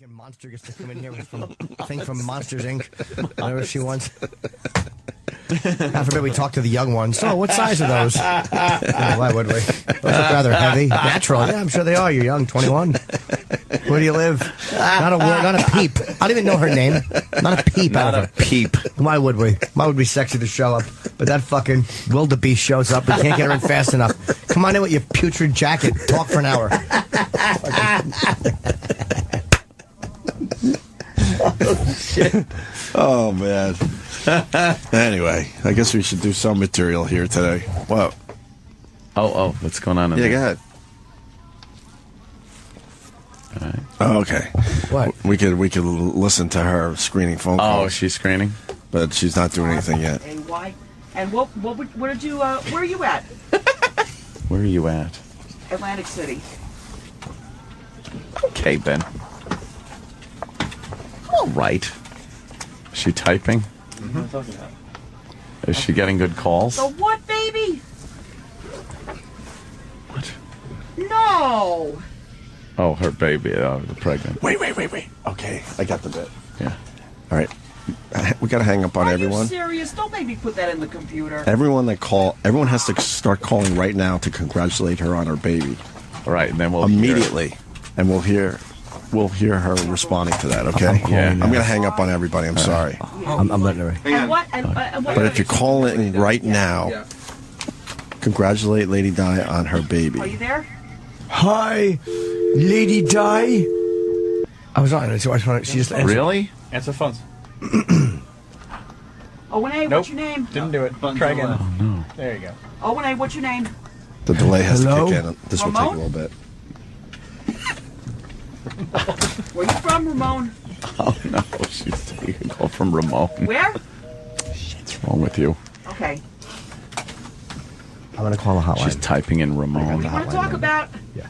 Fucking monster gets to come in here with some thing from Monsters Inc. Whatever she wants. God forbid we talk to the young ones. So, what size are those? Why would we? Those look rather heavy. Natural. Yeah, I'm sure they are. You're young, 21. Where do you live? Not a word, not a peep. I don't even know her name. Not a peep out of her. Peep. Why would we? Why would we sexy to show up? But that fucking wildebeest shows up. We can't get her in fast enough. Come on in with your putrid jacket. Talk for an hour. Oh, shit. Oh, man. Anyway, I guess we should do some material here today. What? Oh, what's going on? Yeah, go ahead. All right. Oh, okay. What? We could listen to her screening phone calls. Oh, she's screening? But she's not doing anything yet. And what did you, where are you at? Where are you at? Atlantic City. Okay, Ben. All right. Is she typing? Is she getting good calls? The what, baby? What? No. Oh, her baby, the pregnant. Wait. Okay, I got the bit. Yeah. All right. We got to hang up on everyone. Are you serious? Don't make me put that in the computer. Everyone has to start calling right now to congratulate her on her baby. All right, and then we'll immediately, and we'll hear her responding to that. Okay? Yeah. I'm gonna hang up on everybody. I'm sorry. I'm letting her. And what? And what? But if you're calling right now, congratulate Lady Di on her baby. Are you there? Hi, Lady Di. I was on it, so I just wanted. She just answered. Really? Answer phones. Owen, what's your name? Didn't do it. Try again. Oh, no. There you go. Owen, what's your name? The delay has Hello? to kick in. This will take a little bit. Where you from, Ramon? Oh, no. She's taking a call from Ramon. Where? What's wrong with you? Okay. I'm gonna call a hotline. She's typing in Ramon. You want to talk about? Yeah.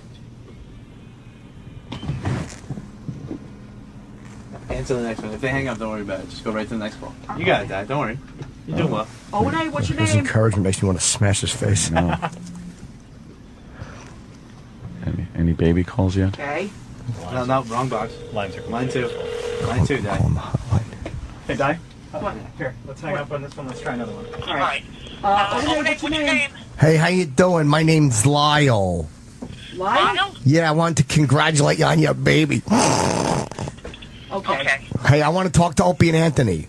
Answer the next one. If they hang up, don't worry about it. Just go right to the next call. You got it, Dad. Don't worry. You're doing well. Owen, what's your His name? encouragement makes me want to smash his face. No. Any baby calls yet? Okay. No, wrong box. Mine too, Dad. Call him a hotline. Hey, Di. What? Here, let's hang up on this one. Let's try another one. All right. Owen, what's your name? Hey, how you doing? My name's Lyle. Lyle? Yeah, I wanted to congratulate you on your baby. Okay. Hey, I want to talk to Opie and Anthony.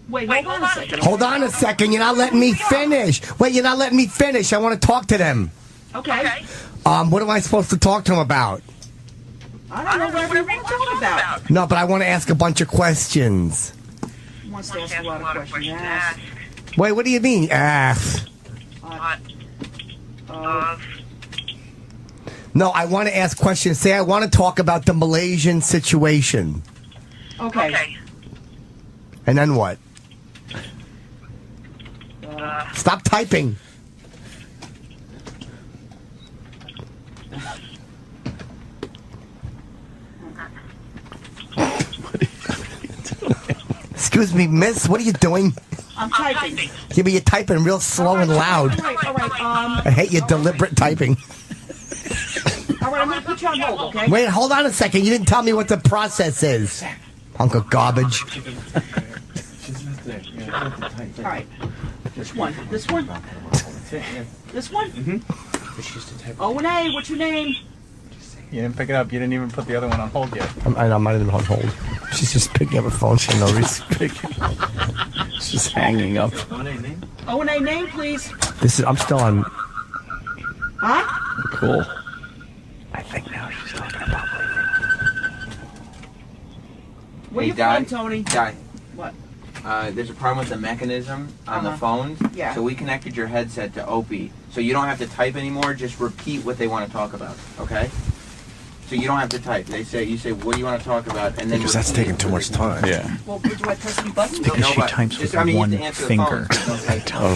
Wait, hold on a second. Hold on a second. You're not letting me finish. Wait, you're not letting me finish. I want to talk to them. Okay. What am I supposed to talk to them about? I don't know whatever you want to talk about. No, but I want to ask a bunch of questions. He wants to ask a lot of questions. Ask. Wait, what do you mean, ask? No, I want to ask questions. Say I want to talk about the Malaysian situation. Okay. And then what? Stop typing. Excuse me, miss, what are you doing? I'm typing. Yeah, but you're typing real slow and loud. All right. I hate your deliberate typing. All right, I'm going to put you on hold, okay? Wait, hold on a second. You didn't tell me what the process is. Hunk of garbage. All right. Which one? This one? This one? Mm-hmm. Owen, what's your name? You didn't pick it up. You didn't even put the other one on hold yet. I might have been on hold. She's just picking up her phone for no reason. She's hanging up. Owen, name, please. I'm still on. Huh? Cool. I think now she's talking about Where Hey, you Di. from, Tony? Di, What? there's a problem with the mechanism on the phones. Yeah. So we connected your headset to Opie. So you don't have to type anymore. Just repeat what they want to talk about. Okay? So you don't have to type. You say, what do you want to talk about? And then Because that's taking too much time. Yeah. Well, do I press any buttons? Because she types with one finger.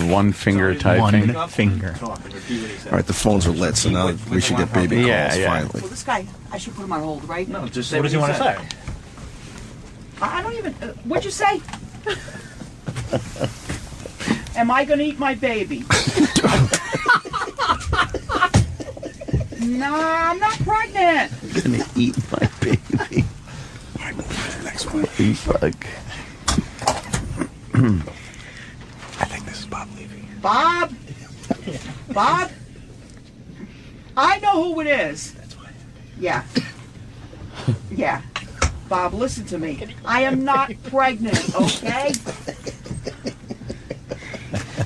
One finger typing. One finger. All right, the phones are lit, so now we should get baby calls finally. Well, this guy, I should put him on hold, right? No, just say what does he want to say? I don't even. What'd you say? Am I going to eat my baby? No, I'm not pregnant. I'm gonna eat my baby. Fuck. I think this is Bob leaving. Bob? Bob? I know who it is. Yeah. Yeah. Bob, listen to me. I am not pregnant, okay?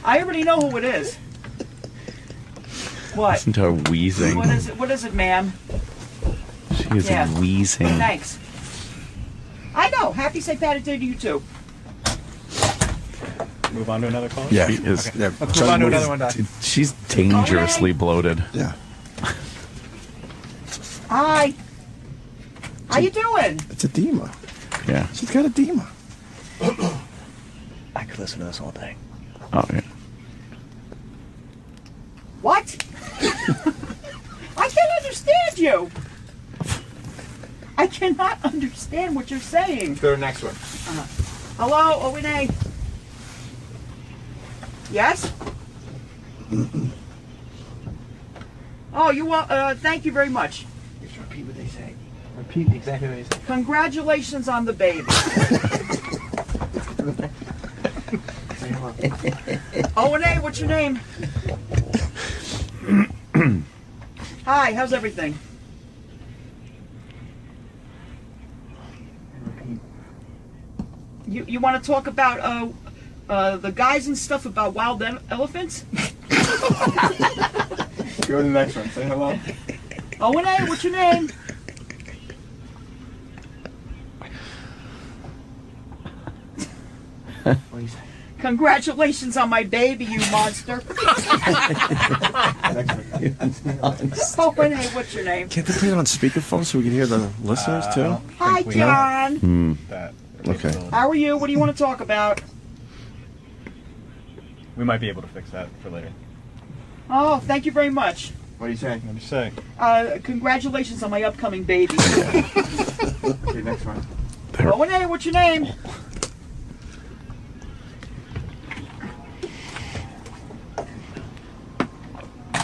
I already know who it is. What? Listen to her wheezing. What is it? What is it, ma'am? She is Yeah. wheezing. Thanks. I know. Happy St. Patrick's Day to you too. Move on to another call? Yeah. She is. Yeah. Let's move on to another one, Doc. She's dangerously bloated. Yeah. Hi. How you doing? It's edema. Yeah. She's got edema. I could listen to this all day. Oh, yeah. What? I can't understand you. I cannot understand what you're saying. Go to the next one. Hello, Owen. Yes? Oh, you want? Thank you very much. Just repeat what they say. Repeat exactly what they say. Congratulations on the baby. Say hello. Owen, what's your name? Hi, how's everything? You want to talk about the guys and stuff about wild elephants? Go to the next one. Say hello. Owen, what's your name? What do you say? Congratulations on my baby, you monster. Owen, what's your name? Can't they put it on speakerphone so we can hear the listeners too? Hi, we John. That Okay. How are you? What do you want to talk about? we might be able to fix that for later. Oh, thank you very much. What do you say? Let me say. Congratulations on my upcoming baby. Okay, next one. Owen, what's your name?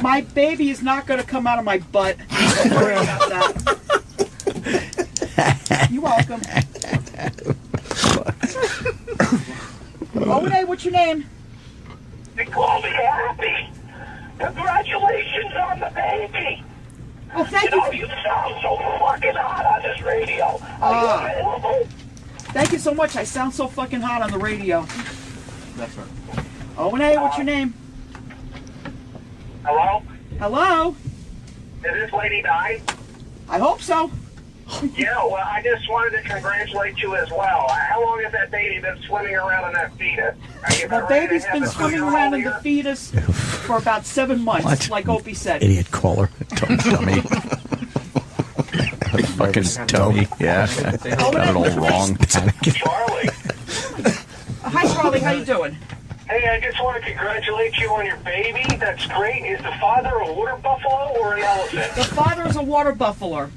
My baby is not going to come out of my butt. Don't worry about that. You're welcome. Owen, what's your name? They call me Happy. Congratulations on the baby. Oh, thank You know, you. you sound so fucking hot on this radio. Are you available? Thank you so much. I sound so fucking hot on the radio. Next one. Owen, what's your name? Hello? Hello? Is this lady dying? I hope so. Yeah, well, I just wanted to congratulate you as well. How long has that baby been swimming around in that fetus? The baby's been swimming around in the fetus for about 7 months, What? like Opie said. Idiot caller. Dummy. Fucking dummy. Yeah. Got it all wrong. Charlie. Hi, Charlie. How you doing? Hey, I just want to congratulate you on your baby. That's great. Is the father a water buffalo or an elephant? The father is a water buffalo.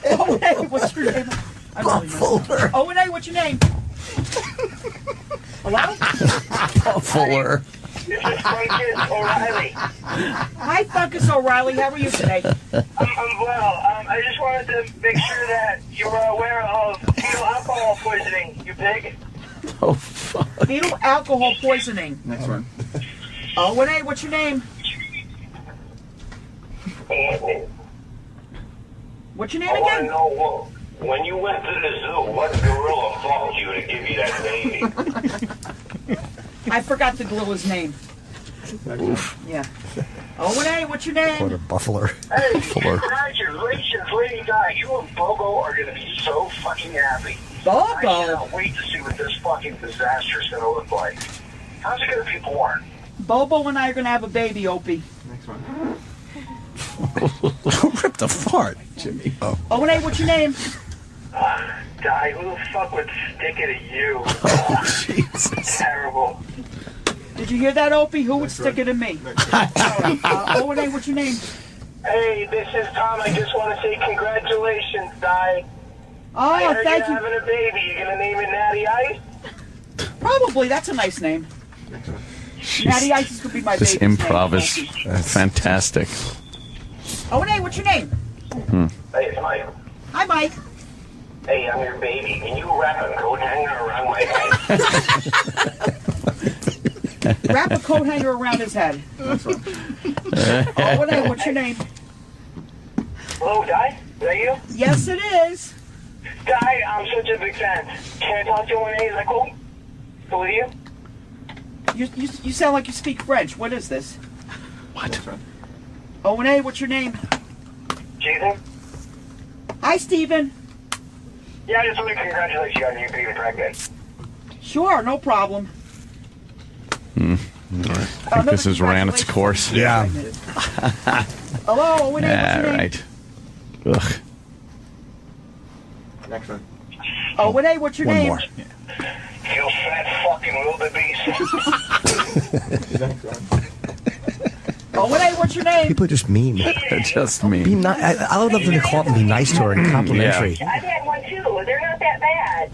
Owen, what's your name? Buffalo. Owen, what's your name? Hello? Fuller. This is Francis O'Reilly. Hi, Funkus O'Reilly. How are you today? I'm well. I just wanted to make sure that you were aware of fetal alcohol poisoning, you pig. Oh, fuck. Fetal alcohol poisoning. Next one. Owen, what's your name? What's your name I want to again? know when you went to the zoo, what gorilla fought you to give you that baby? I forgot the gorilla's name. Yeah. Owen, what's your name? Quarter buffalo. Hey, Fuller. congratulations, Lady Di. You and Bobo are going to be so fucking happy. I Bobo. cannot wait to see what this fucking disaster is going to look like. How's it going to be born? Bobo and I are going to have a baby, Opie. Next one. Don't rip the fart, Jimmy. Oh. Owen, what's your name? Di, who the fuck would stick it at you? Oh, Jesus. Terrible. Did you hear that, Opie? Who would stick it in me? Owen, what's your name? Hey, this is Tom. I just want to say congratulations, Di. I Oh, heard thank you're you. having a baby. You going to name it Natty Ice? Probably. That's a nice name. Natty Isis could be my This baby. improv is fantastic. Owen, what's your name? Hey, it's Mike. Hi, Mike. Hey, I'm your baby. Can you wrap a coat hanger around my head? Wrap a coat hanger around his head. What's your name? Hello, Di? Is that you? Yes, it is. Di, I'm such a big fan. Can I talk to you one day? Is that cool? Cool with you? You sound like you speak French. What is this? What? O&A, what's your name? Jason? Hi, Steven. Yeah, I just want to congratulate you on you being pregnant. Sure, no problem. I think this has ran its course. Yeah. Hello, O&A, what's your name? Right. Ugh. Next one. O&A, what's your One name? more. You fat fucking wildebeest. O&A, what's your name? People are just mean. Just Be me. I would love them to call up and be nice to her and complimentary. I've had one too. They're not that bad.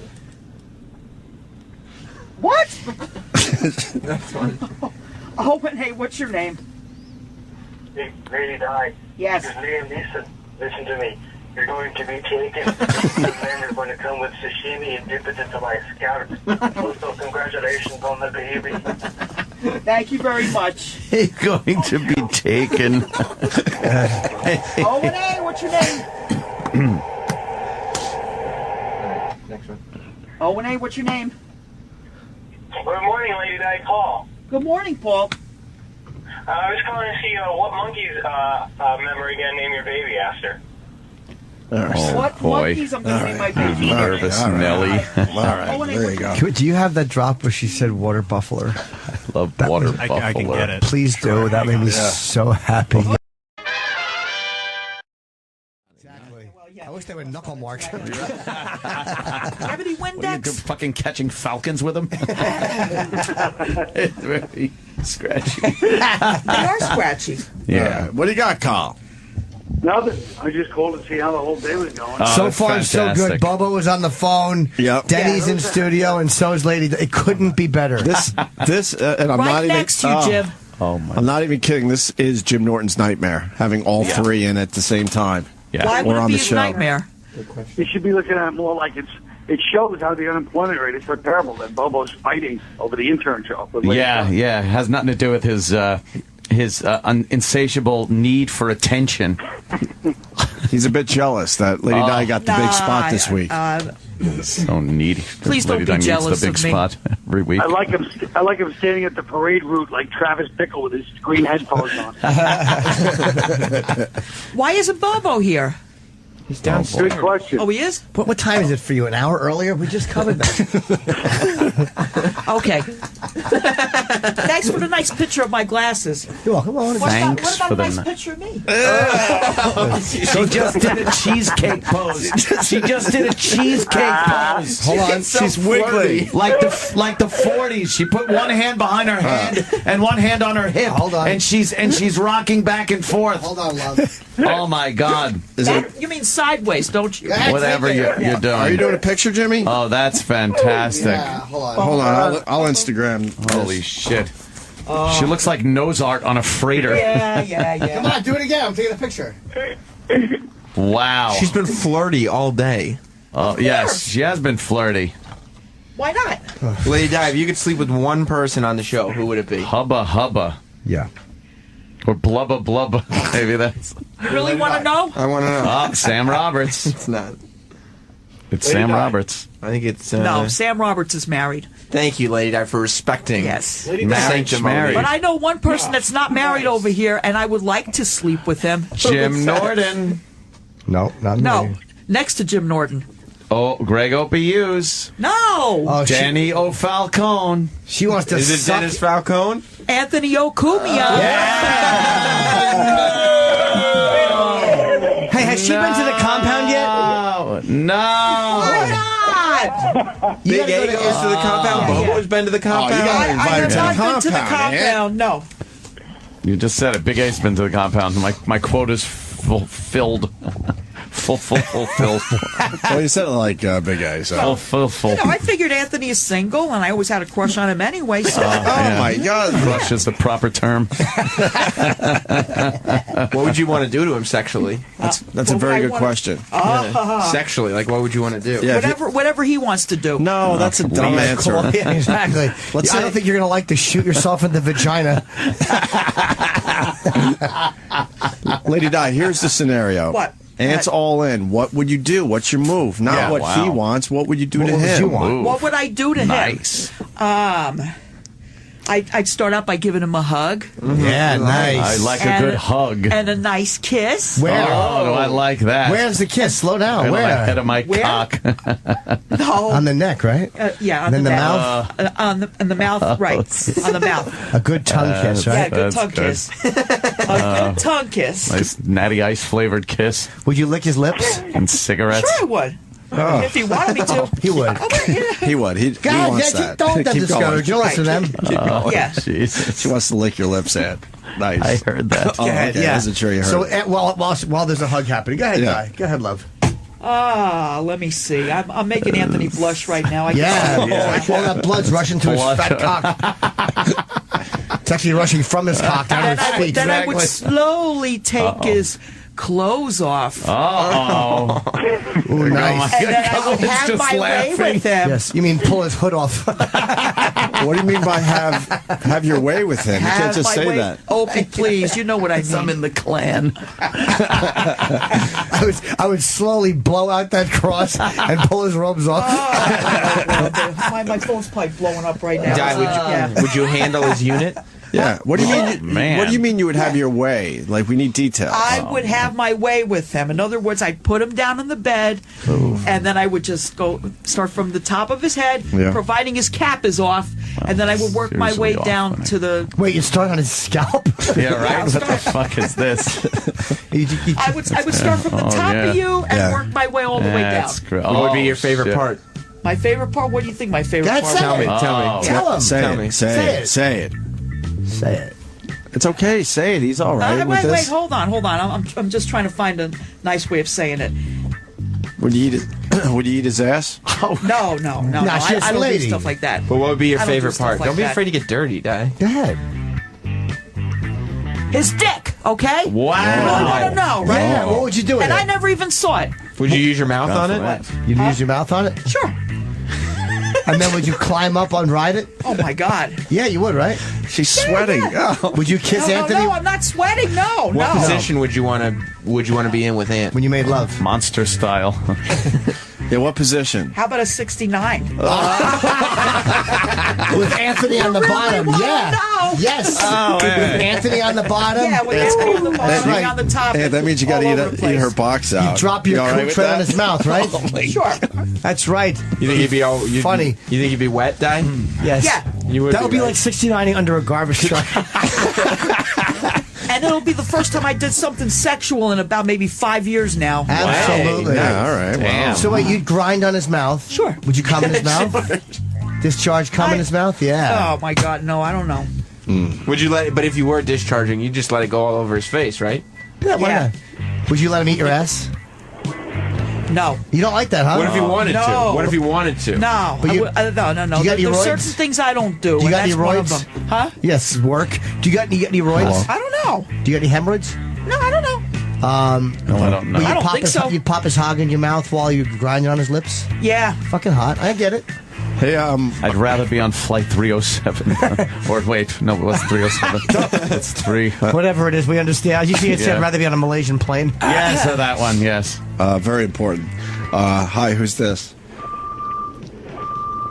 What? O&A, what's your name? Hey, Lady Di. Yes. It's Liam Neeson. Listen to me. You're going to be taken. The men are going to come with sashimi and dip it into my scallops. So congratulations on the baby. Thank you very much. He's going to be taken. O&A, what's your name? Next one. O&A, what's your name? Good morning, Lady Di. Paul. Good morning, Paul. I was calling to see what monkey's member again named your baby after. Oh, What boy. monkeys I'm going to name my baby? Nervous Nelly. All right, O&A, there you go. Do you have that drop where she said water buffalo? Love water I buffalo. can get it. Please do. That made me so happy. Exactly. I wish they were knuckle marks. Have any What are you Windex? fucking catching falcons with him? It's very scratchy. They are scratchy. Yeah. What do you got, Carl? Nothing. I just called to see how the whole day was going. So that's far, so good. fantastic. Bobo was on the phone. Yep. Denny's in studio, and so is Lady. It couldn't be better. This, and I'm Right not even. next to you, Jim. Oh my. I'm not even kidding. This is Jim Norton's nightmare, having all three in at the same time. Yeah. Why We're would it on be the a show. nightmare? You should be looking at it more like it shows how the unemployment rate is so terrible that Bobo's fighting over the internship. Yeah. It has nothing to do with his insatiable need for attention. He's a bit jealous that Lady Di got the big spot this week. So needy. Please don't Lady be Di needs jealous the big of me. spot every week. I like him standing at the parade route like Travis Bickle with his green headphones on. Why isn't Bobo here? He's downstairs. Good question. Oh, he is? What time is it for you? An hour earlier? We just covered that. Okay. Thanks for the nice picture of my glasses. You're welcome. Come on. Thanks what about for a the nice ni- picture of me? She just did a cheesecake pose. She just did a cheesecake pose. Hold on. She's wiggly. Like the 40s. She put one hand behind her head and one hand on her hip. Hold on. And she's rocking back and forth. Hold on, love. Oh my God. You mean sideways, don't you? Whatever you're doing. Are you doing a picture, Jimmy? Oh, that's fantastic. Yeah, hold on. Hold on, I'll Instagram. Holy shit. She looks like nose art on a freighter. Yeah. Come on, do it again. I'm taking a picture. Wow. She's been flirty all day. Oh, yes, she has been flirty. Why not? Lady Di, if you could sleep with one person on the show, who would it be? Hubba hubba. Yeah. Or blubba blubba. Maybe that's. You really want to know? I want to know. Oh, Sam Roberts. It's not. It's Sam Roberts. I think it's. No, Sam Roberts is married. Thank you, Lady Di, for respecting. Yes. Marriage, married. But I know one person that's not married over here, and I would like to sleep with him. Jim Norton. No, not No, me. next to Jim Norton. Oh, Greg Opie Hughes. No, Oh, Danny O'Falcone. she wants to Is it suck. Dennis Falcone? Anthony Ocumia. Hey, has she been to the compound yet? No. Why not? Big A goes to the compound. Bobo's been to the compound. you gotta I invite her have to not the been to the compound, Ed. compound. No. You just said it. Big A's been to the compound. My quota's filled. Full. Well, you said it like Big A. So. Full. You know, I figured Anthony is single, and I always had a crush on him anyway. So. Oh my God! Crush is the proper term. What would you want to do to him sexually? That's a very good question. Sexually, like what would you want to do? Yeah, whatever he wants to do. No, that's a dumb answer. Yeah, exactly. I don't think you're going to like to shoot yourself in the vagina. Lady Di, here's the scenario. What? Ant's all in. What would you do? What's your move? Not what he wants. What would you do to him? Would you want? What would I do to him? I'd start out by giving him a hug. Yeah, nice. I like a good hug. And a nice kiss. Where? Oh, I like that. Where's the kiss? Slow down. Right Where? on the head of my cock. No. On the neck, right? Yeah, on And the then the mouth. On the mouth, right. On the mouth. A good tongue kiss, Yeah, right? good That's tongue good. kiss. A good tongue kiss. Nice natty ice flavored kiss Would you lick his lips? and cigarettes. Sure I would. If he wanted me to. He would. He would. He God, wants yeah, that. don't get Keep discouraged. going. You'll listen to them. Keep going. Yeah. Jesus. She wants to lick your lips, Ant. Nice. I heard that. Oh, okay. I wasn't sure you heard. So, it. while there's a hug happening, go ahead, Yeah. Di. Go ahead, love. Let me see. I'm making Anthony blush right now. All that blood's rushing to his fat cock. It's actually rushing from his cock down to his feet. Then I would slowly take his clothes off. Ooh, nice. And then I would have my way with him. Yes, you mean pull his hood off. What do you mean by have your way with him? You can't Have just my say way. that. Opie, please. You know what I mean. I'm in the Klan. I would slowly blow out that cross and pull his robes off. My phone's probably blowing up right now. Di, would you handle his unit? Yeah. What do you mean? Man. What do you mean you would have your way? Like we need details. I would have my way with him. In other words, I'd put him down on the bed, and then I would just start from the top of his head, providing his cap is off, and then I would work my way seriously down off, to the. Wait, you start on his scalp? Yeah, right? What the fuck is this? I would start from the top of you and work my way all the way down. That's great. What would be your favorite part? My favorite part? What do you think my favorite That's part it. was? Tell me. Tell him. Say me. it. Say it. Say it. Say it. It's okay. Say it. He's all right with Wait, this. hold on. I'm just trying to find a nice way of saying it. Would you eat it? Would you eat his ass? No. Nah, she's I don't lady. do stuff like that. But what would be your I don't do favorite stuff part? like Don't be that. afraid to get dirty, Di. Go ahead. His dick, okay? Wow. You really want to know, right? Yeah, what would you do with And it? I never even saw it. Would you use your mouth on it? You'd use your mouth on it? Sure. And then would you climb up and ride it? Oh my God. Yeah, you would, right? She's sweating. yeah. Oh. Would you kiss Anthony No, I'm not sweating. No, What no. position would you want to be in with Ant? when you made love? Monster style. Yeah, what position? How about a 69? With Anthony on the really bottom. wanna Yeah. know? Yes. With Anthony on the bottom. Yeah, with Anthony on the bottom, right. on the top. Yeah, that means you got all to over the place. eat her box out. You drop your all right coot with right that? on his mouth, right? Sure. That's right. You think he'd be all Funny. You think he'd be wet, Di? Yes. Yeah. You would. That would be like 69ing under a garbage truck. And it'll be the first time I did something sexual in about maybe 5 years now. Absolutely. Yeah, all right. Damn. So wait, you'd grind on his mouth? Sure. Would you cum in his mouth? Discharge cum in his mouth? Yeah. Oh my God, no, I don't know. Would you let it? But if you were discharging, you'd just let it go all over his face, right? Yeah, why Yeah. not? Would you let him eat your ass? No. You don't like that, huh? What if you wanted No. to? What if you wanted to? No. But you- no. Do you got any There's roids? certain things I don't do. Do you and got any that's one of roids? them. Huh? Yes, work. Do you got any roids? I don't know. Do you got any hemorrhoids? No, I don't know. No, I don't know. But I don't think so. You pop his hog in your mouth while you're grinding on his lips? Yeah. Fucking hot. I get it. Hey, I'd rather be on flight 307. Or wait, no, what's 307? It's 3. Whatever it is, we understand. You see, Yeah. I'd rather be on a Malaysian plane. Yes, that one, yes. very important. Hi, who's this?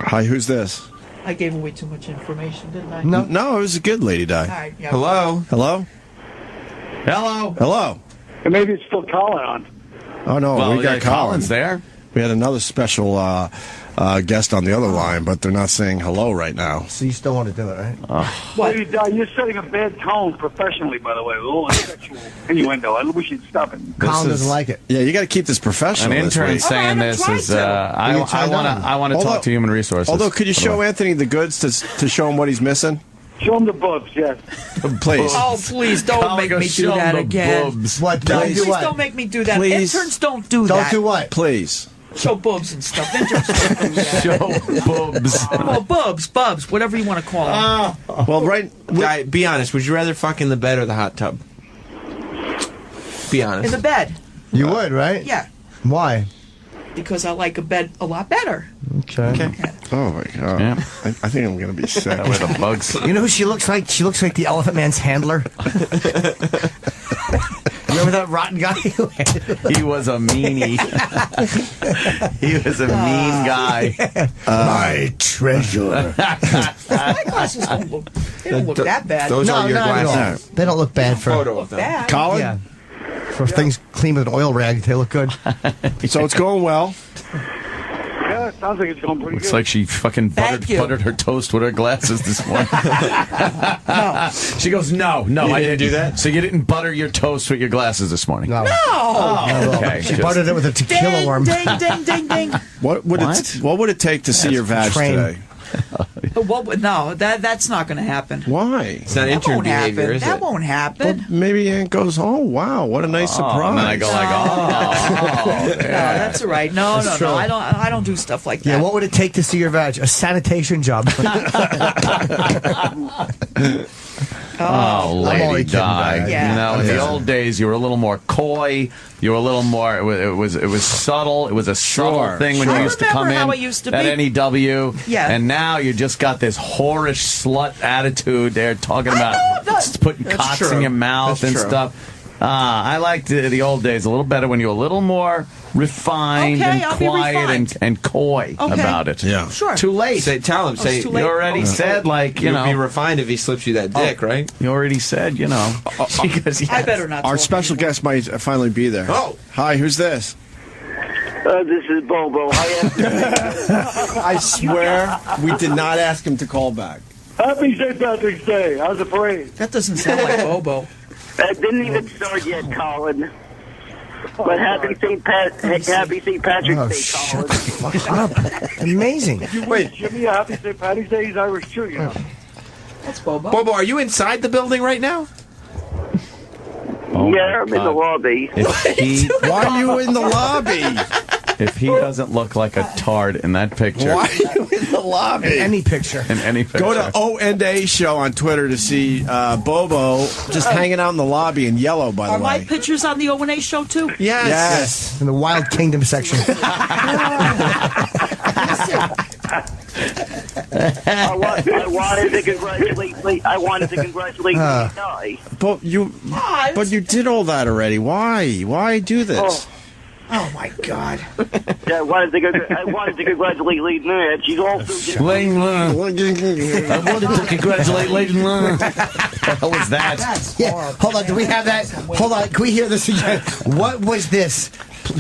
Hi, who's this? I gave away too much information, didn't I? No, it was a good lady, Di. All right, yeah. Hello. Hello? Hello. Hello? And maybe it's still Colin on. Oh, no, Well, we got Colin. Colin's there. We had another special guest on the other line, but they're not saying hello right now. So you still want to do it, right? What? Lady Di, you're setting a bad tone professionally, by the way. A little sexual innuendo. We should stop it. Colin is- doesn't like it. Yeah, you got to keep this professional. An this intern week. saying I'm this trying is, to. I You turned want on. to Although- talk to human resources. Although, could you show Anthony the goods to show him what he's missing? Show him the boobs, yes. Please. Oh, please don't Colin, make go me do show that him the again. boobs. What? Please Do what? don't make me do that. Please. Interns don't do that. Don't do what? Please. Show boobs and stuff. Interns don't do that. Show boobs. Oh, bubs, whatever you want to call them. Well, right. Guy, be honest. Would you rather fuck in the bed or the hot tub? Be honest. In the bed. You would, right? Yeah, Why? because I like a bed a lot better. Okay. Oh my god. Yeah. I think I'm gonna be sick. Where the bugs. You know who she looks like? She looks like the Elephant Man's handler. Remember that rotten guy? He was a meanie. He was a mean guy. My treasure. My glasses don't look that bad. Those are your not at all. glasses. They don't look bad for Photo of them. Bad. Colin. Yeah. For things clean with an oil rag, they look good. So it's going well. Yeah, it sounds like it's going pretty Looks good. like she fucking Thank you. buttered her toast with her glasses this morning. She goes, no, I didn't do that. So you didn't butter your toast with your glasses this morning? No. Oh. Okay. She buttered it with a tequila Ding, worm. ding, ding, ding, ding. What would it take to see your vag train. today? No, that's not going to happen. Why? It's not That intern won't behavior, happen. is That it? won't happen. Maybe Aunt goes, oh wow, what a nice surprise. And then I go like, oh. No, that's all right. No, That's true. I don't do stuff like that. Yeah, what would it take to see your vag? A sanitation job. Oh, I'm only lady kidding, di. guys. Yeah. You know, in the Yeah. old days, you were a little more coy. You were a little more. It was subtle. It was a subtle thing when you I used to come remember in how it used to at be. NEW. Yeah. And now you just got this whorish slut attitude. They're talking about putting cocks true. in your mouth That's and true. stuff. I liked the old days a little better when you were a little more refined Okay, and I'll be quiet refined. and coy Okay. about it. Yeah. Sure. Too late. Tell him. Say it's too You late. already said, like, you You'd be know. refined if he slips you that dick, right? You already said, you know. Because I better not. Our talk special anymore. guest might finally be there. Oh. Hi, who's this? This is Bobo. I swear we did not ask him to call back. Happy St. Patrick's Day. How's the parade? That doesn't sound like Bobo. It didn't even start yet, Colin. But happy St. Patrick's Oh, Day, shut Colin. the fuck up. Amazing. You wish Jimmy a happy St. Patrick's Day. He's Irish too, you know. That's Bobo. Bobo, are you inside the building right now? Oh Yeah, my I'm in the God. lobby. Why are you in the lobby? If he doesn't look like a tard in that picture, Why are you in the lobby? Any picture. in any picture, Go to O&A show on Twitter to see Bobo just hanging out in the lobby in yellow, by Are the my way. pictures on the O&A show too? Yes. Yes. In the Wild Kingdom section. I wanted to congratulate the guy. But you did all that already. Why? Why do this? Oh my God. Yeah, I wanted to congratulate Lady Ned. She's also Layton Lund. I wanted to congratulate Layton Lund. What the hell was that? Yeah, hold on. Do we have that? Hold on. Can we hear this again? What was this?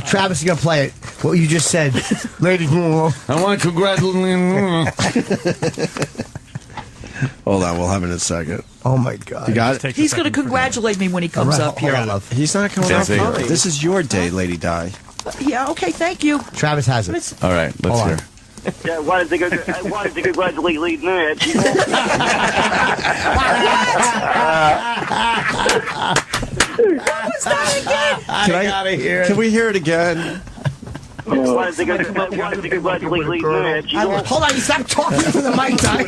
Travis is going to play it. What you just said. Ladies and gentlemen. I want to congratulate. Hold on, we'll have it in a second. Oh, my God. You got it? He's going to congratulate me when he comes up here. He's not coming up. Busy. This is your day, Lady Di. Yeah, okay, thank you. Travis has it. All right, let's Hold on. hear. Yeah, I wanted to congratulate Lady Ned. She's also Can we hear it again? I wanted to congratulate Lady Ned. She's also Hold on. Stop talking to the mic, Di.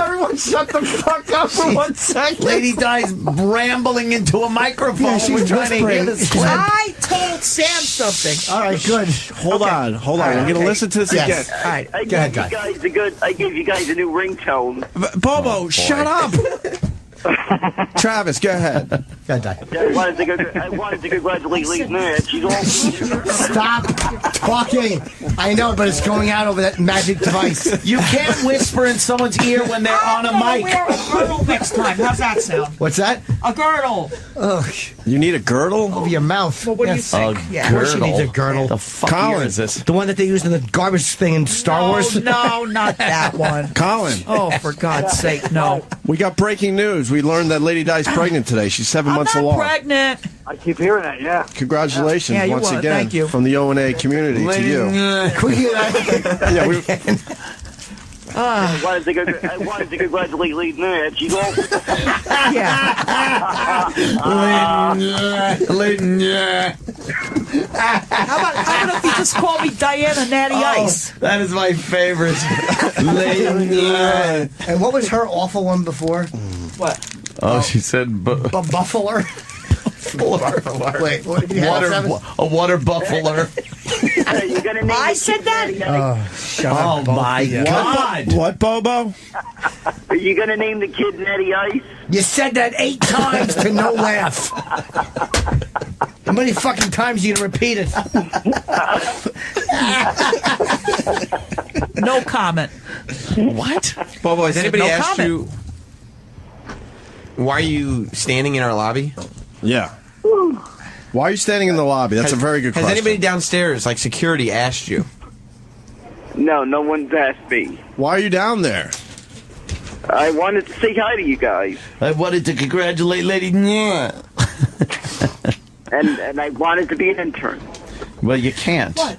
Everyone shut the fuck up for 1 second. Lady Di's rambling into a microphone. Yeah, she's We're trying to hear whispering. this. I told Sam something. All right, good. Hold on. We're going to listen to this Yes. again. All right. I Go ahead, gave you Di. guys I gave you guys a new ringtone. Bobo, shut up. Travis, go ahead. Go ahead, Di. Yeah, I wanted to congratulate Lady Ned. She's also Stop talking. I know, but it's going out over that magic device. You can't whisper in someone's ear when they're on a I'm gonna mic. wear a girdle next time. How's that sound? What's that? A girdle. Ugh. You need a girdle? Over your mouth. Well, what do you Yes. think? Of course you need a girdle. The fuck Colin. year is this? The one that they used in the garbage thing in Star Wars? No, not that one. Colin, Oh, for God's sake, no. we got breaking news. We learned that Lady Di's pregnant today. She's 7 I'm months not along. pregnant. I keep hearing that, yeah. Congratulations Yeah, you once were. again Thank you. from the O&A community to you. Can we hear that? Yeah, we, I wanted to congratulate Lady Nat. She's all. Yeah. How about if you just call me Diana Natty Ice? That is my favorite. And what was her awful one before? What? Oh, she said Buffler. Wait, what did you have? a water buffler. You gonna name I said that? Shut up. Oh my God! What, Bobo? Are you gonna name the kid Natty Ice? You said that 8 times to no laugh. How many fucking times are you gonna repeat it? No comment. What? Bobo, has anybody no asked comment. you why are you standing in our lobby? Yeah. Why are you standing in the lobby? That's a very good question. Has anybody downstairs, like security, asked you? No one's asked me. Why are you down there? I wanted to say hi to you guys, I wanted to congratulate Lady Nya. and I wanted to be an intern. Well, you can't. What?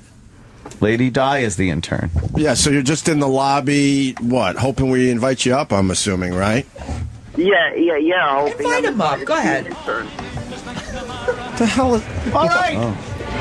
Lady Di is the intern. Yeah, so you're just in the lobby, what, hoping we invite you up, I'm assuming, right? Yeah. Invite him up. Go ahead. The hell is... All right.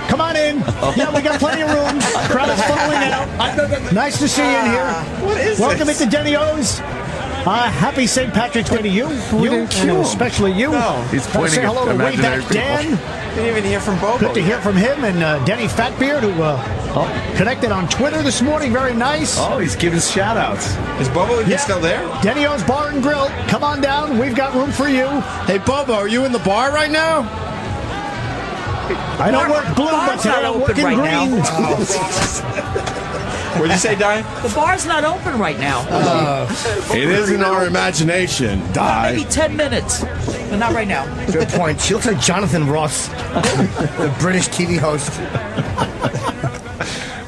Come on in. Yeah, we got plenty of room. Crowd's falling out. Nice to see you in here. What is Welcome into Denny O's. Happy St. Patrick's Day to you. And especially you. He's Want to pointing say hello at to imaginary Wayback Dan. Didn't even hear from Bobo. Good to hear from him and Denny Fatbeard, who connected on Twitter this morning. Very nice. Oh, he's giving shout-outs. Is Bobo even still there? Denny O's Bar and Grill. Come on down. We've got room for you. Hey, Bobo, are you in the bar right now? I don't work blue, but bar's today not I'm open working right green. now. What'd you say, Di? The bar's not open right now. It is in our imagination, Maybe Die. 10 minutes, but not right now. Good point. She looks like Jonathan Ross, the British TV host.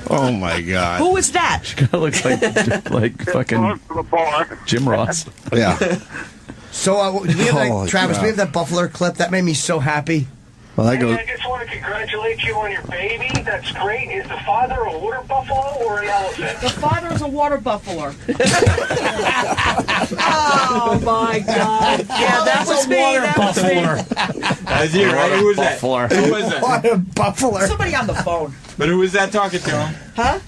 Oh, my God. Who is that? Kind of looks like fucking Jim Ross. Yeah. So, do we have that, Holy Travis, crap. we have that Buffler clip. That made me so happy. Well, that Hey, goes... I just want to congratulate you on your baby. That's great. Is the father a water buffalo or an elephant? The father is a water buffalo. Oh my God! Yeah, that was me. That was me. That's you, right? Who was that? Who was that? What a Buffler. Somebody on the phone. But who was that talking to him? Huh?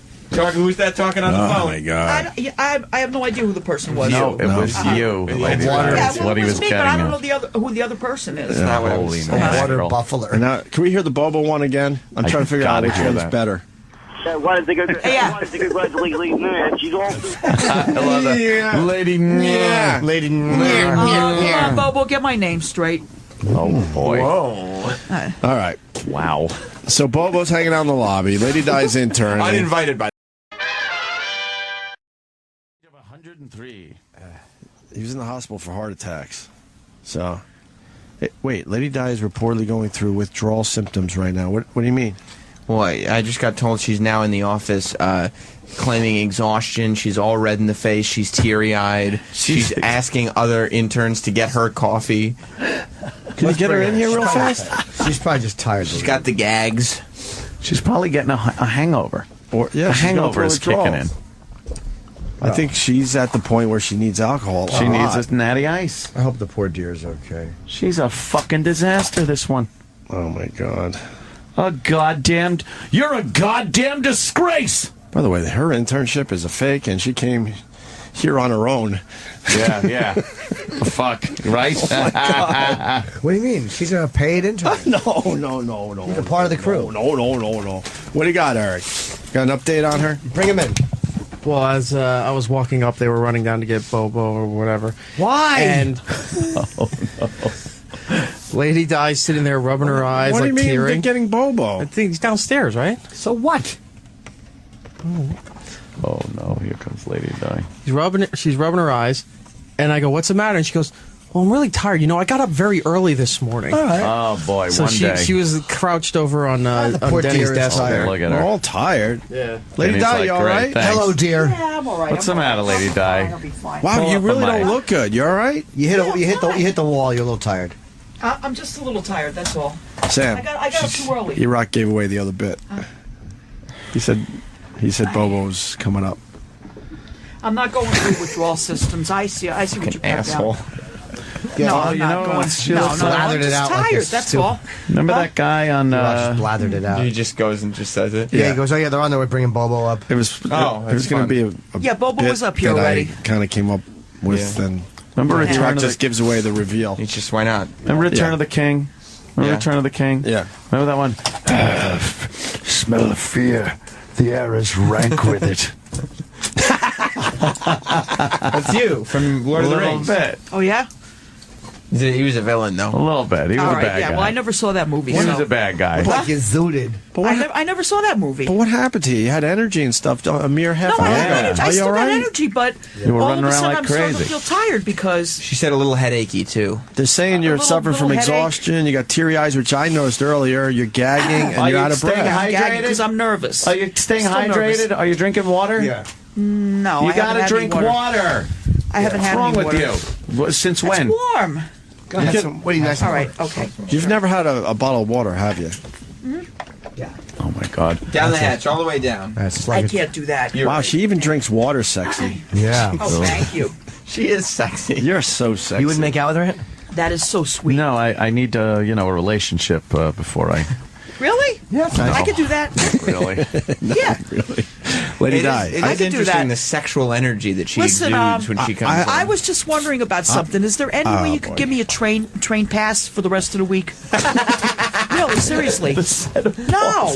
Who was that talking on the Oh, phone? my God. I have no idea who the person was. No, it was you, lady. Water. Yeah, That's well, what it he was was me, but I getting don't at. know who the other person is. Not what I Holy was Water mackerel. Buffler. Now, can we hear the Bobo one again? I'm trying to figure out gotta which hear one's that. better. I wanted to Yeah. congratulate Lady Nat. She's all. I love that. Lady Nya. Lady. Come on, Bobo, get my name straight. Oh, boy. All right. Wow. So Bobo's hanging out in the lobby. Lady Di's intern. Uninvited, by 103. He was in the hospital for heart attacks. So, wait, Lady Di is reportedly going through withdrawal symptoms right now. What do you mean? Well, I just got told she's now in the office claiming exhaustion. She's all red in the face. She's teary-eyed. She's asking other interns to get her coffee. Can you get her in here real fast? She's probably just tired. She's got the gags. She's probably getting a hangover. Or The she's going hangover through is kicking in. withdrawals. I think she's at the point where she needs alcohol. She needs a natty ice. I hope the poor dear's okay. She's a fucking disaster, this one. Oh, my God. You're a goddamn disgrace. By the way, her internship is a fake, and she came here on her own. Yeah. Fuck, right? What do you mean? She's a paid intern. No. She's a part of the crew. No. What do you got, Eric? Got an update on her? Bring him in. Well, as I was walking up, they were running down to get Bobo or whatever. Why? And Lady Di's sitting there rubbing her eyes, What do like you mean tearing. they're getting Bobo? I think he's downstairs, right? So what? Oh no, here comes Lady Di. She's rubbing her eyes, and I go, "What's the matter?" And she goes, "Well, I'm really tired. You know, I got up very early this morning." All right. Oh boy, So one day. she was crouched over on poor Denny's dear is desk tired. there. Look at We're her. all tired. Yeah. Lady Denny's Di, like, you all "Great, right? thanks." Hello, dear. Yeah, I'm all right. What's the matter, Lady Di? I'll be fine. Wow, Pull you up really the don't mic. look good. You all right? You hit the wall. You're a little tired. I'm just a little tired. That's all. Sam, I got up too early. Erock gave away the other bit. He said Bobo's coming up. I'm not going through withdrawal systems. I see what you're putting Asshole. down. Yeah, No, well, I'm you not know, going. once she No, looks I'm lathered it just out like tired. it's That's stupid. all. Remember that guy on? Just blathered it out. He just goes and just says it. Yeah, he goes, oh yeah, they're on there. We're bringing Bobo up. It was. Oh, it was that's going to fun. be a Yeah, Bobo bit was up here that already. I kind of came up with, Yeah. and Remember Return Erock of just the gives away the reveal. It's just why not? Remember Return Yeah. of the King? Remember Yeah. Return of the King? Yeah. Remember that one? Smell of fear. The air is rank with it. That's you from Lord of the Rings. Bit. Oh yeah. He was a villain, A though. little bit. He was All a right. bad Yeah. guy. Well, I never saw that movie. He was so- a bad guy. Like you zooted. I never saw that movie. But what happened to you? You had energy and stuff a mere half No, I hour had ago. energy. I Are you still all got right? energy, but You were all running of a around sudden like I'm starting crazy. to feel tired because She said a little headachy, too. They're saying you're little- suffering from little headache. exhaustion. You got teary eyes, which I noticed earlier. You're gagging and Are you're you out of staying breath. hydrated? because I'm nervous. Are you staying Still hydrated? nervous. Are you drinking water? Yeah. No, You I haven't gotta had drink any water. I haven't What's had wrong any with water. you? Since It's when? warm. Go ahead. What do you next? All right. Okay. You've never had a bottle of water, have you? Oh my God. Down the hatch, all the way down. That's I like can't do that. Wow, she even drinks water sexy. yeah. Oh, thank you. She is sexy. You're so sexy. You wouldn't make out with her? That is so sweet. No, I need a relationship before I Really? Yeah. I could do that. really. Yeah. Lady It Di. is I could do interesting that. the sexual energy that she Listen, exudes when she comes in. I was just wondering about something. Is there any way you could boy. give me a train pass for the rest of the week? Really, seriously? No.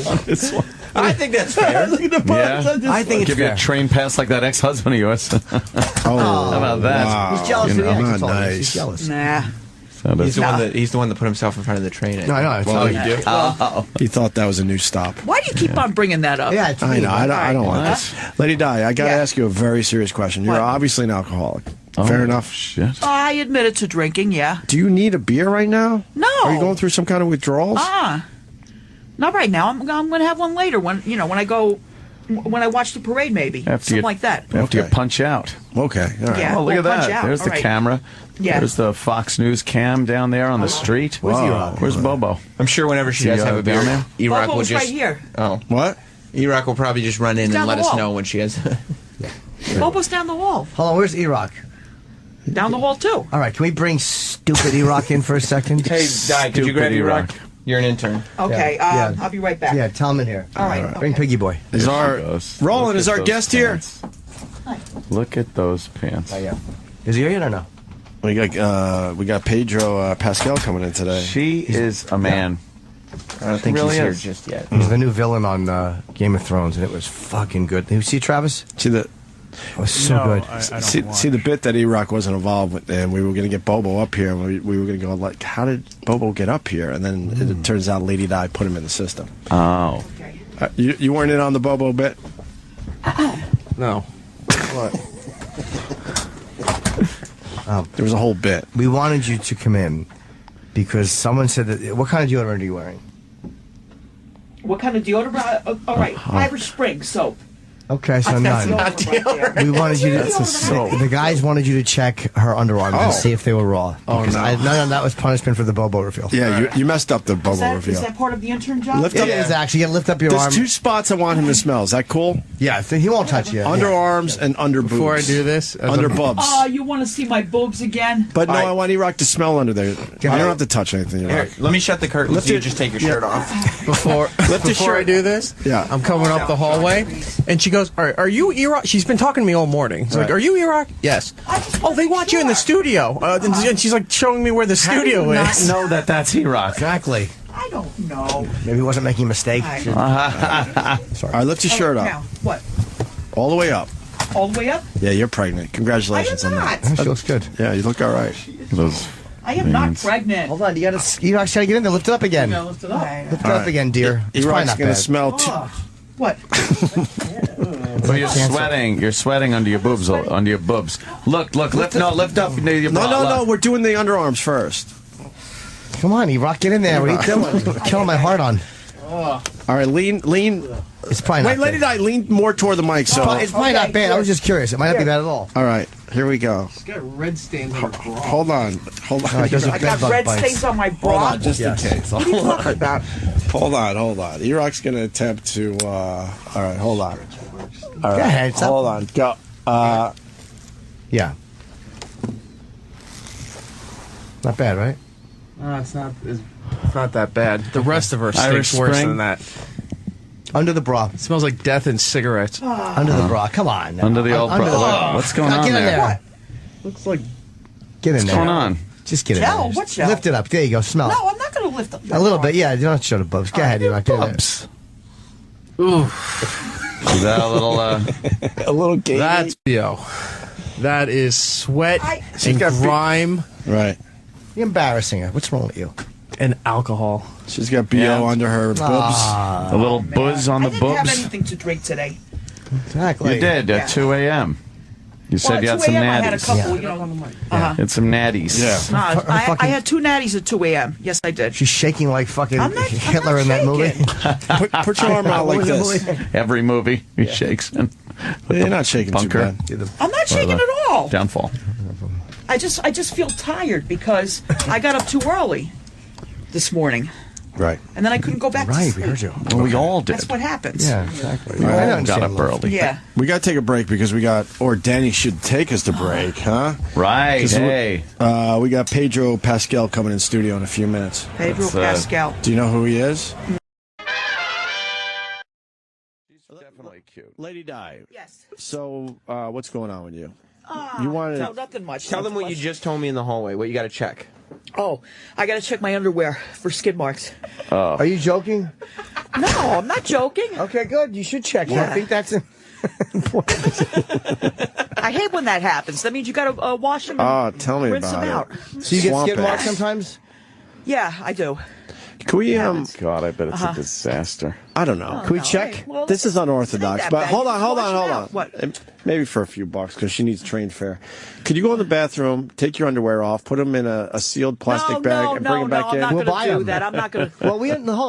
I think that's fair. Yeah. I think it's Give you fair. a train pass like that ex-husband of yours. How Oh, about that? wow. He's jealous of the You know, ex. not That's all it is. nice. He's jealous. Nah. He's the one that put himself in front of the train. No, I know. It's Well, all you you do. Oh. He thought that was a new stop. Why do you keep on bringing that up? Yeah, it's I me, know. man. I don't want Huh? this. Lady Di, I got to Yeah. ask you a very serious question. You're What? obviously an alcoholic. Oh, Fair enough. Shit. I admitted to drinking, yeah. Do you need a beer right now? No. Are you going through some kind of withdrawals? Not right now. I'm going to have one later when I watch the parade, maybe. Something like that. After you Okay. punch out. Okay. All right. Yeah. Oh, look at punch that. out. There's All the right. camera. Yeah. There's the Fox News cam down there on the street. Where's Whoa. Erock? Where's Bobo? I'm sure whenever she See, does have a beer, down there? Erock Bobo will was just right here. Oh, What? Erock will probably just run in Down and let the us hall. know when she has. Bobo's down the hall. Hold on, where's Erock? Down the hall, too. All right, can we bring stupid Erock in for a second? Hey, Di, could you grab Stupid Erock? Erock. You're an intern. Okay, Yeah. I'll be right back. Yeah, tell him in here. All right. Bring Piggy Boy. Is our Goes. Roland? Look Is at our those guest here? pants. Look at those pants. Oh, yeah. Is he here yet or no? We got Pedro Pascal coming in today. She is a man. I don't think Really she's here is. just yet. He's the new villain on Game of Thrones, and it was fucking good. Did you see Travis? See the It was so good. see the bit that Erock wasn't involved with, and we were going to get Bobo up here, and we were going to go like, how did Bobo get up here? And then it turns out Lady Di put him in the system. Oh. You weren't in on the Bobo bit? No. There was a whole bit. We wanted you to come in because someone said that. What kind of deodorant are you wearing? What kind of deodorant? All right, Irish Spring soap. Okay, so That's none. not deodorant. We wanted you to. That's a soap. The guys wanted you to check her underarms and see if they were raw. Oh, Because no. none of that was punishment for the Bobo reveal. Yeah, you messed up the Is Bobo that, reveal. is that part of the intern job? Lift It up. is actually. You gotta lift up your There's arm. 2 spots I want him to smell. Is that cool? Yeah, he won't touch you. Underarms and under boobs. Before I do this, as under I'm- bubs. Oh, you want to see my boobs again? But no, I want Erock to smell under there. You don't have to touch anything. Here, Erock. let me shut the curtains. Lift So you it- just take your shirt off. before I do this, Yeah. I'm coming up the hallway, and she goes, are you Erock? She's been talking to me all morning. She's like, are you Erock? Yes. Oh, they want you in the studio. And she's like showing me where the studio is. Know that that's Erock. Exactly. I don't know. Maybe he wasn't making a mistake. All right, lift your shirt Now, up. what? All the way up. All the way up? Yeah, you're pregnant. I Congratulations am on not. that. She looks good. Yeah, you look all right. Those I am not veins. pregnant. Hold on, you gotta. Erock's gotta get in there. Lift it up again. Lift it up. Lift it up again, dear. It's probably Erock's not going to bad. smell What? But you're sweating. You're sweating under your boobs. Under your boobs. Look. Lift. No, lift up. Your bra. No. We're doing the underarms first. Come on, Erock, get in there. What are you doing? You're killing my heart on. All right, lean. It's probably Wait, not Lady bad. Di, lean more toward the mic. So, It's probably not bad. I was just curious. It might not be bad at all. all right, here we go. She's got red stains on her bra. Hold on. All right, those are I got bed bug red bites. stains on my bra. Hold on, just in case. What are you talking about? Hold on. Erock's going to attempt to. All right, hold on. All right, Go ahead, stop. hold on. Go. Yeah. Not bad, right? It's not that bad. The rest of her Irish stinks worse Spring? than that. Under the bra. It smells like death and cigarettes. Under the bra. Come on. Now. Under the old Under bra. What's going on Get in there? there. Looks like Get in What's there. going on? Just get in Gel? there. What Just gel? lift it up. There you go. Smell it. No, I'm not going to lift up. A little bit. Yeah, you don't have to show the bubs. Go ahead. You're not getting Bubs. Ooh. Is that a little, A little gay. that's that is sweat and grime Right. You're embarrassing her. What's wrong with you? and alcohol. She's got BO under her boobs. a little buzz on the I didn't have boobs? anything to drink today. Exactly. You did at 2 a.m. You said you Well, had at 2 some a.m. I had a natties. couple, you know. Had some natties. No, I had 2 natties at 2 a.m. Yes, I did. She's shaking like fucking I'm not Hitler in that movie. Put your arm out like this. Every movie he shakes in. You're not shaking Bunker. too bad. I'm not shaking at all. Downfall. I just feel tired because I got up too early this morning, Right. and then I couldn't go back to Right, sleep. we heard you. Well, we all did. That's what happens. Yeah, exactly. All right. I Got understand up love. early. Yeah. We got to take a break because Danny should take us to break, huh? Right. 'Cause Hey. we got Pedro Pascal coming in studio in a few minutes. Pedro That's, Pascal. Do you know who he is? Definitely cute. Lady Di. Yes. So, what's going on with you? You wanted No, nothing much. Tell them what you just told me in the hallway. What you got to check. Oh, I got to check my underwear for skid marks. Are you joking? No, I'm not joking. Okay, good. You should check. Yeah. I think that's I hate when that happens. That means you got to wash them and Oh, tell me rinse about them out. it. So you get Swamp skid it. marks sometimes? Yeah, I do. Can we, God, I bet it's a disaster. I don't know. Can we No, check? hey, well, This is unorthodox, that but bad. hold on. Wash it out. What? Maybe for a few bucks because she needs train fare. Could you go in the bathroom, take your underwear off, put them in a sealed plastic bag, and bring them back I'm in? not We'll going buy to do 'em. that. I'm not going to. Well,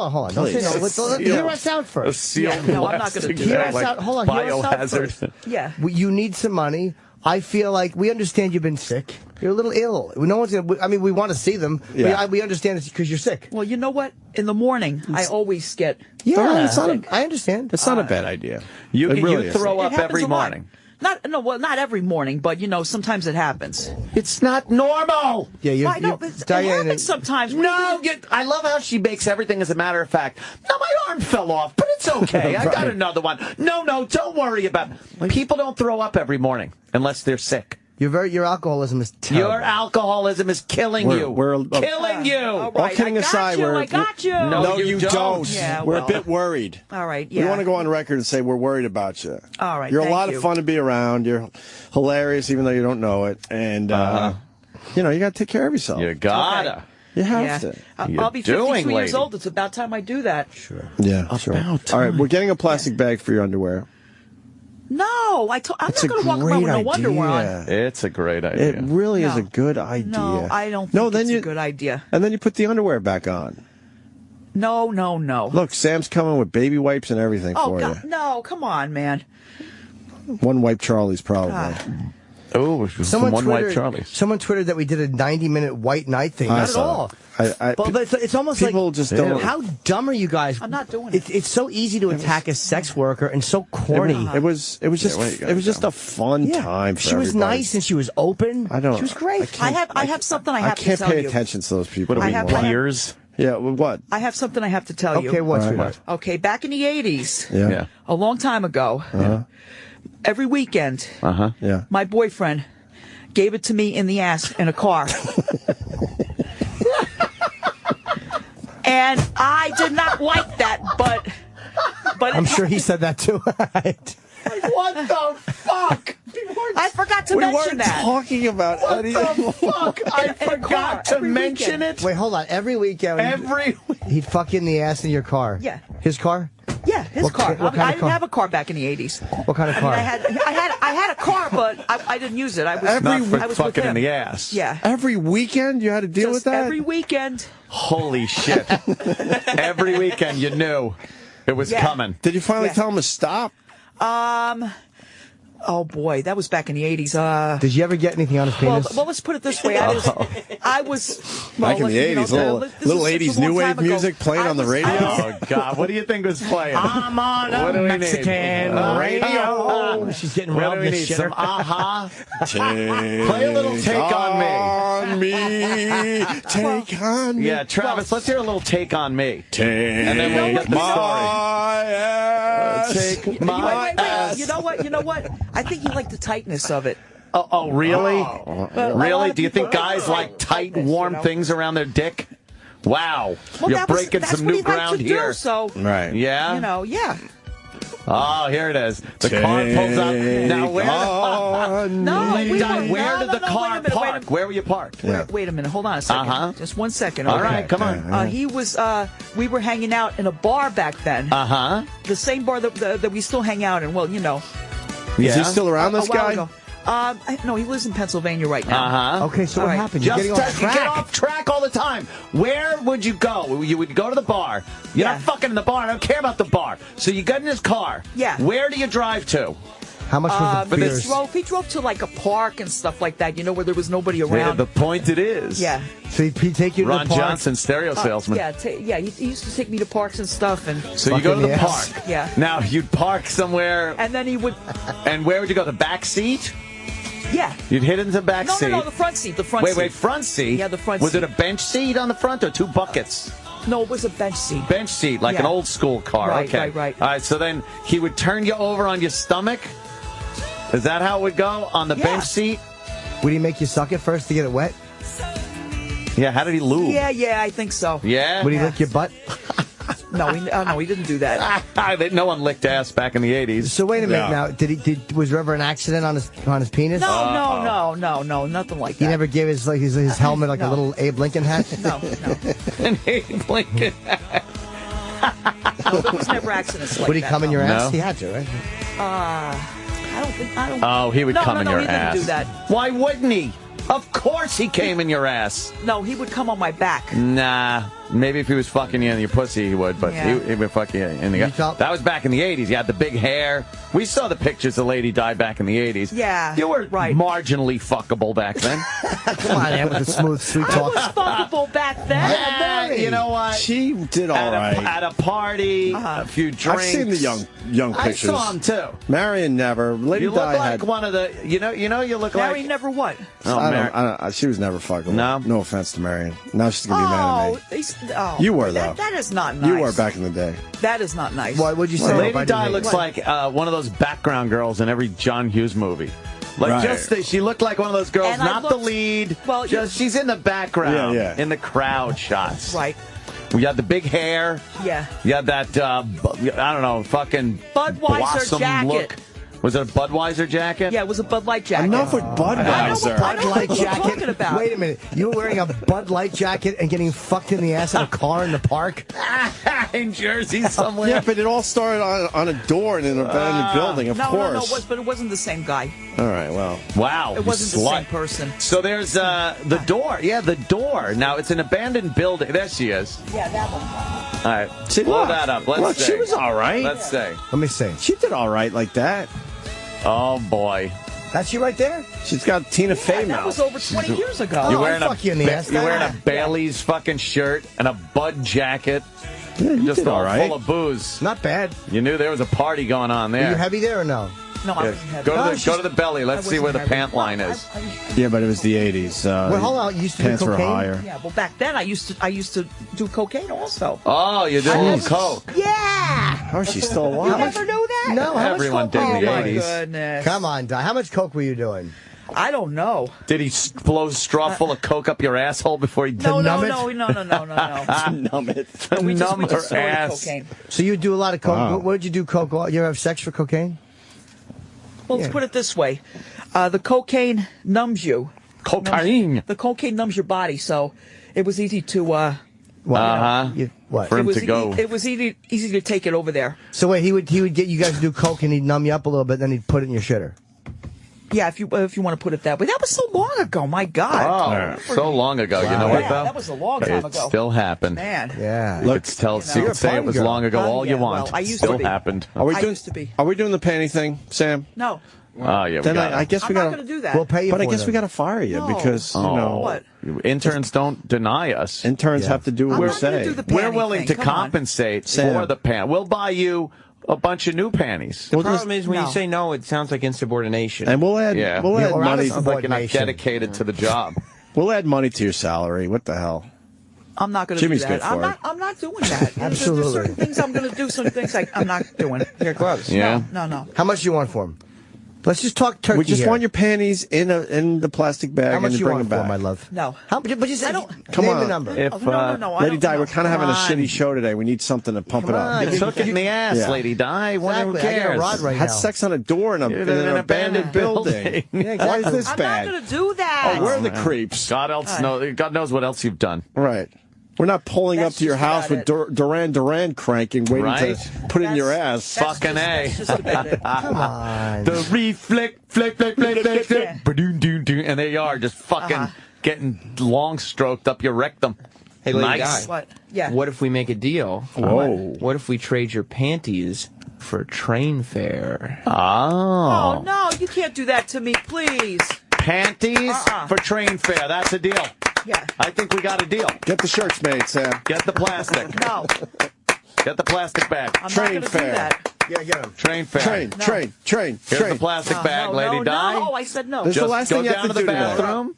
hold on. Don't say no. Let's hear us out first. Sealed no, I'm not gonna plastic do Hear that. us like out. Hold on. Hear us out biohazard. first. Yeah. You need some money. I feel like we understand you've been sick. You're a little ill. No one's gonna. I mean, we want to see them. Yeah. We understand it's because you're sick. Well, you know what? In the morning, I always get. Yeah, I understand. It's not a bad idea. You, It really you isn't. throw It up happens every a lot. morning. Not every morning, but you know, sometimes it happens. It's not normal. Yeah, I know, but it happens sometimes. No, I love how she makes everything as a matter of fact. No, my arm fell off, but it's okay. I got Right. another one. No, don't worry about it. People don't throw up every morning unless they're sick. Your alcoholism is terrible. Your alcoholism is killing you. We're killing you. All All right, kidding I got aside, you, we're I got you. No, you don't. Yeah, we're well. a bit worried. All right, We yeah. want to go on record and say we're worried about you. All right, You're a thank lot you. of fun to be around. You're hilarious, even though you don't know it. And you know, you got to take care of yourself. You gotta. You have Yeah. to. I'll be 52 years old. It's about time I do that. Sure. Yeah, sure. All right, we're getting a plastic bag for your underwear. No, I'm It's not going to walk around with no underwear on. It's a great idea. It really is No. a good idea. No, I don't think No, then it's you, a good idea. And then you put the underwear back on. No. Look, Sam's coming with baby wipes and everything Oh, for God, no, come on, man. you. One wipe Charlie's probably. God. Oh, some one white Charlie. Someone tweeted that we did a 90-minute white night thing. I Not at saw all. it. But it's almost like people just don't. How dumb are you guys? I'm not doing it. It's so easy to attack a sex worker and so corny. It was just a fun time for She was everybody. nice and she was open. I don't. She was great. I have something I I have to can't tell pay you. attention to those people What are we, anymore. peers? Yeah, well, what? I have something I have to tell you. Okay, what's All your right. Okay, back in the 80s, Yeah. Yeah. a long time ago, every weekend, Yeah. my boyfriend gave it to me in the ass in a car. And I did not like that, but I'm sure he said that too. What the fuck? I forgot to We mention weren't that. talking about any. Fuck! I In a car, forgot to every mention weekend. it. Wait, hold on. Every weekend, he'd fuck in the ass in your car. Yeah. His car? Yeah, his What car. kind of I didn't car? have a car back in the 80s. What kind of I car? mean, I had a car, but I didn't use it. I was Not for I was with fucking in him. the ass. Yeah. Every weekend you had to deal with Just that. every weekend. Holy shit! Every weekend you knew it was Yeah. coming. Did you finally Yeah. tell him to stop? Oh boy, that was back in the 80s. Did you ever get anything on his penis? Well, let's put it this way. I was back in the 80s, little 80s new wave music playing on the radio. Oh God, what do you think was playing? I'm on a Mexican radio. She's getting What rubbed do we in the need? shitter. Some aha. Play a little Take on Me. Take on me. Yeah, Travis, let's hear a little Take on Me. Take And then we'll get the my ass. Take my ass. You know what? I think you like the tightness of it. Oh, really? Really? of Do you think people guys like tight, tightness, warm things around their dick? Wow. Well, You're breaking that's some what new he liked ground to here. Do, so Right. Yeah? Yeah. Oh, here it is. The car pulls up. Now, where did the car park? Where were you parked? Wait a minute. Hold on a second. Just 1 second. All right, come on. He was. We were hanging out in a bar back then. The same bar that we still hang out in. Well, Is he still around, this guy? Ago. No, he lives in Pennsylvania right now. Okay, so what happened? Just You're getting off track. you get off track all the time. Where would you go? You would go to the bar. You're not fucking in the bar. I don't care about the bar. So you get in his car. Yeah. Where do you drive to? How much was the beers? He drove to like a park and stuff like that, where there was nobody Yeah, around. the point it is. Yeah. So he'd take you to Ron the park? Johnson, stereo salesman. He used to take me to parks and stuff. And So you go to the park. Yeah. Now, you'd park somewhere. And then he would. And where would you go? The back seat? Yeah. You'd hit into the back seat. No, the front seat. The front seat. Wait, front seat? Yeah, the front was seat. Was it a bench seat on the front or two buckets? No, it was a bench seat. Bench seat, like an old school car. Right, okay. right. All right, so then he would turn you over on your stomach? Is that how it would go? On the bench seat? Would he make you suck it first to get it wet? Yeah, how did he lube? Yeah, I think so. Yeah? Would he lick your butt? No, he didn't do that. No one licked ass back in the 80s. So wait a minute now. Was there ever an accident on his penis? No, nothing like that. He never gave his helmet like a little Abe Lincoln hat? No. An Abe Lincoln hat. No, there was never accidents like that. Would he come in your ass? No. He had to, right? I don't. Oh, he would come in your he ass. Didn't do that. Why wouldn't he? Of course he came in your ass. No, he would come on my back. Nah. Maybe if he was fucking you in your pussy, he would, but Yeah. he would fuck you in the That was back in the 80s. You had the big hair. We saw the pictures the lady died back in the 80s. Yeah. You were marginally fuckable back then. Come on, man, with the smooth, sweet I talk. was fuckable back then. Yeah, you know what? She did all right. At a party, a few drinks. I've seen the young pictures. I saw him too. Marion never. Lady You look Di like had, one of the. You look like. Mary never what? Oh, I don't, she was never fuckable. No offense to Marion. Now she's gonna be mad at me. Oh, You were, though. That is not nice. You were back in the day. That is not nice. Why would you say? Lady Di looks like one of those background girls in every John Hughes movie. Like she looked like one of those girls, And I not the lead. Well, she's in the background, Yeah. in the crowd shots. Right. We had the big hair. Yeah. You had that I don't know, fucking Budweiser blossom jacket. look. Was it a Budweiser jacket? Yeah, it was a Bud Light jacket. Enough with Budweiser. Bud Light what you're jacket. talking about. Wait a minute. You were wearing a Bud Light jacket and getting fucked in the ass in a car in the park? In Jersey somewhere. Yeah, but it all started on a door in an abandoned building, of course. No, but it wasn't the same guy. All right, well. Wow. It wasn't the same person. So there's the door. Yeah, the door. Now, it's an abandoned building. There she is. Yeah, that one. All right. Blow that up. Let's see. She was all right. Let's see. Let me see. She did all right like that. Oh, boy. That's you right there? She's got Tina Fey That mouth. was over 20 years ago. You're wearing fuck you in the ass. You're wearing a Bailey's fucking shirt and a Bud jacket. Yeah, you Just did all right. full of booze. Not bad. You knew there was a party going on Are there. you heavy there or no? No, I wasn't heavy. Go to the belly. Let's see where the pant line is. Yeah, but it was the 80s. Well, hold on. You used to do pants were cocaine? higher. Yeah, well, back then I used to do cocaine also. Oh, you did a little coke. Yeah. Oh, she's still You alive. never knew that? No, how Everyone much did coke in were the you Oh, my doing? 80s. goodness. Come on, Di. How much coke were you doing? I don't know. Did he blow a straw full of coke up your asshole before he did No. numb it? No. Numb it. We Numb just her snorted ass. cocaine. So you do a lot of coke. Wow. What did you do coke? You ever have sex for cocaine? Well, let's put it this way: the cocaine numbs you. Cocaine. The cocaine numbs your body, so it was easy to. What? What? For him it was to go. It was easy to take it over there. So wait, he would get you guys to do coke and he'd numb you up a little bit, then he'd put it in your shitter. Yeah, if you want to put it that way. That was so long ago. My God. Oh, so long ago. You know what, Yeah, though? that was a long time It ago. still happened. Man. Yeah. You could tell. You could say it was long ago all you want. Well, I It used still to be. happened. Are we I doing? used to be. Are we doing the panty thing, Sam? No. Oh yeah. Then I guess I'm we not gotta. going to do that. We'll pay you But I for guess them. we gotta fire you No. because you know What? Interns don't deny us. interns have to do what I'm we not gonna say. do the We're panty willing thing. to Come on. compensate Sam. for the pan. We'll buy you a bunch of new panties. The We'll problem is when no. you say no, it sounds like insubordination. And we'll add. Yeah. We'll add we're out money. of Like you're not subordination. dedicated to the job. We'll add money to your salary. What the hell? I'm not going to do Jimmy's that. good for it. I'm not doing that. Absolutely. There's certain things I'm going to do, certain things I'm not doing. Here, gloves. Yeah. No. How much do you want for them? Let's just talk turkey. We just here. want your panties in the plastic bag How much and you bring want them for back. my love? No. How? But just I don't- Come name on. the number. If, no. I Lady don't Di, know. we're kind of having a on. shitty show today. We need something to pump Come it on. up. You took it in the ass, Yeah. Lady Di. Exactly. Who I got a cares? rod right Had now. sex on a door in You did it in an an abandoned abandoned building. building. Yeah, exactly. Why is this I'm bad? not going to do that. Oh, we're the creeps. God knows what else you've done. Right. We're not pulling That's up to your just house with about Duran cranking, waiting Right? to put it in your ass. Fucking A. That's just about it. Come on. The reflick, flick, Yeah. and there you are, just fucking getting long stroked up your rectum. Hey, Lady Nice. Di, What? Yeah. what if we make a deal? Whoa. What if we trade your panties for train fare? Oh, no, you can't do that to me, please. Panties for train fare. That's a deal. Yeah. I think we got a deal. Get the shirts made, Sam. Get the plastic. No, Get the plastic bag. I'm Train not going to do fare. that. Yeah, get him. Train fare. Train. Here's the plastic bag, Lady Di. No, I said no. This is the Just last go thing you have down to to the do today. bathroom,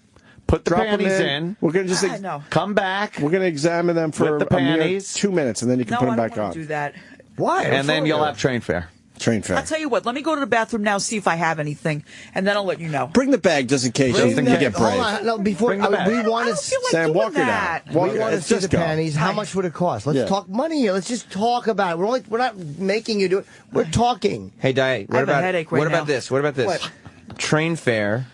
put the Drop 'em panties in, We're gonna just I know. come back, we're gonna examine them for With the a mere panties. 2 minutes, and then you can No, put I them don't back want on. to do that. Why? and then you'll have train fare. Train fare. I'll tell you what, let me go to the bathroom now, see if I have anything, and then I'll let you know. Bring the bag just in case you Bring get the- brave. Hold on. No, before Bring the bag. we I want don't to. feel like Sam, doing walk her that. down. Walk We her want to down. see Just the go. panties. How much would it cost? Let's Yeah. talk money here. Let's just talk about it. We're not making you do it. We're talking. Hey, Di, I what have a about headache right what now. about this? What about this? What? Train fare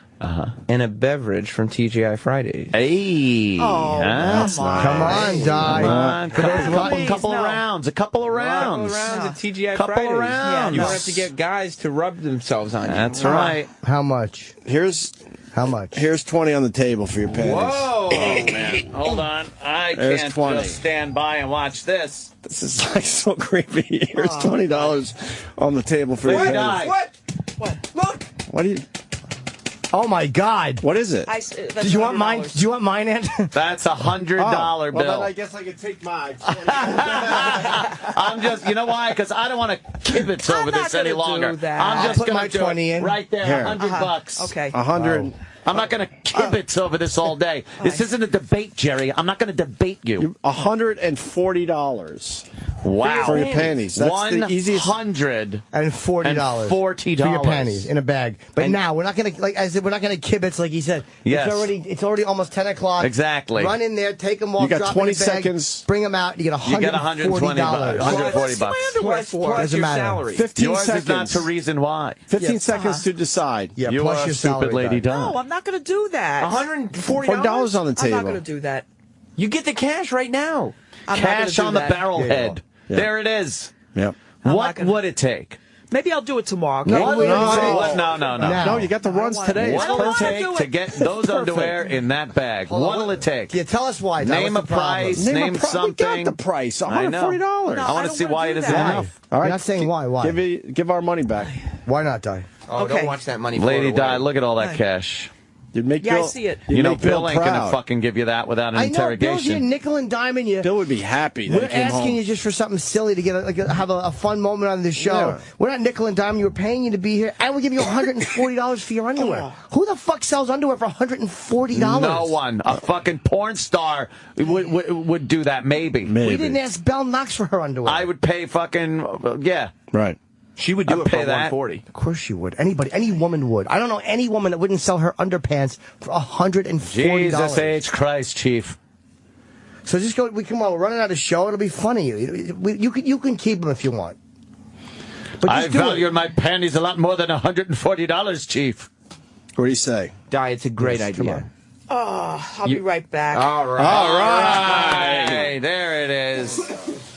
and a beverage from TGI Fridays. Hey, Oh, that's come on. nice. Come on, Di. Come on, For those of us- Please, couple no. of rounds, a couple of rounds. at TGI Couple Fridays. of rounds. You Yeah, don't have to get guys to rub themselves on you. That's right. How much? Here's How much? 20 on the table for your panties. Whoa, man! Hold on, I There's can't 20. just stand by and watch this. This is like so creepy. Here's $20 on the table for your Lady panties. Di. What? Look! What do you? Oh my God! What is it? That's Do you want mine? $100. Do you want mine, Ed? That's $100 Well, bill. then I guess I can take mine. I'm just, you know why? Because I don't want to kibitz I'm over not this any gonna longer. do that. I'm I'll just put going my to do 20 it in. right there, Here. $100. Okay. 100. I'm not going to kibitz over this all day. This isn't a debate, Jerry. I'm not going to debate you. $140 Wow. for your panties. That's the easiest. $140 And $40 for your panties in a bag. But now we're not gonna like I said. We're not gonna kibitz like he said. Yes. It's already almost 10 o'clock. Exactly. Run in there, take them off. You got drop 20 in the bag, seconds. Bring them out. You get $140. You get $140. $140 bucks. Plus Doesn't your matter. salary. 15 Yours seconds. is not to reason why. 15 seconds to decide. Yeah, You plus are your a stupid salary lady, back. Don. No, I'm not going to do that. $140? $40 on the I'm table. not going to do that. You get the cash right now. I'm not gonna Cash do on the that. barrelhead. Yeah. There it is. Yep. What gonna- would it take? Maybe I'll do it tomorrow. No, okay? wait, No. What? No. Now. No, you got the runs today. It's What'll it perfect. take do to it. get those perfect. underwear in that bag? Hold on, What'll it take? Yeah, tell us why. Don. Name What's a the problem? price. Name We something. got the price. I know. $140. No. I want I to see don't why wanna it do isn't that. enough. All right. You're not saying why. Give our money back. Why not, Di? Oh, Okay. don't watch that money. Lady float Di, away. look at all that Right. cash. You'd make Yeah, I Bill, see it. you'd You know, make Bill ain't going to proud. fucking give you that without an I know Bill's here interrogation. nickel and diming you. Bill would be happy that We're he came asking home. you just for something silly to get have a fun moment on the show. Yeah. We're not nickel and diming you. We're paying you to be here, and we give you $140 for your underwear. Who the fuck sells underwear for $140? No one. A fucking porn star would do that, maybe. We didn't ask Belle Knox for her underwear. I would pay fucking, yeah. Right. She would do I'd it for pay that. $140. Of course she would. Any woman would. I don't know any woman that wouldn't sell her underpants for $140. Jesus H. Christ, Chief. So just go. Come on, we're running out of show. It'll be funny. You can keep them if you want. But I just do value it. my panties a lot more than $140, Chief. What do you say? Di, it's a great idea. I'll be right back. All right. All right. Hey, there it is.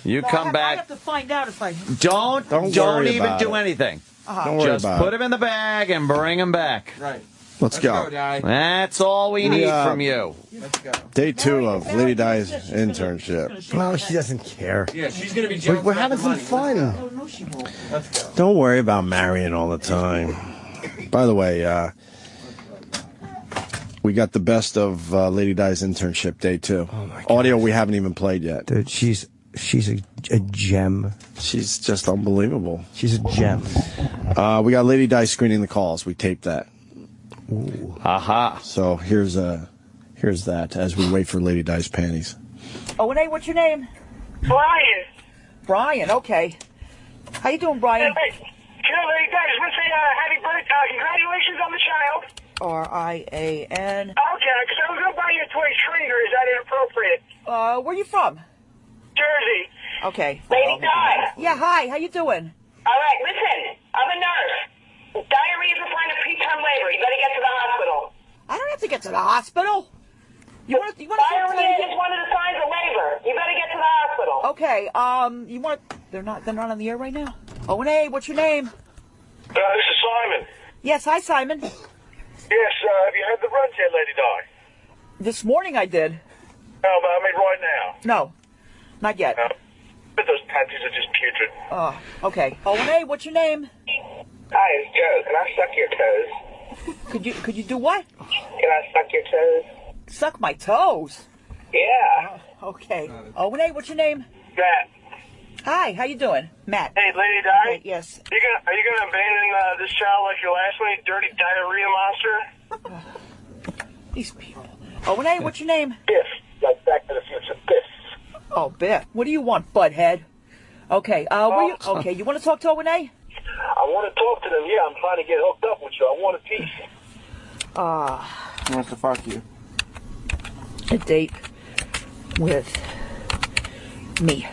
You come I back. have to find out if I. Don't worry even about do it. anything. Don't worry Just about put it. him in the bag and bring him back. Right. Let's go. Di. That's all we need from you. Let's go. Day 2 of Lady Di's internship. No, she doesn't care. Yeah, she's gonna be jealous. We're about having the some money. fun. Oh, no, she won't. Let's go. Don't worry about marrying all the time. By the way, we got the best of Lady Di's internship, day 2. Oh my God. Audio we haven't even played yet. Dude, she's a gem. She's just unbelievable. She's a gem. We got Lady Di screening the calls. We taped that. Ooh. Aha. So here's that as we wait for Lady Di's panties. Oh, and hey, what's your name? Brian. Brian. Okay. How you doing, Brian? Hey, Lady Di, just want to say happy birthday. Congratulations on the child. R-I-A-N. Okay, because I was going to buy you a toy trainer. Is that inappropriate? Where you from? Jersey. Okay. Lady Di. Yeah, hi. How you doing? All right, listen. I'm a nurse. Diarrhea is a sign of preterm labor. You better get to the hospital. I don't have to get to the hospital. You want to Diarrhea is one of the signs of labor. You better get to the hospital. Okay. You want? They're not on the air right now. Oh, and hey, what's your name? This is Simon. Yes, hi, Simon. Yes, have you had the runs yet, Lady Di? This morning I did. No, but I mean right now. No, not yet. But those panties are just putrid. Oh, okay. Oh, and hey, what's your name? Hi, it's Joe. Can I suck your toes? Could you do what? Can I suck your toes? Suck my toes. Yeah. Okay. Oh, and hey, what's your name? Matt. Hi, how you doing? Matt. Hey, Lady Di. Hey, yes. Are you gonna abandon this child like your last one, you dirty diarrhea monster? These people. Oh, and hey, what's your name? Biff. Like Back to the Future. Biff. Oh, Biff. What do you want, butthead? Okay. Okay, you want to talk to O and A? I want to talk to them. Yeah, I'm trying to get hooked up with you. I want a piece. He wants to fuck you. A date with me.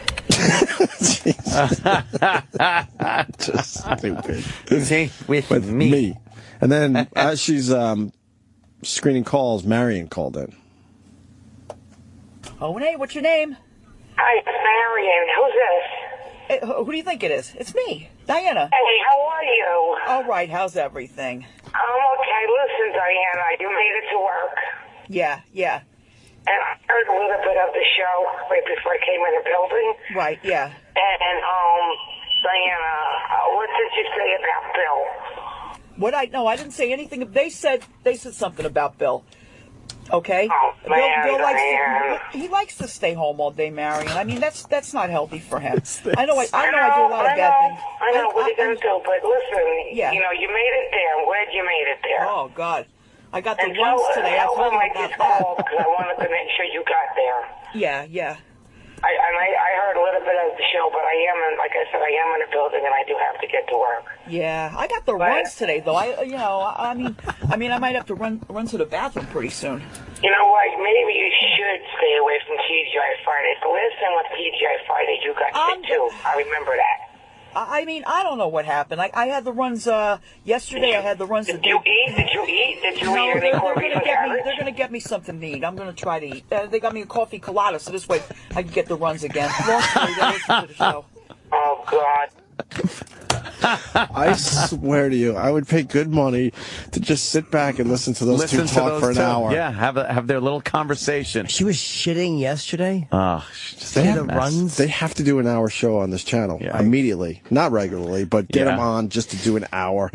Just stupid. See, with me. And then as she's screening calls, Marion called in. Oh, and hey, what's your name? Hi, it's Marion. Who's this? Who do you think it is? It's me, Diana. Hey, how are you? All right, how's everything? I'm okay. Listen, Diana, you made it to work. Yeah. And I heard a little bit of the show right before I came in the building. Right, yeah. And Diana, what did you say about Bill? No, I didn't say anything. They said something about Bill. Okay. Oh, man, Bill Diane. he likes to stay home all day, Marion. I mean, that's not healthy for him. I know I do a lot of bad things. I know what are you gonna do? But listen, Yeah. you know, you made it there. I'm glad you made it there. Oh God, I got the And ones today. I tell told them you I about just that. called because I wanted to make sure you got there. Yeah. I heard a little bit of the show, but I am in, like I said, I am in a building and I do have to get to work. Yeah, I got the runs today, though. I mean, I might have to run to the bathroom pretty soon. You know what? Maybe you should stay away from TGI Fridays. The last time with TGI Fridays, you got sick too. I remember that. I mean, I don't know what happened. I had the runs yesterday. I had the runs. Did you eat? Did you eat any they're corned beef and cabbage? going to get me something to eat. I'm going to try to eat. They got me a coffee colada, so this way I can get the runs again. Long story, then listen to the show. Oh God. I swear to you, I would pay good money to just sit back and listen to those two talk for an hour. Yeah, have their little conversation. She was shitting yesterday. They have to do an hour show on this channel immediately, not regularly, but get them on just to do an hour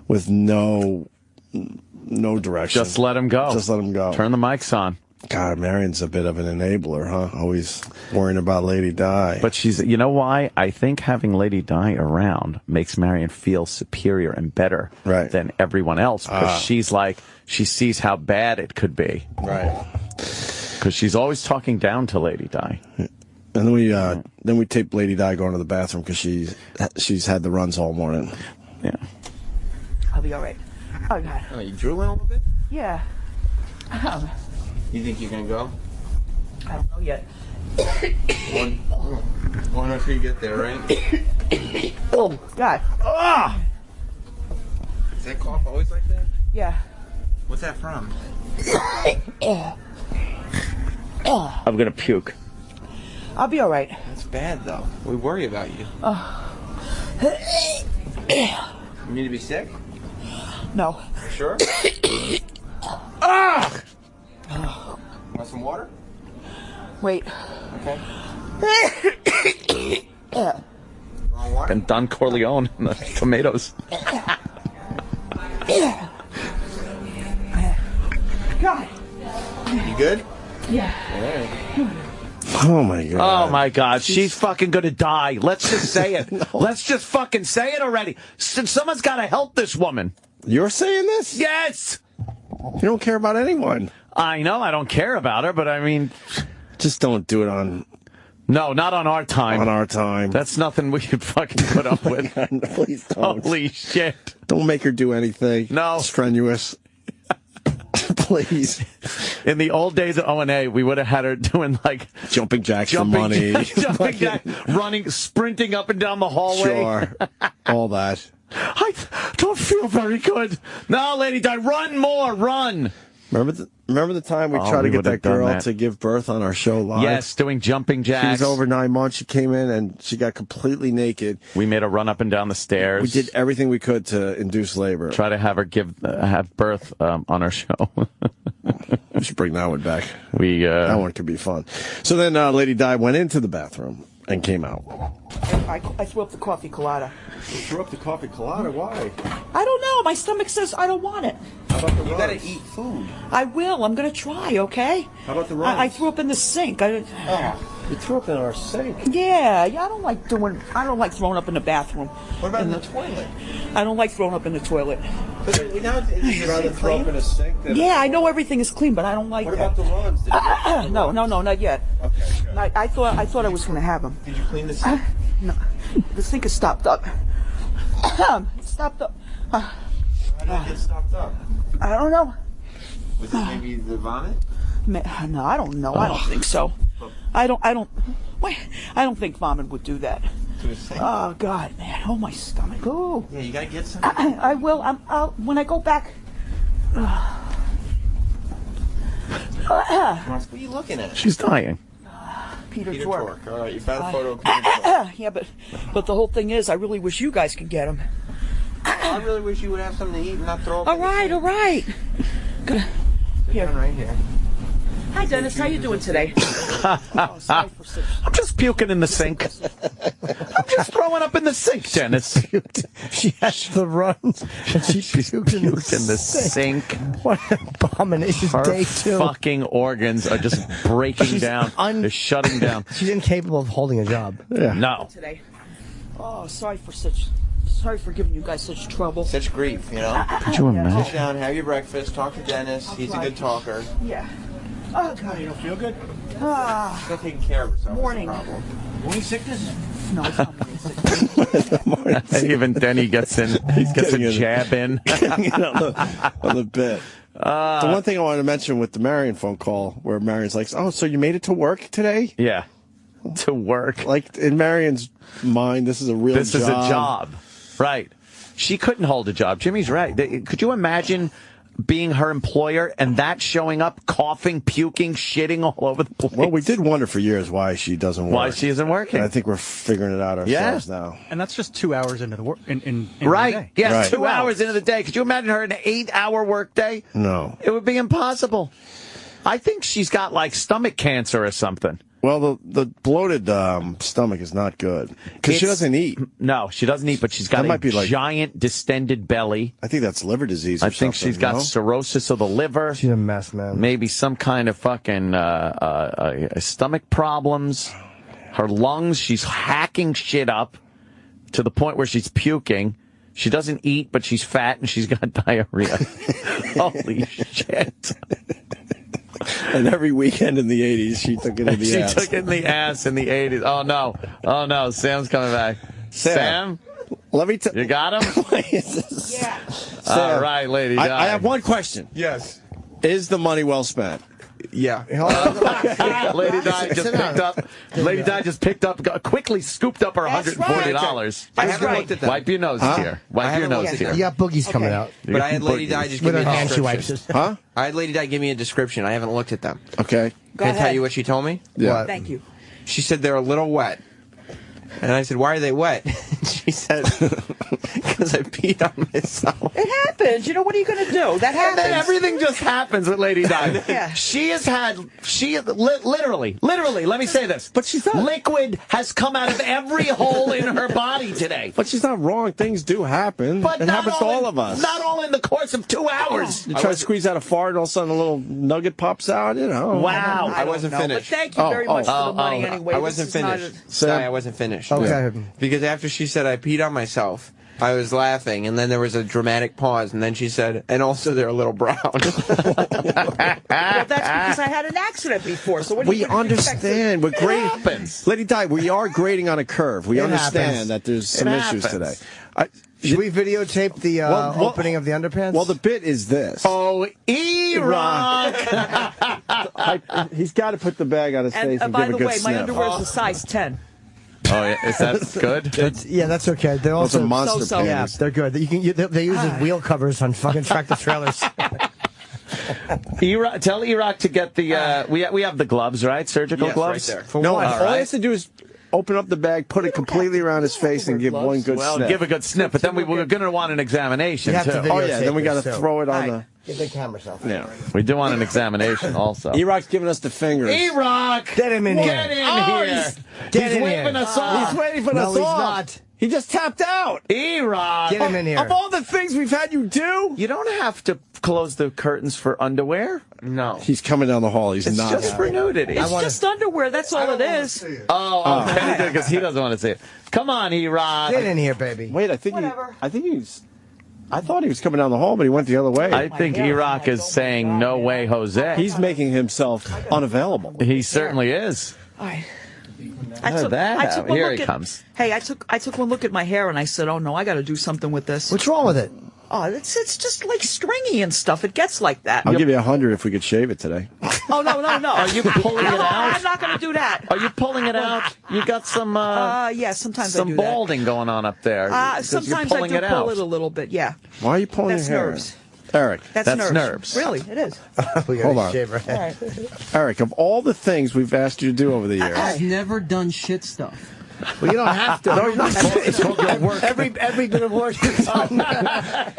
with no direction. Just let them go. Just let them go. Turn the mics on. God, Marion's a bit of an enabler, huh? Always worrying about Lady Di. But you know why? I think having Lady Di around makes Marion feel superior and better than everyone else, because she sees how bad it could be. Right. Because she's always talking down to Lady Di. And then we tape Lady Di going to the bathroom because she's had the runs all morning. Yeah. I'll be all right. Oh God. Oh, you drooling a little bit? Yeah. You think you're gonna go? I don't know yet. One after you get there, right? Oh God. Ah! Is that cough always like that? Yeah. What's that from? I'm gonna puke. I'll be all right. That's bad though. We worry about you. You need to be sick? No. Sure? Ah! Want some water? Wait. Okay. And Don Corleone and the tomatoes. God. You good? Yeah. All right. Oh my God. Oh my God. She's fucking gonna die. Let's just say it. No. Let's just fucking say it already. Someone's gotta help this woman. You're saying this? Yes. You don't care about anyone. I know I don't care about her, but I mean, just don't do it on. No, not on our time. On our time. That's nothing we could fucking put up with. God, please don't. Holy shit. Don't make her do anything. No. Strenuous. Please. In the old days of O&A, we would have had her doing like jumping jacks for money. Jumping jack, running, sprinting up and down the hallway. Sure. All that. I don't feel very good. No, Lady Di, run more, run. Remember the time we tried to get that girl to give birth on our show live? Yes, doing jumping jacks. She was over 9 months. She came in and she got completely naked. We made her run up and down the stairs. We did everything we could to induce labor. Try to have her have birth on our show. We should bring that one back. That one could be fun. So then Lady Di went into the bathroom and came out. I threw up the coffee colada. You threw up the coffee colada? Why? I don't know. My stomach says I don't want it. How about the You gotta eat food. I will. I'm gonna try, okay? How about the runs? I threw up in the sink. You threw up in our sink? Yeah, I don't like throwing up in the bathroom. What about in the toilet? I don't like throwing up in the toilet. But you know, You'd rather throw up in a sink than... Yeah, I know everything is clean, but I don't like What that. about the runs? No, not yet. Okay. I thought I was gonna have them. Did you clean the sink? No, the sink is stopped up. It's stopped up. How did it get stopped up? I don't know. Was it maybe the vomit? No, I don't know. I don't think so. I don't think vomit would do that. Oh God, man! Oh, my stomach. Oh. Yeah, you gotta get some. I will. I'll when I go back. What are you looking at? She's dying. Peter Tork. All right, you found a photo of Peter Tork. Yeah, but the whole thing is, I really wish you guys could get him. I really wish you would have something to eat and not throw up. All right. Good. Here. Right here. Hi, Dennis. How you doing today? I'm just puking in the sink. I'm just throwing up in the sink, Dennis. She has the runs, and she puked in the sink. What an abomination. Her Day two. fucking organs are just breaking down. They're shutting down. She's incapable of holding a job. Yeah. No. Today. Oh, sorry for giving you guys such trouble. Such grief, you know? Could you imagine? Sit down, have your breakfast, talk to Dennis. He's a good talker. Yeah. Oh, God. You don't feel good? She's not taking care of herself. Morning. Morning sickness? No, it's not morning sickness. Even then he gets a jab in. on the bit. The one thing I wanted to mention with the Marion phone call, where Marion's like, "Oh, so you made it to work today?" Yeah, to work. Like in Marion's mind, this is a real. This is a job, right? She couldn't hold a job. Jimmy's right. Could you imagine being her employer and that showing up, coughing, puking, shitting all over the place? Well, we did wonder for years why she doesn't work. Why she isn't working? And I think we're figuring it out ourselves now. And that's just 2 hours into the work. In right? the day. Yes, right. 2 hours into the day. Could you imagine her an 8-hour work day? No, it would be impossible. I think she's got like stomach cancer or something. Well, the bloated stomach is not good because she doesn't eat. No, she doesn't eat, but she's got a giant distended belly. I think that's liver disease. I think she's got cirrhosis of the liver. She's a mess, man. Maybe some kind of fucking stomach problems. Her lungs, she's hacking shit up to the point where she's puking. She doesn't eat, but she's fat and she's got diarrhea. Holy shit. And every weekend in the 80s, she took it in the ass. She took it in the ass in the 80s. Oh, no. Oh, no. Sam's coming back. Sam? Let me tell you. got him? Yeah. All right, Lady Di. I have one question. Yes. Is the money well spent? Yeah. Lady Di just picked up. Lady Di just picked up. Quickly scooped up her $140. I haven't looked at them. Wipe your nose here. Wipe your nose here. You got boogies coming out. But I had Lady Di just give With me her a hand, she wipes description. it. Huh? I had Lady Di give me a description. I haven't looked at them. Okay. Can I tell you what she told me? Yeah. Thank you. She said they're a little wet. And I said, why are they wet? She said, because I peed on myself. It happens. You know, what are you going to do? That happens. And then everything just happens with Lady Di. Yeah. She has had, literally, let me say this. But she's not. Liquid has come out of every hole in her body today. But she's not wrong. Things do happen. But it happens to all of us. Not all in the course of 2 hours. You try to squeeze out a fart, and all of a sudden a little nugget pops out, you know. Wow. I wasn't finished. But thank you very much for the money anyway. I wasn't finished. Sorry, I wasn't finished. Okay. Because after she said I peed on myself, I was laughing, and then there was a dramatic pause, and then she said, and also they're a little brown. Well, that's because I had an accident before. So what do We you understand. We're great. Happens. Lady Di, we are grading on a curve. We understand happens. that there's some issues today. Should we videotape the opening of the underpants? Well, the bit is this. Oh, Erock! He's got to put the bag on his face and by give the a good way, sniff. my underwear is a size 10. Oh, yeah. Is that good? That's okay. They're Those also are monster so-so. Yeah, panties. they're good. They use as wheel covers on fucking tractor trailers. Tell Erock to get the. We have the gloves, right? Surgical gloves. Right there. For No, what? all he has to do is open up the bag, put it completely around his face, and give one good Well, sniff. give a good sniff, but then we're going to want an examination You have too. to Oh, yeah, then we got to Videotape, throw it on the... Get the camera self. Yeah. We do want an examination also. Erock's giving us the fingers. Erock! Get him in here. Get in here! Get He's in waving here. us off. He's waiting for No, us he's off. not. He just tapped out. Erock! Get him in here. Of all the things we've had you do... You don't have to close the curtains for underwear. No. He's coming down the hall. He's It's not. just for nudity. It's just underwear. That's all it is. Oh, okay. Because he doesn't want to see it. Come on, Erock. Get in here, baby. Wait, I thought he was coming down the hall, but he went the other way. I think Erock is saying, no way, Jose. He's making himself unavailable. He certainly is. I took one Here look he at- comes. Hey, I took one look at my hair and I said, oh no, I got to do something with this. What's wrong with it? Oh, it's just like stringy and stuff. It gets like that. I'll give you 100 if we could shave it today. Oh no. Are you pulling it out? I'm not going to do that. Are you pulling it out? You got some Yeah, sometimes I do that. balding going on up there. 'cause you're Sometimes I pulling do it pull out. it a little bit. Yeah, Why are you pulling that's your hair? nerves. Eric. That's nerves. nerves. Really, it is. Hold on. Shave her All head. right. Eric, of all the things we've asked you to do over the years, I've never done shit stuff. Well, you don't have to. No, you're not. It's called good work. Every bit of work you've done.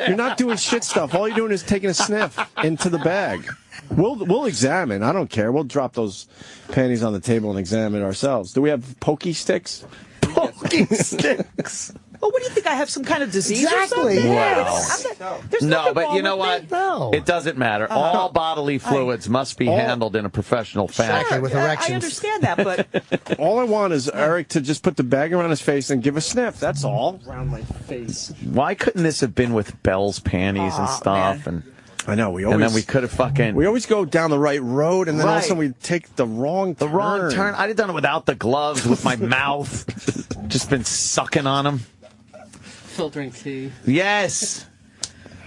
You're not doing shit stuff. All you're doing is taking a sniff into the bag. We'll examine. I don't care. We'll drop those panties on the table and examine ourselves. Do we have pokey sticks? Pokey sticks. Well, what do you think? I have some kind of disease Exactly. or something? Wow. There's No, nothing but wrong you know with what? me. No. It doesn't matter. All bodily fluids must be handled in a professional fashion. Exactly, with I erections. understand that, but All I want is Eric to just put the bag around his face and give a sniff. That's all. Around my face. Why couldn't this have been with Belle's panties and stuff? man. I know. And then we could have fucking... We always go down the right road, and then all of a Right. sudden we take the wrong turn. The wrong turn. I'd have done it without the gloves, with my mouth. Just been sucking on them. Filtering tea. Yes.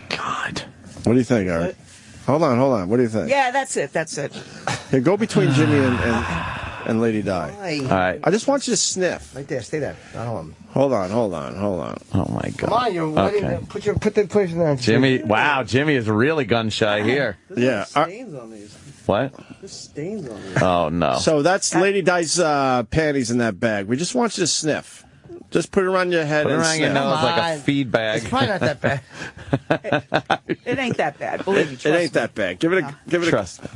God. What do you think, Eric? Hold on. What do you think? yeah, that's it. Here, go between Jimmy and Lady Di. All right. I just want you to sniff. Right there, stay there. I don't want him. Hold on. Oh, my God. Come on, you're ready. Okay. Put the place in there. Jimmy, wow, Jimmy is really gun shy here. Yeah. Stains on these. What? There's stains on these. Oh, no. So that's Lady Di's panties in that bag. We just want you to sniff. Just put it around your head Put it and around your sniff. nose like a feed bag. It's probably not that bad. It ain't that bad. Believe me. It ain't that bad. Give it a Trust me.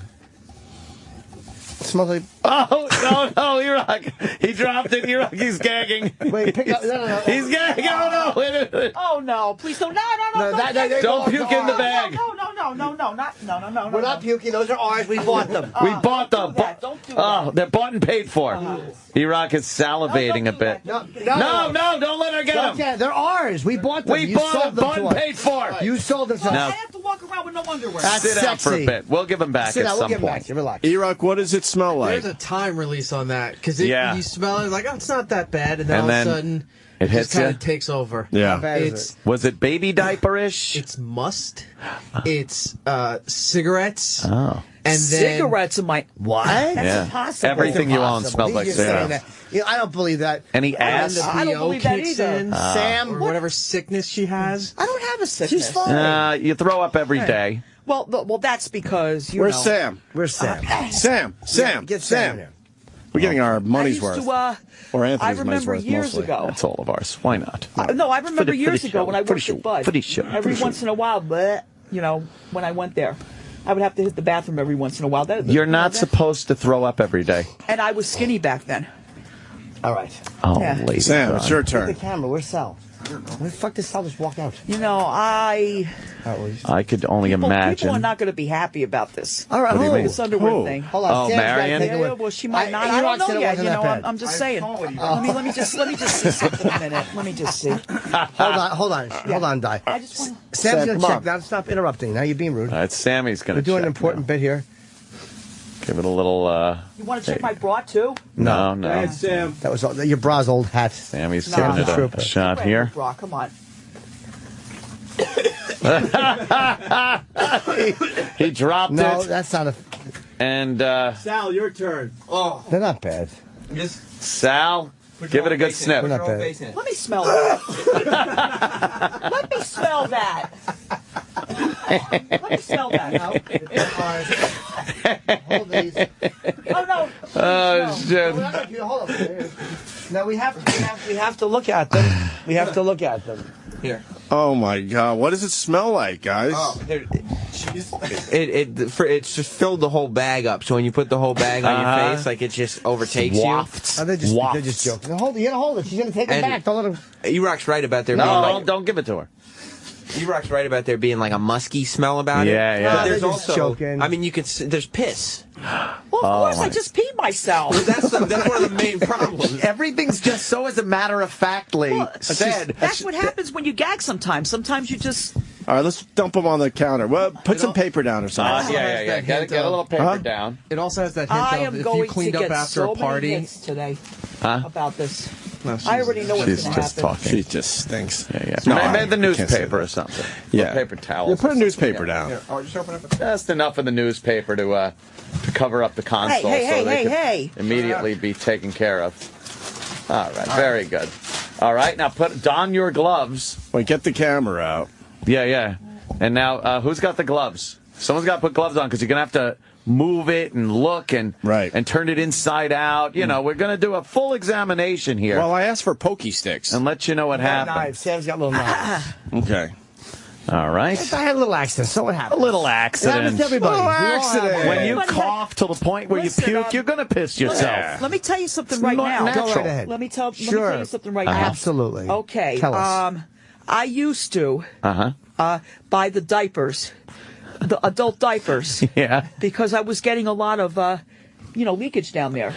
It smells like... Oh, no, Erock. He dropped it. Erock, he's gagging. Wait, pick up... No. He's gagging. Oh, no. Wait a minute. Oh no! Please don't. No. Don't puke in the bag. No. We're not puking. Those are ours. We bought them. We bought them. Don't do that. Oh, they're bought and paid for. Erock is salivating a bit. No, Don't let her get them. Yeah, they're ours. We bought them. We You bought sold them, them bought to and us. paid for. You sold them to I us. have to walk around with no underwear. That's Sit down for a sexy. bit. We'll give them back Sit at down. We'll some give them point. back. You relax. Erock, what does it smell like? There's a time release on that because Yeah. you smell it like, oh, it's not that bad, and then And all of then a sudden it hits just kind you? of takes over. Yeah. How bad is It's Was it baby diaper-ish? it's must. It's cigarettes. Oh. And then Cigarettes in my What? That's Yeah. impossible. Everything you own Impossible. smells like He's just saying cigarettes. that. You know, I don't believe that. Any ass? the I don't BO believe that kicks either. in, Sam, or whatever sickness she has. I don't have a sickness. she's fine. You throw up every day. Well, that's because you Where's know. Sam? Where's Sam? Sam. Get Sam in here. We're getting our money's I used worth. To, or I Anthony's money's remember worth, years mostly. ago. That's all of ours. Why not? No, I remember years ago when I worked at Bud. Every Show. once in a while, but when I went there, I would have to hit the bathroom every once in a while. You're not supposed to throw up every day. And I was skinny back then. All right. Oh, Yeah. lady. Sam, it's your Look turn. at the camera. Where's Sal? Where the fuck did Sal just walk out? I could only imagine. People are not going to be happy about this. All right, What do you mean? This underwear Who? thing. Hold on. Oh, Sam's Marion? gotta take Yeah, well, she might not. I Erock don't said know it yet. wasn't that bad. I'm just saying. Let me just see something a minute. Let me just see. Hold on, Di. I just want. Sam's gonna come check on. that. Stop interrupting. Now you're being rude. All right, Sammy's going We're to doing an important bit here. Give it a little. You want to check my bra too? No. Sam. That was your bra's old hat. Sammy's No, giving no. it a shot here. Bra, come on. He dropped it. No, that's not a. And Sal, your turn. Oh, They're not bad. Sal, give it a good sniff. We're not bad. Let me smell that. Let me smell that. Let me smell that. Hold these. Oh no. Oh, shit. Hold on. No, we have to look at them. We have to look at them. Here. Oh my God! What does it smell like, guys? It's just filled the whole bag up. So when you put the whole bag on your face, like it just overtakes Wafts. Oh, they're just joking. Hold it. You gotta hold it. She's gonna take it And- back. Don't let her. you. Erock's right about there being like Don't give it to her. Erock's right about there being like a musky smell about it. Yeah, yeah. But there's They're just also, joking. I mean, you could. There's piss. Well, of course, I just peed myself. That's one of the main problems. Everything's just so as a matter of factly said. That's what happens when you gag sometimes. Sometimes you just. All right, let's dump them on the counter. Well, put some paper down or something. Yeah. Get a little paper down. It also has that hint I of am if going you cleaned to up get after so a party. many hits today Huh? about this. No, I already know what's She's going to just happen. talking. She just stinks. Yeah. No, Maybe the I can't say newspaper that. or something. Yeah. Paper towels. Yeah, put a or something, newspaper yeah. down. Oh, just open up. Just enough of the newspaper to cover up the console so they can immediately be taken care of. All right, very good. All right, now don your gloves. Wait, get the camera out. Yeah. And now, who's got the gloves? Someone's got to put gloves on because you're going to have to move it and look and turn it inside out. You know, we're going to do a full examination here. Well, I asked for pokey sticks. And let you know what happened. Knives. Sam's got little knives. Okay. All right. I had a little accident. So what happened? A little It accident. happens to everybody. Little We all have accident. it. When you cough to the point where Listen, you puke, you're going to piss yourself. Let me tell you something right Not now. natural. Go right ahead. Let me tell you something right now. Absolutely. Okay. Tell us. I used to Uh-huh. buy the diapers, the adult diapers. Yeah. Because I was getting a lot of, leakage down there.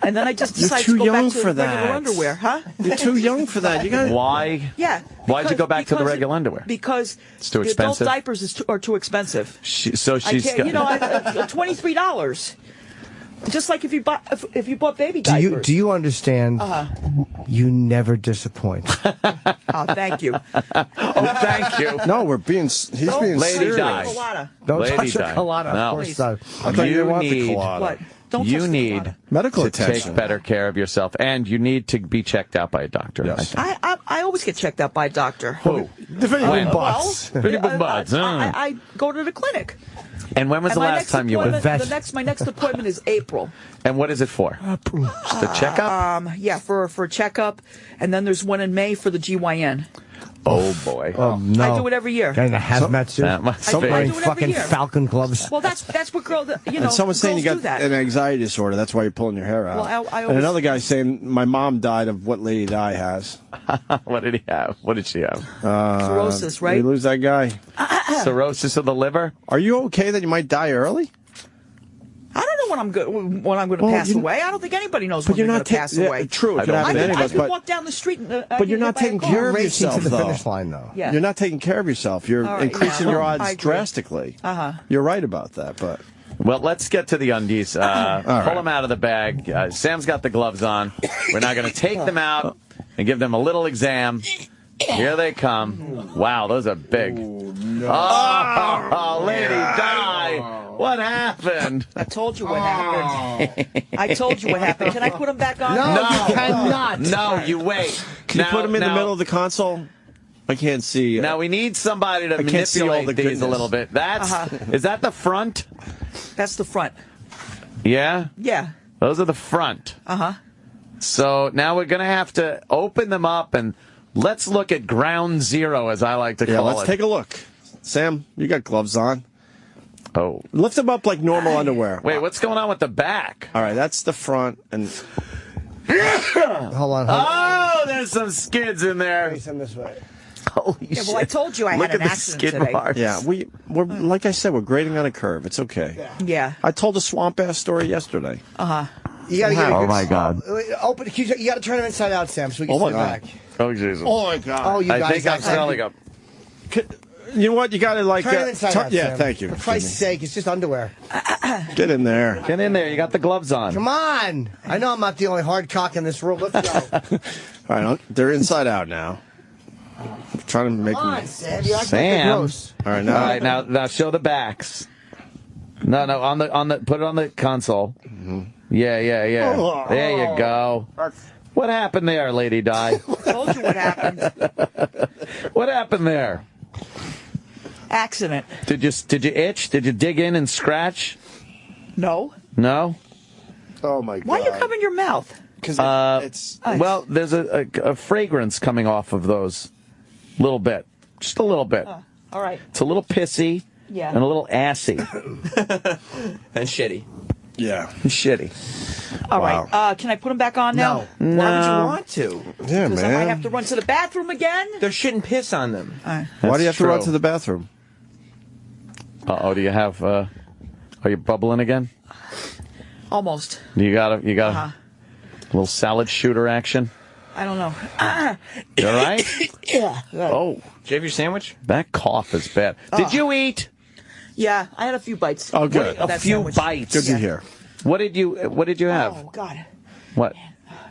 And then I just You're decided too to go young back to for regular that. underwear, huh? You're too young for that. You got Why? Yeah. Why'd you go back to the because- regular underwear? Because It's too the expensive? adult diapers are too expensive. So I she's can't, got... $23. Just like if you bought baby Do diapers. you understand? You never disappoint. Oh, thank you. Oh, thank you. No, he's being Lady serious. Di. Colada. Don't Lady touch the Di. colada. No. Of course not. I thought you didn't want the colada. What? Don't touch You the need colada. Medical to attention. take better care of yourself, and you need to be checked out by a doctor. Yes. I think. I always get checked out by a doctor. Who? The video When? box. Pretty good buds. I go to the clinic. And when was the my last next time you went? appointment- My next appointment is April. And what is it for? Just a checkup? Yeah, for a checkup, and then there's one in May for the GYN. Oh boy. Oh no! I do it every year. Getting a hazmat suit. That must Some be. wearing I do it every fucking year. Falcon gloves. Well, that's what girls. And someone's saying you girls got do that. an anxiety disorder. That's why you're pulling your hair out. Well, I and always- another guy's saying my mom died of what Lady Di has. What did he have? What did she have? Cirrhosis, right? Did we lose that guy? Cirrhosis of the liver? Are you okay that you might die early? I don't know when I'm going to Well, pass you- away. I don't think anybody knows But when you're they're not going to pass away. True, I it could don't happen to think- any I of us. can walk down the street and But you're not taking care of Racing yourself, to the though. finish line, though. Yeah. You're not taking care of yourself. You're All right, increasing yeah. your I odds agree. drastically. You're right about that, but Well, let's get to the undies. Pull them out of the bag. Sam's got the gloves on. We're now going to take them out and give them a little exam. Here they come. Wow, those are big. Oh, Lady Di. What happened? I told you what happened. I told you what happened. Can I put them back on? No, you cannot. No, you wait. can you put them in the middle of the console? I can't see. Now we need somebody to can't see all manipulate the these a goodness. little bit. Is that the front? That's the front. Yeah? Yeah. Those are the front. Uh-huh. So now we're going to have to open them up and let's look at ground zero, as I like to call it. Yeah, let's take a look. Sam, you got gloves on. Oh. Lift them up like normal underwear. Wait, what's going on with the back? All right, that's the front. And Hold on. Oh, there's some skids in there. Send this way. Holy shit. Well, I told you I Look had at an the accident skid today. marks. yeah, we're like I said, we're grading on a curve. It's okay. Yeah. I told a swamp ass story yesterday. Uh-huh. You gotta get a Oh, good- my God. Open. You got to turn them inside out, Sam, so we can Oh, my sit God. back. Oh, Jesus. Oh my God! Oh, you I guys. think I'm smelling up. You know what? You got to like. Turn them inside out, yeah, Sam. thank you. For Christ's sake, it's just underwear. Get in there. Get in there. You got the gloves on. Come on. I know I'm not the only hard cock in this room. Let's go. All right, they're inside out now. I'm trying to make Come on, them. Sam. You act like Sam. you're gross. All right, All now. right, now show the backs. No, on the put it on the console. Yeah. There you go. What happened there, Lady Di? Told you what happened. What happened there? Accident. Did you itch? Did you dig in and scratch? No. No. Oh my God! Why are you covering your mouth? Because it's Well, there's a fragrance coming off of those. Little bit, just a little bit. All right. It's a little pissy. Yeah. And a little assy. And shitty. yeah. And shitty. All right. Can I put them back on now? Why would you want to? Yeah, Because I might have man. to run to the bathroom again. There shouldn't piss on them. Why do you have to run to the bathroom? Uh-oh, do you have, are you bubbling again? Almost. You got a little salad shooter action? I don't know. You all right? Yeah. Oh. Did you have your sandwich? That cough is bad. Did you eat? Yeah, I had a few bites. Oh, good. of that A few sandwich. bites. Good to hear. What did you have? Oh, God. What?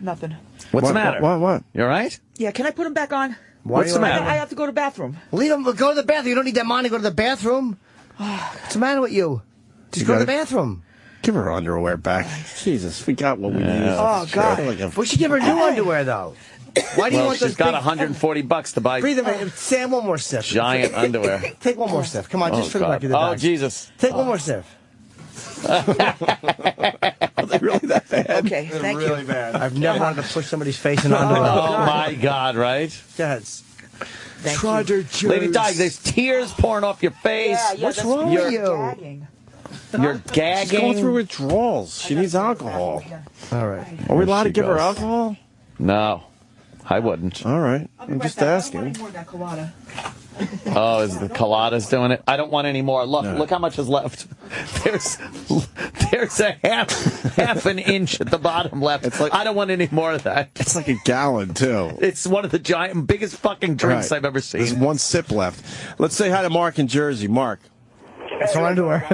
Nothing. What's the matter? What? You all right? Yeah, can I put them back on? What's the matter? I have to go to the bathroom. Leave them. Go to the bathroom. You don't need that money to go to the bathroom. What's the matter with you? Just You go to the gotta- bathroom. Give her underwear back. Jesus, we got what we need. Oh, God. We should give her new underwear, though. Why do you Well, want she's those got big... $140 to buy Breathe a minute. Sam, one more sip. giant underwear. Take one more sip. Come on, just for the God. record. Oh, Jesus. Take one more sip. Are they really that bad? Okay, thank you. bad. I've never wanted to push somebody's face in underwear. Oh, my God, right? Yes. Thank you. Lady Di, there's tears pouring off your face. Yeah, What's that's wrong with you? gagging. You're She's gagging. going through withdrawals. She needs alcohol. All right. Are we allowed to she give her goes. alcohol? No, I wouldn't. All right. I'll be I'm right just back. I don't asking. want any more of that colada. Oh, is the coladas doing it? I don't want any more. Look how much is left. There's a half an inch at the bottom left. It's like- I don't want any more of that. It's like a gallon, too. It's one of the biggest fucking drinks Right. I've ever There's seen. one sip left. Let's say hi to Mark in Jersey. Mark. That's her underwear.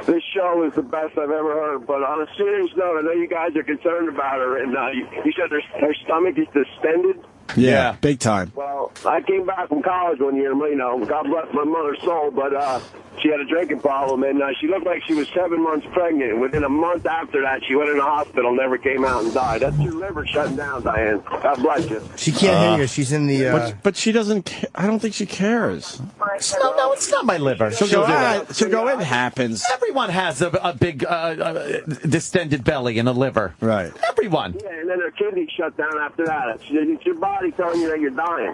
This show is the best I've ever heard. But on a serious note, I know you guys are concerned about her, and you said her stomach is distended. Yeah, big time. Well, I came back from college one year, God bless my mother's soul, but she had a drinking problem, and she looked like she was 7 months pregnant. Within a month after that, she went in the hospital, never came out, and died. That's your liver shutting down, Diane. God bless you. She can't hear you. She's in the... But she doesn't. I don't think she cares. No, it's not my liver. She'll go. It happens. Everyone has a big distended belly and a liver. Right. Everyone. Yeah, and then her kidneys shut down after that. It's your body telling you that you're dying.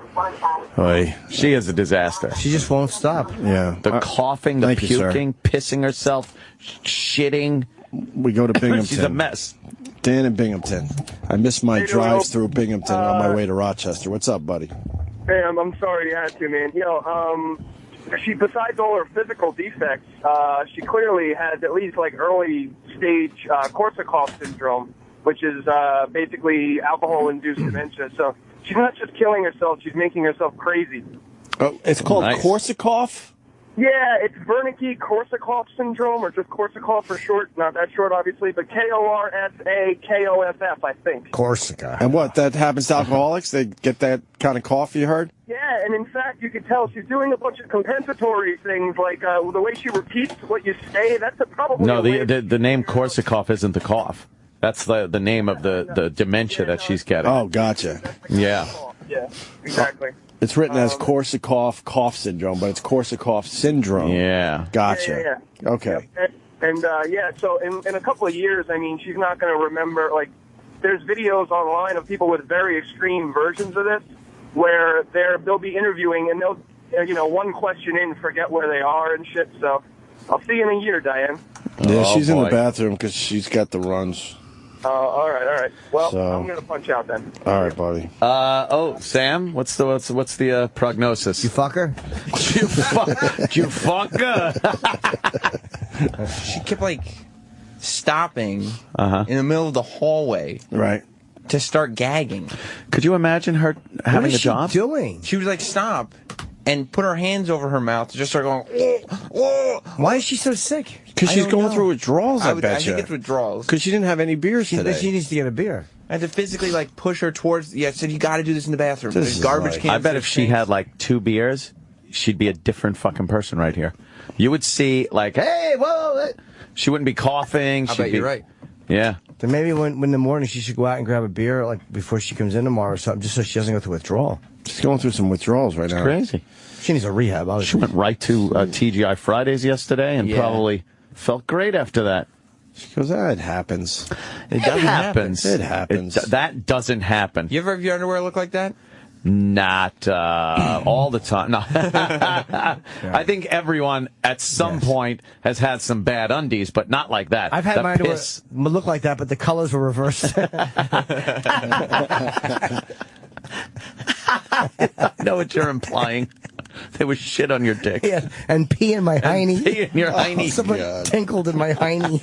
Oy. She is a disaster. She just won't stop. Yeah. The coughing, the thank you, sir. puking, pissing herself, shitting. We go to Binghamton. She's a mess. Dan in Binghamton. I missed my drive through Binghamton on my way to Rochester. What's up, buddy? Hey, I'm sorry you had to, man. She, besides all her physical defects, she clearly has at least early stage Korsakoff syndrome, which is basically alcohol-induced dementia. So she's not just killing herself; she's making herself crazy. Oh, it's called Nice. Korsakoff? Yeah, it's Wernicke-Korsakoff syndrome, or just Korsakoff for short. Not that short, obviously, but Korsakoff, I think. Corsica. And what, that happens to alcoholics? They get that kind of cough, you heard? Yeah, and in fact, you can tell she's doing a bunch of compensatory things, like the way she repeats what you say. That's probably No, a way the name Korsakoff isn't the cough. That's the name of the dementia that she's getting. Oh, gotcha. Yeah. Yeah, exactly. It's written as Korsakoff cough syndrome, but it's Korsakoff syndrome. Yeah. Gotcha. Yeah. Okay. And yeah, so in a couple of years, I mean, she's not going to remember. Like, there's videos online of people with very extreme versions of this, where they'll be interviewing and they'll, one question in, forget where they are and shit. So I'll see you in a year, Diane. Yeah, she's in the bathroom because she's got the runs. All right. Well, I'm going to punch out then. All right, buddy. Sam, what's the prognosis? You fuck her? you fuck her? She kept like stopping in the middle of the hallway, right, to start gagging. Could you imagine her having a job? What is she doing? She would like stop and put her hands over her mouth to just start going. Oh. Why is she so sick? Because she's going through withdrawals. I bet I think it's withdrawals. Because she didn't have any beers today. She needs to get a beer. I had to physically like push her towards. Yeah, I said you got to do this in the bathroom. There's garbage cans. I bet if she had like 2 beers, she'd be a different fucking person right here. You would see like, hey, whoa. She wouldn't be coughing. I bet you're right. Yeah. Then maybe when in the morning she should go out and grab a beer like before she comes in tomorrow or something, just so she doesn't go through withdrawal. She's going through some withdrawals right now. Crazy. She needs a rehab. Obviously. She went right to TGI Fridays yesterday and probably felt great after that. She goes, it happens. It happens. It happens. That doesn't happen. You ever have your underwear look like that? Not all the time. No. I think everyone at some point has had some bad undies, but not like that. I've had my underwear look like that, but the colors were reversed. I know what you're implying. There was shit on your dick. Yeah, and pee in my hiney. Pee in your hiney. Something tinkled in my hiney.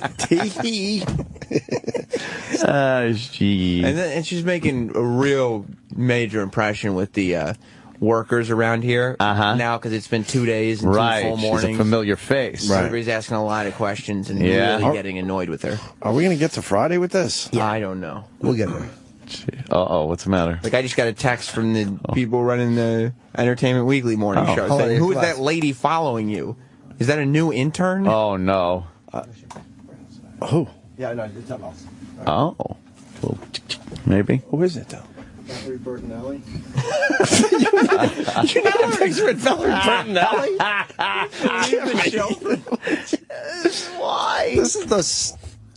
Gee. And she's making a real major impression with the workers around here now because it's been 2 days and 2 full mornings. She's a familiar face. Right. Everybody's asking a lot of questions and really getting annoyed with her. Are we going to get to Friday with this? Yeah. I don't know. We'll get there. Uh-oh, what's the matter? Like, I just got a text from the people running the Entertainment Weekly morning show saying, who is that lady following you? Is that a new intern? Oh, no. Who? Yeah, no, it's something else. Oh. Well, maybe. Who is it, though? Valerie Bertinelli. You got a picture of Valerie Bertinelli? Why?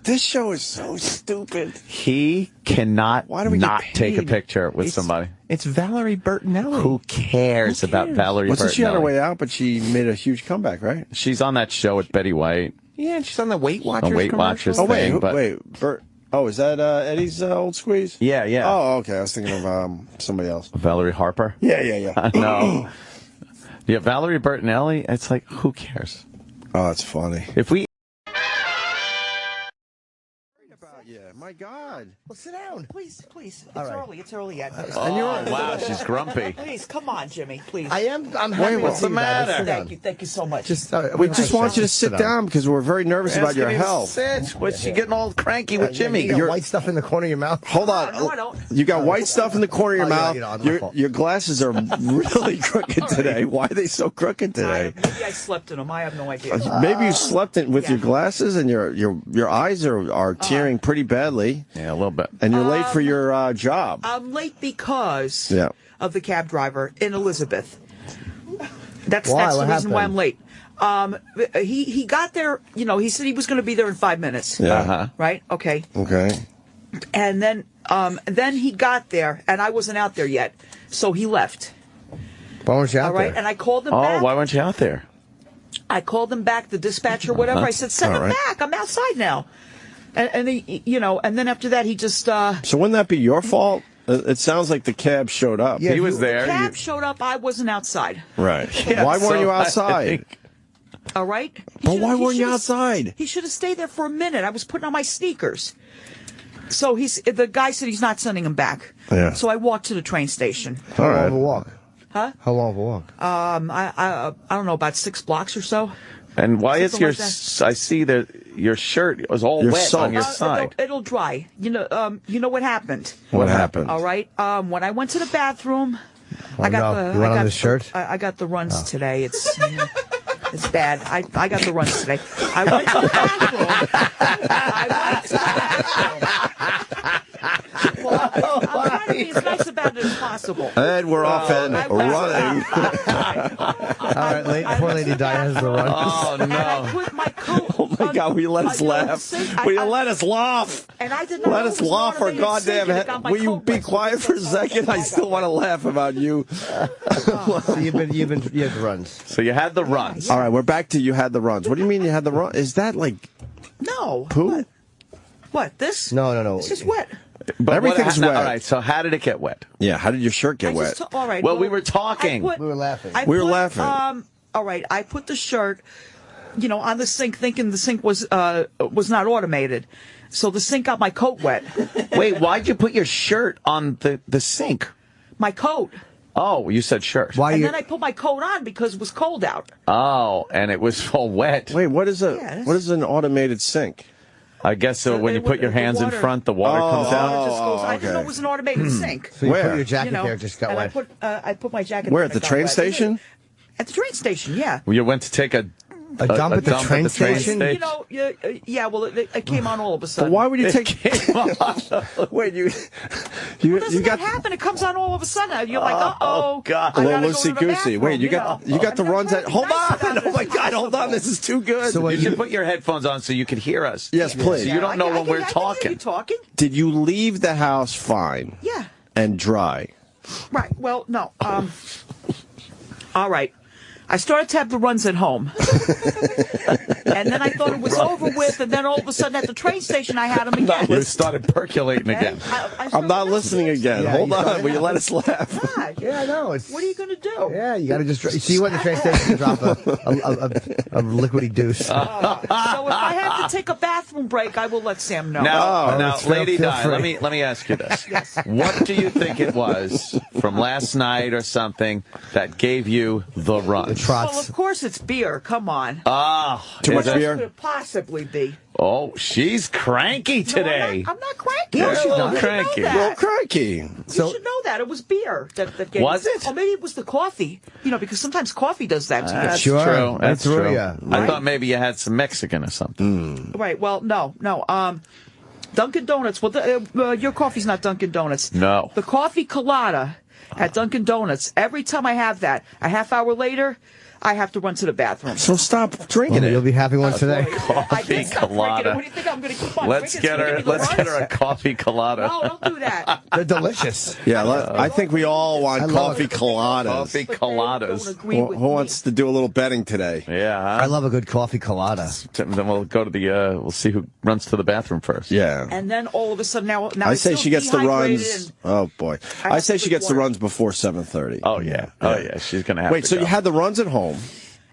This show is so stupid. He cannot not take a picture with somebody. It's Valerie Bertinelli. Who cares about Valerie Bertinelli? Wasn't she on her way out, but she made a huge comeback, right? She's on that show with Betty White. Yeah, she's on the Weight Watchers commercial. Oh, is that Eddie's old squeeze? Yeah. Oh, okay. I was thinking of somebody else. Valerie Harper? Yeah. No. Yeah, Valerie Bertinelli, it's like, who cares? Oh, that's funny. If we... My God. Well, sit down. Please. It's All right. early. It's early yet. wow, she's grumpy. Please, come on, Jimmy. Please. I'm happy. What's the matter? Thank you so much. We just want you to sit down because we're very nervous about your health. Sit. What's she getting all cranky with Jimmy? You got white stuff in the corner of your mouth? Hold on. No, I don't. You got white stuff in the corner of your mouth. Yeah, your glasses are really crooked today. Why are they so crooked today? Maybe I slept in them. I have no idea. Maybe you slept with your glasses and your eyes are tearing pretty badly. Yeah, a little bit. And you're late for your job. I'm late because Yeah. of the cab driver in Elizabeth. That's Why? the What reason why happened? I'm late. He got there, he said he was going to be there in 5 minutes. Yeah. Right? Okay. Okay. And then he got there, and I wasn't out there yet, so he left. Why weren't you out All right, there? and I called him back. Oh, why weren't you out there? I called him back, the dispatcher, whatever. I said, send him back. I'm outside now. And he, and then after that, he just... So wouldn't that be your fault? It sounds like the cab showed up. Yeah, he was there. The cab showed up. I wasn't outside. Right. Yeah, why weren't you outside? All right? But why weren't you outside? He should have stayed there for a minute. I was putting on my sneakers. So the guy said he's not sending him back. Yeah. So I walked to the train station. How long of a walk? Huh? How long of a walk? I don't know, about 6 blocks or so. And why is Something your... like I see that your shirt was all wet on your side. It'll dry. You know what happened? What happened? All right. When I went to the bathroom, You went on the shirt? I got the runs today. It's bad. I got the runs today. I went to the bathroom. Well, I'm trying be as nice about it as possible. And we're off and running. All right, poor Lady Di has the run. Oh, no. And I put my coat. Oh, my God, will you let us laugh? Will you let us laugh? And I did not Let know us it was an laugh for automated goddamn sink, and it head. got my Will you coat be wet. quiet for a second? I still want to laugh about you. So you had the runs. So you had the runs. All right, we're back to you had the runs. What do you mean you had the run? Is that like No. poo? What? This? No. It's just wet. But Everything's wet. All right, so how did it get wet? Yeah, how did your shirt get wet? All right. Well, we were talking. We were laughing. We were laughing. All right. I put the shirt, on the sink, thinking the sink was not automated, so the sink got my coat wet. Wait, why'd you put your shirt on the sink? My coat. Oh, you said shirt. And then I put my coat on because it was cold out. Oh, and it was all wet. Wait, what is an automated sink? I guess so. When you put your hands in front, the water comes out. I didn't know it was an automated sink. So you put your jacket there, it just got and wet. I put my jacket. Where, there, at the it got train wet. station? At the train station, yeah. Well, you went to take a dump at the train station? Yeah. Well, it came on all of a sudden. But why would you take? Wait, you Doesn't that happen? It comes on all of a sudden. You're like, oh God, a little loosey goosey. Wait, you got the runs at. Hold on! Oh my God! Hold on! This is too good. So you should put your headphones on so you can hear us. Yes, please. So you don't know when we're talking. Did you leave the house fine? Yeah. And dry? Right. Well, no. All right. I started to have the runs at home. And then I thought it was over with, and then all of a sudden at the train station I had them again. You started percolating again. I'm not listening again. Yeah, Hold on. Will you let us laugh? Yeah, I know. What are you going to do? Yeah, you got to just see what the train station drop a liquidy deuce. So if I have to take a bathroom break, I will let Sam know. Now, Lady feel Di, free. let me ask you this. Yes. What do you think it was from last night or something that gave you the run? Well, of course it's beer. Come on. Too much What else beer? could it possibly be? Oh, she's cranky today. I'm not cranky. Yeah, You she's not should cranky. know that. Well, cranky. You should know that. It was beer that gave Was me. it? Oh, maybe it was the coffee. Because sometimes coffee does that to you. That's Sure. true. That's That's true. yeah. I thought maybe you had some Mexican or something. Right. Well, no. Dunkin' Donuts. Well, your coffee's not Dunkin' Donuts. No. The coffee colada at Dunkin' Donuts. Every time I have that, a half hour later, I have to run to the bathroom. So stop drinking it. You'll be having one today. Coffee colada. What do you think I'm going to keep on Let's drinking? get her a coffee colada. No, don't do that. They're delicious. Yeah, I think we all want coffee coladas. Coffee coladas. Who wants to do a little betting today? Yeah, I love a good coffee colada. Then we'll go to we'll see who runs to the bathroom first. Yeah. And then all of a sudden, now I say I'm she gets the dehydrated runs. and- Oh boy, I say she gets the runs before 7:30. Oh yeah, she's gonna have. Wait, to so go. you had the runs at home?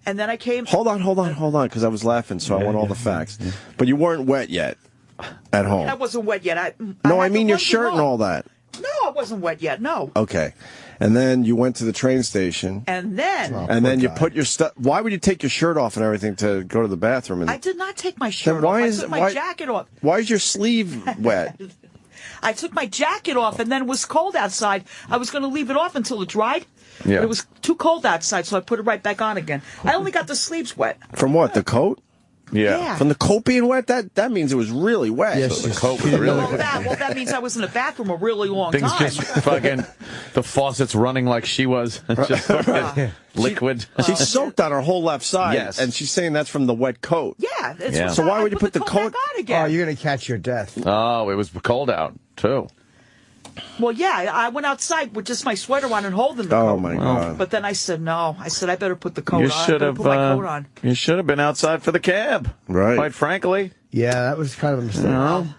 And then I came. Hold on, because I was laughing, so I want all the facts. But you weren't wet yet at home. I wasn't wet yet. I mean your shirt and all that. No, I wasn't wet yet. No. Okay, and then you went to the train station. And then. And then you put your stuff. Why would you take your shirt off and everything to go to the bathroom? I did not take my shirt why off. is I took my jacket off. Why is your sleeve wet? I took my jacket off, and then it was cold outside. I was going to leave it off until it dried. Yeah. But it was too cold outside, so I put it right back on again. I only got the sleeves wet. From what? The coat? Yeah. From the coat being wet? That means it was really wet. Yes, the coat was really Well, that means I was in the bathroom a really long Things time. just fucking the faucet's running like she was. Just fucking liquid. She's soaked on her whole left side. Yes. And she's saying that's from the wet coat. Yeah. Yeah. So why would you put the coat? back on again? Oh, you're going to catch your death. Oh, it was cold out too. Well, yeah, I went outside with just my sweater on and holding the coat. Oh my God! But then I said no. I said I better put the coat on. You should have put my coat on. You should have been outside for the cab. Right. Quite frankly. Yeah, that was kind of a mistake.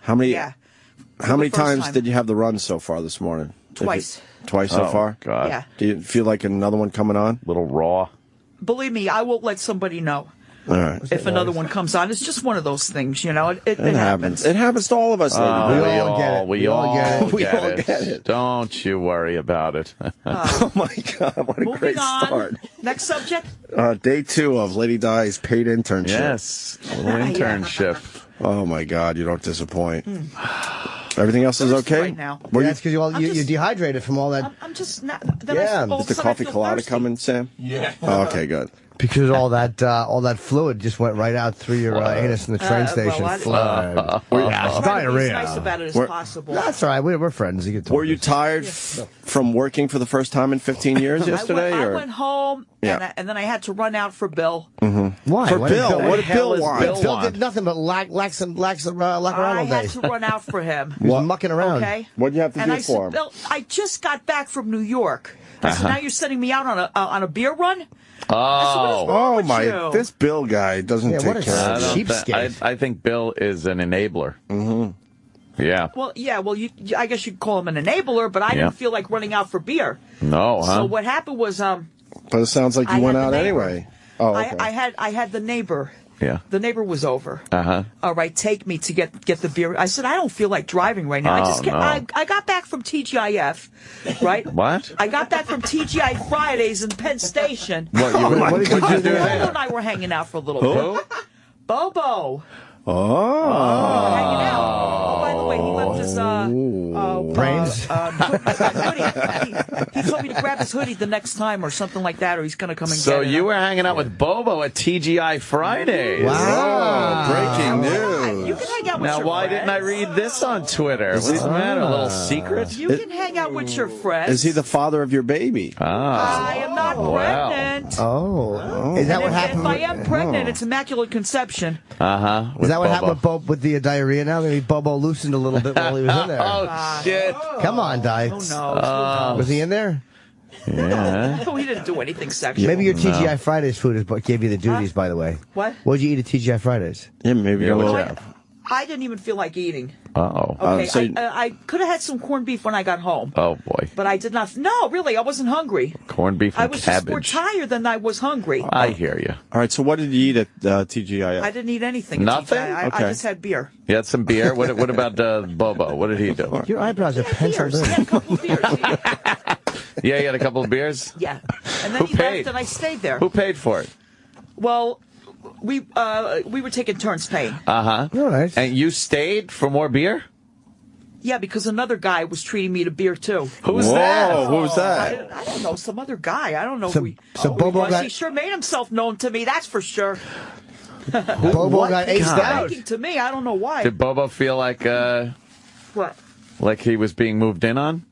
How many? Yeah. How many The first times time. did you have the run so far this morning? Twice. Twice so far. God. Yeah. Do you feel like another one coming on? Little raw. Believe me, I will let somebody know All right. if another one comes on. It's just one of those things, you know. It happens. It happens to all of us. Lady Di. We all get it. We all get it. We all get it. Don't you worry about it. Oh my God! What a Moving great on. start. Next subject. Day 2 of Lady Di's paid internship. Yes. A little internship. Oh my God! You don't disappoint. Everything else is okay. Right now. Were Yeah, you? that's because you're dehydrated from all that. I'm just not. Yeah. all of Did a the sudden I coffee feel colada thirsty. come in, Sam? Yeah. Oh, okay, good. Because all that fluid just went right out through your anus in the train station. Diarrhea. As nice about it as possible. That's all right. We're friends. You Were you tired from working for the first time in 15 years yesterday? I went home, and then I had to run out for Bill. Mm-hmm. Why? For Bill? What did Bill want? Bill did nothing but lack around all day. I had to run out for him. He was mucking around. Okay. What did you have to do for him? Bill, I just got back from New York. I said, now you're sending me out on a beer run? Oh my! This Bill guy doesn't take care of cheapskate. I think Bill is an enabler. Mm-hmm. Yeah. Well, I guess you'd call him an enabler, but I didn't feel like running out for beer. No, huh? So what happened was, but it sounds like you went out anyway. Oh, okay. I had the neighbor. Yeah. The neighbor was over. Uh-huh. All right, take me to get the beer. I said, I don't feel like driving right now. I got back from TGIF, right? What? I got back from TGI Fridays in Penn Station. What did you do there? Bobo and I were hanging out for a little bit. Bobo. Hanging out. Oh, by the way, he left his brains. He told me to grab his hoodie the next time or something like that, or he's going to come and get it. So you were hanging out with Bobo at TGI Fridays. Wow. Breaking news. You can hang out with now, your why friends. didn't I read this on Twitter? What's the matter? A little secret? You can hang out with your friends. Is he the father of your baby? I am not pregnant. Oh. Is that what happened? If I am pregnant, it's immaculate conception. Uh-huh. Is that what happened with the diarrhea now? Maybe Bobo loosened a little bit while he was in there. Oh, shit. Come on, Di. Oh, no. Was he in there? Yeah. No, he didn't do anything sexual. Maybe your TGI Fridays food is what gave you the duties, by the way. What? What did you eat at TGI Fridays? Yeah, maybe a little. I didn't even feel like eating. Uh-oh. Okay, I could have had some corned beef when I got home. Oh, boy. But I did not. No, really, I wasn't hungry. Corned beef and I was cabbage. just more tired than I was hungry. I hear you. All right, so what did you eat at TGIF? I didn't eat anything. Nothing? I just had beer. You had some beer? What about Bobo? What did he do? Your eyebrows are penciled in. He had a couple of beers. Yeah, he had a couple of beers? Yeah. And then Who he paid? left and I stayed there. Who paid for it? Well, we were taking turns paying. Uh-huh. All right. And you stayed for more beer? Yeah, because another guy was treating me to beer, too. Who's that? Who's that? I don't know, some other guy. I don't know So who Bobo he was. got- He sure made himself known to me, that's for sure. Bobo got aced out. Speaking to me, I don't know why. Did Bobo feel like What? like he was being moved in on?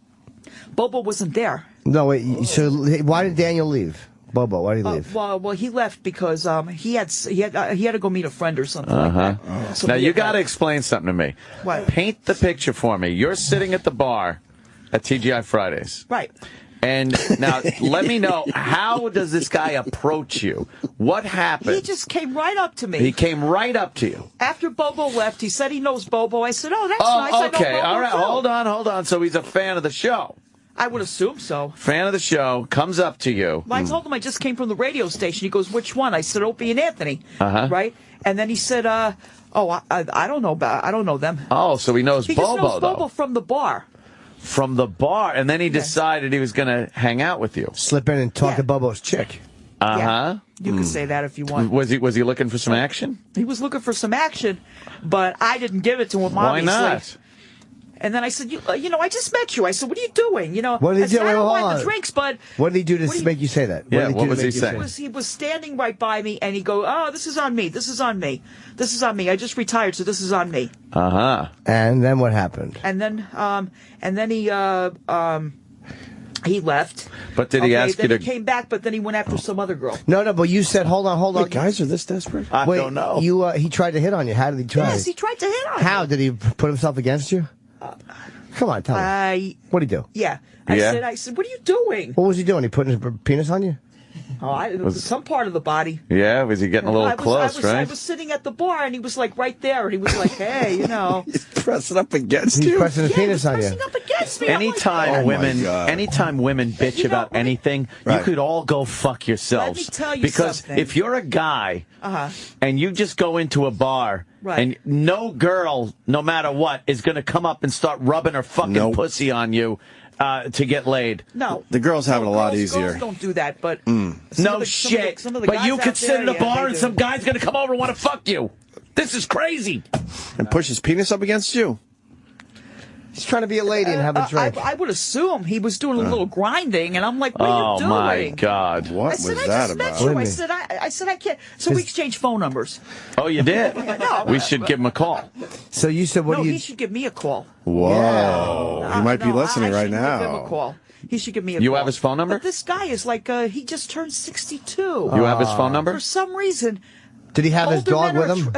Bobo wasn't there. No, wait. So why did Daniel leave? Bobo, why did he leave? Well, he left because he had to go meet a friend or something like that. So Now, he you had got to explain something to me. What? Paint the picture for me. You're sitting at the bar at TGI Fridays. Right. And now, let me know, how does this guy approach you? What happened? He just came right up to me. He came right up to you. After Bobo left, he said he knows Bobo. I said, oh, that's nice. I know Okay. Bobo All right. too. Hold on. So he's a fan of the show. I would assume so. Fan of the show, comes up to you. Well, I told him I just came from the radio station. He goes, which one? I said, Opie and Anthony. Uh-huh. Right? And then he said, I don't know I don't know them. Oh, so he knows He Bobo, just knows though. Bobo from the bar. From the bar. And then he decided he was going to hang out with you. Slip in and talk to Bobo's chick. Uh-huh. Yeah. You can say that if you want. Was he looking for some action? He was looking for some action, but I didn't give it to him, Why obviously. not? And then I said, I just met you. I said, what are you doing? What did he I said, do? I don't Hold mind on. the drinks, but... What did he do to make you say that? Yeah, did he what do to was make he you saying? say He was standing right by me, and he go, oh, this is on me. This is on me. This is on me. I just retired, so this is on me. Uh-huh. And then what happened? And then he left. But did he ask then you he to... came back, but then he went after some other girl. No, but you said, hold on. Wait, guys are this desperate? I Wait, don't know. He tried to hit on you. How did he try? Yes, he tried to hit on me. How? Did he put himself against you? Come on, tell me. What did he do? Yeah. Yeah? I said, what are you doing? What was he doing? He putting his penis on you? Some part of the body. Yeah, was he getting a little I close, right? I was sitting at the bar, and he was like right there, and he was like, hey, He's pressing up against He's you. pressing his penis on you. pressing up against me. Anytime God. women bitch about anything, you could all go fuck yourselves. Let me tell you because something. if you're a guy and you just go into a bar and no girl, no matter what, is going to come up and start rubbing her fucking pussy on you to get laid. No. The girls have it a lot easier. Girls don't do that, but... No shit. But you could sit in a bar and some guy's going to come over and want to fuck you. This is crazy. And push his penis up against you? He's trying to be a lady and have a drink. I would assume he was doing a little grinding, and I'm like, what are you doing? Oh, my God. What was that about? I said I can't. So we exchanged phone numbers. Oh, you did? No. We should give him a call. So you said, what do you... he should give me a call. Whoa. He might be listening right now. Give him a call. He should give me a call. You have his phone number? But this guy is like, he just turned 62. You have his phone number? For some reason... Did he have his dog with him?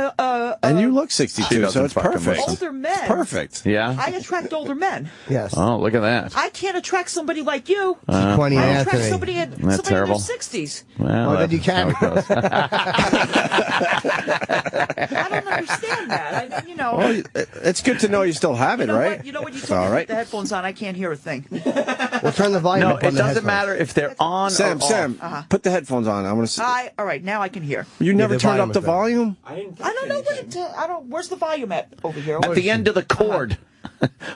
And you look 62, so it's perfect. Older men. It's perfect. Yeah? I attract older men. Yes. Oh, look at that. I can't attract somebody like you. Pointy I Anthony. attract somebody in their 60s. Well, then you can. I don't understand that. Well, it's good to know you still have it, right? What? You know what? You told me to put the headphones on. I can't hear a thing. We'll turn the volume No, up on it the doesn't headphones. matter if they're on or off. Sam, put the headphones on. I want to see. All right, now I can hear. You never turned up the volume? I don't know what it. I don't. Where's the volume at over here? At the end of the cord.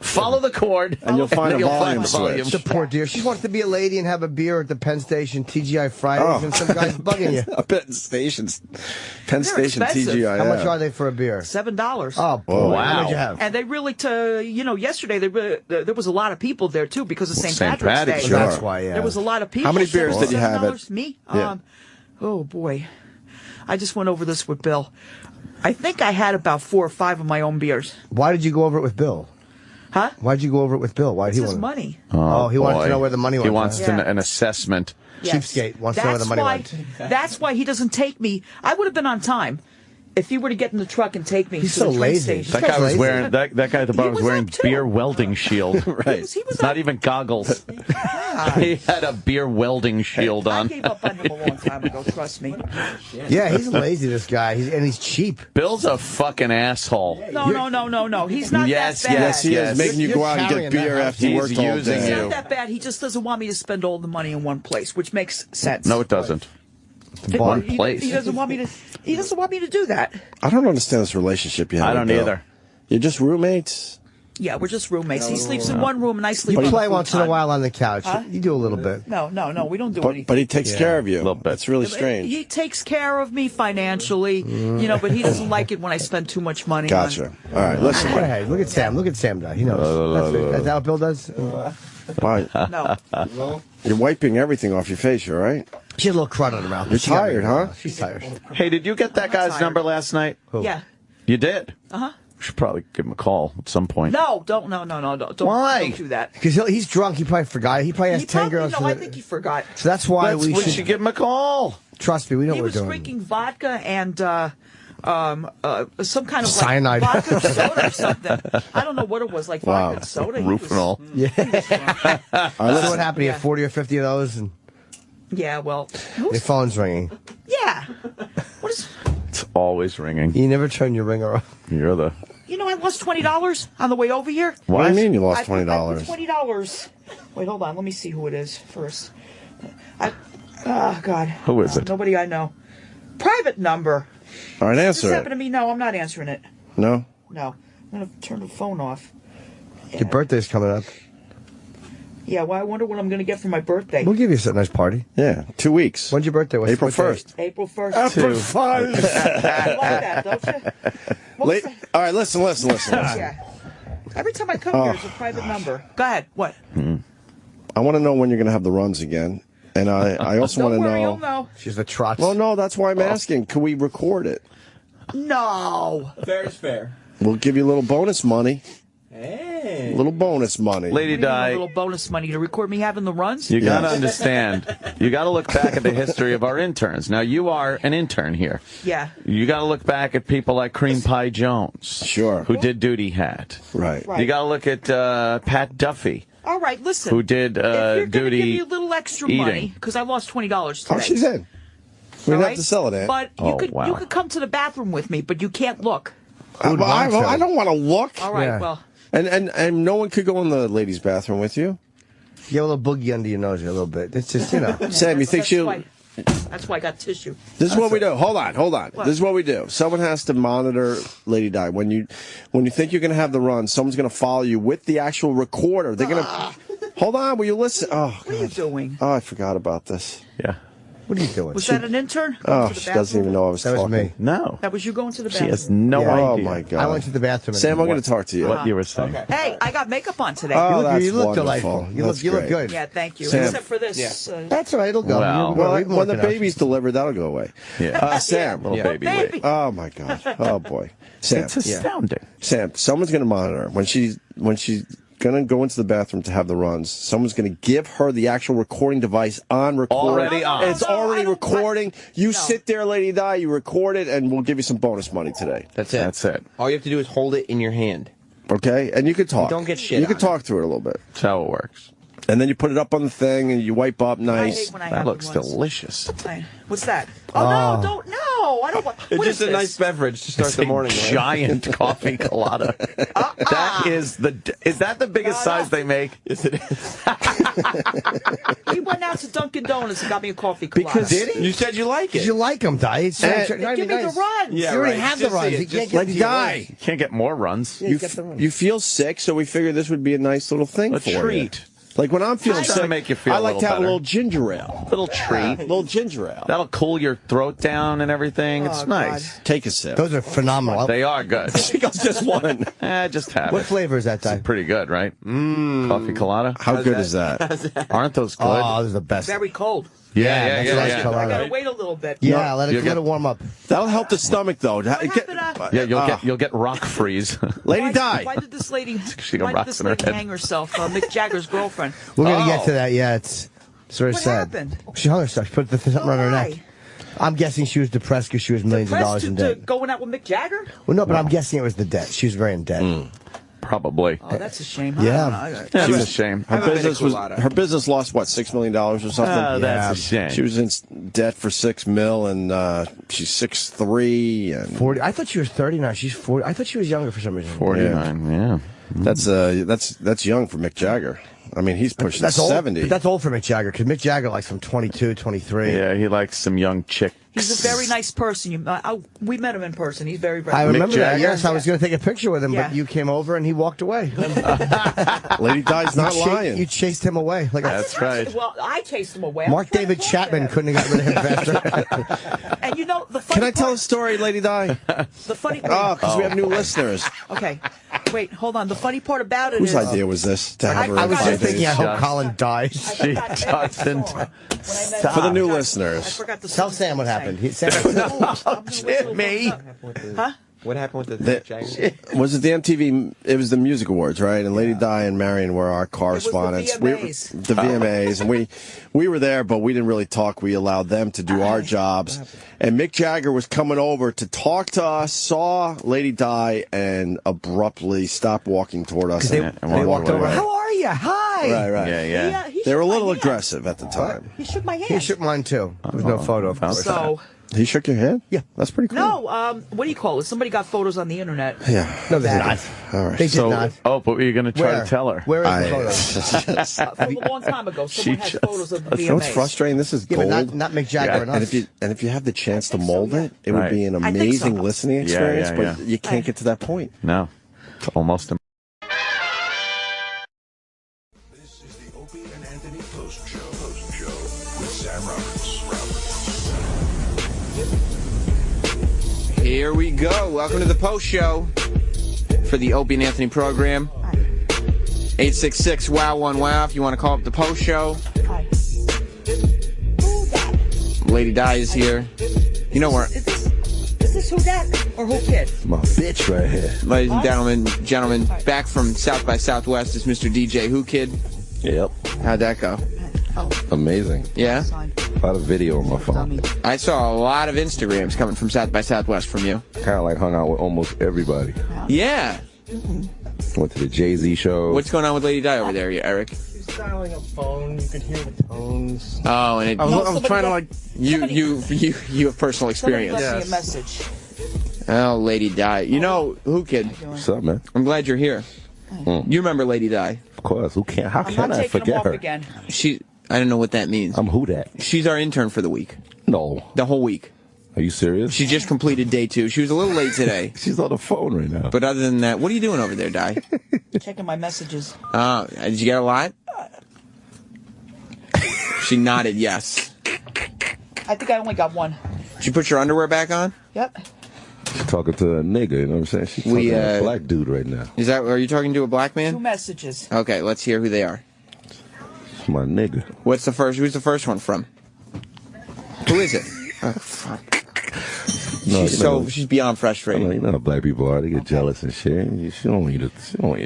Follow the cord, and you'll find a volume switch. The poor dear. She wants to be a lady and have a beer at the Penn Station TGI Fridays, and some guy's bugging you. Penn Station expensive. TGI. How much are they for a beer? $7. Oh, boy. Wow. How much you have? And they really, yesterday there was a lot of people there too because of St. Patrick's Day. Sure. That's why. Yeah. There was a lot of people. How many beers did you have? Me? Yeah. Oh boy, I just went over this with Bill. I think I had about 4 or 5 of my own beers. Why did you go over it with Bill? Huh? Why'd you go over it with Bill? Why did he his want money? Oh, he wanted to know where the money went. He wants an assessment. Yes. Cheapskate wants to know where the money went. That's why he doesn't take me. I would have been on time if he were to get in the truck and take me. He's to so the train lazy. station. That guy was wearing that guy at the bar was wearing up, too. beer welding shield. Right. He was Not up. even goggles. He had a beer welding shield I on. gave up on him a long time ago. Trust me. Yeah, he's lazy. This guy, and he's cheap. Bill's a fucking asshole. No. He's not Yes, that bad. Yes, he is. Making you go out and get beer after you He's worked all using day. He's you. not that bad. He just doesn't want me to spend all the money in one place, which makes sense. No, it doesn't. One place. He doesn't want me to. He doesn't want me to do that. I don't understand this relationship you have. I don't with Bill. either. You're just roommates? Yeah, we're just roommates. He sleeps in one room and I sleep. You on play the once in a futon. while on the couch. You do a little bit. No, we don't do anything. But he takes care of you. A little bit. That's really strange. He takes care of me financially, but he doesn't like it when I spend too much money. Gotcha. All right, listen. Hey, look at Sam. Look at Sam. He knows. Is that what Bill does? Why? No. You're wiping everything off your face, you all right? She had a little crud on her mouth. You're tired, huh? She's tired. Hey, did you get that guy's number last night? Yeah. You did? Uh-huh. We should probably give him a call at some point. No, don't. Why? Don't do that. Because he's drunk. He probably forgot. He probably has 10 girls. No, I think he forgot. So that's why we should give him a call. Trust me, we know He what was we're doing. drinking vodka and some kind of Cyanide. vodka soda or something. I don't know what it was, like vodka and soda. Rufinol. Yeah. So what happened? He had 40 or 50 of those, and Yeah, well. your phone's ringing. Yeah. What is? It's always ringing. You never turn your ringer off. You're the... I lost $20 on the way over here. What do you mean you lost $20? I put $20. Wait, hold on. Let me see who it is first. Oh, God. Who is it? Nobody I know. Private number. All right, This answer happened it. to me. No, I'm not answering it. No? No. I'm going to turn the phone off. Your birthday's coming up. Yeah, well, I wonder what I'm going to get for my birthday. We'll give you a nice party. Yeah, 2 weeks. When's your birthday? What's April what day? 1st. April 1st. April 1st. You like that, don't you? All right, listen. Yeah. Every time I come here, it's a private number. Go ahead. What? I want to know when you're going to have the runs again. And I also want to Don't worry, know... you'll know. She's the trots. Well, no, that's why I'm asking. Can we record it? No. Fair is fair. We'll give you a little bonus money. Hey. Little bonus money. Lady A Di, little bonus money to record me having the runs. you got to understand. You got to look back at the history of our interns. Now, you are an intern here. Yeah. You got to look back at people like Cream Pie Jones. Sure. Who did Duty Hat. Right. You got to look at Pat Duffy. All right, listen. Who did if you're gonna Duty give me a little extra eating. money, because I lost $20 today. Oh, she's in. We All don't right? have to sell it, Aunt. But Oh, you wow. could come to the bathroom with me, but you can't look. I don't want to look. All right, Yeah. well. And no one could go in the ladies' bathroom with you? You have a little boogie under your nose a little bit. It's just, Sam, you think That's why I got tissue. This is what we do. Hold on. What? This is what we do. Someone has to monitor Lady Di. When you think you're going to have the run, someone's going to follow you with the actual recorder. They're going to... Hold on. Will you listen? Oh, What are you doing? Oh, I forgot about this. Yeah. What are you doing? Was that an intern? Oh, she doesn't even know I was That talking. was me. No. That was you going to the She bathroom? has no Yeah. idea. Oh, my God. I went to the bathroom. Sam, I'm going to talk to you. What you were saying. Hey, I got makeup on today. Oh, that's you look wonderful. delightful. You That's look great. good. Yeah, thank you. Sam. Except for this. That's all right. It'll go. Well, We've been When the working out. baby's delivered, that'll go away. Yeah. Sam. Little baby baby. weight. Oh, my God. Oh, boy. Sam. It's astounding. Sam, someone's going to monitor her. When she's going to go into the bathroom to have the runs, someone's going to give her the actual recording device on record. Already on. It's already recording. You sit there, Lady Di, you record it, and we'll give you some bonus money today. That's it. That's it. All you have to do is hold it in your hand. Okay? And you can talk. Don't get shit You can on talk through it a little bit. That's how it works. And then you put it up on the thing, and you wipe up nice. That looks delicious. What's that? Oh, no, don't. No, I don't want. It's What just is a this? nice beverage to start It's the a morning with. giant coffee colada. That is that the biggest size they make? Yes, it is. He went out to Dunkin' Donuts and got me a coffee colada. Because Did he? You said you like it. You like them, Di. It's Give me the runs. Yeah, You already right. have the Just runs. see it. You Just can't get Lady Di. You can't get more runs. You feel sick, so we figured this would be a nice little thing A for you. treat. Like when I'm feeling Just trying to sick, make you feel I a like little to have better. a little ginger ale. Little treat. A little ginger ale. That'll cool your throat down and everything. It's nice. Take a sip. Those are phenomenal. They are good. She goes, just one. Just have What it. flavor is that, Di? Pretty good, right? Coffee colada. How good is that? Aren't those good? Oh, those are the best. Very cold. yeah. that's nice I gotta wait a little bit. Yeah, let You'll it get- warm up. That'll help the stomach, though. Yeah, you'll get rock freeze. Lady Di. Why did this lady? She got Why did rocks this in her lady head. hang herself? Mick Jagger's girlfriend. We're gonna get to that. Yeah, it's very What sad. happened? She hung herself. She put something on her Why? neck. I'm guessing she was depressed because she was millions of dollars Pressed in to debt. going out with Mick Jagger? Well, no, but I'm guessing it was the debt. She was very in debt. Probably. Oh, that's a shame. Yeah. That's a shame. Her business lost what, $6 million or something? Oh, that's a shame. She was in debt for $6 million, and she's 6'3", and 40. I thought she was 39. She's 40. I thought she was younger for some reason. 49. Yeah. that's young for Mick Jagger. I mean, he's pushing That's old. 70. But that's old for Mick Jagger because Mick Jagger likes from 22, 23. Yeah, he likes some young chicks. He's a very nice person. We met him in person. He's very, very I nice. remember that. Jagger? Yes, I was going to take a picture with him, Yeah. but you came over and he walked away. Lady Di's not lying. You chased him away. Like That's right. Well, I chased him away. Mark David Chapman couldn't have got rid of him faster. And you know the funny Can I tell a part, story, Lady Di? the funny Oh, because we have new listeners. Okay, wait, hold on. The funny part about it Whose is idea was this to have her I was just invited? thinking, I hope Colin dies. She doesn't. For the new I listeners. forgot the Tell Sam what happened. Sam, Me. Huh? What happened with the Jagger? Was it the MTV? It was the Music Awards, right? And Lady Di and Marion were our correspondents. VMAs. The VMAs, and we were there, but we didn't really talk. We allowed them to do our jobs. And Mick Jagger was coming over to talk to us, saw Lady Di, and abruptly stopped walking toward us. They and walked over. away. How are you? Hi. Right. Yeah. He They were a shook my little hand. aggressive at the time. He shook my hand. He shook mine too. There was no photo, of course. So He shook your hand? Yeah. That's pretty cool. no, what do you call it? Somebody got photos on the internet. Yeah. No, they did not. All right. They did not. Oh, but were you going to try Where? to tell her? Where is the photo? From a long time ago, someone has photos of the You know what's VMAs. frustrating? This is Yeah, gold. but not Mick Jagger and us. And if you have the chance to mold it, it would Right. be an I think amazing so. listening experience. yeah. But you can't get to that point. No. It's almost This is the Opie and Anthony Post Show with Sam Roberts. Here we go. Welcome to the post show for the Opie and Anthony program. 866-WOW1-WOW if you want to call up the post show. Lady Di is here. You know where, Is this Who Dat or Who Kid? My bitch right here. ladies and gentlemen, back from South by Southwest is Mr. DJ Whoo Kid. Yep. How'd that go? Amazing. Yeah? A lot of video on my phone. I saw a lot of Instagrams coming from South by Southwest from you. Kind of like hung out with almost everybody. Yeah. Went to the Jay-Z show. What's going on with Lady Di over there, Eric? She's dialing a phone. You could hear the tones. Oh, and it, I was trying to like. you have personal Somebody experience. left me a message. Oh, Lady Di. You know, Who Kid? What's up, man? I'm glad you're here. You remember Lady Di? Of course. Who can't? How I'm can not I taking him forget off her? again. I don't know what that means. I'm who that? She's our intern for the week. No. The whole week. Are you serious? She just completed day 2. She was a little late today. She's on the phone right now. But other than that, what are you doing over there, Di? Checking my messages. Did you get a lot? She nodded yes. I think I only got one. Did you put your underwear back on? Yep. She's talking to a nigga, you know what I'm saying? She's talking to a black dude right now. Are you talking to a black man? 2 messages. Okay, let's hear who they are. It's my nigga. Who's the first one from? Who is it? Oh, fuck. No, She's beyond frustrated. You know how black people are. They get jealous and shit. She don't want you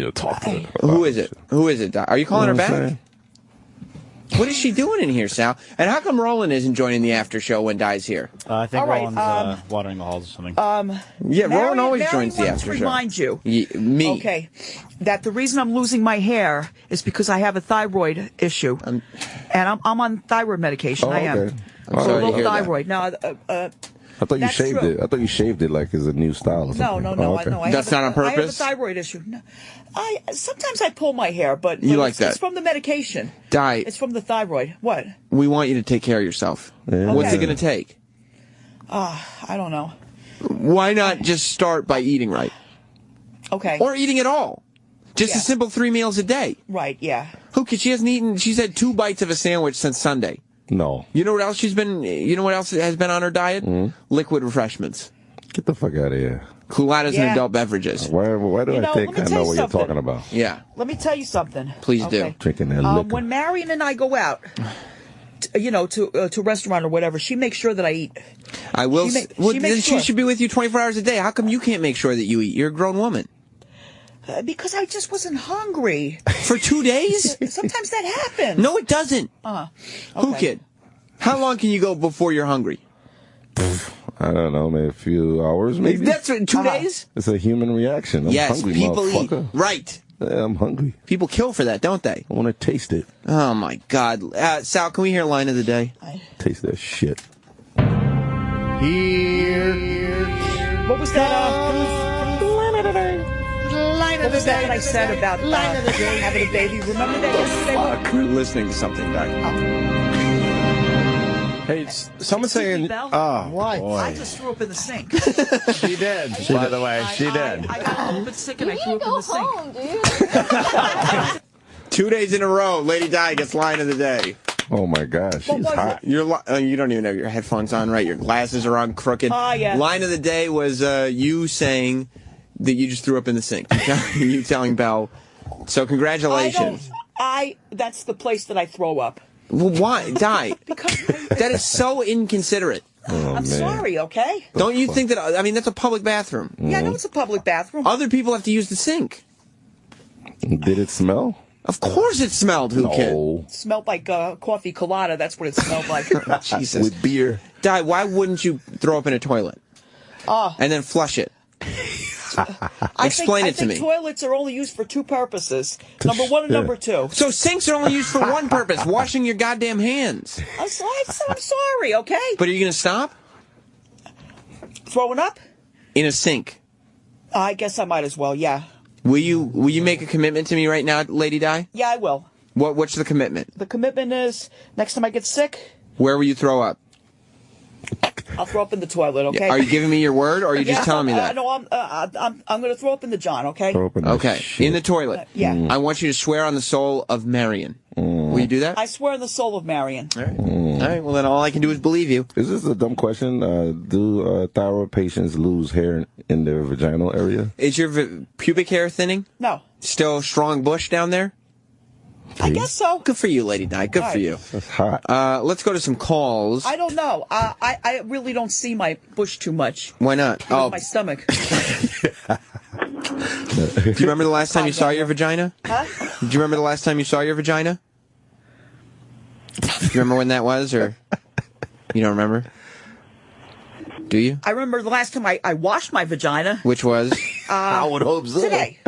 to talk to her. Who is it? Who is it? Are you calling her back? Saying? What is she doing in here, Sal? And how come Roland isn't joining the after show when Di's here? I think Roland's watering the halls or something. Yeah, Roland always joins the Marion after wants to show. remind you. Me. Okay. That the reason I'm losing my hair is because I have a thyroid issue. And I'm on thyroid medication. Oh, I am. okay. I'm sorry to hear that. Thyroid. Now, I thought you That's shaved true. it. I thought you shaved it like as a new style or something. No. Okay. No, That's not on I have a purpose? thyroid issue. No, sometimes I pull my hair, but You like it's, that. It's from the medication. Di, It's from the thyroid. What? we want you to take care of yourself. Yeah. What's it Okay. going to take? I don't know. Why not just start by eating right? Okay. Or eating at all? Just Yeah. a simple 3 meals a day. Right, yeah. Who could? She hasn't eaten. She's had 2 bites of a sandwich since Sunday. No. You know what else she's been? You know what else has been on her diet? Liquid refreshments. Get the fuck out of here. Culottes Yeah. and adult beverages. Why do You know, I think let me I tell know you what something. you're talking about? Yeah. Let me tell you something. Please do. Okay. Drinking that liquor. When Marion and I go out, to a restaurant or whatever, she makes sure that I eat. I will. She makes Then sure. she should be with you 24 hours a day. How come you can't make sure that you eat? You're a grown woman. Because I just wasn't hungry. For 2 days? Sometimes that happens. No, it doesn't. Who Kid? How long can you go before you're hungry? I don't know, maybe a few hours, maybe. That's 2 days? It's a human reaction. I'm Yes, hungry, people eat. motherfucker. Right. Yeah, I'm hungry. People kill for that, don't they? I want to taste it. Oh, my God. Sal, can we hear line of the day? Taste that shit. What was that? What was that I said about having a baby? Remember that yesterday? Fuck, we're listening to something, Doc. Hey, someone's saying, Why? boy. I just threw up in the sink. She did, by the way. She did. I got a little bit sick and I threw up in the sink. 2 days in a row, Lady Di gets line of the day. Oh my gosh, she's hot. You don't even have your headphones on, right? Your glasses are on crooked. Yeah. Line of the day was you saying that you just threw up in the sink. You telling Belle. So congratulations. That's the place that I throw up. Well, why? Di. That is so inconsiderate. Oh, I'm sorry, okay? Don't you think that, that's a public bathroom. Yeah, I know it's a public bathroom. Other people have to use the sink. Did it smell? Of course it smelled, Whoo Kid. It smelled like coffee colada. That's what it smelled like. Jesus. With beer. Di, why wouldn't you throw up in a toilet? And then flush it? Explain it to me. I think toilets are only used for 2 purposes. Number 1 and number 2. So sinks are only used for one purpose, washing your goddamn hands. I'm sorry, okay? But are you going to stop? Throwing up? In a sink. I guess I might as well, yeah. Will you make a commitment to me right now, Lady Di? Yeah, I will. What's the commitment? The commitment is, next time I get sick, Where will you throw up? I'll throw up in the toilet, okay? Are you giving me your word, or are you just telling me that? No, I'm going to throw up in the John, okay? Okay, in the toilet. Yeah. I want you to swear on the soul of Marion. Will you do that? I swear on the soul of Marion. All right. All right, well then all I can do is believe you. Is this a dumb question? Do thyroid patients lose hair in their vaginal area? Is your pubic hair thinning? No. Still strong bush down there? I guess so. Good for you, Lady Di. Good for you. That's hot. Let's go to some calls. I don't know. I really don't see my bush too much. Why not? My stomach. Do you remember the last time you saw your vagina? Huh? Do you remember the last time you saw your vagina? Do you remember when that was, or you don't remember? Do you? I remember the last time I washed my vagina. Which was? I would hope so. Today.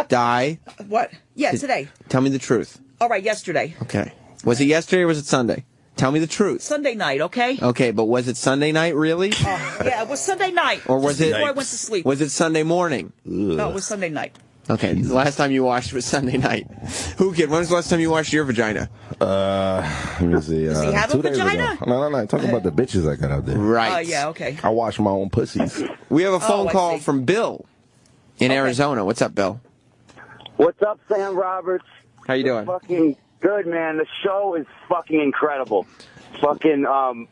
Di. What? Yeah, today. Tell me the truth. All right, yesterday. Okay. Was it yesterday or was it Sunday? Tell me the truth. Sunday night, okay? Okay, but was it Sunday night, really? Yeah, it was Sunday night. Or was it? Before I went to sleep. Was it Sunday morning? No, it was Sunday night. Okay, the last time you washed was Sunday night. Who Kid? When was the last time you washed your vagina? Let me see. Does he have a 2 days vagina? ago. No. I'm talking about the bitches I got out there. Right. Yeah, okay. I wash my own pussies. We have a phone I call see. from Bill in Arizona. What's up, Bill? What's up, Sam Roberts? How you doing? Fucking good, man. The show is fucking incredible. Fucking,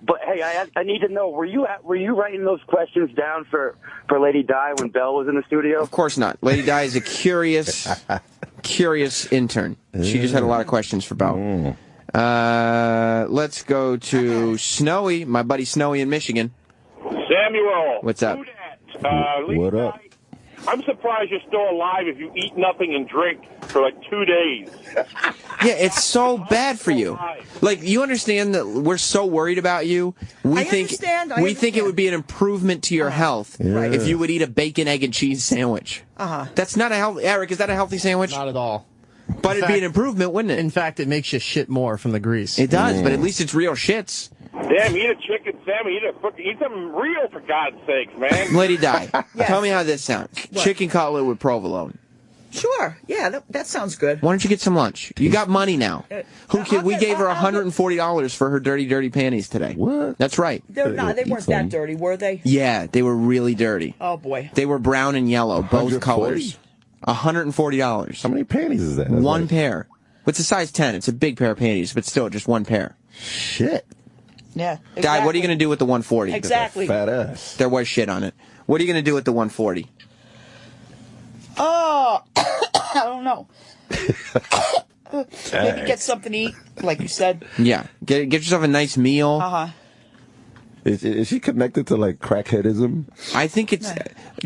but hey, I need to know, were you writing those questions down for Lady Di when Belle was in the studio? Of course not. Lady Di is a curious intern. She just had a lot of questions for Belle. Let's go to Snowy, my buddy Snowy in Michigan. Samuel. What's up? What up? I'm surprised you're still alive if you eat nothing and drink for like 2 days. Yeah, it's so bad for you. Like, you understand that we're so worried about you. We think it would be an improvement to your health if you would eat a bacon, egg, and cheese sandwich. That's not a healthy. Eric, is that a healthy sandwich? Not at all. But it'd be an improvement, wouldn't it? In fact, it makes you shit more from the grease. It does, but at least it's real shits. Damn, eat a chicken sandwich. Eat something real, for God's sakes, man. Lady Di, tell me how this sounds. What? Chicken cutlet with provolone. Sure. Yeah, that sounds good. Why don't you get some lunch? You got money now. Who Kid? We gave her $140 for her dirty panties today. What? That's right. They weren't that dirty, were they? Yeah, they were really dirty. Oh, boy. They were brown and yellow, both colors. $140. How many panties is that? One pair. It's a size 10. It's a big pair of panties, but still just one pair. Shit. Yeah. Exactly. Di, what are you going to do with the 140? Exactly. Fat ass. There was shit on it. What are you going to do with the 140? Oh, I don't know. Maybe get something to eat, like you said. Yeah. Get yourself a nice meal. Uh-huh. Is she connected to like crackheadism? I think it's.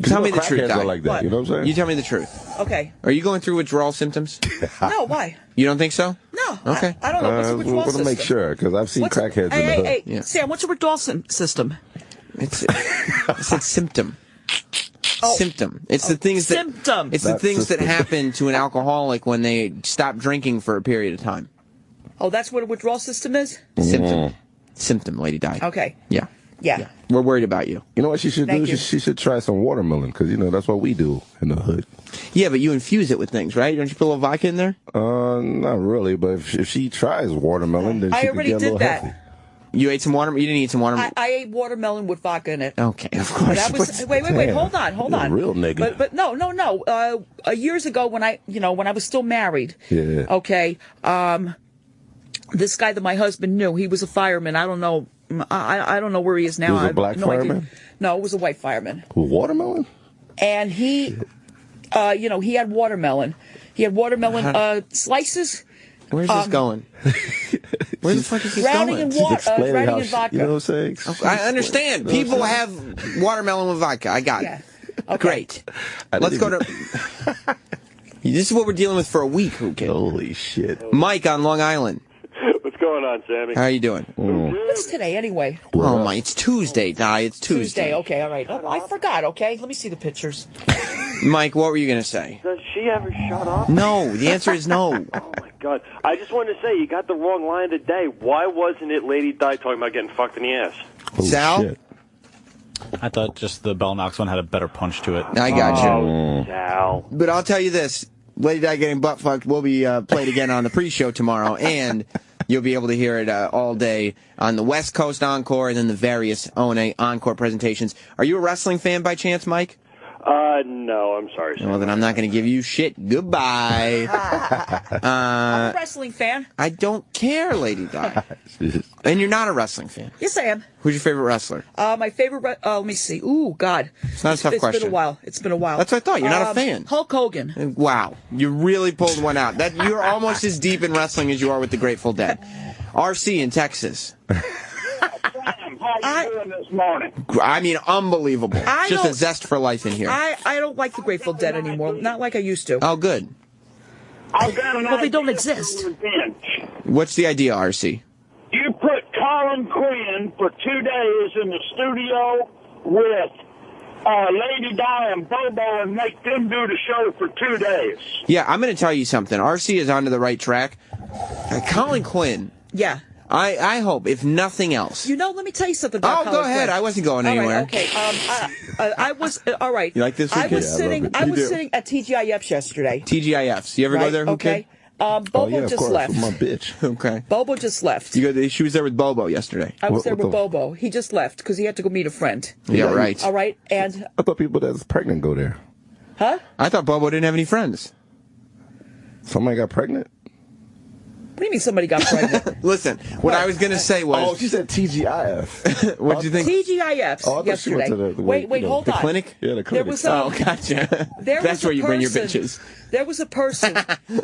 Tell me the truth, Di. Like that, What? you know what I'm saying? You tell me the truth. Okay. Are you going through withdrawal symptoms? No, why? You don't think so? No. Okay. I don't know. What's a withdrawal I want to system? make sure, because I've seen crackheads in the hood. Hey, Sam, what's a withdrawal system? It's a symptom. Symptom. It's the things that symptom. It's the things that happen to an alcoholic when they stop drinking for a period of time. Oh, that's what a withdrawal system is? Symptom. Symptom, Lady Di. Okay. Yeah. Yeah. We're worried about you. You know what she should Thank do? you. She should try some watermelon, because, you know, that's what we do in the hood. Yeah, but you infuse it with things, right? Don't you put a little vodka in there? Not really, but if she tries watermelon, then I she could already get a did little that. healthy. You ate some watermelon? You didn't eat some watermelon? I ate watermelon with vodka in it. Okay, of course. That was, wait, hold on. You're a real nigga. But no. Years ago when I was still married. Yeah. Okay. This guy that my husband knew, he was a fireman. I don't know. I don't know where he is now. He was a I have black no idea. fireman? No, it was a white fireman. With watermelon? And he, he had watermelon. He had watermelon slices. Where's this going? Where the fuck is this Drowning going? in water, drowning in vodka. You know what I'm saying? I understand. People have watermelon with vodka. I got it. Okay. Great. Let's go to... This is what we're dealing with for a week, Whoo Kid. Holy shit. Mike on Long Island. What's going on, Sammy? How are you doing? What's today anyway? Oh, my. It's Tuesday, Di. It's Tuesday. Okay, all right. I forgot, okay? Let me see the pictures. Mike, what were you going to say? Does she ever shut up? No. The answer is no. Oh, my God. I just wanted to say, you got the wrong line today. Why wasn't it Lady Di talking about getting fucked in the ass? Sal? Shit. I thought just the Bell Knox one had a better punch to it. I got you. Sal. But I'll tell you this. Lady Di getting butt fucked will be played again on the pre-show tomorrow, and you'll be able to hear it all day on the West Coast Encore and then the various O&A Encore presentations. Are you a wrestling fan by chance, Mike? No, I'm sorry, Sam. Well, then I'm not going to give you shit. Goodbye. I'm a wrestling fan. I don't care, Lady Di. And you're not a wrestling fan. Yes, I am. Who's your favorite wrestler? My favorite, let me see. Ooh, God. It's not a tough It's question. been a while. It's been a while. That's what I thought. You're not a fan. Hulk Hogan. Wow. You really pulled one out. You're almost as deep in wrestling as you are with the Grateful Dead. RC in Texas. How you doing this morning? I mean, unbelievable. Just a zest for life in here. I don't like the Grateful Dead anymore. Not like I used to. Oh, good. I've got an Well, they idea don't for exist. revenge. What's the idea, RC? You put Colin Quinn for 2 days in the studio with Lady Di and Bobo and make them do the show for 2 days. Yeah, I'm going to tell you something. RC is onto the right track. Colin Quinn. Yeah. I hope, if nothing else. You know, let me tell you something about go Colin ahead. Quinn. I wasn't going All right, anywhere. okay. I was all right. You like this? I Whoo was Kid? sitting. I You was do. sitting at TGIFs yesterday. TGIFs. You ever go Right, there, Whoo okay. Kid? Bobo just left. My bitch. Okay. Bobo just left. She was there with Bobo yesterday. I was there with Bobo. He just left because he had to go meet a friend. Yeah, right. All right, and I thought people that's pregnant go there. huh? I thought Bobo didn't have any friends. Somebody got pregnant? What do you mean somebody got pregnant? Listen, what I was going to say was... Oh, she said TGIF. What do you think? TGIF Oh, I thought she went yesterday. to the Wait, hold The on. clinic? Yeah, the There clinic. was Oh, gotcha. There That's was a where you bring your person- bitches. There was a person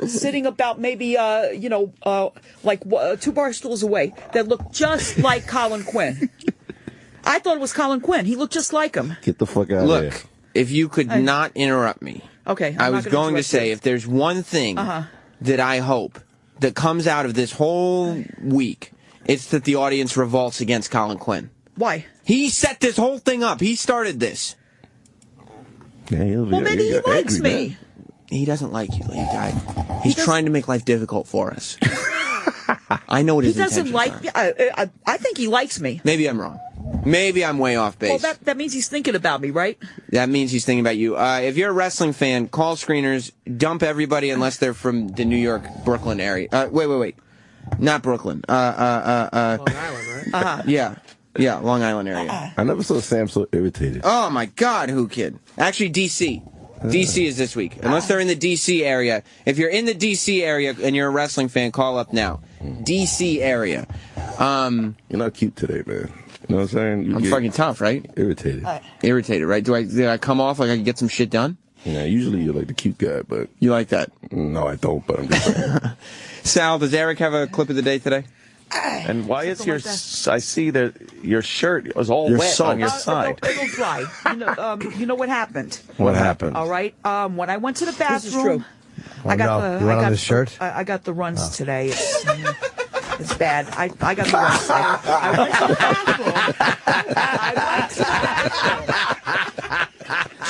sitting about maybe, like 2 bar stools away that looked just like Colin Quinn. I thought it was Colin Quinn. He looked just like him. Get the fuck out of here. Look, if you could not interrupt me. Okay, I was going to say, if there's one thing that I hope that comes out of this whole week, it's that the audience revolts against Colin Quinn. Why? He set this whole thing up. He started this. Yeah, Well, maybe he likes me. He doesn't like you, Lady Di. He's trying to make life difficult for us. I know what his He doesn't intentions like are. me. I think he likes me. Maybe I'm wrong. Maybe I'm way off base. Well, that means he's thinking about me, right? That means he's thinking about you. If you're a wrestling fan, call screeners, dump everybody unless they're from the New York, Brooklyn area. Wait. Not Brooklyn. Long Island, right? Yeah, Long Island area. I never saw Sam so irritated. Oh, my God, Whoo Kid. Actually, D.C. D.C. is this week. Unless they're in the D.C. area. If you're in the D.C. area and you're a wrestling fan, call up now. D.C. area. You're not cute today, man. You know what I'm saying? I'm fucking tough, right? Irritated. Irritated, right? Did I come off like I can get some shit done? Yeah, usually you're like the cute guy, but... You like that? No, I don't, but I'm just saying. Sal, does Eric have a clip of the day today? And why is your... I see that your shirt was all wet on your side. It'll dry. You know what happened? What happened? All right. When I went to the bathroom, This is true. I got You went on this shirt? I got the runs today. It's bad. I got the runs. I went to the bathroom.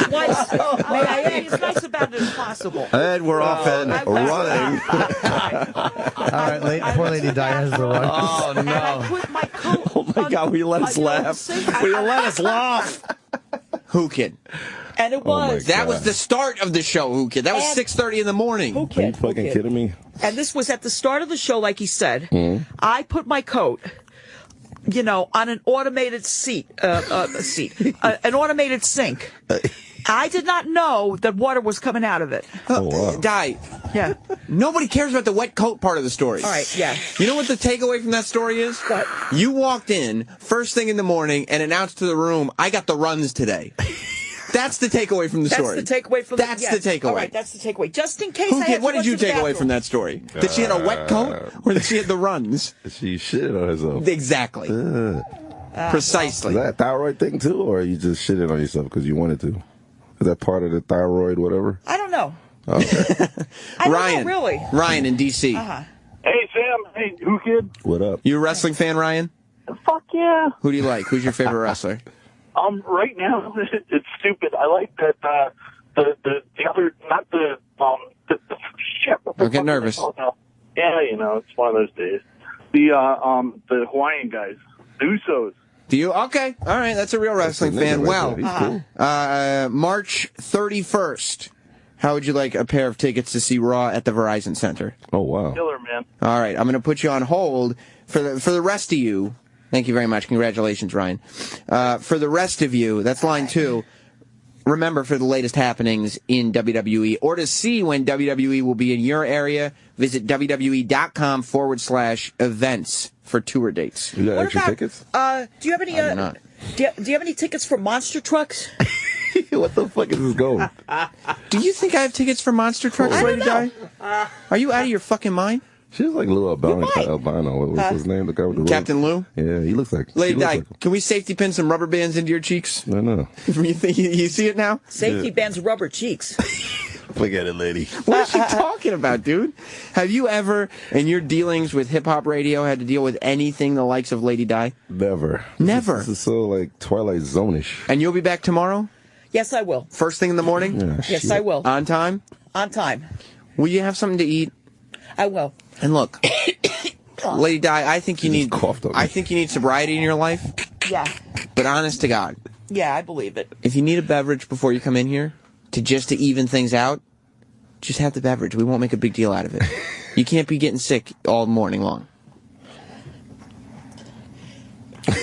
Twice. May I add, it's nice about it as possible. And we're off and running. All right, poor Lady Di has the run. Oh, no. I put my coat Oh, my God, will you let us laugh? Will you let us laugh? Whoo Kid. And it was. That was the start of the show, Whoo Kid. That was 6:30 in the morning. Whoo Kid. Are you fucking kidding me? And this was at the start of the show, like he said. I put my coat, on an automated an automated sink. I did not know that water was coming out of it. Oh, wow. Di. Yeah. Nobody cares about the wet coat part of the story. All right, yeah. You know what the takeaway from that story is? What? You walked in first thing in the morning and announced to the room, I got the runs today. That's the takeaway from the story. That's the takeaway from That's the takeaway. All right, that's the takeaway. Just in case Whoo I Kid, had to what go did you to the take away bathroom. from that story? That she had a wet coat or that she had the runs? She shitted on herself. Exactly. Precisely. Is that a thyroid thing, too, or are you just shitting on yourself because you wanted to? Is that part of the thyroid, whatever? I don't know. Okay. I don't Ryan. know, really. Ryan in D.C. Uh-huh. Hey, Sam. Hey, Whoo Kid. What up? You a wrestling fan, Ryan? Fuck yeah. Who do you like? Who's your favorite wrestler? Right now, it's stupid. I like that, the other, not the shit. Don't get nervous. Yeah, it's one of those days. The Hawaiian guys, the Usos. Do you? Okay. All right. That's a real wrestling fan. Well, March 31st. How would you like a pair of tickets to see Raw at the Verizon Center? Oh, wow. Killer, man. All right. I'm going to put you on hold for the rest of you. Thank you very much. Congratulations, Ryan. For the rest of you, that's line 2. Remember, for the latest happenings in WWE or to see when WWE will be in your area, visit WWE.com/events for tour dates. You got What extra about, tickets? Do you have any? I do not. Do you have any tickets for monster trucks? What the fuck is this going? Do you think I have tickets for monster trucks, I don't Lady Di? Are you out of your fucking mind? She was like Lou Albano. What's his name? The guy with the Captain Lou? Yeah, he looks like... Lady Di, like can we safety pin some rubber bands into your cheeks? I know. You think you see it now? Safety bands, rubber cheeks. Forget it, lady. What are you talking about, dude? Have you ever, in your dealings with hip-hop radio, had to deal with anything the likes of Lady Di? Never. Never? This is so, like, Twilight Zone-ish. And you'll be back tomorady? Yes, I will. First thing in the morning? Yeah, Yes, shit. I will. On time? On time. Will you have something to eat? I will. And look, Lady Di, I think you need coughed on me. I think you need sobriety in your life. Yeah. But honest to God, Yeah, I believe it. if you need a beverage before you come in here to even things out, just have the beverage. We won't make a big deal out of it. You can't be getting sick all morning long.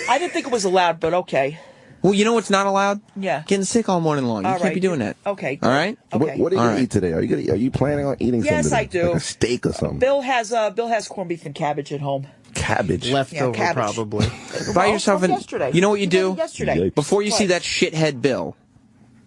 I didn't think it was allowed, but okay. Well, you know what's not allowed? Yeah. Getting sick all morning long. You All can't be right. doing that. Okay. All right? What are you going to eat today? Are you planning on eating something? Yes, I do. Like a steak or something? Bill has corned beef and cabbage at home. Cabbage. Leftover, cabbage. probably. Buy yourself from an. yesterday. You know what you do? Yesterday. Before you see that shithead Bill,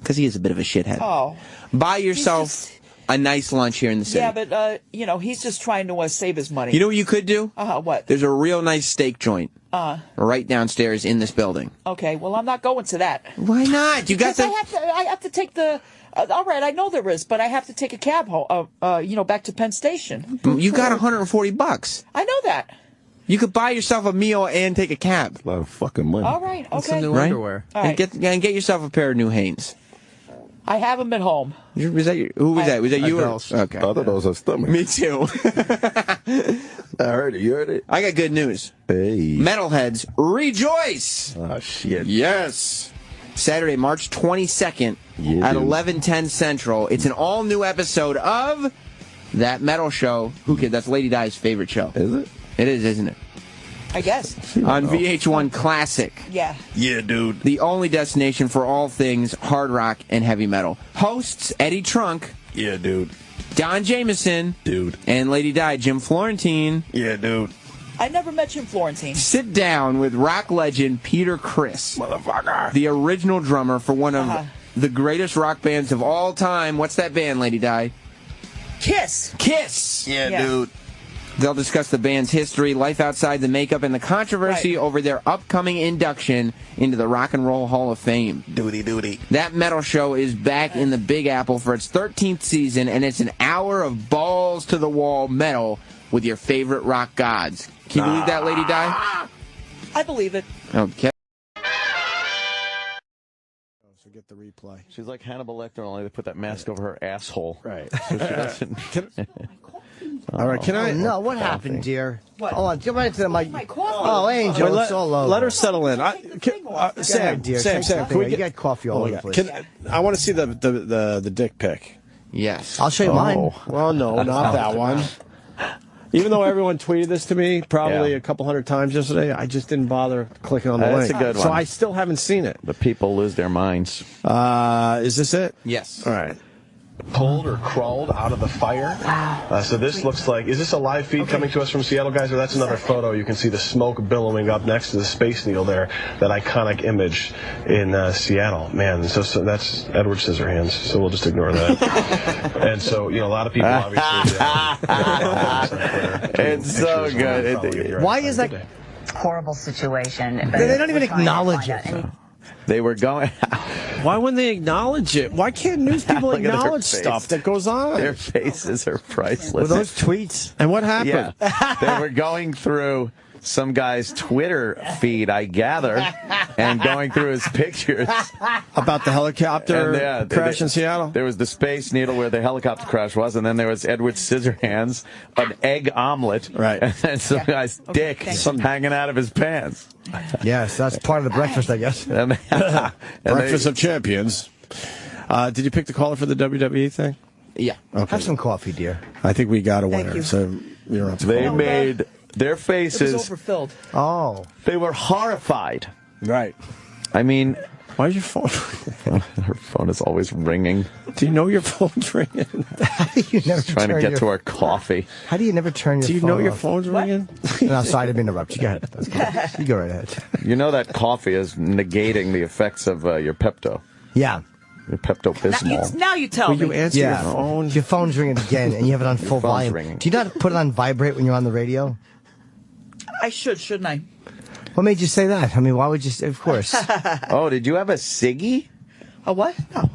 because he is a bit of a shithead. Oh. Buy yourself a nice lunch here in the city. Yeah, but he's just trying to save his money. You know what you could do? What? There's a real nice steak joint right downstairs in this building. Okay. Well, I'm not going to that. Why not? You got Because I have to take the. All right, I know there is, but I have to take a cab home. Back to Penn Station. You got $140. I know that. You could buy yourself a meal and take a cab. A lot of fucking money. All right. Okay. Some new underwear. All And right. get yourself a pair of new Hanes. I have them at home. Who was that? Was that you? Okay. I thought that was her stomach. Me too. I heard it. You heard it? I got good news. Hey. Metalheads, rejoice! Oh, shit. Yes. Saturday, March 22nd at 11:10 Central. It's an all-new episode of That Metal Show. Who Kid? That's Lady Di's favorite show. Is it? It is, isn't it? I guess. On VH1 Classic. Yeah. Yeah, dude. The only destination for all things hard rock and heavy metal. Hosts Eddie Trunk. Yeah, dude. Don Jameson. Dude. And Lady Di, Jim Florentine. Yeah, dude. I never met Jim Florentine. Sit down with rock legend Peter Criss. Motherfucker. The original drummer for one of the greatest rock bands of all time. What's that band, Lady Di? Kiss. Kiss. Yeah, dude. They'll discuss the band's history, life outside the makeup, and the controversy over their upcoming induction into the Rock and Roll Hall of Fame. Duty. That Metal Show is back in the Big Apple for its 13th season, and it's an hour of balls-to-the-wall metal with your favorite rock gods. Can you believe that, Lady Di? I believe it. Okay. So get the replay. She's like Hannibal Lecter, only they put that mask over her asshole. Right. So she doesn't. All right, can I? No, what happened, dear? What? Hold on, get right into the mic. My coffee. Oh, Angel, it's all over. Let her settle in. Sam, dear, Sam, can we you got coffee all over the place. I want to see the dick pic. Yes. I'll show you mine. Well, no, not that one. Even though everyone tweeted this to me probably a couple hundred times yesterday, I just didn't bother clicking on the link. That's a good one. So I still haven't seen it. The people lose their minds. Is this it? Yes. All right. Pulled or crawled out of the fire. Wow. So this looks like, is this a live feed coming to us from Seattle, guys? Or that's another photo. You can see the smoke billowing up next to the Space Needle there, that iconic image in Seattle. Man, so that's Edward Scissorhands, so we'll just ignore that. And so, a lot of people obviously... It's so good. Why is that horrible situation? They don't even acknowledge it. They were going. Why wouldn't they acknowledge it? Why can't news people Look at their acknowledge face. stuff that goes on? Their faces are priceless. Were those tweets? And what happened? Yeah. They were going through some guy's Twitter feed, I gather, and going through his pictures. About the helicopter crash in Seattle? There was the Space Needle where the helicopter crash was, and then there was Edward Scissorhands, an egg omelet, right, and then some guy's dick hanging out of his pants. Yes, that's part of the breakfast, I guess. Breakfast of Champions. Did you pick the caller for the WWE thing? Yeah. Okay. Have some coffee, dear. I think we got a winner. you. So you don't have to They call. made their It faces. was overfilled. Oh. They were horrified. Right. I mean, why's your phone? Her phone is always ringing. Do you know your phone's ringing? How do you never Trying to turn get your, to our coffee. How do you never turn your phone Do you know your off? phone's ringing? No, sorry, I didn't interrupt you. Go ahead. That's cool. You go right ahead. You know that coffee is negating the effects of your Pepto. Yeah. Your Pepto-Bismol. Now you tell Will me. you answer your phone? Your phone's ringing again, and you have it on full phone's volume. ringing. Do you not put it on vibrate when you're on the radio? I shouldn't I? What made you say that? I mean, why would you? Of course. Oh, did you have a ciggy? A what? No.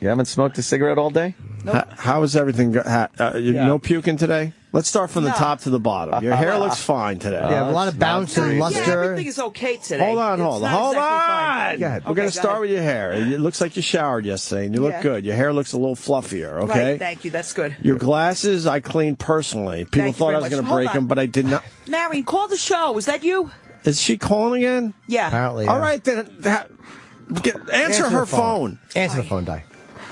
You haven't smoked a cigarette all day? Nope. How is everything? No puking today? Let's start from the No. top to the bottom. Your hair looks fine today. Yeah, a lot of bounce and Yeah, luster. everything is okay today. Hold on. It's not exactly fine. Go ahead. We're going to start with your hair. It looks like you showered yesterday, and you look Yeah. good. Your hair looks a little fluffier, okay? Right, thank you. That's good. Your glasses, I cleaned personally. People Thank you thought very I was going much. to break Hold on. them, but I did not. Marion, call the show. Is that you? Is she calling again? Yeah. Apparently. All right, then. Answer her the phone. Answer the phone, Di.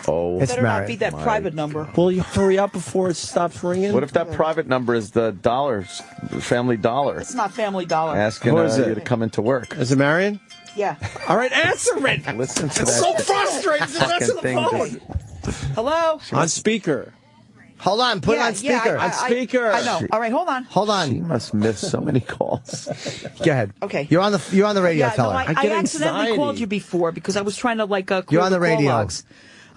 Oh. It's Better not Mary. be that private number. Will you hurry up before it stops ringing? What if that private number is the Family Dollar, It's not Family Dollar. asking Who is you it? to come into work? Is it Marion? Yeah. All right, answer it. Listen to It's that. so frustrating. Just answer the phone. Hello? On speaker. Hold on, put it on speaker. On speaker. I know. All right, hold on. Hold on. She must miss so many calls. Go ahead. Okay. You're on the radio. Yeah, Tell no, her. I accidentally called you before because I was trying to clear You're on the call radio. logs.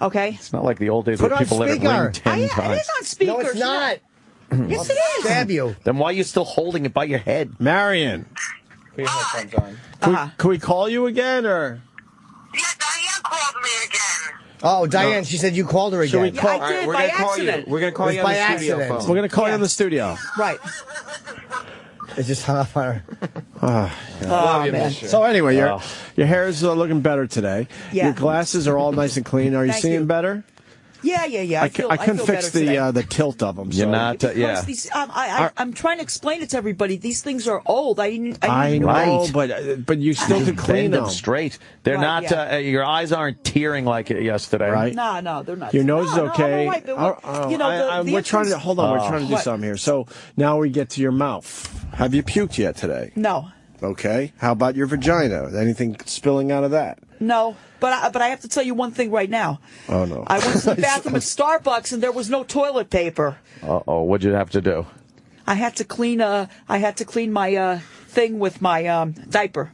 Okay. It's not like the old days Put where on people let it speaker. ring 10 times. It is on speaker. No, it's not. Yes, it is. Stab you. Then why are you still holding it by your head? Marion. Put your headphones on. Can we call you again, or? Oh, Diane, she said you called her again. Should we call? I did we're by gonna call accident. you. We're gonna call you on by the studio accident. phone. We're gonna call you on the studio. Right. It just hung up on her. Oh, man. So anyway, your hair is looking better today. Yeah. Your glasses are all nice and clean. Are you Thank seeing you. better? Yeah. I couldn't feel fix better today. the tilt of them. You're so. not. Because these, I'm trying to explain it to everybody. These things are old. I need I new know, ones. but you still could clean Bend them them. straight. They're Right, not. yeah. Your eyes aren't tearing like it yesterday, Right? No, they're not. Your nose is No, okay. I'm all right, but we're trying to hold on. We're trying to do What? something here. So now we get to your mouth. Have you puked yet today? No. Okay. How about your vagina? Anything spilling out of that? No, but I have to tell you one thing right now. Oh no. I went to the bathroom at Starbucks and there was no toilet paper. Uh-oh. What'd you have to do? I had to clean my thing with my diaper.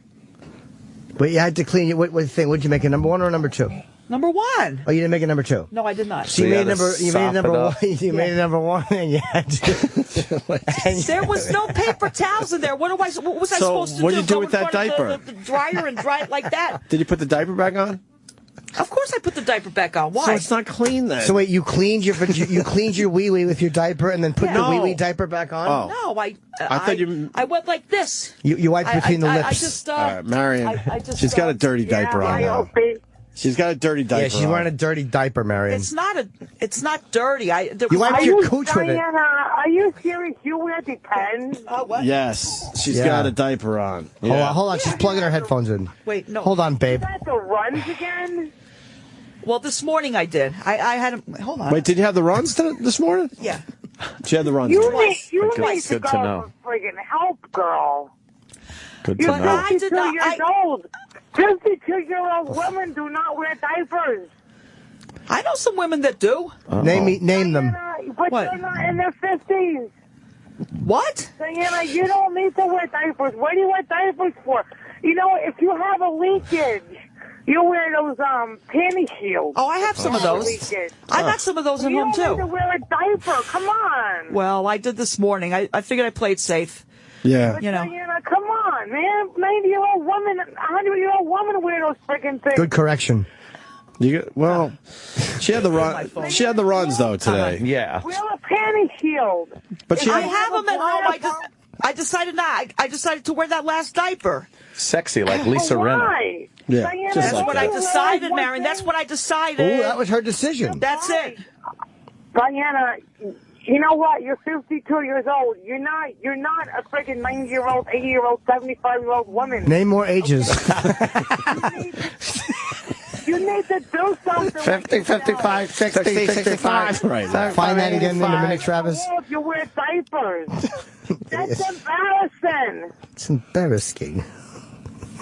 But you had to clean it. What thing? Would you make it number 1 or number 2? Number 1. Oh, you didn't make it number 2. No, I did not. So you made it number 1. You made it number 1, and you had to. There was no paper towels in there. What was I supposed to do? What'd you do Go with in that front of diaper? The dryer and dry it like that? Did you put the diaper back on? Of course, I put the diaper back on. Why? So it's not clean then. So wait, you cleaned your wee wee with your diaper, and then put Yeah. the wee wee diaper back on? Oh. No, I thought you. I went like this. You wiped between the lips. I just. All right, Marion. I just, she's got a dirty diaper on now. She's got a dirty diaper. Yeah, she's wearing a dirty diaper, Marion. It's not dirty. You wiped your cooch with it. Diana, are you serious? You wear Depends? What? Yes, she's Yeah. got a diaper on. Hold on. She's plugging her headphones in. Wait, no. Hold on, babe. You got the runs again? Well, this morning I did. I had them. Hold on. Wait, did you have the runs this morning? Yeah. She had the runs. You today. need to good to go know. for friggin' help, girl. Good to You're know. 52 years old. 52-year-old women do not wear diapers. I know some women that do. Name them. But What? they're not in their 50s. What? Diana, you don't need to wear diapers. What do you wear diapers for? You know, if you have a leakage, you wear those panty shields. Oh, I have some of those. Leakage. I got some of those at You home don't need to too. wear a diaper. Come on. Well, I did this morning. I figured I played safe. Yeah. But You know. Diana, come on, man. 90-year-old woman, 100-year-old woman wear those freaking things. Good correction. She had the run. She had the runs though today. Yeah. Wear a panty shield. But she I had, have them at home. I decided not. I decided to wear that last diaper. Sexy like Lisa Rinna. Why? Yeah, Diana, just That's like what that. I decided, Marion. That's what I decided. Ooh, that was her decision. That's it. Diana, you know what? You're 52 years old. You're not a freaking 90-year-old, 80-year-old, 75-year-old woman. Name more ages. You need to do something. 50, 55, 60, 65. Right. Find that again in a minute, Travis. If you wear diapers. That's embarrassing. It's embarrassing.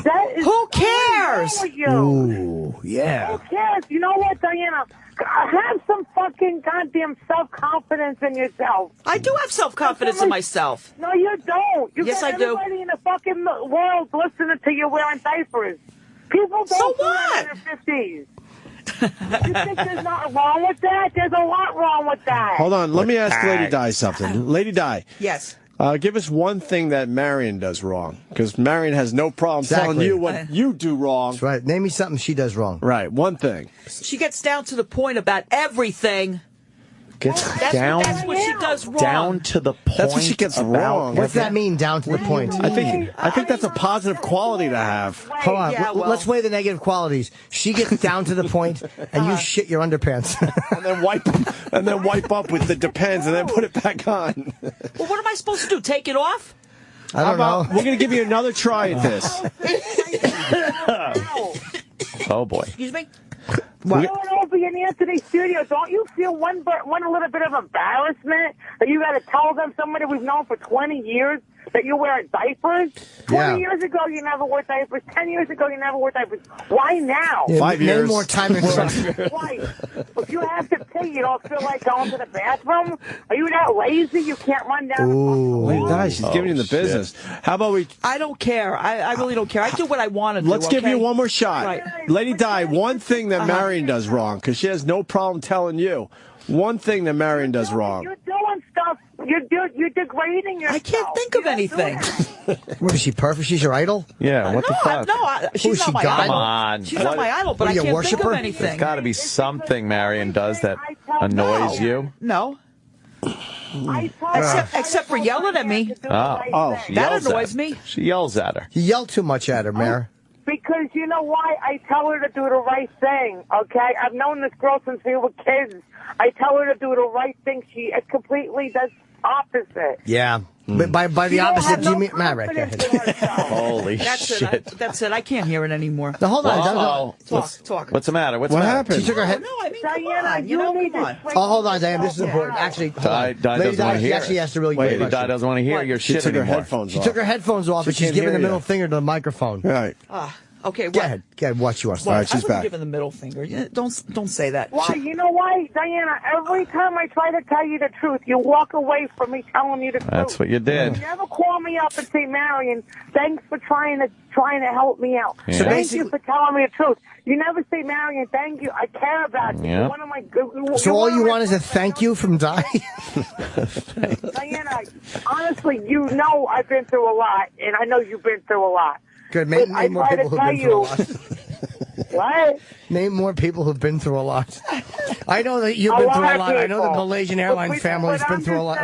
That is Who cares? wrong with you. Ooh, yeah. Who cares? You know what, Diana? Have some fucking goddamn self-confidence in yourself. I do have self-confidence in myself. No, you don't. You Yes, got I do. everybody in the fucking world listening to you wearing diapers. People don't So do what? it in their 50s. You think there's nothing wrong with that? There's a lot wrong with that. Hold on. Let me ask Lady Di something. Lady Di. Yes. Give us one thing that Marion does wrong, because Marion has no problem telling Exactly. you what you do wrong. That's right. Name me something she does wrong. Right, one thing. She gets down to the point about everything. Gets That's down what she does wrong. down to the point. That's what she gets about wrong. What's that mean, down to the point? I think that's a positive quality to have. Hold on. Yeah, well- Let's weigh the negative qualities. She gets down to the point, and you shit your underpants. and then wipe up with the Depends, and then put it back on. Well, what am I supposed to do? Take it off? I don't know. We're going to give you another try at this. Oh boy. Excuse me? Going over in Anthony's studio, don't you feel one little bit of embarrassment that you got to tell them, somebody we've known for 20 years, that you wear diapers? 20 years ago, you never wore diapers. 10 years ago, you never wore diapers. Why now? Yeah, 5 years. Name more time in Why? If you have to pee, you don't feel like going to the bathroom? Are you that lazy? You can't run down the Lady Di, she's giving you the business. How about we... I don't care. I really don't care. I do what I want to do. Let's give you one more shot. Right. Lady Di, one thing that Marion does wrong, because she has no problem telling you. One thing that Marion does wrong. You're doing stuff. You're degrading yourself. I can't think of anything. What is she, perfect? She's your idol? Yeah, what the fuck? She's not my idol. Come on. She's not my idol, but I can't think of anything. There's got to be something Marion does that annoys you. No. Except for yelling at me. She That yells annoys at me. She yells at her. You yell too much at her, Mare. Because you know why? I tell her to do the right thing, okay? I've known this girl since we were kids. I tell her to do the right thing. She completely does opposite. Yeah. But by the opposite, do you mean Mare? Holy shit. That's it. I can't hear it anymore. Now, hold on. Talk. What's the matter? What's What the matter? happened? She took her head. No, I mean, Diana, come on. Oh, hold on, Diane. This is important. Actually, Di doesn't want to hear actually it. has to really Wait, good Di doesn't want to hear your She shit took her anymore. headphones She off. took her headphones off, and she's can't giving the hear middle you. finger to the microphone. Right. Okay, Go ahead. Go ahead. What you want to say. All right, she's I back. wasn't giving the middle finger. Yeah, don't say that. Why? You know why, Diana? Every time I try to tell you the truth, you walk away from me telling you the truth. That's what you did. You never call me up and say, Marion, thanks for trying to help me out. Yeah. So Thank you for telling me the truth. You never say, Marion, thank you. I care about you. Yeah. You're one of my good. So all you want is a thank you from Di? Diana, honestly, you know I've been through a lot, and I know you've been through a lot. Good. Name more people who've been through a lot. What? Name more people who've been through a lot. I know that you've been through a lot. I know the Malaysian Airlines family's been through a lot.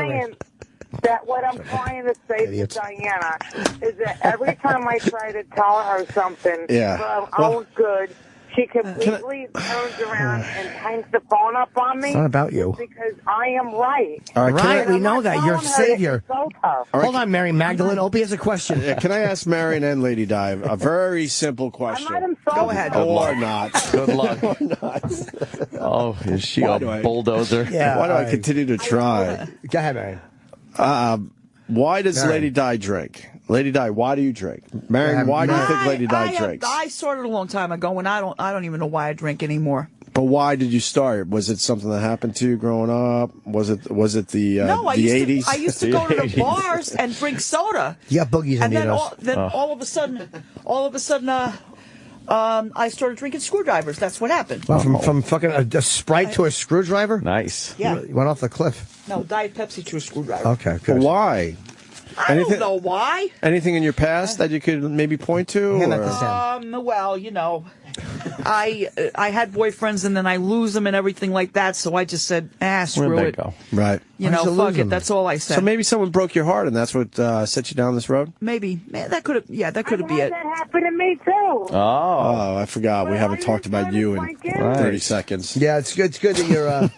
That what I'm trying to say to Diana is that every time I try to tell her something for her own good, she completely turns around and hangs the phone up on me. It's not about you. Because I am right. All right, we know that. You're a telling her savior. it's so tough. Hold on, Mary Magdalene. Opie has a question. Can I ask Marion and Lady Di a very simple question? Go ahead. Or not. Good luck. Or not. Oh, is she a bulldozer? Why do I continue to try? Go ahead, Marion. Why does Marion. Lady Di drink? Lady Di, why do you drink? Marion, why do you think Lady Di drinks? I started a long time ago, and I don't even know why I drink anymore. But why did you start? Was it something that happened to you growing up? Was it the No, I 80s? used to go to the bars and drink soda. You got boogies in And then, needles. all of a sudden, I started drinking screwdrivers. That's what happened. Wow, from fucking a Sprite to a screwdriver? Nice. Yeah. You went off the cliff. No, Diet Pepsi to a screwdriver. Okay, good. But why? I don't know why. Anything in your past that you could maybe point to? Well, you know, I had boyfriends and then I lose them and everything like that. So I just said, screw Where'd they it. go? Right. You know, fuck it. That's all I said. So maybe someone broke your heart and that's what set you down this road? Maybe. That could have. Yeah, that could have been it. That happened to me too. Oh, I forgot. We haven't talked about you in 30 seconds. Yeah, it's good. It's good that you're.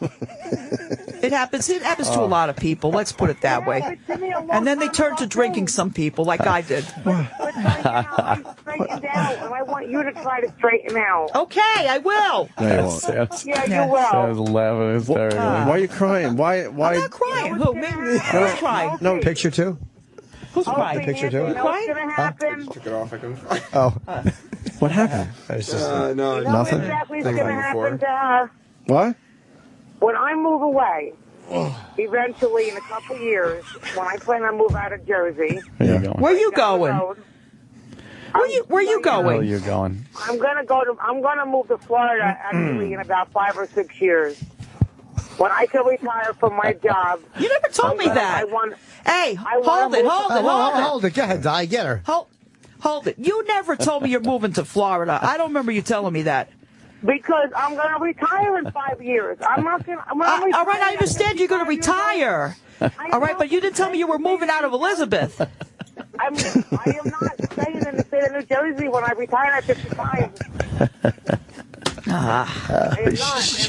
It happens. It happens to a lot of people. Let's put it that way. And then they turn to drinking. Some people, like I did. I'm straightened out, and I want you to try to straighten out. Okay, I will. No, you won't. Yeah, you will. Sounds laughing hysterically. Why are you crying? Why? I'm not crying. Who? Me? Who's crying? No picture too. Who's crying? Picture too. You know what's gonna happen? Took it off. I couldn't find it. Oh. What happened? It's just, You know Nothing? exactly what's gonna happen to her. What? When I move away, eventually in a couple years, when I plan to move out of Jersey, Where you going? Where you going? Where you Where going? you going? I'm gonna move to Florida actually in about 5 or 6 years. When I can retire from my job. You never told me that. Hey, hold it. Hold it. Go ahead, Di. Get her. Hold it. You never told me you're moving to Florida. I don't remember you telling me that. Because I'm going to retire in 5 years. I'm not going to. All right, I understand you're going to retire. All right, but you didn't tell me you were moving out of Elizabeth. I am not staying in the state of New Jersey when I retire at 55.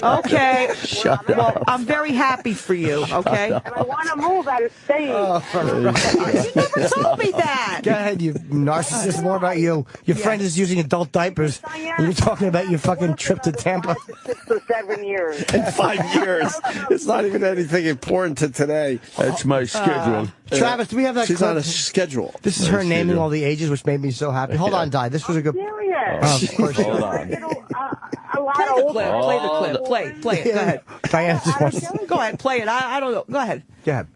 Okay. Well, I'm very happy for you, okay? And I want to move out of state. You never told me that. Go ahead, you narcissist. More about you. Your friend is using adult diapers, and you're talking about your fucking trip to Tampa. 6 or 7 years. In 5 years. It's not even anything important to today. That's my schedule. Travis, do we have that She's clip? on a schedule. This is her naming all the ages, which made me so happy. Hold on, Di. This was a good... Serious. Of course. Hold on. A lot of old Play it. Go ahead. Diana just wants... Go ahead, play it. I don't know. Go ahead. Go ahead.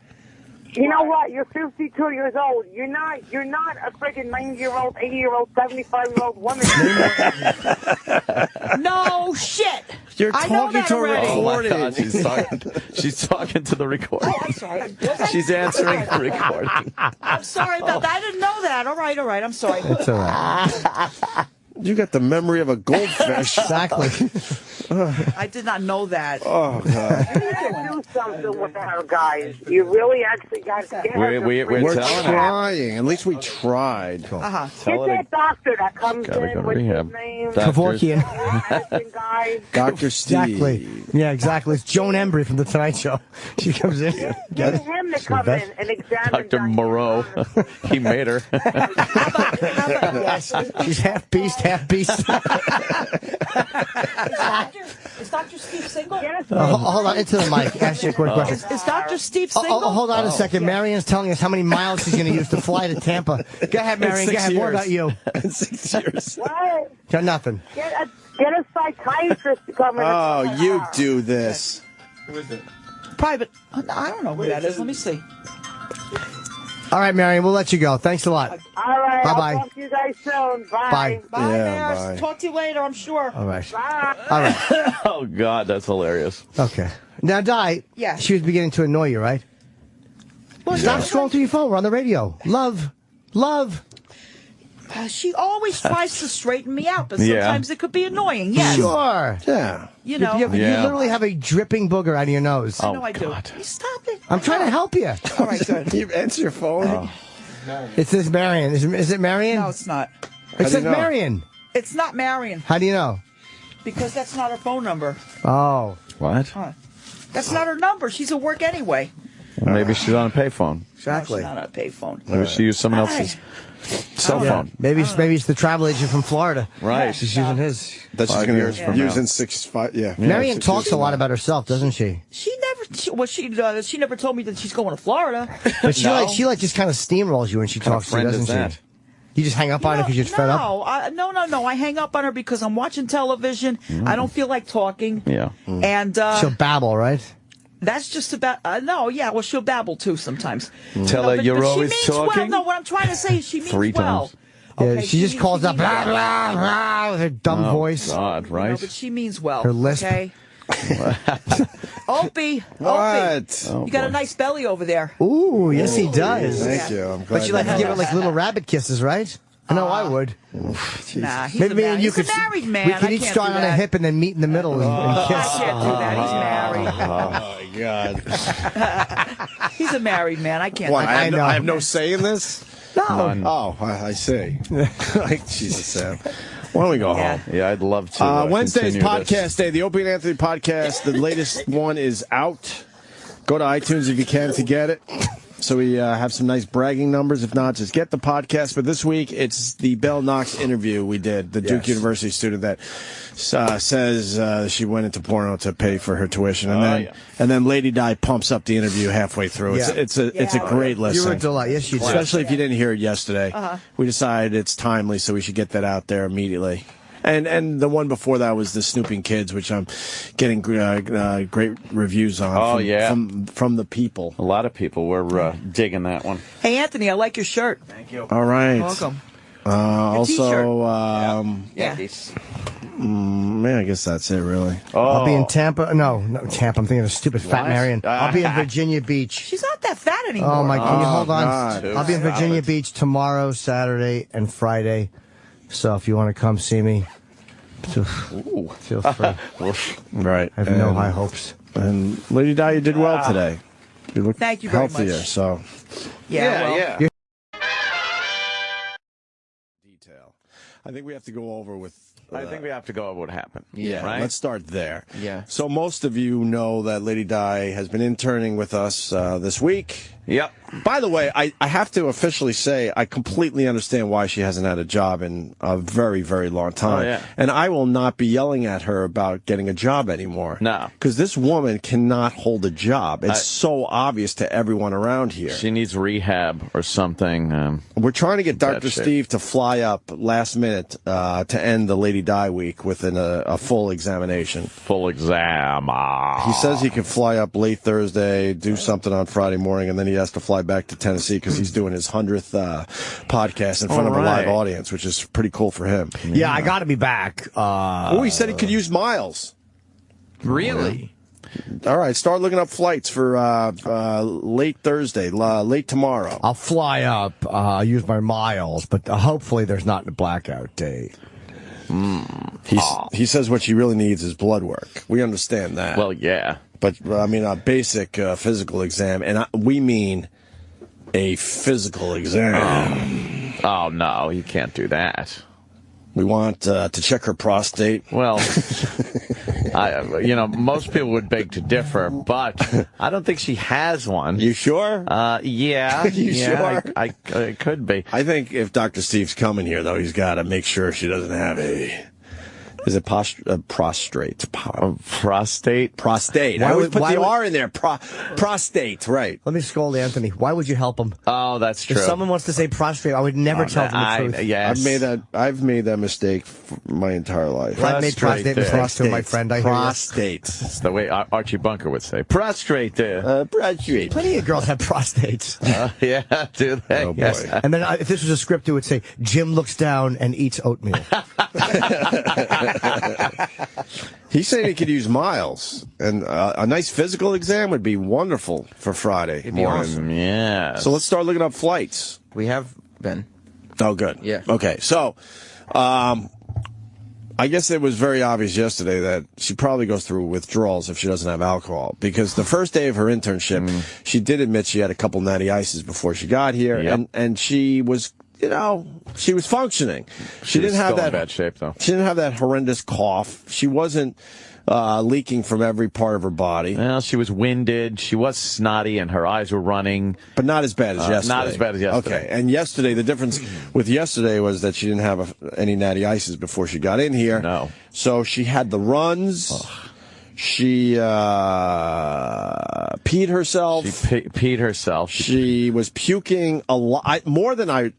You know what? You're 52 years old. You're not a freaking 90-year-old, 80-year-old, 75-year-old woman. No shit. You're I know talking that to a already. recording. Oh my God, she's talking to the recording. I'm sorry. She's answering the recording. I'm sorry about that. I didn't know that. All right. I'm sorry. It's all right. You got the memory of a goldfish. Exactly. I did not know that. Oh, God. You gotta do something with her, guys. You really actually got to get her. We're telling her. trying. At least we tried. Get that doctor that comes Gotta in go to with rehab. his name. Kevorkian. Medicine guy. Dr. Steve. Exactly. Yeah, exactly. It's Joan Embry from The Tonight Show. She comes in. Get him to come in and examine Dr. Moreau. He made her. She's half beast, half beast. Is Dr. Steve single? Hold on, into the mic. Ask you a quick question. Is Dr. Steve single? Hold on a second. Marion's telling us how many miles she's going to use to fly to Tampa. Go ahead, Marion. Go ahead. More about you. In 6 years. What? Got nothing. Get a psychiatrist to come in. Oh, you do this. Who is it? Private. I don't know who that is. Let me see. All right, Marion, we'll let you go. Thanks a lot. All right. Bye-bye. I'll talk to you guys soon. Bye. Bye. Bye, Yeah, Maris. bye. Talk to you later, I'm sure. All right. Bye. All right. Oh, God, that's hilarious. Okay. Now, Di, Yeah. she was beginning to annoy you, right? Well, Stop scrolling through your phone. We're on the radio. Love. She always tries to straighten me out, but Yeah. sometimes it could be annoying. Yes. Sure. Yeah. You know. You Yeah. literally have a dripping booger out of your nose. I know I do. God. Stop it. I'm trying to help you. All right, good. You answer your phone. It says Marion. Is it Marion? No, it's not. It do says you know? Marion. It's not Marion, How do you know? because that's not her phone number. Oh. What? That's not her number. She's at work anyway. Maybe she's on a payphone. Exactly. No, she's not on a payphone. Maybe she used someone else's cell phone. Maybe it's the travel agent from Florida. Right. She's using his. That's just 5 going years to from use now. in 6, 5. Yeah. Marion 6 talks years a lot from about herself, doesn't she? She never told me that she's going to Florida. But she No. she just kind of steamrows you when she What kind of talks to you, friend doesn't is that? she? You just hang up on her because you're fed up. No. I hang up on her because I'm watching television. I don't feel like talking. Yeah. And She'll babble, right? that's just about well, she'll babble too sometimes. Tell her you're but always she means talking. Well. No, what I'm trying to say is she means 3 well. times. Yeah, Okay, she just calls up means blah, well. blah, blah, with her dumb voice. God, right? No, but she means well. Her lisp. Okay. Opie. What? You got a nice belly over there. Ooh, yes, he does. Thank you. I'm glad. But you like to give it like little rabbit kisses, right? I know I would. Nah, he's Maybe a me and you he's could. a married man. We could I each can't start do on a that. hip and then meet in the middle and kiss. I can't do that. He's married. Oh, my God. He's a married man. I can't. What, I know. I have no say in this? No. Oh, I see. Like, Jesus, Sam. Why don't we go home? Yeah, I'd love to. Wednesday's continue podcast this. day, the Opie and Anthony podcast. The latest one is out. Go to iTunes if you can to get it. So we have some nice bragging numbers. If not, just get the podcast. But this week, it's the Belle Knox interview we did, the Duke University student that says she went into porno to pay for her tuition, and then Lady Di pumps up the interview halfway through. Yeah. It's a great listen. You were a delight. Yes, you did. Especially if you didn't hear it yesterday. We decided it's timely, so we should get that out there immediately. And the one before that was the Snooping Kids, which I'm getting great reviews on. From the people. A lot of people were digging that one. Hey, Anthony, I like your shirt. Thank you. All right. You're welcome. Also, Yeah. man, I guess that's it, really. I'll be in Tampa. No, Tampa. I'm thinking of stupid fat What? Marion. I'll be in Virginia Beach. She's not that fat anymore. Oh my! Can you hold on? God. I'll be in Virginia Beach tomorrow, Saturday, and Friday. So if you want to come see me, feel free. Right. I have no high hopes. And Lady Di, you did well today. You look Thank you very healthier, much. so. Yeah. Detail. I think we have to go over with. I think we have to go over what happened. Yeah, right? let's start there. Yeah. So most of you know that Lady Di has been interning with us this week. Yep. By the way, I have to officially say I completely understand why she hasn't had a job in a very, very long time. Oh, yeah. And I will not be yelling at her about getting a job anymore. No. Because this woman cannot hold a job. It's so obvious to everyone around here. She needs rehab or something. We're trying to get bad Dr. shape. Steve to fly up last minute to end the Lady Di week with a full examination. Full exam. He says he can fly up late Thursday, do something on Friday morning, and then he has to fly back to Tennessee because he's doing his 100th podcast in front of a live audience, which is pretty cool for him. Yeah, I got to be back. He said he could use miles. Really? All right, start looking up flights for late Thursday, late tomorrow. I'll fly up, use my miles, but hopefully there's not a blackout day. He says what she really needs is blood work. We understand that. Well, yeah. But, I mean, a basic physical exam, and we mean a physical exam. Oh, no, you can't do that. We want to check her prostate. Well, most people would beg to differ, but I don't think she has one. You sure? Yeah. You sure? I could be. I think if Dr. Steve's coming here, though, he's got to make sure she doesn't have a... Is it prostrate? Prostate? Prostate. I always put the R in there. Prostate, right. Let me scold Anthony. Why would you help him? Oh, that's true. If someone wants to say prostrate, I would never tell them the truth. Yes. I've made that mistake my entire life. I've made prostate mistakes too, my friend. I hear you. Prostate. It's the way Archie Bunker would say. Prostrate there. Prostrate. Plenty of girls have prostates. Yeah, do they? Oh, boy. Yes. And then if this was a script, it would say, Jim looks down and eats oatmeal. He's saying he could use miles, and a nice physical exam would be wonderful for Friday morning. Awesome. Yeah. So let's start looking up flights. We have been. Oh, good. Yeah. Okay, so I guess it was very obvious yesterday that she probably goes through withdrawals if she doesn't have alcohol, because the first day of her internship, she did admit she had a couple natty ices before she got here, and she was... she was functioning. She didn't have that in bad shape, though. She didn't have that horrendous cough. She wasn't leaking from every part of her body. Well, she was winded. She was snotty, and her eyes were running. But not as bad as yesterday. Not as bad as yesterday. Okay, and yesterday, the difference with yesterday was that she didn't have any natty ices before she got in here. No. So she had the runs. Ugh. She peed herself. She peed herself. She was puking a lot, more than I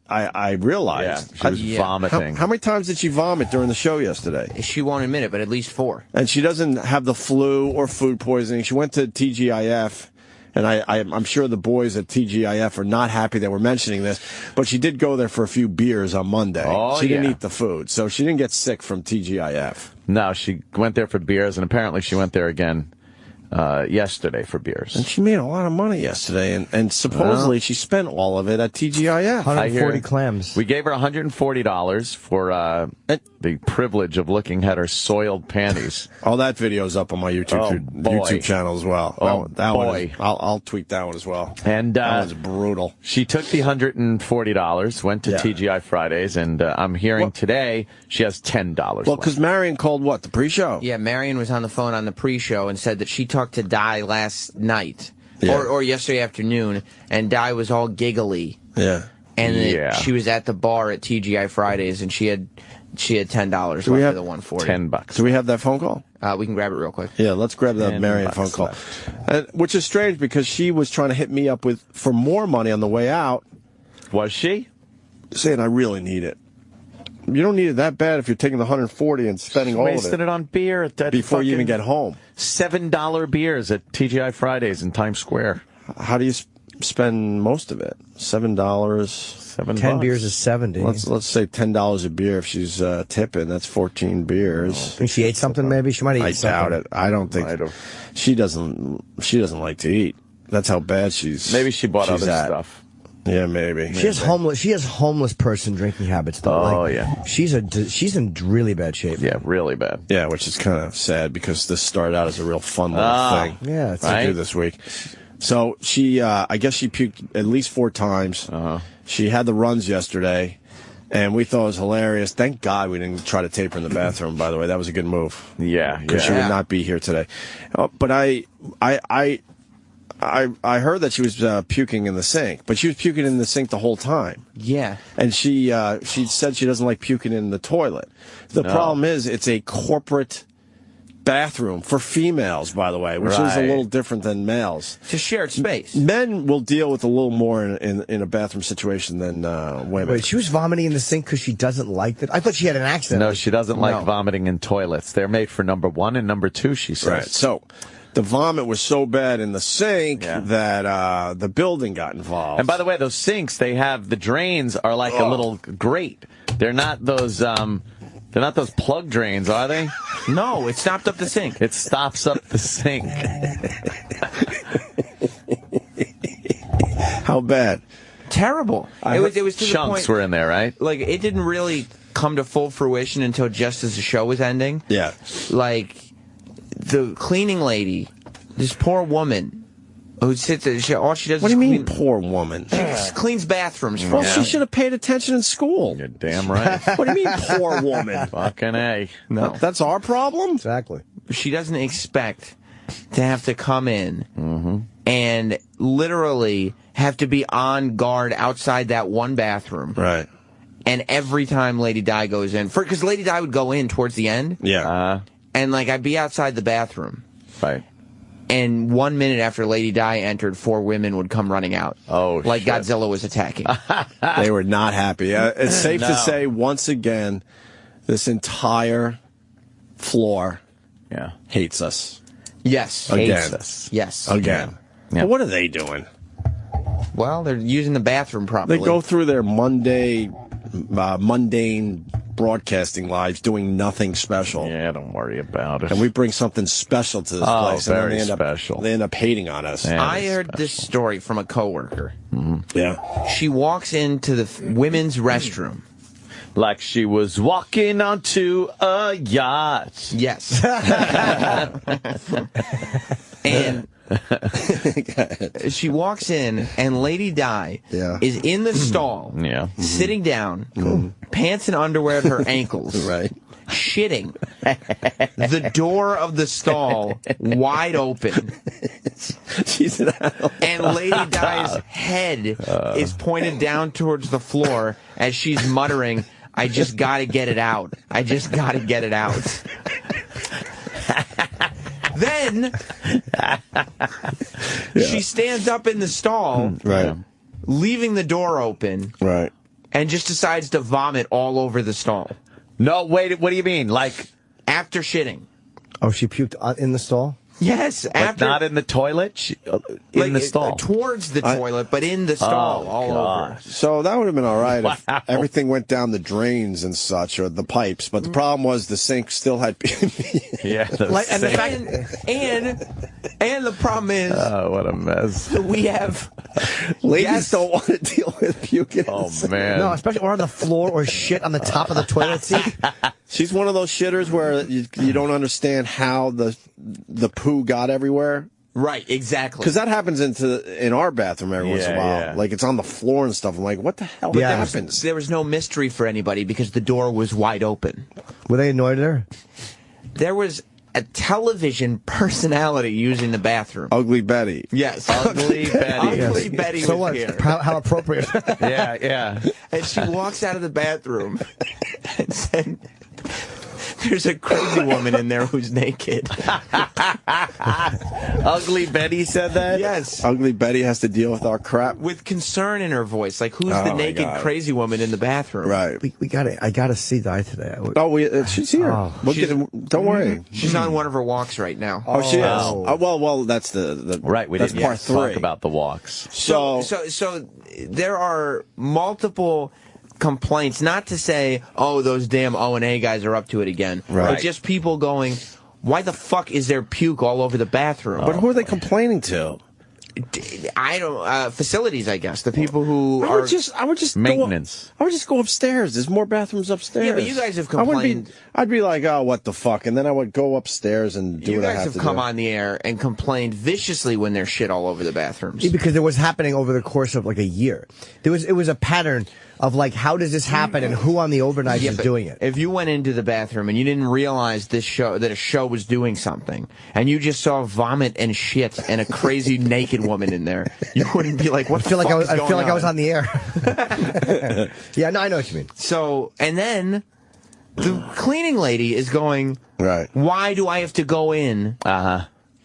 realized. Yeah, she was vomiting. How many times did she vomit during the show yesterday? She won't admit it, but at least 4. And she doesn't have the flu or food poisoning. She went to TGIF. And I'm sure the boys at TGIF are not happy that we're mentioning this, but she did go there for a few beers on Monday. Oh, she didn't eat the food, so she didn't get sick from TGIF. No, she went there for beers, and apparently she went there again yesterday for beers. And she made a lot of money yesterday, and supposedly she spent all of it at TGIF. 140 clams. We gave her $140 for the privilege of looking at her soiled panties. All that video's up on my YouTube channel as well. I'll tweet that one as well. And that was brutal. She took the $140, went to TGI Fridays, and I'm hearing today she has $10. Well, because Marion called what, the pre-show? Yeah, Marion was on the phone on the pre-show and said that she talked to Di last night or yesterday afternoon, and Di was all giggly. Yeah. And she was at the bar at TGI Fridays, and she had $10 left of the 140. $10. Do we have that phone call? We can grab it real quick. Yeah, let's grab that Marion phone call. Which is strange because she was trying to hit me up for more money on the way out. Was she? Saying I really need it. You don't need it that bad if you're taking the 140 and spending all of it. Wasting it on beer at that before you even get home. $7 beers at TGI Fridays in Times Square. How do you spend most of it? $7. 10 beers is 70. Let's say $10 a beer if she's tipping. That's 14 beers. Think she ate something? Maybe she might eat something. I doubt it. I don't think she doesn't. She doesn't like to eat. That's how bad she's. Maybe she bought other stuff. Yeah, maybe. She has homeless person drinking habits, though. Oh, yeah. She's in really bad shape. Yeah, really bad. Yeah, which is kind of sad because this started out as a real fun little thing. Yeah, it's to do this week. So she, I guess she puked at least 4 times. She had the runs yesterday. And we thought it was hilarious. Thank God we didn't try to tape her in the bathroom, by the way. That was a good move. Yeah. Because she would not be here today. But I heard that she was puking in the sink, but she was puking in the sink the whole time. Yeah. And she said she doesn't like puking in the toilet. The problem is it's a corporate bathroom for females, by the way, which is a little different than males. It's a shared space. Men will deal with a little more in a bathroom situation than women. Wait, she was vomiting in the sink because she doesn't like it? I thought she had an accident. No, she doesn't like vomiting in toilets. They're made for number 1 and number 2, she says. Right. So the vomit was so bad in the sink that the building got involved. And by the way, those sinks, they have the drains are like a little grate. They're not those plug drains, are they? No, it stopped up the sink. It stops up the sink. How bad? Terrible. It was to the chunks point, were in there, right? Like, it didn't really come to full fruition until just as the show was ending. Yeah. Like, the cleaning lady, this poor woman who sits there, all she does What is do you mean, clean, poor woman? she cleans bathrooms for Well, them. she should have paid attention in school. You're damn right. What do you mean, poor woman? Fucking A. No. That's our problem? Exactly. She doesn't expect to have to come in and literally have to be on guard outside that one bathroom. Right. And every time Lady Di goes in, because Lady Di would go in towards the end. Yeah. And, like, I'd be outside the bathroom. Right. And 1 minute after Lady Di entered, 4 women would come running out. Oh, like shit. Godzilla was attacking. They were not happy. It's safe to say, once again, this entire floor hates us. Yes. Again. Hates us. Yes. Again. Yeah. But what are they doing? Well, they're using the bathroom properly. They go through their mundane broadcasting lives doing nothing special. Yeah, don't worry about it. And we bring something special to this place. And very then special. They end up hating on us. I heard this story from a coworker. Yeah. She walks into the women's restroom. Like she was walking onto a yacht. Yes. And she walks in, and Lady Di is in the stall, sitting down, pants and underwear at her ankles, shitting. The door of the stall wide open. And Lady Di's head is pointed down towards the floor as she's muttering, "I just gotta get it out. I just gotta get it out." Then she stands up in the stall, leaving the door open, and just decides to vomit all over the stall. No, wait, what do you mean? Like, after shitting. Oh, she puked in the stall? Yes, like after. not in the toilet? In the stall? Towards the toilet, but in the stall, all over. So that would have been all right if everything went down the drains and such, or the pipes. But the problem was the sink still had... Yeah, and the problem is... Oh, what a mess. We have... Ladies don't want to deal with puking. Oh, man. No, especially or on the floor or shit on the top of the toilet seat. She's one of those shitters where you don't understand how the poo got everywhere. Right, exactly. Because that happens in our bathroom every once in a while. Yeah. Like, it's on the floor and stuff. I'm like, what the hell happens? There was no mystery for anybody because the door was wide open. Were they annoyed at her? There was a television personality using the bathroom. Ugly Betty. Yes. Ugly Betty. Ugly Betty So was what? here. How appropriate. Yeah. And she walks out of the bathroom and said, "There's a crazy woman in there who's naked." Ugly Betty said that? Yes. Ugly Betty has to deal with our crap. With concern in her voice. Like, who's Oh, the my naked God. crazy woman in the bathroom? Right. I gotta see Di today. She's here. Don't worry. She's on one of her walks right now. Oh, she is. Well, that's the Right, we that's didn't part talk 3 about the walks. So there are multiple complaints, not to say, oh, those damn O&A guys are up to it again, but just people going, why the fuck is there puke all over the bathroom? But who are they complaining to? I don't. Facilities, I guess. The people who I would just maintenance. I would just go upstairs. There's more bathrooms upstairs. Yeah, but you guys have complained. I'd be like, oh, what the fuck, and then I would go upstairs and do You what I guys have have to come do. on the air and complained viciously when there's shit all over the bathrooms. Yeah, because it was happening over the course of like a year. It was a pattern of like, how does this happen and who on the overnight is doing it. If you went into the bathroom and you didn't realize that a show was doing something, and you just saw vomit and shit and a crazy naked woman in there, you wouldn't be like, "What?" I feel like I was on the air. Yeah, no, I know what you mean. So, and then the cleaning lady is going, right? Why do I have to go in?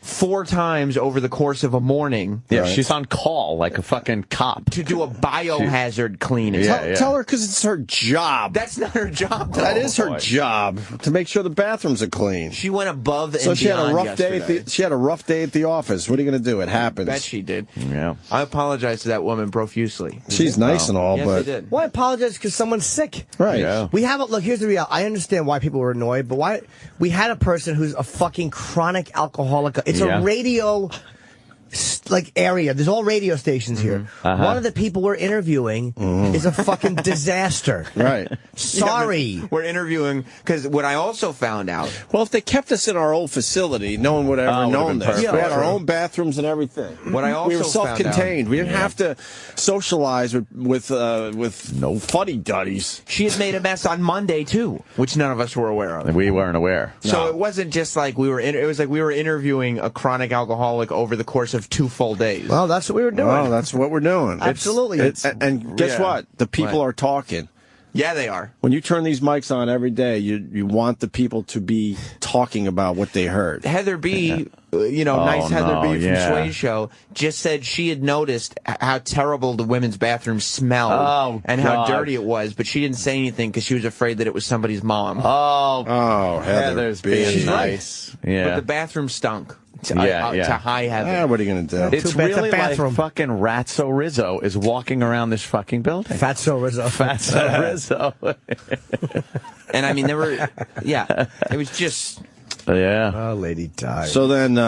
4 times over the course of a morning. Yeah, she's on call like a fucking cop. To do a biohazard cleaning. Tell her because it's her job. That's not her job, though. That is her job, to make sure the bathrooms are clean. She went above and so she had a beyond rough day. She had a rough day at the office. What are you going to do? It happens. I bet she did. Yeah. I apologize to that woman profusely. She's nice and all, yes, but I did. Why apologize because someone's sick? Right. Yeah. We haven't. Look, here's the reality. I understand why people were annoyed, but why we had a person who's a fucking chronic alcoholic. It's a radio. Like area. There's all radio stations here. One of the people we're interviewing is a fucking disaster. Right. Sorry. Yeah, we're interviewing because what I also found out. Well, if they kept us in our old facility, no one would have ever known this. Yeah, we had our own bathrooms and everything. What I also we were self-contained. We didn't have to socialize with no fuddy-duddies. She had made a mess on Monday too, which none of us were aware of. We weren't aware. So it wasn't just like we were. It was like we were interviewing a chronic alcoholic over the course of 2 full days. Well, that's what we were doing. Well, that's what we're doing. Absolutely. And guess what? The people are talking. Yeah, they are. When you turn these mics on every day, you want the people to be talking about what they heard. Heather B, nice Heather B from Sway's show, just said she had noticed how terrible the women's bathroom smelled and how dirty it was, but she didn't say anything because she was afraid that it was somebody's mom. Heather's being She's nice. Right. Yeah. But the bathroom stunk. To high heaven. Yeah, what are you going to do? It's really like fucking Ratso Rizzo is walking around this fucking building. Fatso Rizzo. Fatso Rizzo. And I mean, there were, it was just. Yeah. Oh, lady died. So then,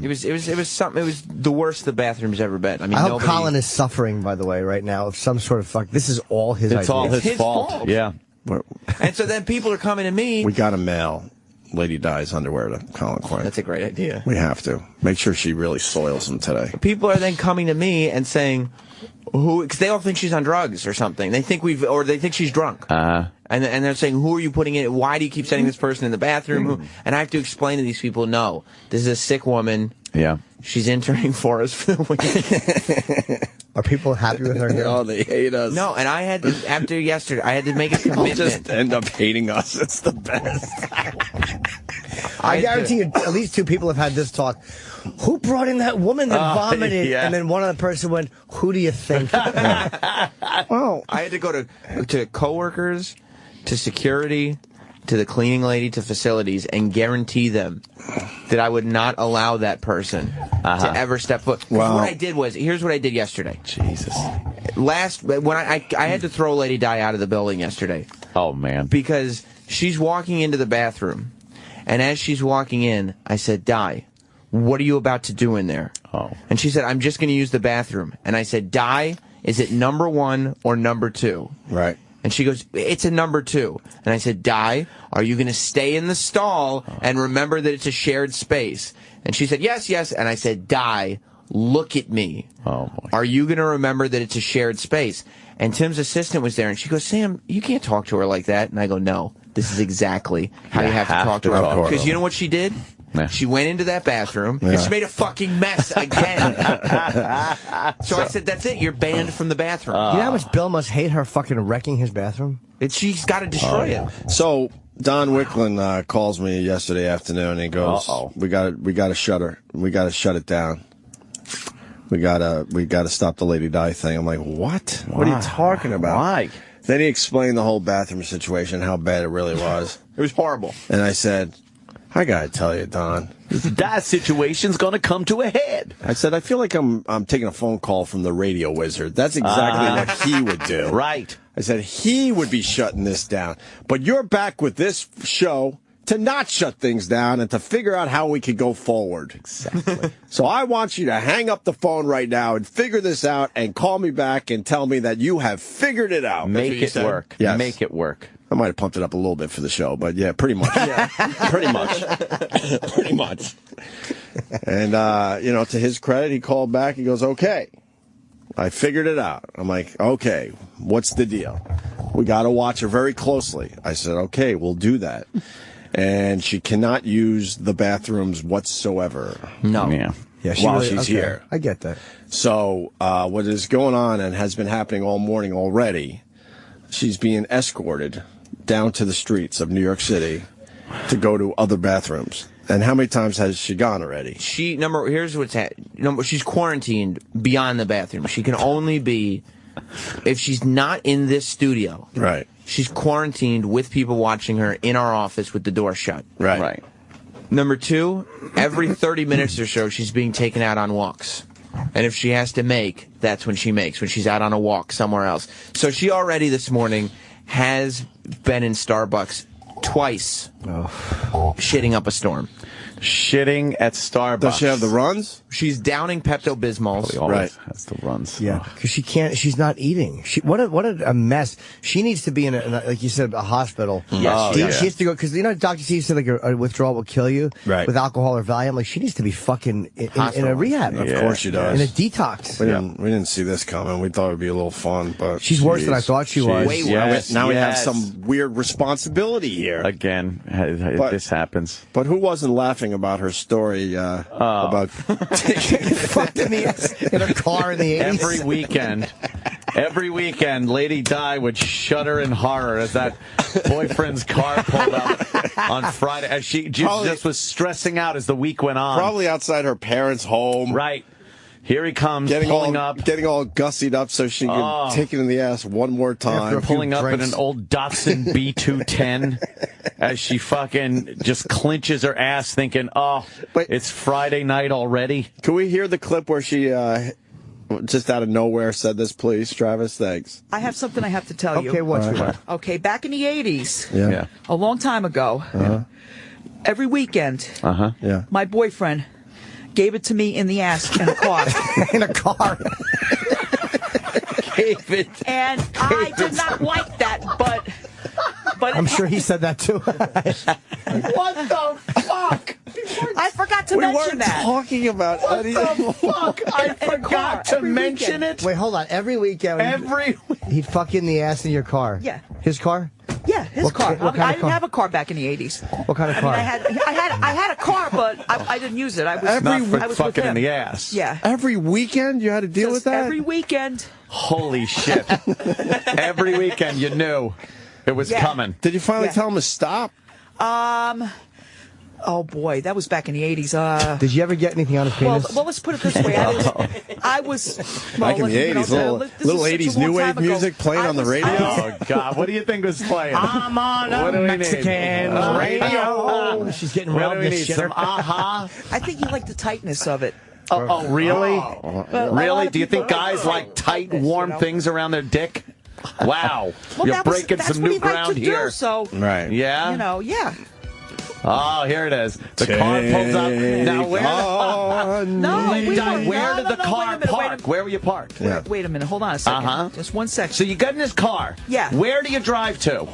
it was something. It was the worst the bathroom's ever been. I mean, I hope Colin is suffering, by the way, right now of some sort of fuck. This is all his. It's idea. all his fault. Yeah. And so then people are coming to me. We got to mail Lady Di's underwear to Colin Quinn. That's a great idea. We have to make sure she really soils them today. People are then coming to me and saying, because they all think she's on drugs or something. They think they think she's drunk. And they're saying, who are you putting in? Why do you keep sending this person in the bathroom? And I have to explain to these people, no, this is a sick woman. Yeah. She's interning for us for the week. Are people happy with her? Oh, they hate us. No, and I had to, after yesterday, I had to make a commitment. They'll just end up hating us. It's the best. I guarantee you at least 2 people have had this talk. Who brought in that woman that vomited? Yeah. And then one other person went, who do you think? Well, I had to go to coworkers, to security, to the cleaning lady, to facilities, and guarantee them that I would not allow that person to ever step foot. What I did was, here's what I did yesterday. Jesus. When I had to throw Lady Di out of the building yesterday. Oh, man. Because she's walking into the bathroom, and as she's walking in, I said, Di, what are you about to do in there? Oh. And she said, I'm just going to use the bathroom. And I said, Di, is it number 1 or number 2? Right. And she goes, it's a number 2. And I said, Di, are you going to stay in the stall and remember that it's a shared space? And she said, yes, yes. And I said, Di, look at me. Oh, boy. Are you going to remember that it's a shared space? And Tim's assistant was there, and she goes, Sam, you can't talk to her like that. And I go, no, this is is how you have to talk to her. Because you know what she did? Yeah. She went into that bathroom, and she made a fucking mess again. So I said, that's it. You're banned from the bathroom. You know how much Bill must hate her fucking wrecking his bathroom? She's got to destroy it. So Don Wicklin calls me yesterday afternoon, and he goes, "We got to shut her. We got to shut it down. We got to stop the Lady Di thing." I'm like, "What? What are you talking about?" Why? Then he explained the whole bathroom situation, how bad it really was. It was horrible. And I said, I gotta tell you, Don, that situation's gonna come to a head. I said, I feel like I'm taking a phone call from the radio wizard. That's exactly what he would do. Right. I said, he would be shutting this down. But you're back with this show to not shut things down and to figure out how we could go forward. Exactly. So I want you to hang up the phone right now and figure this out and call me back and tell me that you have figured it out. Make it work. Yes. Make it work. I might have pumped it up a little bit for the show, but yeah, pretty much. Pretty much. Pretty much. And, to his credit, he called back. He goes, okay. I figured it out. I'm like, okay, what's the deal? We got to watch her very closely. I said, okay, we'll do that. And she cannot use the bathrooms whatsoever. No. Yeah, while she's here. I get that. So what is going on and has been happening all morning already, she's being escorted down to the streets of New York City to go to other bathrooms. And how many times has she gone already? Here's what's she's quarantined beyond the bathroom. She can only be, if she's not in this studio. Right. She's quarantined with people watching her in our office with the door shut. Right. Number 2, every 30 minutes or so, she's being taken out on walks. And if she has to make, that's when she makes, when she's out on a walk somewhere else. So she already this morning has been in Starbucks twice, shitting up a storm. Shitting at Starbucks. Does she have the runs? She's downing Pepto-Bismol. Right. That's the runs. Yeah, because she's not eating. What a mess. She needs to be in like you said, a hospital. Yes, she has to go, because Dr. C said like a withdrawal will kill you with alcohol or Valium. Like, she needs to be fucking in a rehab. Of course she does. In a detox. We didn't see this coming. We thought it would be a little fun, but she's worse than I thought she was. Way worse. Now we have some weird responsibility here. Again, this happens. But who wasn't laughing about her story about taking fucked in a car in the 80s? Every weekend, Lady Di would shudder in horror as that boyfriend's car pulled up on Friday. As she just was stressing out as the week went on. Probably outside her parents' home. Right. Here he comes, getting pulling all up. Getting all gussied up so she can take it in the ass one more time. Pulling up in an old Datsun B210 as she fucking just clenches her ass thinking, it's Friday night already. Can we hear the clip where she just out of nowhere said this, please, Travis? Thanks. I have something I have to tell you. Okay, what's Okay, back in the 80s, Yeah. a long time ago, every weekend, my boyfriend gave it to me in the ass in a car. In a car. Gave it. And I did not like that, but I'm sure he said that too. What the fuck? I forgot to mention that. Talking about what the fuck? I forgot to mention it. Wait, hold on. Every weekend, he'd fuck in the ass in your car. Yeah. His car? Yeah, his car. What kind I of didn't car? have a car back in the 80s. What kind of car? I had a car, but I didn't use it. I was Not for I was fucking with him. in the ass. Yeah. Every weekend you had to deal with that? Every weekend. Holy shit. Every weekend you knew it was coming. Did you finally tell him to stop? Oh boy, that was back in the 80s. Did you ever get anything on his penis? Well, let's put it this way. I was back in the 80s, little 80s new wave music playing on the radio. Oh God, what do you think was playing? I'm on a Mexican radio. She's getting What rubbed do we to need? shit Some her. aha? I think you like the tightness of it. Oh, really? Well, a lot Really? of Do you think people- guys like tight, warm things around their dick? Wow. Well, You're breaking that's some what new he liked ground to here. Do, so Right. Yeah? you know, yeah. Oh, here it is. The car pulls up. Now, where No, Lady we Di, weren't. where No, did no, the no, car wait a minute, park? Where were you parked? Wait a minute. Hold on a second. Just one second. So you got in his car. Yeah. Where do you drive to?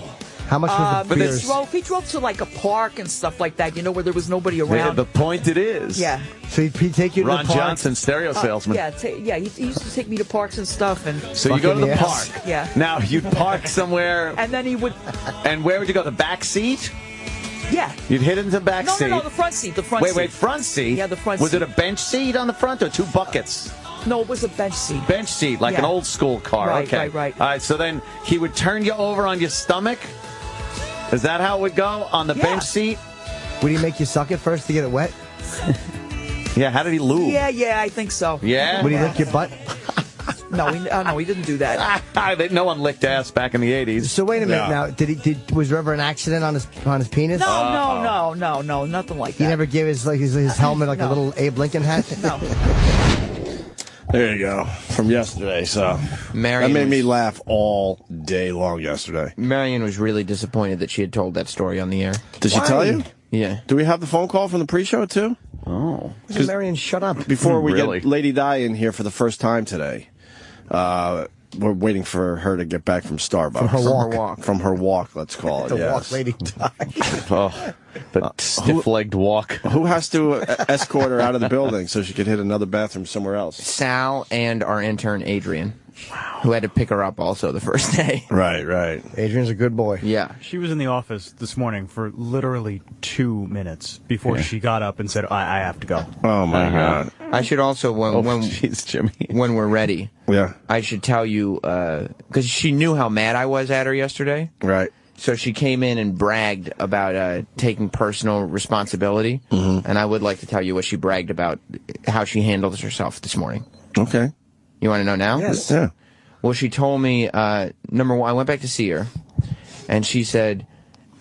How much was the beers? He drove to like a park and stuff like that, you know, where there was nobody Yeah, around. the point it is. Yeah. So he'd take you to Ron the park? Johnson, stereo salesman. He used to take me to parks and stuff. And So you go to the park. Yeah. Now, you'd park somewhere. And then he would. And where would you go? The back seat? Yeah. You'd hit into the back seat. No, the front seat. The front seat. Wait, front seat? Yeah, the front Was seat. it a bench seat on the front or two buckets? No, it was a bench seat. Bench seat, like an old school car. Right, okay. right. All right, so then he would turn you over on your stomach? Is that how it would go? On the bench seat? Would he make you suck it first to get it wet? Yeah, how did he lube? Yeah, I think so. Yeah? Would he lick your butt? No, he didn't do that. No one licked ass back in the 80s. So wait a minute now. Was there ever an accident on his penis? No, nothing like that. He never gave his helmet like a little Abe Lincoln hat? No. There you go. From yesterday. So that made me laugh all day long yesterday. Marion was really disappointed that she had told that story on the air. Did she tell you? Yeah. Do we have the phone call from the pre-show too? Oh. Marion, shut up. Before we Really? get Lady Di in here for the first time today, we're waiting for her to get back from Starbucks. From her walk. From her walk, let's call it. The yes. walk, Lady Di. Oh. The stiff-legged walk. Who has to escort her out of the building so she could hit another bathroom somewhere else? Sal and our intern, Adrian, who had to pick her up also the first day. Right. Adrian's a good boy. Yeah. She was in the office this morning for literally 2 minutes before she got up and said, I have to go. Oh, my God. I should also, when we're ready, I should tell you, because she knew how mad I was at her yesterday. Right. So she came in and bragged about taking personal responsibility, and I would like to tell you what she bragged about, how she handles herself this morning. Okay. You want to know now? Yes. Yeah. Well, she told me, number one, I went back to see her, and she said,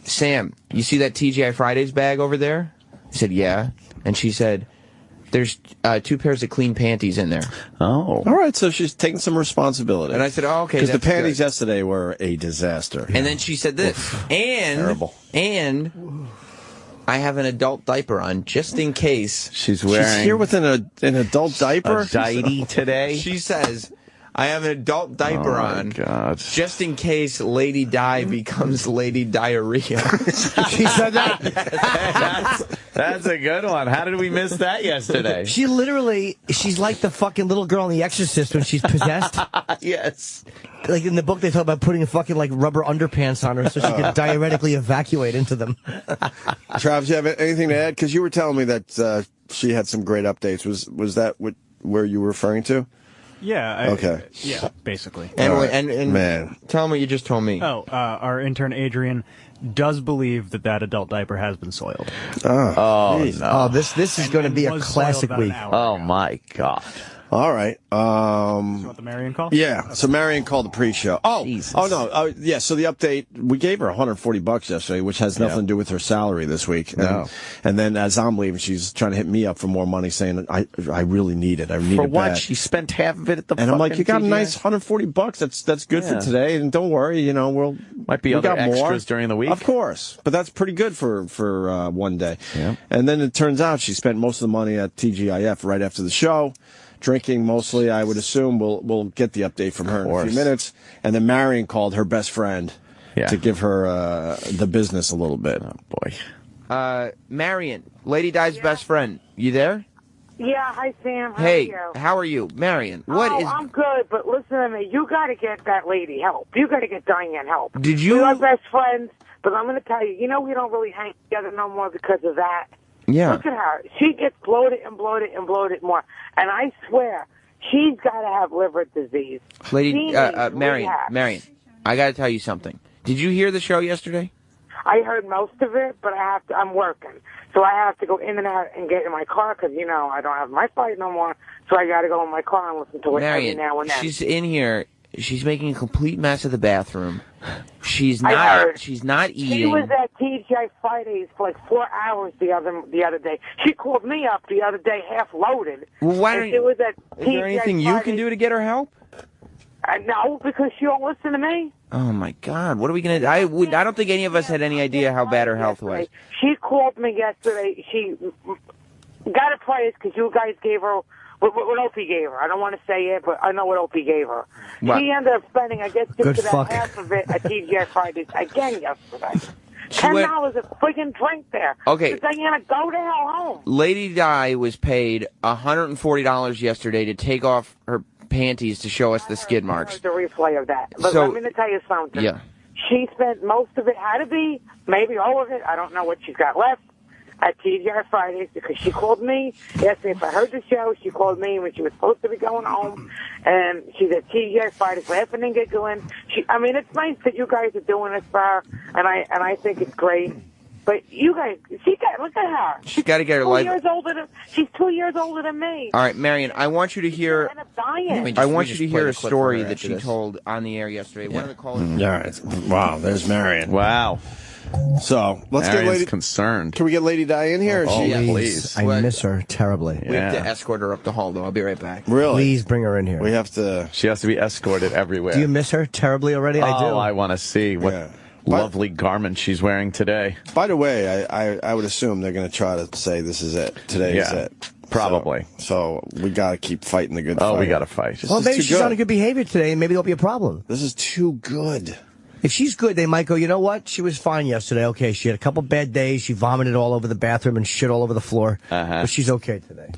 Sam, you see that TGI Fridays bag over there? I said, yeah. And she said, there's 2 pairs of clean panties in there. Oh. All right, so she's taking some responsibility. And I said, oh, okay, because the that's panties good. yesterday were a disaster. And then she said this, terrible. And I have an adult diaper on, just in case. She's here with an adult diaper? A diety today? She says, I have an adult diaper on, God. just in case Lady Di becomes Lady Diarrhea. She said that? That's a good one. How did we miss that yesterday? She's like the fucking little girl in The Exorcist when she's possessed. Yes. Like in the book, they talk about putting fucking like rubber underpants on her so she could diuretically evacuate into them. Travis, you have anything to add? Because you were telling me that she had some great updates. Was that where you were referring to? Yeah. Okay. Yeah, basically. And man, tell them what you just told me. Oh, our intern Adrian does believe that adult diaper has been soiled. Oh, no. Oh, this is going to be a was classic soiled about week. an hour Oh, ago. my God. all right. You want the Marion call? Yeah. So Marion called the pre-show. Oh, Jesus. oh no. Yeah. So the update, we gave her $140 yesterday, which has nothing to do with her salary this week. No. And then as I'm leaving, she's trying to hit me up for more money, saying I really need it. I need For it what? bad. She spent half of it at the And I'm like, you got a TGI? nice $140. That's good for Yeah. today. And don't worry, we'll Might be we other got more. extras during the week. Of course, but that's pretty good for one day. Yeah. And then it turns out she spent most of the money at TGIF right after the show, drinking mostly. I would assume we'll get the update from her in a few minutes. And then Marion called her best friend to give her the business a little bit. Oh boy. Marion, Lady Di's best friend. You there? Yeah, hi Sam. How Hey, are you? how are you? Marion, what is... I'm good, but listen to me. You got to get that lady help. You got to get Diane help. Did you- We are best friends, but I'm going to tell you, we don't really hang together no more because of that. Yeah. Look at her. She gets bloated and bloated and bloated more. And I swear, she's got to have liver disease. Lady, She needs Marion, rehab. Marion, I got to tell you something. Did you hear the show yesterday? I heard most of it, but I'm working. So I have to go in and out and get in my car because, I don't have my flight no more. So I got to go in my car and listen to it Marion, every now and then. she's in here. She's making a complete mess of the bathroom. She's I not. heard. She's not eating. She was at TGI Fridays for like 4 hours the other day. She called me up the other day, half loaded. Well, why and don't she was at Is there TGI anything you can Fridays. do to get her help? No, because she don't listen to me. Oh my God! What are we gonna? I don't think any of us had any idea how bad her health was. She called me yesterday. She got a prize because you guys gave her what Opie gave her. I don't want to say it, but I know what Opie gave her. What? She ended up spending, I guess, Good just about fuck. half of it at TGI Fridays again yesterday. She went- $10 a friggin' drink there. Okay. So Diana, go to hell home. Lady Di was paid $140 yesterday to take off her panties to show us the skid marks. The replay of that. But So- let me tell you something. Yeah. She spent most of it, had to be, maybe all of it. I don't know what she's got left at TGI Fridays because she called me, asked me if I heard the show. She called me when she was supposed to be going home, and she's at TGI Fridays laughing and giggling. It's nice that you guys are doing this for her, and I think it's great. But you guys, look at her. She's got to get her 2 life. years older she's 2 years older than me. All right, Marion, I want you to hear. Dying. I want you to hear a story that she told on the air yesterday. One of the callers. All right. Wow, there's Marion. Wow. So let's get Marion's Lady. concerned. Can we get Lady Di in here? Or Oh, she, yeah, please. I miss her terribly. We have to escort her up the hall, though. I'll be right back. Really? Please bring her in here. We have to. She has to be escorted everywhere. Do you miss her terribly already? I do. Oh, I want to see what lovely garment she's wearing today. By the way, I would assume they're going to try to say this is it. Today is Yeah, it. probably. So we got to keep fighting the good fight. Oh, we got to fight. Well, This is maybe too she's good. on a good behavior today, and maybe there'll be a problem. This is too good. If she's good, they might go, you know what? She was fine yesterday. Okay, she had a couple bad days. She vomited all over the bathroom and shit all over the floor. But she's okay today.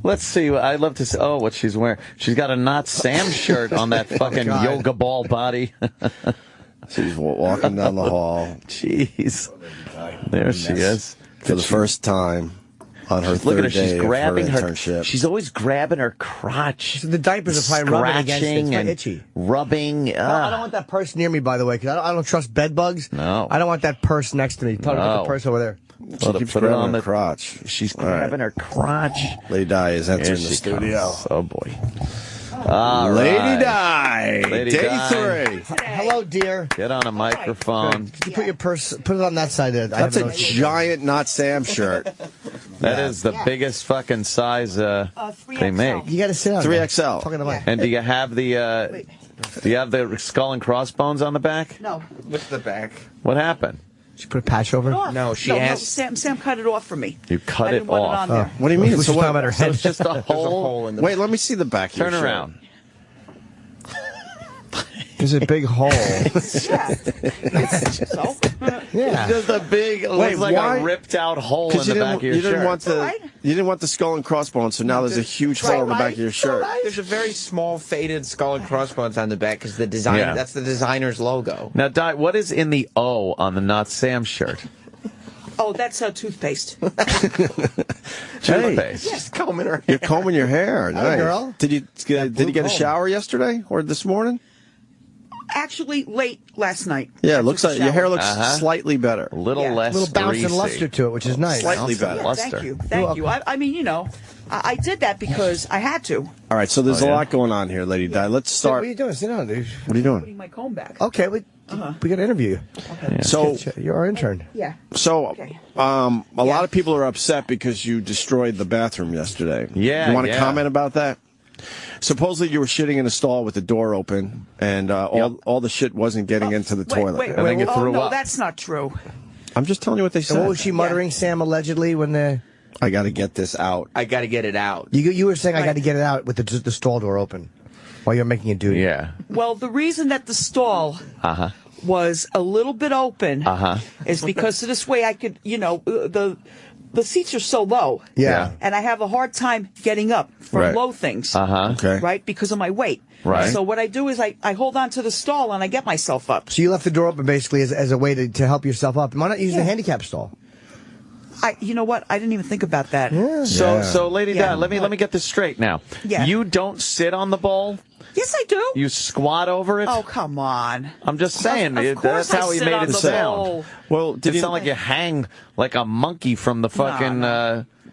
Let's see. I'd love to see. Oh, what she's wearing. She's got a Not Sam shirt on that fucking yoga ball body. She's walking down the hall. Jeez. There she is. For the first time on her Look at her. third day She's grabbing of her her. internship. She's always grabbing her crotch. So the diapers are probably rubbing against it. It's and itchy. Rubbing. I don't want that purse near me, by the way, because I don't trust bed bugs. No. I don't want that purse next to me. Probably put the purse over there. She keeps grabbing her crotch. She's grabbing her crotch. Lady Di is entering the Here she studio. comes. Oh, boy. Lady Di. Lady Day Di. 3. Hello, dear. Get on a microphone. Could you put your purse, put it on that side there? That's a giant Not Sam shirt. That is the biggest fucking size they make. You got to sit down. 3XL. Talking to Mike. And do you have the skull and crossbones on the back? No. What's the back? What happened? She put a patch over? No, she asked. Sam cut it off for me. You cut I didn't it want off. It on there. What do you mean? So what about her head? It's just a hole. in the Wait, let me see the back of your Turn shirt. around. There's a big hole. So? Yeah. Just a big, it Wait, looks like why? a ripped out hole in Because the back of your you shirt. didn't want the skull and crossbones, so now there's a huge hole in the back of your shirt. There's a very small faded skull and crossbones on the back because the design. Yeah. That's the designer's logo. Now, Di, what is in the O on the Not Sam shirt? Oh, that's toothpaste. Toothpaste. She's combing her hair. You're combing your hair. Nice. girl. Did you get a shower yesterday or this morning? Actually, late last night. Yeah, it looks like your hair looks Uh-huh. slightly better. A little less A little bounce and greasy. luster to it, which is nice. Slightly better. Luster. Thank you. I mean, you know, I did that because I had to. All right, so there's a lot going on here, Lady Di. Let's What start. are you doing? Sit down, dude. What are you doing? Putting my comb back. Okay, we got to interview you. So, You're our intern. Yeah. a lot of people are upset because you destroyed the bathroom yesterday. Yeah, You want to yeah. comment about that? Supposedly you were shitting in a stall with the door open, and all the shit wasn't getting into the toilet. And then you threw no, up. that's not true. I'm just telling you what they said. And what was she muttering, Sam, allegedly, when the... I got to get this out. I got to get it out. You were saying I got to get it out with the stall door open while you're making it duty. Yeah. Well, the reason that the stall was a little bit open is because of this way I could, you know, the seats are so low. Yeah. And I have a hard time getting up from Right. low things. Okay. Right? Because of my weight. Right. So what I do is I hold on to the stall and I get myself up. So you left the door open basically as a way to help yourself up. Why not use the handicap stall? You know what? I didn't even think about that. Yeah. So Lady Yeah. Di, let me get this straight now. Yeah. You don't sit on the bowl. Yes, I do. You squat over it. Oh, come on. I'm just saying. Of course That's how I he sit made on it the sound. bowl. Well, Did it sound like you hang like a monkey from the fucking?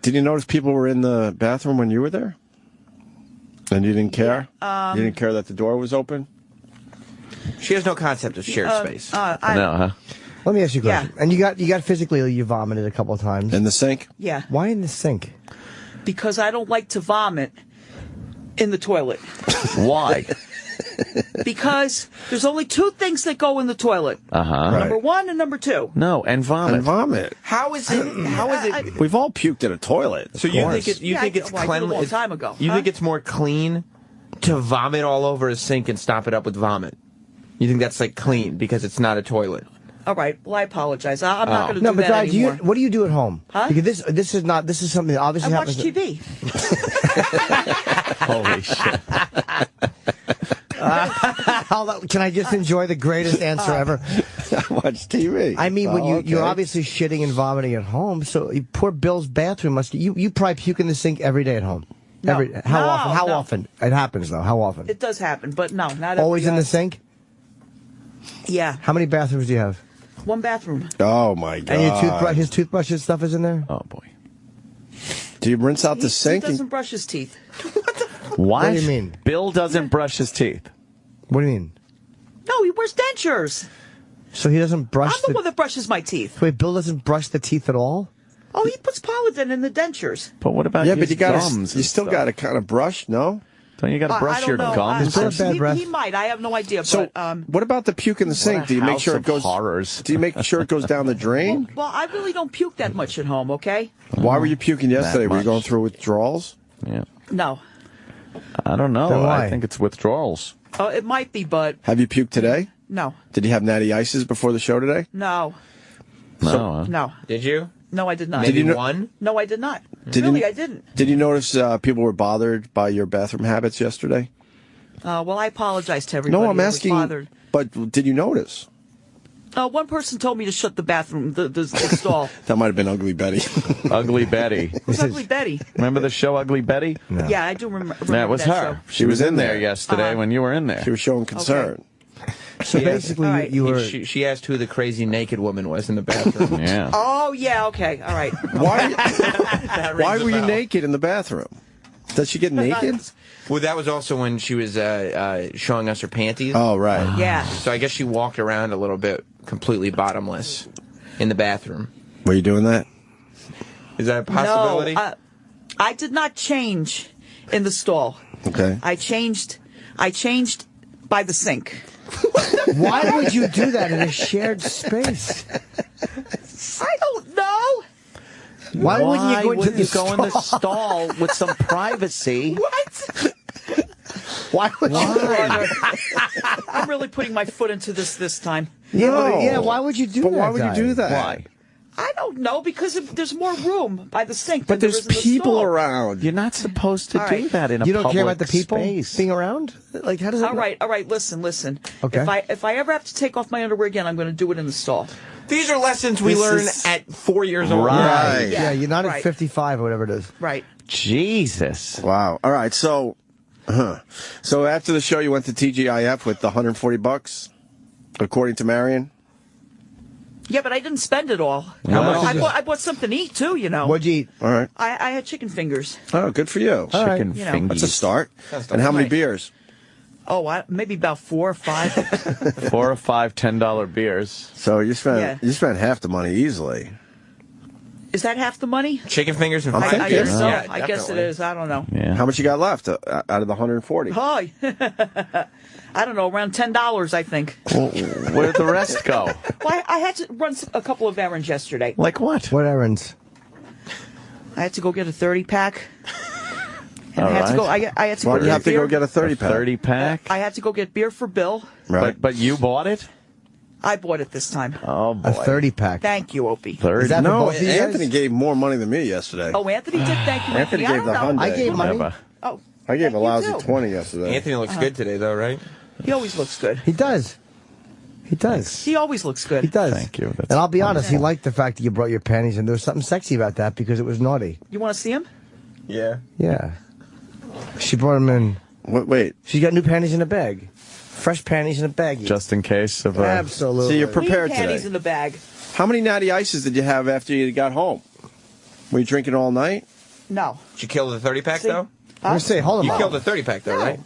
Did you notice people were in the bathroom when you were there? And you didn't care? You didn't care that the door was open? She has no concept of shared space. No, huh? Let me ask you a question. Yeah. And you got physically, you vomited a couple of times. In the sink? Yeah. Why in the sink? Because I don't like to vomit in the toilet. Why? Because there's only two things that go in the toilet. Number one and number two. No, and vomit. And vomit. How is it? How is it? We've all puked in a toilet. So you think it's I did cleanly? a long time ago. You think it's more clean to vomit all over a sink and stop it up with vomit? You think that's like clean because it's not a toilet? All right. Well, I apologize. I'm not going to No, do but that Di, anymore. what do you do at home? Huh? Because this is something that obviously I watch happens. TV. Holy shit. Can I just enjoy the greatest answer ever? I watch TV. I mean, when you're okay. obviously shitting and vomiting at home, so poor Bill's bathroom must. You probably puke in the sink every day at home. No. How often? How No. often? It happens though. How often? It does happen, but no, not Always every, in the sink. Yeah. How many bathrooms do you have? One bathroom. Oh, my God. And your toothbrush, his toothbrush and stuff is in there? Oh, boy. Do you rinse out the He sink? doesn't brush his teeth. What do you mean? Bill doesn't brush his teeth. What do you mean? No, he wears dentures. So he doesn't brush I'm the one that brushes my teeth. Wait, Bill doesn't brush the teeth at all? Oh, he puts Polident in the dentures. But what about Yeah, his but you got gums? you still got to kind of brush, no? Don't you got to brush I your don't know. gums? He might. I have no idea. So, but, what about the puke in the sink? Do you make sure it goes? Horrors. Do you make sure it goes down the drain? well, I really don't puke that much at home, okay? Why were you puking yesterday? Were you much. going through withdrawals? Yeah. No. I don't know. Then why? I think it's withdrawals. Oh, it might be, but Have you puked today? No. Did you have natty ices before the show today? No. No. Did you? No, I did not. Maybe one? No, I did not. Did really, you, I didn't. Did you notice people were bothered by your bathroom habits yesterday? Well, I apologize to everybody. No, I'm that was asking. bothered. But did you notice? One person told me to shut the bathroom, the stall. That might have been Ugly Betty. Ugly Betty. Who's Ugly Betty? Remember the show Ugly Betty? No. Yeah, I do remember. That was her. Show. She was in there yesterday when you were in there. She was showing concern. So basically, you were. She asked who the crazy naked woman was in the bathroom. Yeah. Oh, yeah, okay, all right. Why were you naked in the bathroom? Did she get naked? Well, that was also when she was showing us her panties. Oh, right. Yeah. So I guess she walked around a little bit completely bottomless in the bathroom. Were you doing that? Is that a possibility? No, I did not change in the stall. Okay. I changed by the sink. Why would you do that in a shared space? I don't know. Why wouldn't you go into wouldn't you go in the stall with some privacy? What? Why would you? I'm really putting my foot into this time. Yeah, yeah. Why would you do that? But why would you do that? Why? I don't know, because there's more room by the sink. But than there's there is in the people stall. around. You're not supposed to All do right. that in a You don't care about the public people space. being around? Like, how does that? All right. Listen. Okay. If I ever have to take off my underwear again, I'm going to do it in the stall. These are lessons we learn at 4 years old. Right. Yeah, you're not at Right. 55 or whatever it is. Right. Jesus. Wow. All right. So after the show, you went to TGIF with the $140, according to Marion. Yeah, but I didn't spend it all. How much I bought something to eat too. You know. What'd you eat? All right. I had chicken fingers. Oh, good for you. Chicken You know. fingers. That's a start. And how many Right. beers? Oh, maybe about 4 or 5. 4 or 5 $10 beers. So you spent half the money easily. Is that half the money? Chicken fingers and I'm fried thinking. I guess beers? so. Yeah, I guess it definitely. is. I don't know. Yeah. How much you got left out of the 140? Oh, I don't know, around $10, I think. Well, where'd the rest go? Well, I had to run a couple of errands yesterday. Like what? What errands? I had to go get a 30-pack. And All I had to go. right. I had to Why go do you get have to beer. go get a 30-pack? 30-pack? I had to go get beer for Bill. Right. But you bought it? I bought it this time. Oh, boy. A 30-pack. Thank you, Opie. 30? Is that for No, both of you guys? Anthony gave more money than me yesterday. Oh, Anthony did. Thank you, Anthony I gave don't the know. Hyundai. I gave money. Never. Oh, I gave a thank you, lousy too. 20 yesterday. Anthony looks good today, though, right? He always looks good. He does. He does. He always looks good. He does. Thank you. That's And I'll be honest, he liked the fact that you brought your panties, and there was something sexy about that because it was naughty. You want to see him? Yeah. Yeah. She brought them in. Wait. She's got new panties in a bag. Fresh panties in a baggie. just in case of Absolutely. So you're prepared Clean panties today. in the bag. How many natty ices did you have after you got home? Were you drinking all night? No. Did you kill the 30-pack, See? though? I'm going to say, hold on. You killed the 30-pack, though, right?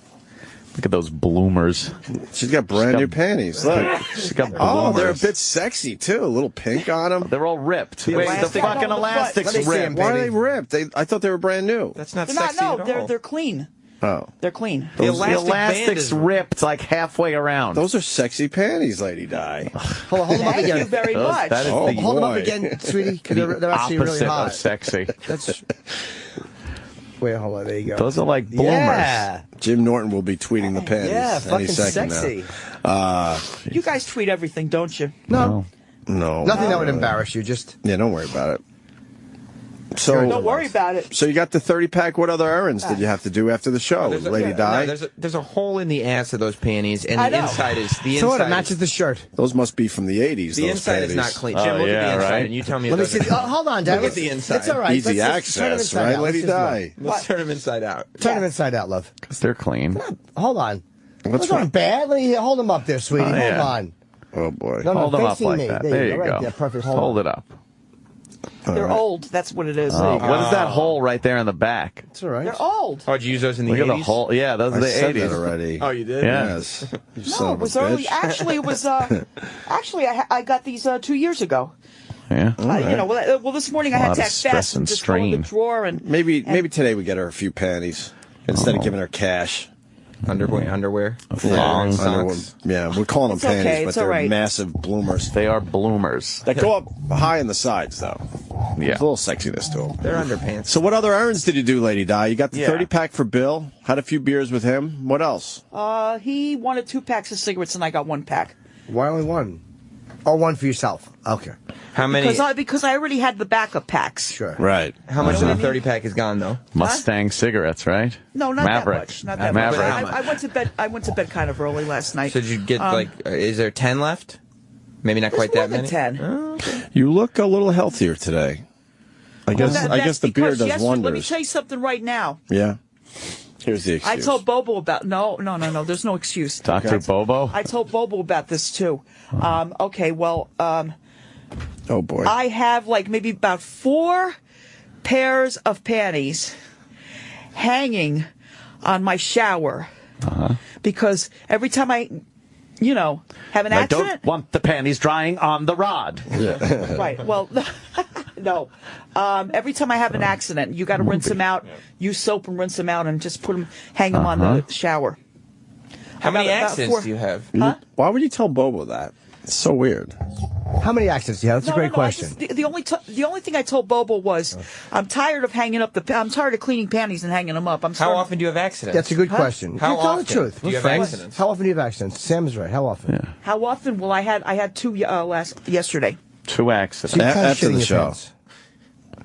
Look at those bloomers. She's got brand new panties. Look. She's got bloomers. Oh, they're a bit sexy, too. A little pink on them. They're all ripped. The Wait, elastic- the fucking Let elastic's me see 'em, ripped. Why are they ripped? I thought they were brand new. That's not They're sexy not. at No, all. they're clean. Oh. They're clean. The The elastic band elastic's is ripped like halfway around. Those are sexy panties, Lady Di. Hold them up Thank again. you very Those- much. that is Oh, the Hold them up boy. again, sweetie, because the they're actually really opposite hot. of sexy. That's. Wait, hold on. There you go. Those are like bloomers. Yeah. Jim Norton will be tweeting the panties Yeah, any fucking second sexy. now. You guys tweet everything, don't you? No. No. Nothing that would embarrass you. Just. Yeah, don't worry about it. So, Don't worry about it. So you got the 30-pack. What other errands did you have to do after the show, Lady Di? No, there's a hole in the ass of those panties, and I the know. inside is So what? It matches the shirt. Those must be from the 80s. The those inside panties. is not clean. Oh, Jim, look at yeah, the inside, right. and you tell me. Let it me see. doesn't. Hold on, Dad. Look at the inside. It's all right. Easy Let's turn them access, inside right, out. Lady Let's just Di? Let's turn them inside out. Turn them inside out, love. Because they're clean. Hold on. What's Those aren't wrong? bad. Let me hold them up there, sweetie. Oh, yeah. Hold on. Oh, boy. No, Hold them up facing like me. that. There There you you go. Right go. there. Perfect. Hold it up. They're old. That's what it is. Oh, what is that hole right there in the back? It's all right. They're old. Oh, did you use those in the Look 80s? at the hole. Yeah, those are I the said 80s. that already. Oh, you did? Yeah. Yes. You No, son it of a was early. bitch. Actually, it was. Actually, I got these 2 years ago. Yeah. You know, well, this morning I A had lot to of act stress fast and and just go in the strain. drawer and Maybe today we get her a few panties instead of giving her cash. Underwear. Thongs. Socks. Yeah, we're calling them It's okay, panties, but it's they're all right. massive bloomers. They are bloomers. That go up high in the sides, though. Yeah. There's a little sexiness to them. They're underpants. So what other errands did you do, Lady Di? You got the Yeah. 30-pack for Bill, had a few beers with him. What else? he wanted 2 packs of cigarettes and I got 1 pack. Why only one? Or one for yourself? Okay. How many? Because I already had the backup packs. Sure. Right. How much of the 30-pack is gone, though? Mustang cigarettes, right? No, not Maverick. that much. Not that Maverick. much. I went to bed. I went to bed kind of early last night. So did you get is there 10 left? Maybe not quite that many. 10. Oh, okay. You look a little healthier today. I guess the beer does wonders. Let me tell you something right now. Yeah. Here's the excuse. I told Bobo about no. There's no excuse. Dr. Bobo? I told Bobo about this too. Okay, well, oh boy. I have like maybe about 4 pairs of panties hanging on my shower because every time I have an I accident. don't want the panties drying on the rod. Yeah. Right. Well, no. Every time I have an accident, you got to rinse them out. Use soap and rinse them out, and just hang them on the shower. How many accidents do you have? Huh? Why would you tell Bobo that? It's so weird. How many accidents do you have? That's a great question. The only thing I told Bobo was, I'm tired of hanging up I'm tired of cleaning panties and hanging them up. How often do you have accidents? That's a good question. How Tell often the truth. do you have accidents? How often do you have accidents? Sam is right. How often? Yeah. How often? Well, I had 2 yesterday. 2 accidents. So you kinda After shitting the your show. pants.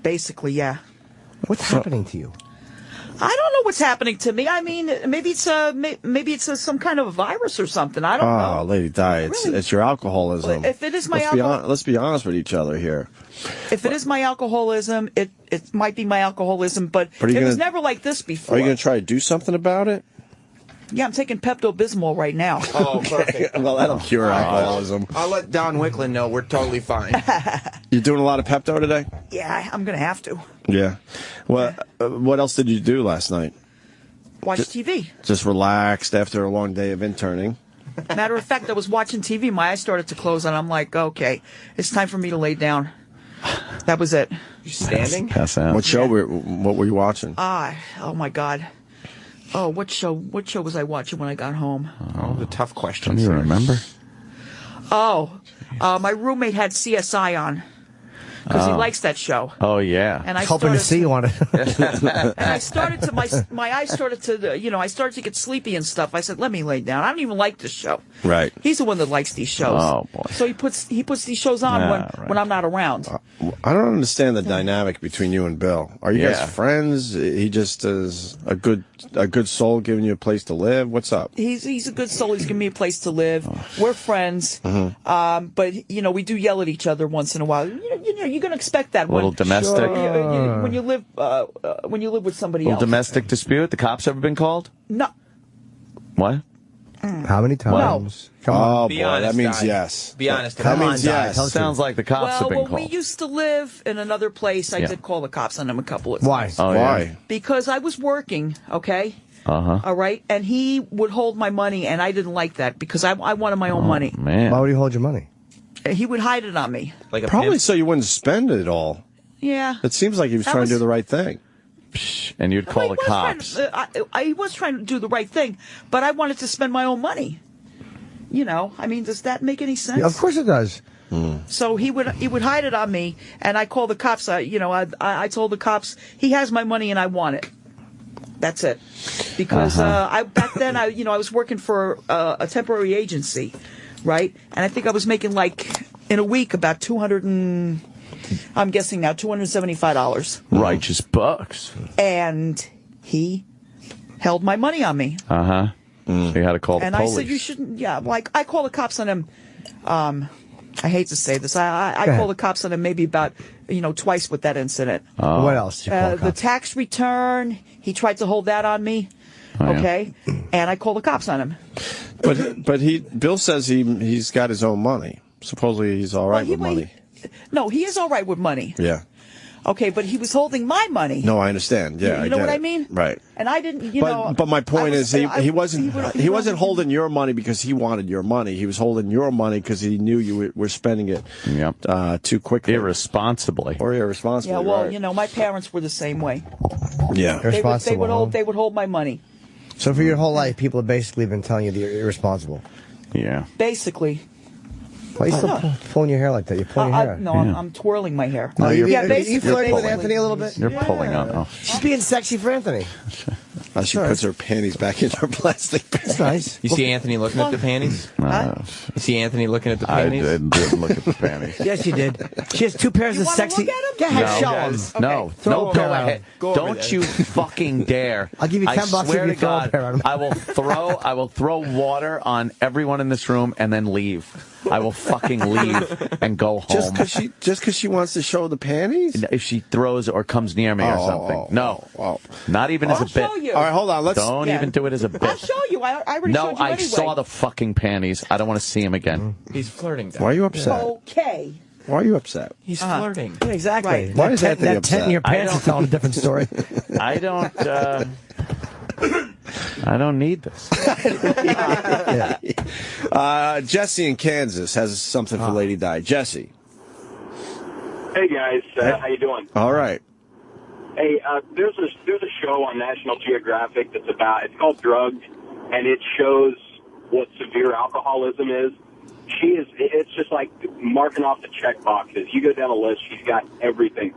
Basically, yeah. What's happening to you? I don't know what's happening to me. I mean, maybe it's some kind of a virus or something. I don't know. Oh, Lady Di, it's your alcoholism. If it is my let's be honest with each other here. If it is my alcoholism, it might be my alcoholism, but it was never like this before. Are you going to try to do something about it? Yeah, I'm taking Pepto-Bismol right now. Oh, perfect. Well, that'll cure alcoholism. I'll let Don Wicklin know we're totally fine. You doing a lot of Pepto today? Yeah, I'm going to have to. Yeah. Well, what else did you do last night? Watch TV. Just relaxed after a long day of interning. Matter of fact, I was watching TV. My eyes started to close, and I'm like, okay, it's time for me to lay down. That was it. You standing? Pass out. What were you watching? Oh my God. Oh, what show was I watching when I got home? Oh, the tough questions. Don't you remember? Oh, my roommate had CSI on because he likes that show. Oh yeah. And I hoping to see you on it. And I started to my eyes started to I started to get sleepy and stuff. I said, let me lay down. I don't even like this show. Right. He's the one that likes these shows. Oh boy. So he puts these shows on when I'm not around. I don't understand the dynamic between you and Bill. Are you guys friends? He just is a good soul giving you a place to live. What's up? He's a good soul. He's giving me a place to live. We're friends. But we do yell at each other once in a while. You're going to expect that. A little domestic. When you live with somebody else. Domestic dispute. The cops ever been called? No. What? How many times? Come on. Oh, boy, that means yes. Be honest. That means yes. Sounds like the cops have been when called. we used to live in another place, I did call the cops on him a couple of times. Why? Why? Because I was working, okay? Uh-huh. All right? And he would hold my money, and I didn't like that because I wanted my own money. Man. Why would he hold your money? He would hide it on me. Like a Probably pimp? so you wouldn't spend it all. Yeah. It seems like he was That trying was- to do the right thing. And you'd call the cops. I was trying to do the right thing, but I wanted to spend my own money. I mean, does that make any sense? Yeah, of course it does. So he would hide it on me, and I called the cops. I told the cops he has my money and I want it. That's it. Because back then I was working for a temporary agency, right? And I think I was making in a week about I'm guessing now $275. Righteous bucks. And he held my money on me. So you had to call the And police. I said, you shouldn't, I call the cops on him. I hate to say this. I call the cops on him maybe about, twice with that incident. What else? Did you call The tax return, he tried to hold that on me. Okay. And I call the cops on him. But Bill says he's got his own money. Supposedly he's all right with money. No, he is all right with money. Yeah. Okay, but he was holding my money. No, I understand. Yeah, You know I get what I it. mean? Right. And I didn't, But my point is he wasn't holding your money because he wanted your money. He was holding your money because he knew you were spending it too quickly. Irresponsibly. Or irresponsibly, Yeah, well, right. my parents were the same way. Yeah. They Irresponsible. would hold my money. So for your whole life, people have basically been telling you that you're irresponsible. Yeah. Basically. Why are you still pulling your hair like that? You're pulling your hair. No, I'm twirling my hair. No, you basically. flirting with Anthony a little bit? You're pulling on. Oh. She's being sexy for Anthony. She puts her panties back in her plastic bag. That's nice. You see Anthony looking at the panties? You see Anthony looking at the I panties? didn't look at the panties. Yes, you did. She has 2 pairs of sexy. Go ahead, show them. No, Throw a pair go at ahead. him. Don't you fucking dare. I'll give you $10 if swear you to throw a God, pair at him. I will throw water on everyone in this room and then leave. I will fucking leave and go home. Just because she wants to show the panties? If she throws or comes near me or something. No. Not even as a bit. show you. All right, hold on. Don't even do it as a bit. I'll show you. I already No, showed you I anyway. saw the fucking panties. I don't want to see him again. He's flirting. Why are you upset? Okay. Why are you upset? He's flirting. Yeah, exactly. Right. Why is Anthony that upset? tent in your pants is telling a different story. I don't need this. Jesse in Kansas has something for Lady Di. Jesse. Hey guys, how you doing? All right. Hey, there's a show on National Geographic it's called Drugged, and it shows what severe alcoholism is. It's just like marking off the check boxes. You go down the list, she's got everything.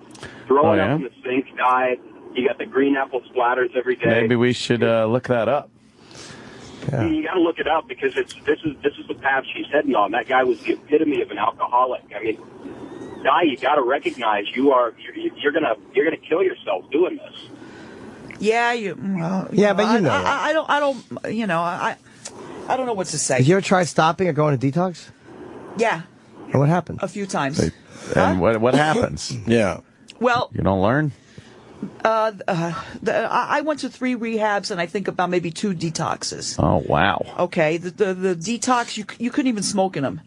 Throwing up in the sink diet. You got the green apple splatters every day. Maybe we should look that up. Yeah. You got to look it up because this is the path she's heading on. That guy was the epitome of an alcoholic. I mean, Di, you got to recognize you're gonna kill yourself doing this. Yeah, but you know. I don't know what to say. Have you ever tried stopping or going to detox? Yeah, And what happened? a few times. And what happens? Yeah. Well, You don't learn? I went to 3 rehabs and I think about maybe 2 detoxes. Oh, wow. Okay, the detox you couldn't even smoke in them.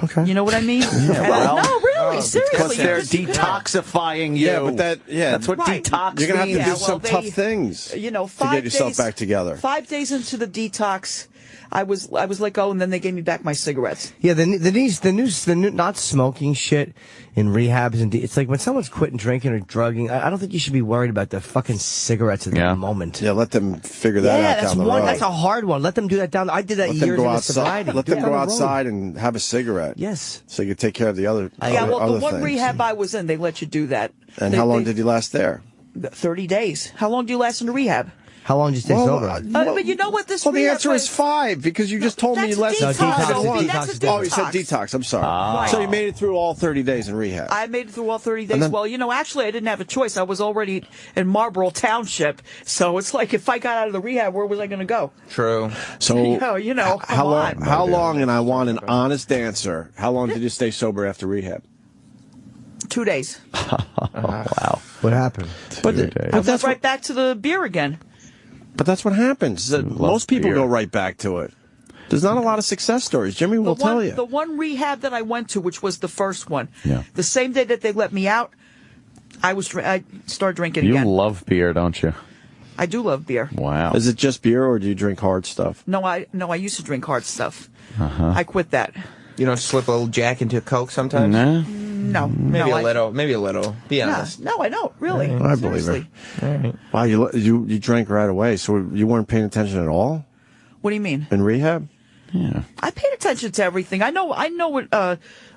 Okay. You know what I mean? well, no, really, seriously. Because they're you could- detoxifying you. Yeah, but that's what Right. detox You're gonna have to means. do some tough things. You know, to 5 get yourself days, back together. 5 days into the detox, I was let go, and then they gave me back my cigarettes. Yeah, the new not smoking shit in rehabs and it's like when someone's quitting drinking or drugging. I don't think you should be worried about the fucking cigarettes at the moment. Yeah, let them figure that out that's down the road. That's a hard one. Let them do that down. I did that Let them years go into outside. sobriety. Let Do them it go down the road. outside and have a cigarette. Yes. So you can take care of the other. Yeah, well, other the one things. rehab I was in, they let you do that. And how long did you last there? 30 days. How long do you last in a rehab? How long did you stay sober? But you know what this Well, the rehab answer is 5 because you just told me you left. No, detox. Oh, you said detox. I'm sorry. So you made it through all 30 days in rehab. I made it through all 30 days. And then- Well, you know, actually, I didn't have a choice. I was already in Marlboro Township, so it's like if I got out of the rehab, where was I going to go? True. So you know, how long? come on. How long? And I want an honest answer. How long did you stay sober after rehab? 2 days. Wow. What happened? But I went right back to the beer again. But that's what happens. Most people beer. go right back to it. There's not a lot of success stories. Jimmy will tell you. The one rehab that I went to, which was the first one, Yeah. the same day that they let me out, I started drinking You again. love beer, don't you? I do love beer. Wow. Is it just beer or do you drink hard stuff? No, I used to drink hard stuff. Uh-huh. I quit that. You don't slip a little Jack into a Coke sometimes? No. No, Maybe no, a little. Maybe a little. Be honest. No, I don't really. I believe Seriously. her. Wow, you drank right away, so you weren't paying attention at all What do you mean? in rehab? Yeah. I paid attention to everything. I know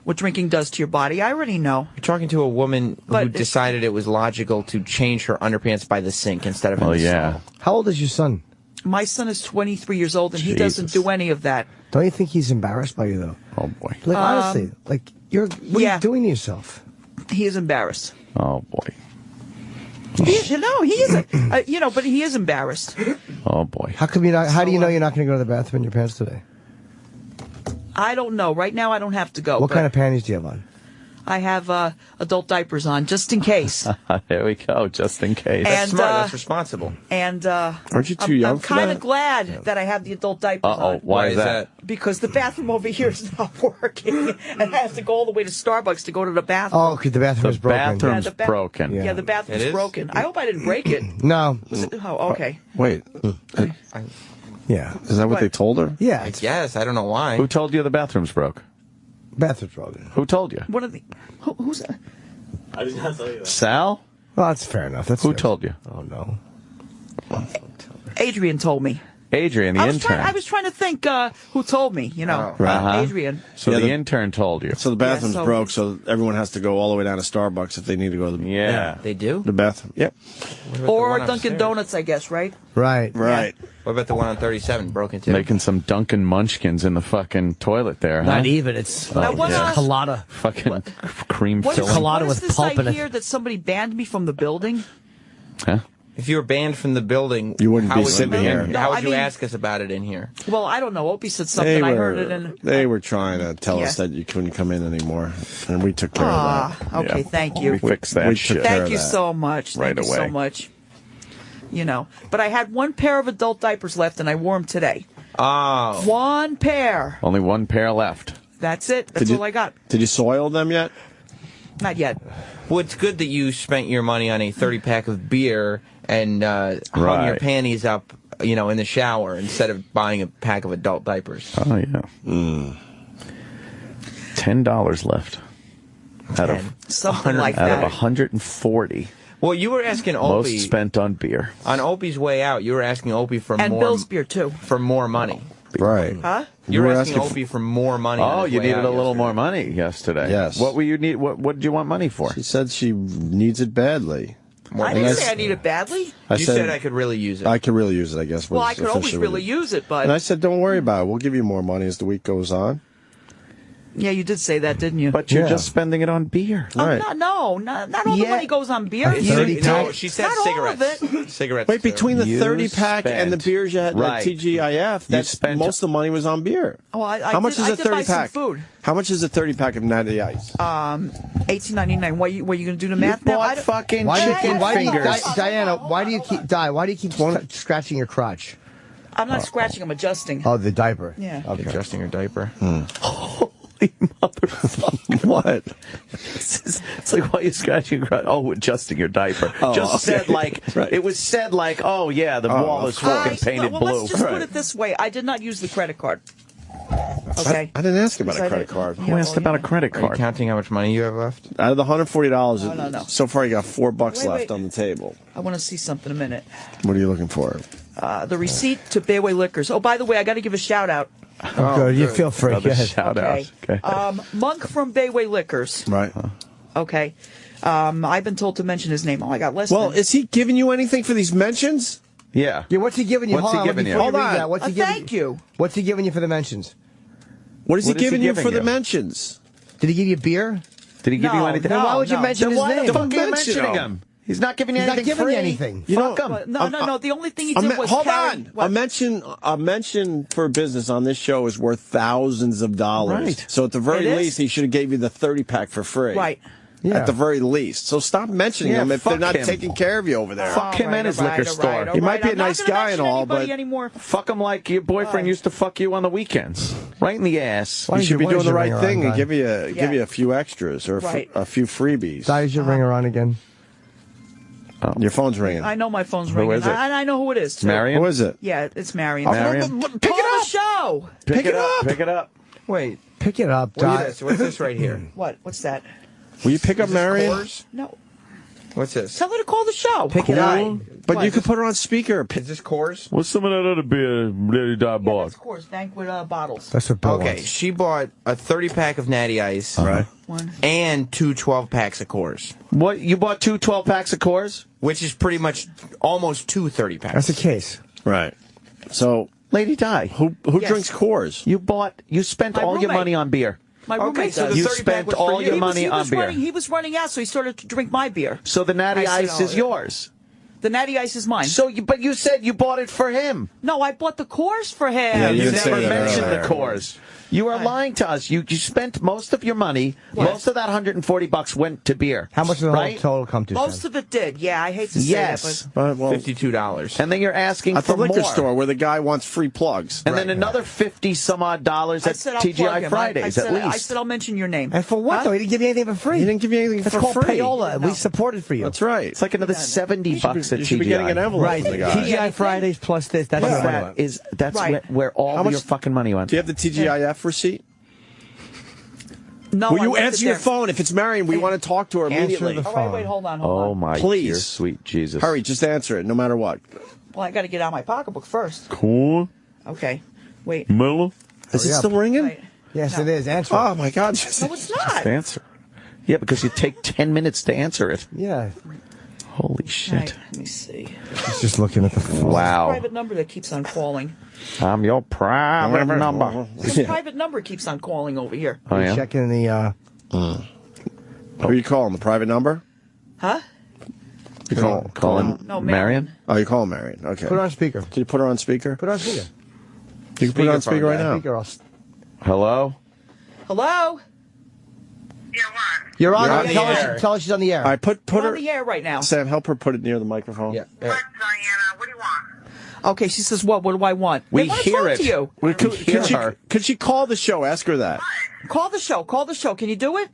what drinking does to your body. I already know. You're talking to a woman who But decided it was logical to change her underpants by the sink instead of in Well, the yeah. stall. How old is your son? My son is 23 years old, and he Jesus. doesn't do any of that. Don't you think he's embarrassed by you though? Oh, boy. Like honestly, like what are yeah. you doing to yourself? He is embarrassed. Oh, boy. He is. But he is embarrassed. Oh, boy. How come you not? How do you know you're not going to go to the bathroom in your pants today? I don't know. Right now, I don't have to go. What but kind of panties do you have on? I have adult diapers on, just in case. There we go, just in case. And, That's smart. That's responsible. And aren't you too young I'm for kind that? of glad that I have the adult diapers on. Why is that? Because the bathroom over here is not working, and I have to go all the way to Starbucks to go to the bathroom. Oh, because the bathroom is broken. bathroom's Yeah, the broken. Yeah, the bathroom's It is? broken. I hope I didn't break it. No. Oh, okay. Wait, Yeah. is that what they told her? Yeah. I guess. I don't know why. Who told you the bathroom's broke? Bathroom's broken. Who told you? One of the who's that? I did not tell you that. Sal? Well, that's fair enough. That's Who fair. told you? Oh no. Adrian told me. Adrian, the intern. I was trying to think who told me, you know. Adrian. So the intern told you. So the bathroom's Yeah, so- broke, so everyone has to go all the way down to Starbucks if they need to go to the They do? the bathroom. Yep. Or Dunkin' Donuts, I guess, right? Right. Right. What about the one on 37? Broken too? Making some Dunkin' Munchkins in the fucking toilet there, huh? Not even. It's yeah. colada. Fucking cream What filling. Colada is with this pulp I in it. hear that somebody banned me from the building? Huh? If you were banned from the building, You wouldn't how be would sitting here. How would I you mean- ask us about it in here? Well, I don't know. Opie said something. I heard it in. They were trying to tell us Yeah. that you couldn't come in anymore, and we took care of that. Okay, thank you. We fixed that We shit. took care Thank of you that. so much. Right Thank you away. so much. You know, but I had one pair of adult diapers left, and I wore them today. Oh. One pair. Only one pair left. That's it. That's all I got. Did you soil them yet? Not yet. Well, it's good that you spent your money on a 30-pack of beer and hung your Right. panties up, you know, in the shower instead of buying a pack of adult diapers. Oh, yeah. $10 left. Out of Something like out of that. 140. Well, you were asking Opie Most spent on beer. on Opie's way out. You were asking Opie for And more Bill's beer, too. for more money. Right. Huh? You were asking Opie for more money. on Oh, his you way needed out a little yesterday. more money yesterday. Yes. What were you need? What did you want money for? She said she needs it badly. I didn't say I need it badly. I You said I could really use it. I could really use it, I guess. Well, was I could always officially really what it- use it, but And I said, don't worry about it. We'll give you more money as the week goes on. yeah, you did say that, didn't you? But you're Yeah. just spending it on beer. Right. not all the money goes on beer. A 30 No, pack? she said Not all cigarettes. of it. Cigarettes. Wait, too. between the You 30-pack and the spent- beers you had Right. at TGIF, You that's spent- most of the money was on beer. Oh, I How much did, is I a did buy some 30-pack? food. How much is a 30-pack of Natty Ice? $18.99. What you going to do the math now? Bought fucking Why do you chicken keep, why do you, fingers. Diana? Why do you keep scratching your crotch? I'm not scratching. I'm adjusting. Oh, the diaper. Yeah. Okay. Adjusting your diaper. Holy motherfucker! What? It's like, why are you scratching your crotch? Oh, adjusting your diaper. Just okay. said like Right. it was said like, oh yeah, the wall is fucking painted well, blue. let's just put it this way. I did not use the credit card. Okay. I didn't ask about Yes, a I credit did. card. Who asked about a credit Are you card? counting how much money you have left? Out of the $140, No. so far you got $4 Wait, left wait. on the table. I want to see something in a minute. What are you looking for? The receipt to Bayway Liquors. Oh, by the way, I got to give a shout out. Oh, good. You feel free. Go Another ahead. shout Okay. out. Okay. Monk from Bayway Liquors. Right. Okay. I've been told to mention his name. Oh, I got less. Well, than. is he giving you anything for these mentions? Yeah. Yeah, what's he giving you? What's Hold he on, giving you? before Hold read on. that, what's he A giving thank you. What's he giving you for the mentions? What is he What is he giving you giving for the you? mentions? Did he give you beer? Did he give you No, anything? no, Then why would you no. mention Then his why name? the fuck are you Don't mention mentioning him. him? He's not giving you He's not anything giving free. you anything. You Fuck know, him. No. The only thing he did was hold carry- on. What? A mention for business on this show is worth thousands of dollars. Right. So at the very It is? least, he should have gave you the 30-pack for free. Right. Yeah. At the very least. So stop mentioning Yeah, them if they're fuck not him. taking care of you over there. Fuck him and his liquor store. He might be a I'm not nice gonna guy and mention all, anybody but anymore. Fuck him like your boyfriend used to fuck you on the weekends. Right in the ass. Why you is should be your- doing why the is your right ringer thing on, and Di? give you a few extras or Right. a few freebies. Di, is your ringer on again? Your phone's ringing. I know my phone's Who ringing. is it? And I know who it is, too. Marion? Who is it? Yeah, it's Marion. Marion? Pick it up. Show. Pick it up. Pick it up. Wait. Pick it up, What Di. is this? What's this right here? What? What's that? Will you pick up Marion? Coors? No. What's this? Tell her to call the show. Pick it up. But What? you could put her on speaker. Is this Coors? What's some of that other beer Lady Di Yeah, bought? that's Coors Banquet bottles. That's what Bill Okay, wants. she bought a 30-pack of Natty Ice Right. One. and two 12-packs of Coors, What? You bought two 12-packs of Coors? which is pretty much almost two 30-packs. That's the case. Right. So Lady Di. who Yes. drinks Coors? You spent My all your roommate. money on beer. My Okay, roommate so does. the You 30-pack spent was for all you. your He money he on was beer. running. He was running out, so he started to drink my beer. So the Natty I said, Ice oh, is yeah. yours. The Natty Ice is mine. But you said you bought it for him. No, I bought the Coors for him. Yeah, you You didn't say never that mentioned earlier. the Coors. You are lying to us. You spent most of your money. What? Most of that $140 went to beer. How much did the whole right? total come to? Most of it did. Yeah, I hate to say Yes. that, but Well, $52. And then you're asking at the for liquor more. store where the guy wants free plugs. And then another 50 some odd dollars I at said I'll plug TGI him. Fridays I said, at I least. said I'll mention your name. And for what, Huh? though? He didn't give you anything for free. He didn't give you anything That's for called free. payola. No. We supported for you. That's right. It's like another $70 at You should be getting an TGI. envelope Right. from the guy. TGI Fridays plus this. That's Plus what I want. that's Right. where all How much- your fucking money went. Do you have the TGIF receipt? No, Will I you left it answer your there. phone? If it's Marion, we want to talk to her Answer immediately. the All right, wait, hold on, hold Oh on. my Please. dear sweet Jesus. Hurry, just answer it, no matter what. Well, I got to get out my pocketbook first. Cool. Okay. Wait. Miller. Is it still ringing? Right. Yes, No. it is. Answer. Oh my God! No, it's not. Just answer. Yeah, because you take 10 minutes to answer it. Yeah. Holy shit. Right, let me see. He's just looking at the phone. Wow. Private number that keeps on calling. I'm your private number. Some private number keeps on calling over here. Oh, yeah? Checking the. Who are you calling? The private number? Huh? You calling No, Marion? Oh, you're calling Marion. Okay. Put her on speaker. Can you put her on speaker? Put her on speaker. You can put her on speaker right now. Speaker. Hello? Hello? You're on. You're on the tell, air. her, tell her she's on the air. All right, put We're her. on the air right now. Sam, help her put it near the microphone. Yeah. Okay, she says, what? What do I want? We They wanna hear talk it. To you. Could she call the show? Ask her that. Call the show. Call the show. Can you do it?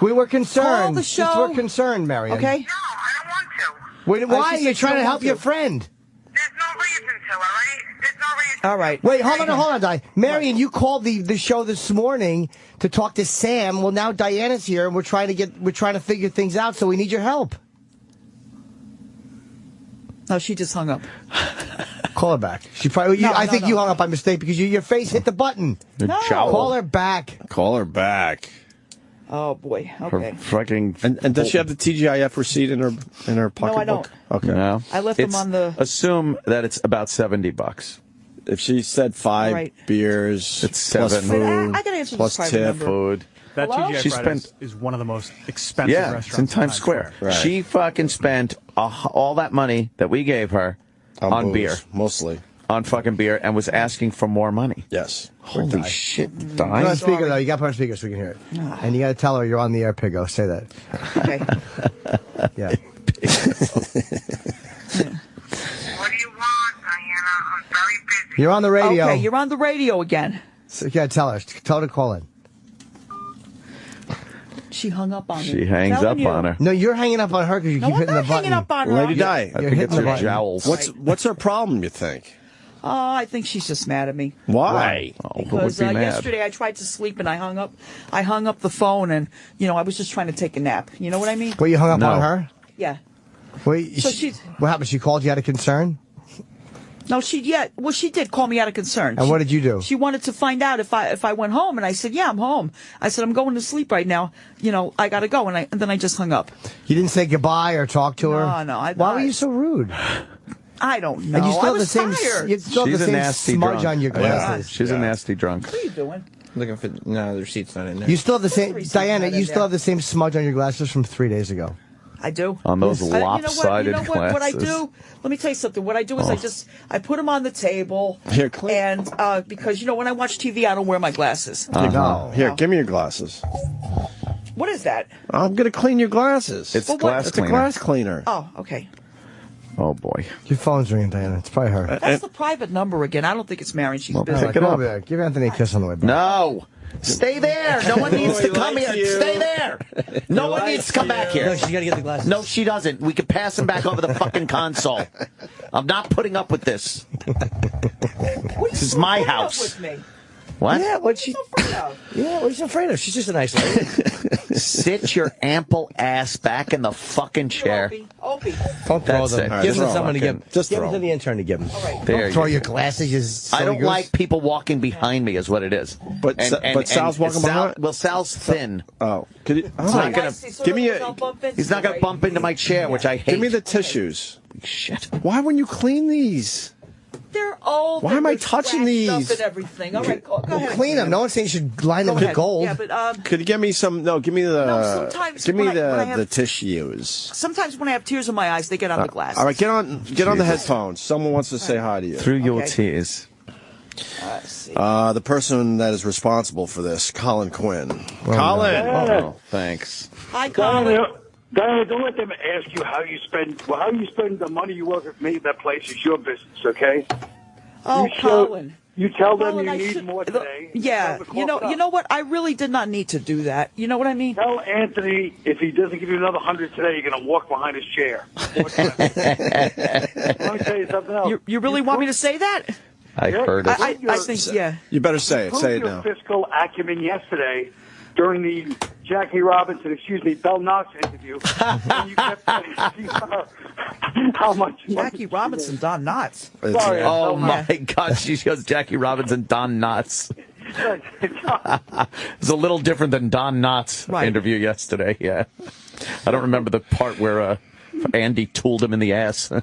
We were concerned. Call the Just show. we're concerned, Marion. Okay. No, I don't want to. Why? she You're said trying she to don't help want your to. friend. There's no reason to, all right? There's no reason. All right. Wait, hold on, Di. Marion, you called the show this morning to talk to Sam. Well, now Diana's here, and we're trying to figure things out. So we need your help. No, she just hung up. Call her back. She probably. I think no. you hung up by mistake because your face hit the button. No. Call her back. Call her back. Oh boy. Her Okay. fucking. And does she have the TGIF receipt in her pocketbook? No, I don't. Okay. No. I left them on the. Assume that it's about $70. If she said 5 Right. beers, It's plus 7. food, I gotta answer plus this private tip, number. Food. That Hello? TGI She Fridays spent- is one of the most expensive Yeah, restaurants it's in Times Square. Right. She fucking spent all that money that we gave her on booze, beer. mostly. On fucking beer, and was asking for more money. Yes. Holy shit, Put Di. her on speaker though. You got to put her on speaker so we can hear it. And you got to tell her you're on the air, Piggo. Say that. Okay. Yeah. What do you want, Diana? I'm very busy. You're on the radio. Okay, you're on the radio again. So, yeah, tell her. Tell her to call in. She hung up on me. She hangs Telling up you. on her. No, you're hanging up on her because you No, keep I'm hitting the not button. hanging up on her. Lady Di, I You're think hitting it's the her button. jowls. what's her problem, you think? Oh, I think she's just mad at me. Why? Oh, who would Because be mad? yesterday I tried to sleep and I hung up the phone and I was just trying to take a nap. You know what I mean? Well, you hung up No. on her? Yeah. Wait, So she's- what happened? She called you out of concern? No, she did call me out of concern. And what did you do? She wanted to find out if I went home, and I said, yeah, I'm home. I said, I'm going to sleep right now. I gotta go, and then I just hung up. You didn't say goodbye or talk to her? No. Why were you so rude? I don't know. And you still I have the was same. tired. You still have She's the a same nasty smudge drunk. on your glasses. She's a nasty drunk. What are you doing? Looking for no, the receipt's not in there. You still have the same, Receipt's Diana. not in You still there. have the same smudge on your glasses from 3 days ago. I do. On those lopsided you know what, what I glasses. do? Let me tell you something. What I do is I put them on the table. Here, clean. And because when I watch TV, I don't wear my glasses. No. Here, give me your glasses. What is that? I'm gonna clean your glasses. It's glass It's a cleaner. glass cleaner. Oh, okay. Oh boy. Your phone's ringing, Diana. It's probably her. That's the private number again. I don't think it's Marion. She's Well, busy. pick it Come up. over there. Give Anthony a kiss on the way back. No. Stay there. No one needs to come here. you. Stay there. No one needs to come back here. No, she's got to get the glasses. No, she doesn't. We can pass him back over the fucking console. I'm not putting up with this. This is my Put up house. with me. What? Yeah, what she? Yeah, what are you afraid of? She's just a nice lady. Sit your ample ass back in the fucking chair. Opie. Don't throw That's them. it. Give Just them to throw someone to them. give. Just Give throw them to the intern to give them. There Don't you throw go. your glasses. You silly I don't goose. like people walking behind me, is what it is. But Sal's walking behind. Well, Sal's thin. Oh, could you, He's not gonna give me a. He's not gonna bump into my chair, which I hate. Give me the tissues. Shit. Why wouldn't you clean these? They're old. Why am I they're touching scratched these? up and everything. All right, go ahead. Clean them. No one's saying you should line them Go with ahead. gold. Yeah, but Could you give me some? No, give me the. No, sometimes give me when I have- the tissues. sometimes when I have tears in my eyes, they get on the glasses. All right, get on the headphones. Someone wants to say hi to you. Through your Okay. tears. Let's see. The person that is responsible for this, Colin Quinn. Colin. Oh, thanks. Hi, Colin. Diana, don't let them ask you how you spend the money you work with me in that place. It's your business, okay? Oh, Colin. You tell them Colin, you I need should- more today. Yeah, Tell them to you cough it know up. what? I really did not need to do that. You know what I mean? Tell Anthony if he doesn't give you another 100 today, you're going to walk behind his chair. Let me tell you something else. You really want me to say that? I heard it. I think, yeah. You better say it. Prove Say it your now. fiscal acumen yesterday during the Jackie Robinson, Bell Knox interview. And you kept saying, How much? Jackie Robinson, Don Knotts. Oh my God, she goes Jackie Robinson, Don Knotts. It's a little different than Don Knotts' interview yesterday. Yeah, I don't remember the part where Andy tooled him in the ass. I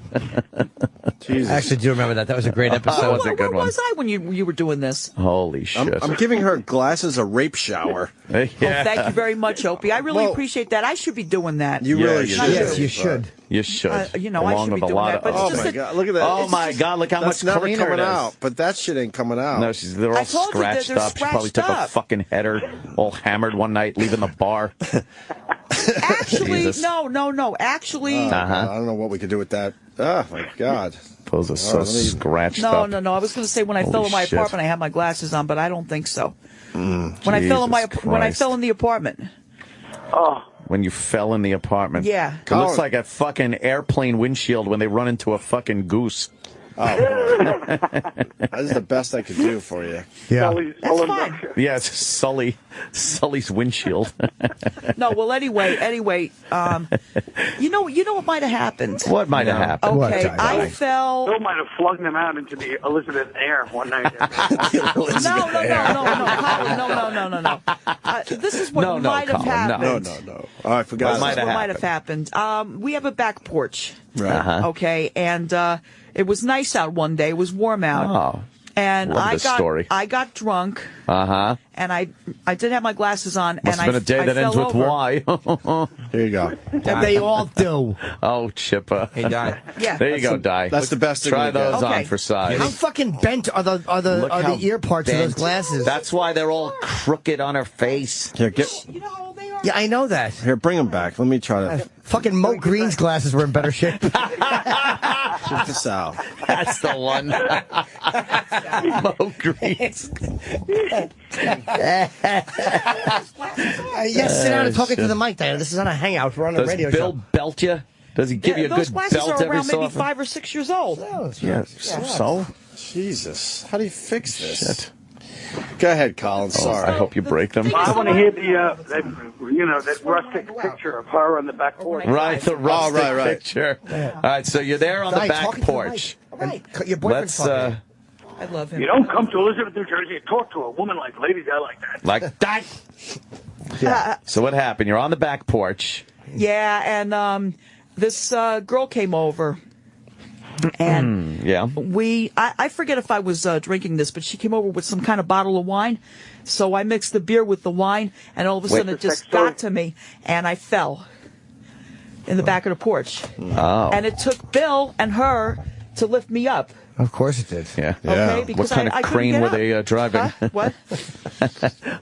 actually do remember that. That was a great episode. That was a good Where one. was I when you were doing this? Holy shit! I'm giving her glasses a rape shower. Oh, thank you very much, Opie. I really appreciate that. I should be doing that. You really should. Yes, you should. You should. You know, I should be doing that. But Oh it's just my that, God! Look at that. Oh my God! Look how That's much never cleaner coming it is. out. But that shit ain't coming out. No, they're all told you that scratched they're up. She probably scratched took a up. fucking header, all hammered one night, leaving the bar. Actually, Jesus. no. Actually, I don't know what we could do with that. Oh my God! Those are so scratched no. up. I was going to say when I Holy fell in my shit. apartment, I had my glasses on, but I don't think so. When When I fell in the apartment. Oh. When you fell in the apartment. Yeah. It looks like a fucking airplane windshield when they run into a fucking goose. Oh, that is the best I could do for you. Yeah. That's fine. Yeah, it's Sully's windshield. No, well, anyway, you know what might have happened? What might have happened? Okay, I fell. Bill might have flung them out into the Elizabeth Air one night. No. This is what might have happened. No. Oh, I forgot. This is what might have happened. We have a back porch. Right. Uh-huh. Okay, and it was nice out one day. It was warm out. Oh. And Love this story. I got drunk. Uh-huh. And I did have my glasses on. Must have been a day that ends with Y. Here you go. And they all do. Oh, Chippa. Hey, Di. Yeah. There you go, Di. That's the best thing Try we get. those on for size. How fucking bent are Look how the ear parts of those bent. glasses? That's why they're all crooked on her face. Here, get. Yeah, I know that. Here, bring them back. Let me try to. Fucking Mo Green's glasses were in better shape. Check this out. That's the one. Mo Green's. Yes, sit down and talk into the mic, Diana. This is on a hangout. We're on a Does radio Bill show. belt you? Does he give you a those good glasses belt are every around so maybe often? 5 or 6 years old. Yeah, so? Jesus, how do you fix this? Shit. Go ahead, Colin. Sorry. I hope you break them. I want to hear that rustic picture of her on the back porch. Right, the rustic right. picture. All right, so you're there on the Di, back talk into the porch. mic. Right. Your boyfriend's Let's, talking. I love him. You don't come to Elizabeth, New Jersey and talk to a woman like Lady Di like that. like that. Yeah. So what happened? You're on the back porch. Yeah, and this girl came over. And Yeah. I forget if I was drinking this, but she came over with some kind of bottle of wine. So I mixed the beer with the wine, and all of a sudden it just got to me, and I fell in the back of the porch. Oh. And it took Bill and her to lift me up. Of course it did. Yeah. Okay, What because kind of I couldn't crane get were up. they driving? Huh? What?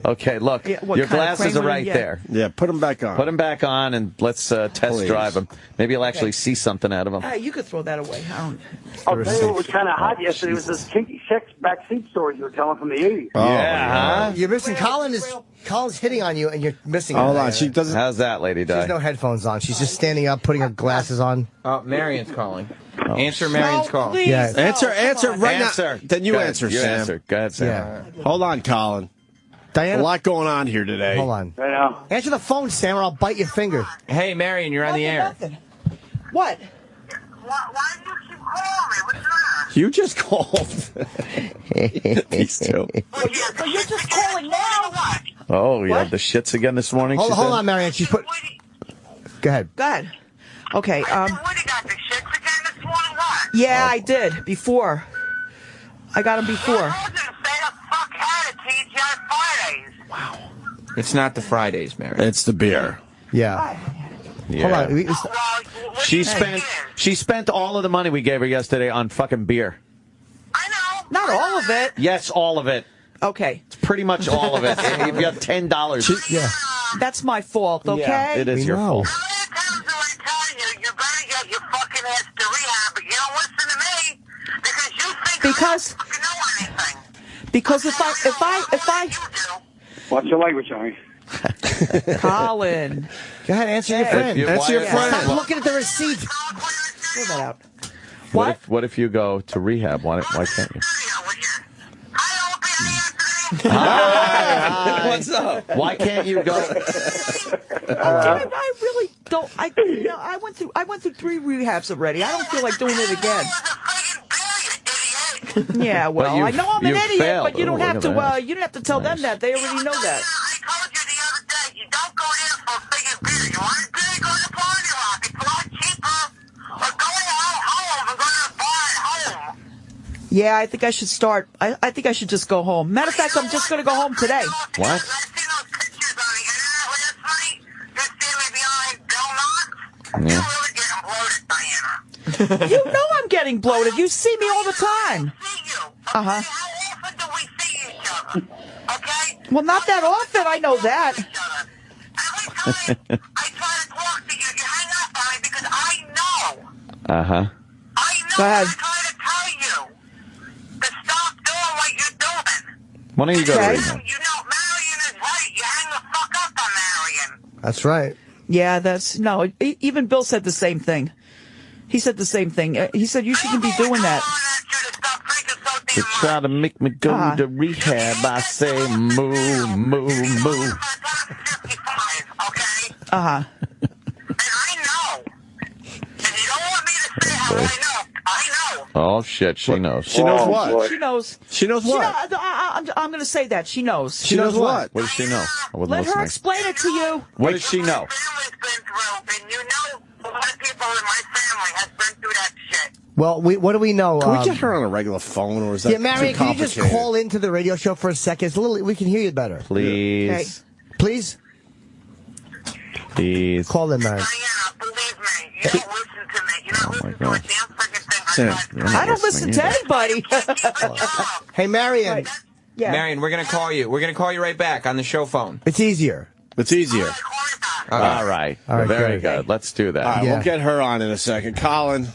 Okay, look. Yeah, what your kind of glasses crane are were right they- there. Yeah, put them back on. Put them back on and let's test Please. drive them. Maybe you'll actually see something out of them. You could throw that away. I don't. I'll tell you what was kind of hot yesterday was those kinky sex backseat stories you were telling from the 80s. Oh, Yeah. You're missing. Colin's hitting on you, and you're missing. Hold her, on, Diana. she doesn't. How's that, Lady She has Di? no headphones on. She's just standing up, putting her glasses on. Oh, Marion's calling. Answer Marion's call. Please, Yeah. no, Answer come on. right Answer. now. Then you Go ahead. answer, You Sam. answer. Go ahead, Sam. Yeah. Hold on, Colin. A Diana, lot going on here today. hold on. I know. Answer the phone, Sam, or I'll bite your finger. Hey, Marion, you're on the air. Nothing. What? Why do you keep calling me? What's wrong? You just called. These two. So you're just calling now? Oh, you What? had the shits again this morning? Hold she said? on, Marianne. She's put. Go ahead. Go ahead. Okay. Woody got the shits again this morning, what? Yeah, I did before. I got him before. I told you to stay the fuck out of TGI Fridays. Wow. It's not the Fridays, Marion. It's the beer. Yeah. Yeah. Hold on. Well, what do She you think it she is? spent all of the money we gave her yesterday on fucking beer. I know. Not all of it. Yes, all of it. Okay. It's pretty much all of it. If you have $10. Yeah. That's my fault, okay? Yeah, it is We your know. fault. How many times do I tell you, you better get your fucking ass to rehab, but you don't listen to me because you think Because- I don't fucking know anything. Because if I Watch your language, Johnny. Colin. Go ahead. Answer your friend. Answer your friend. Stop looking at the receipt. Pull that out. What if you go to rehab? Why can't you? What's up? Why can't you go? I really I went through 3 rehabs already. I don't feel like doing it again. Yeah, well, I know I'm an idiot, failed. but you don't have to. You don't have to tell them that. They already know that. Yeah, I think I should start. I think I should just go home. Matter of fact, I'm just going to go home today. What? Yeah. You know I'm getting bloated. You see me all the time. Uh-huh. Well, not that often. I know that. Uh-huh. Go ahead. Why don't you go to rehab? That's right. Yeah, even Bill said the same thing. He said the same thing. He said you shouldn't be doing that. To try to make me go to rehab, I say moo, moo, moo. Uh-huh. Oh, shit, she knows. She knows what? She knows. She knows what? I'm going to say that. She knows. She knows what? What does she know? I wasn't Let her listening. explain it to you. What does she know? Well, what do we know? Can we get her on a regular phone, or is that Marion, too can you just complicated? call into the radio show for a second? It's a little, we can hear you better. Please. Okay. Please? Please. Call in, Marion. Oh, my God. I don't listen to anybody. Hey, Marion. Right. Yeah. Marion, we're going to call you. We're going to call you right back on the show phone. It's easier. It's easier. All right. Very good. Let's do that. All right, we'll get her on in a second. Colin.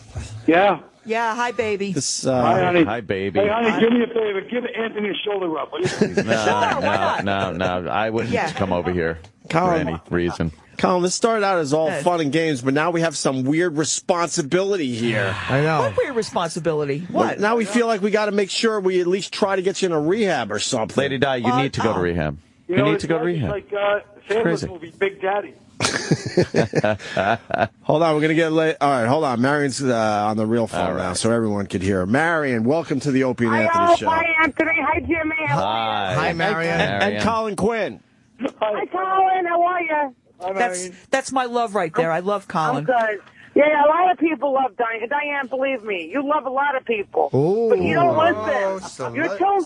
Yeah. Yeah, hi, baby. Hi, honey. Hi, baby. Hey, honey, do me a favor. Give Anthony a shoulder rub, will you? No. I wouldn't come over here for any reason. Colin, this started out as all fun and games, but now we have some weird responsibility here. I know. What weird responsibility? What? Now we feel like we got to make sure we at least try to get you in a rehab or something. Lady Di, you need to go to rehab. You need to go to rehab. It's like Sandler's movie, Big Daddy. Hold on, we're going to get late. All right, hold on. Marion's on the real phone now, so everyone could hear her. Marion, welcome to the Opie and Anthony Show. Hi, Anthony. Hi, Jimmy. Hi, Marion. And Colin Quinn. Hi, Colin. How are you? That's my love right there. I love Colin. I'm good. Yeah, a lot of people love Diane. Diane, believe me, you love a lot of people. Ooh. But you don't listen. You're too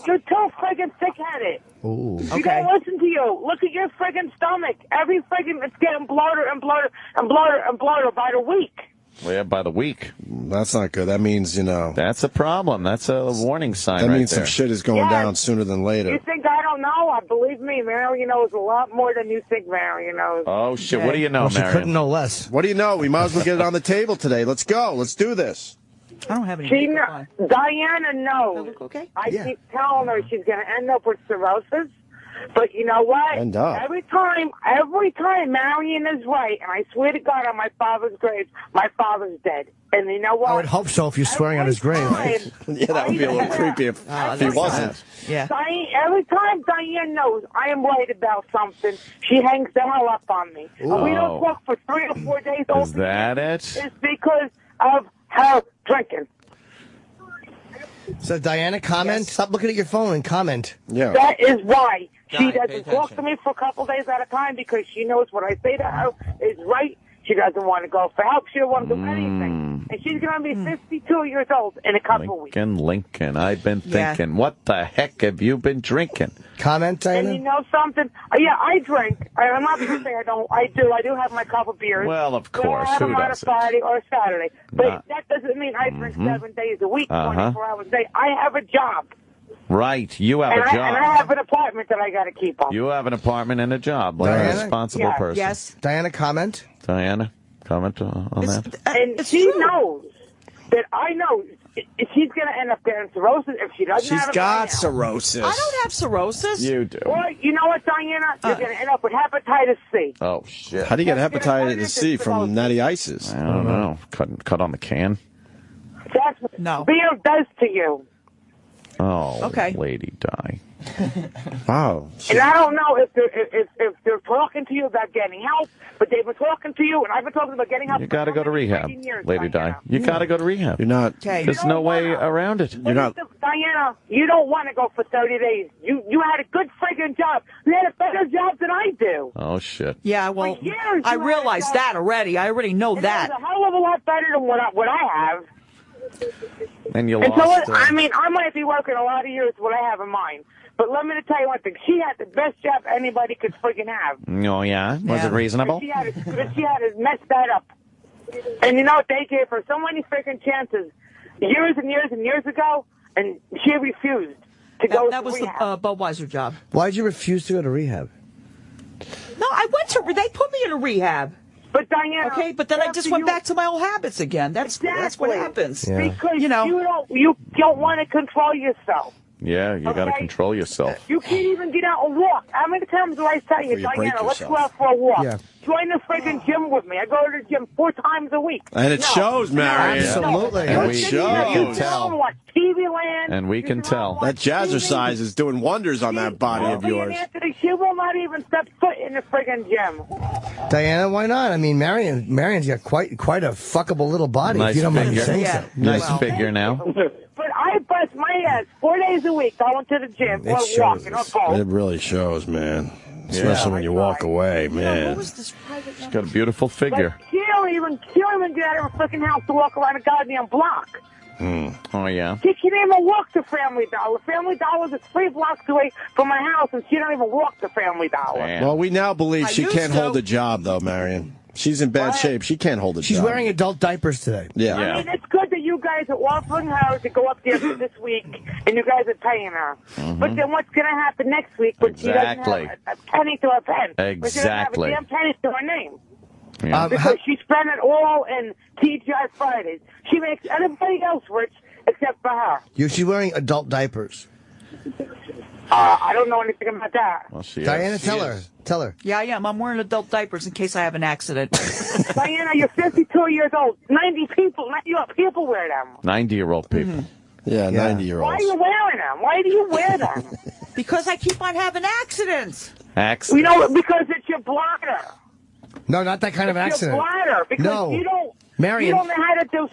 friggin' thick-headed. Ooh. You don't listen to you. Look at your friggin' stomach. Every friggin' it's getting bloated and bloated and bloated and bloated by the week. Well, yeah, by the week. That's not good. That means, That's a problem. That's a warning sign that means right there. some shit is going down sooner than later. You think I don't know? Believe me, Marion knows a lot more than you think Marion knows. Oh, shit. What do you know, She Marion? couldn't know less. What do you know? We might as well get it on the table today. Let's go. Let's do this. I don't have any. Diana knows. Okay. I keep telling her she's going to end up with cirrhosis. But you know what? End up. Every time Marion is right, and I swear to God on my father's grave, my father's dead. And you know what? I would hope so if you're swearing on his grave. Yeah, that would be a little creepy if he wasn't. Yeah. Every time Diane knows I am right about something, she hangs the hell up on me. And we don't talk for 3 or 4 days. Is that it? It's because of her drinking. So, Diana, comment. Yes. Stop looking at your phone and comment. Yeah. That is why she Guy, doesn't talk to me for a couple days at a time, because she knows what I say to her is right. She doesn't want to go for help. She don't want to do anything. And she's going to be 52 years old in a couple of weeks. Lincoln. I've been thinking, what the heck have you been drinking? Comment, Diana? And you know something? Yeah, I drink. I'm not going to say I don't. I do. I do have my couple beers. Well, of course. I have them on a Friday or a Saturday. But that doesn't mean I drink 7 days a week, 24 hours a day. I have a job. Right. You have a job. And I have an apartment that I got to keep up. You have an apartment and a job, like Diana? a responsible person. Yes. Diana, comment. Diana, comment on that. And she knows that I know she's going to end up getting cirrhosis if she doesn't have it. She's got cirrhosis. I don't have cirrhosis. You do. Well, you know what, Diana? You're going to end up with hepatitis C. Oh, shit. How do you get hepatitis C from Natty Ices? I don't know. Cut on the can. That's what beer does to you. Oh, Okay. Lady Di. Wow. And I don't know if they're talking to you about getting help, but they've been talking to you, and I've been talking about getting help. You got to go to rehab, years, Lady Di. You got to go to rehab. You're not. Okay. There's no way around it. You're not. Diana, you don't want to go for 30 days. You had a good friggin' job. You had a better job than I do. Oh, shit. Yeah, well, For years, I you had realized a job. that already. I already know And that. That was a hell of a lot better than what I have. And you And lost. so, I mean, I might be working a lot of years what I have in mind. But let me tell you one thing. She had the best job anybody could friggin' have. Oh, yeah? Was it reasonable? But she had to mess that up. And you know what? They gave her so many freaking chances years and years and years ago, and she refused to go That to was rehab. the Budweiser job. Why'd you refuse to go to rehab? No, I went to. They put me in a rehab. But Diana, okay, but then I just went back to my old habits again. That's what happens. Yeah. Because you know, you don't want to control yourself. Yeah, you got to control yourself. You can't even get out and walk. How many times do I tell you, Or you break Diana, let's go yourself. out for a walk? Yeah. Join the freaking gym with me. I go to the gym 4 times a week. And it shows, Marion. Absolutely. And We it can shows. tell. Watch TV Land. And we can tell. That jazzercise is doing wonders on that body of yours. Anthony, she will not even step foot in the friggin' gym. Diana, why not? I mean, Marion's got quite a fuckable little body. Nice if you don't mind me figure. saying Yeah. so. Nice figure now. But I bust my ass 4 days a week going to the gym or walking or both. It really shows, man. Especially when you walk away, man. She's got a beautiful figure. But she don't even get out of her freaking house to walk around a goddamn block. Oh, yeah. She can't even walk to Family Dollar. Family Dollar is 3 blocks away from my house, and she don't even walk to Family Dollar. Well, we now believe she used can't to. hold a job, though, Marion. She's in bad shape. She can't hold a She's job. wearing adult diapers today. Yeah. I mean, it's good that you guys are offering her to go up there for this week, and you guys are paying her. But then what's going to happen next week when she Exactly. doesn't have a penny to her pen? When she doesn't Exactly. have a damn penny to her name. Yeah. Because she spent it all in TGI Fridays. She makes everybody else rich except for her. She's wearing adult diapers. I don't know anything about that. Well, she Diana, is. tell her. Tell her. Yeah, I am. I'm wearing adult diapers in case I have an accident. Diana, you're 52 years old. 90 people wear them. 90-year-old people. Yeah, 90-year-olds. Why are you wearing them? Why do you wear them? Because I keep on having accidents. Accident. You know, because it's your bladder. No, not that kind of It's accident. your bladder. Because No. you don't. Marion. You don't know how to do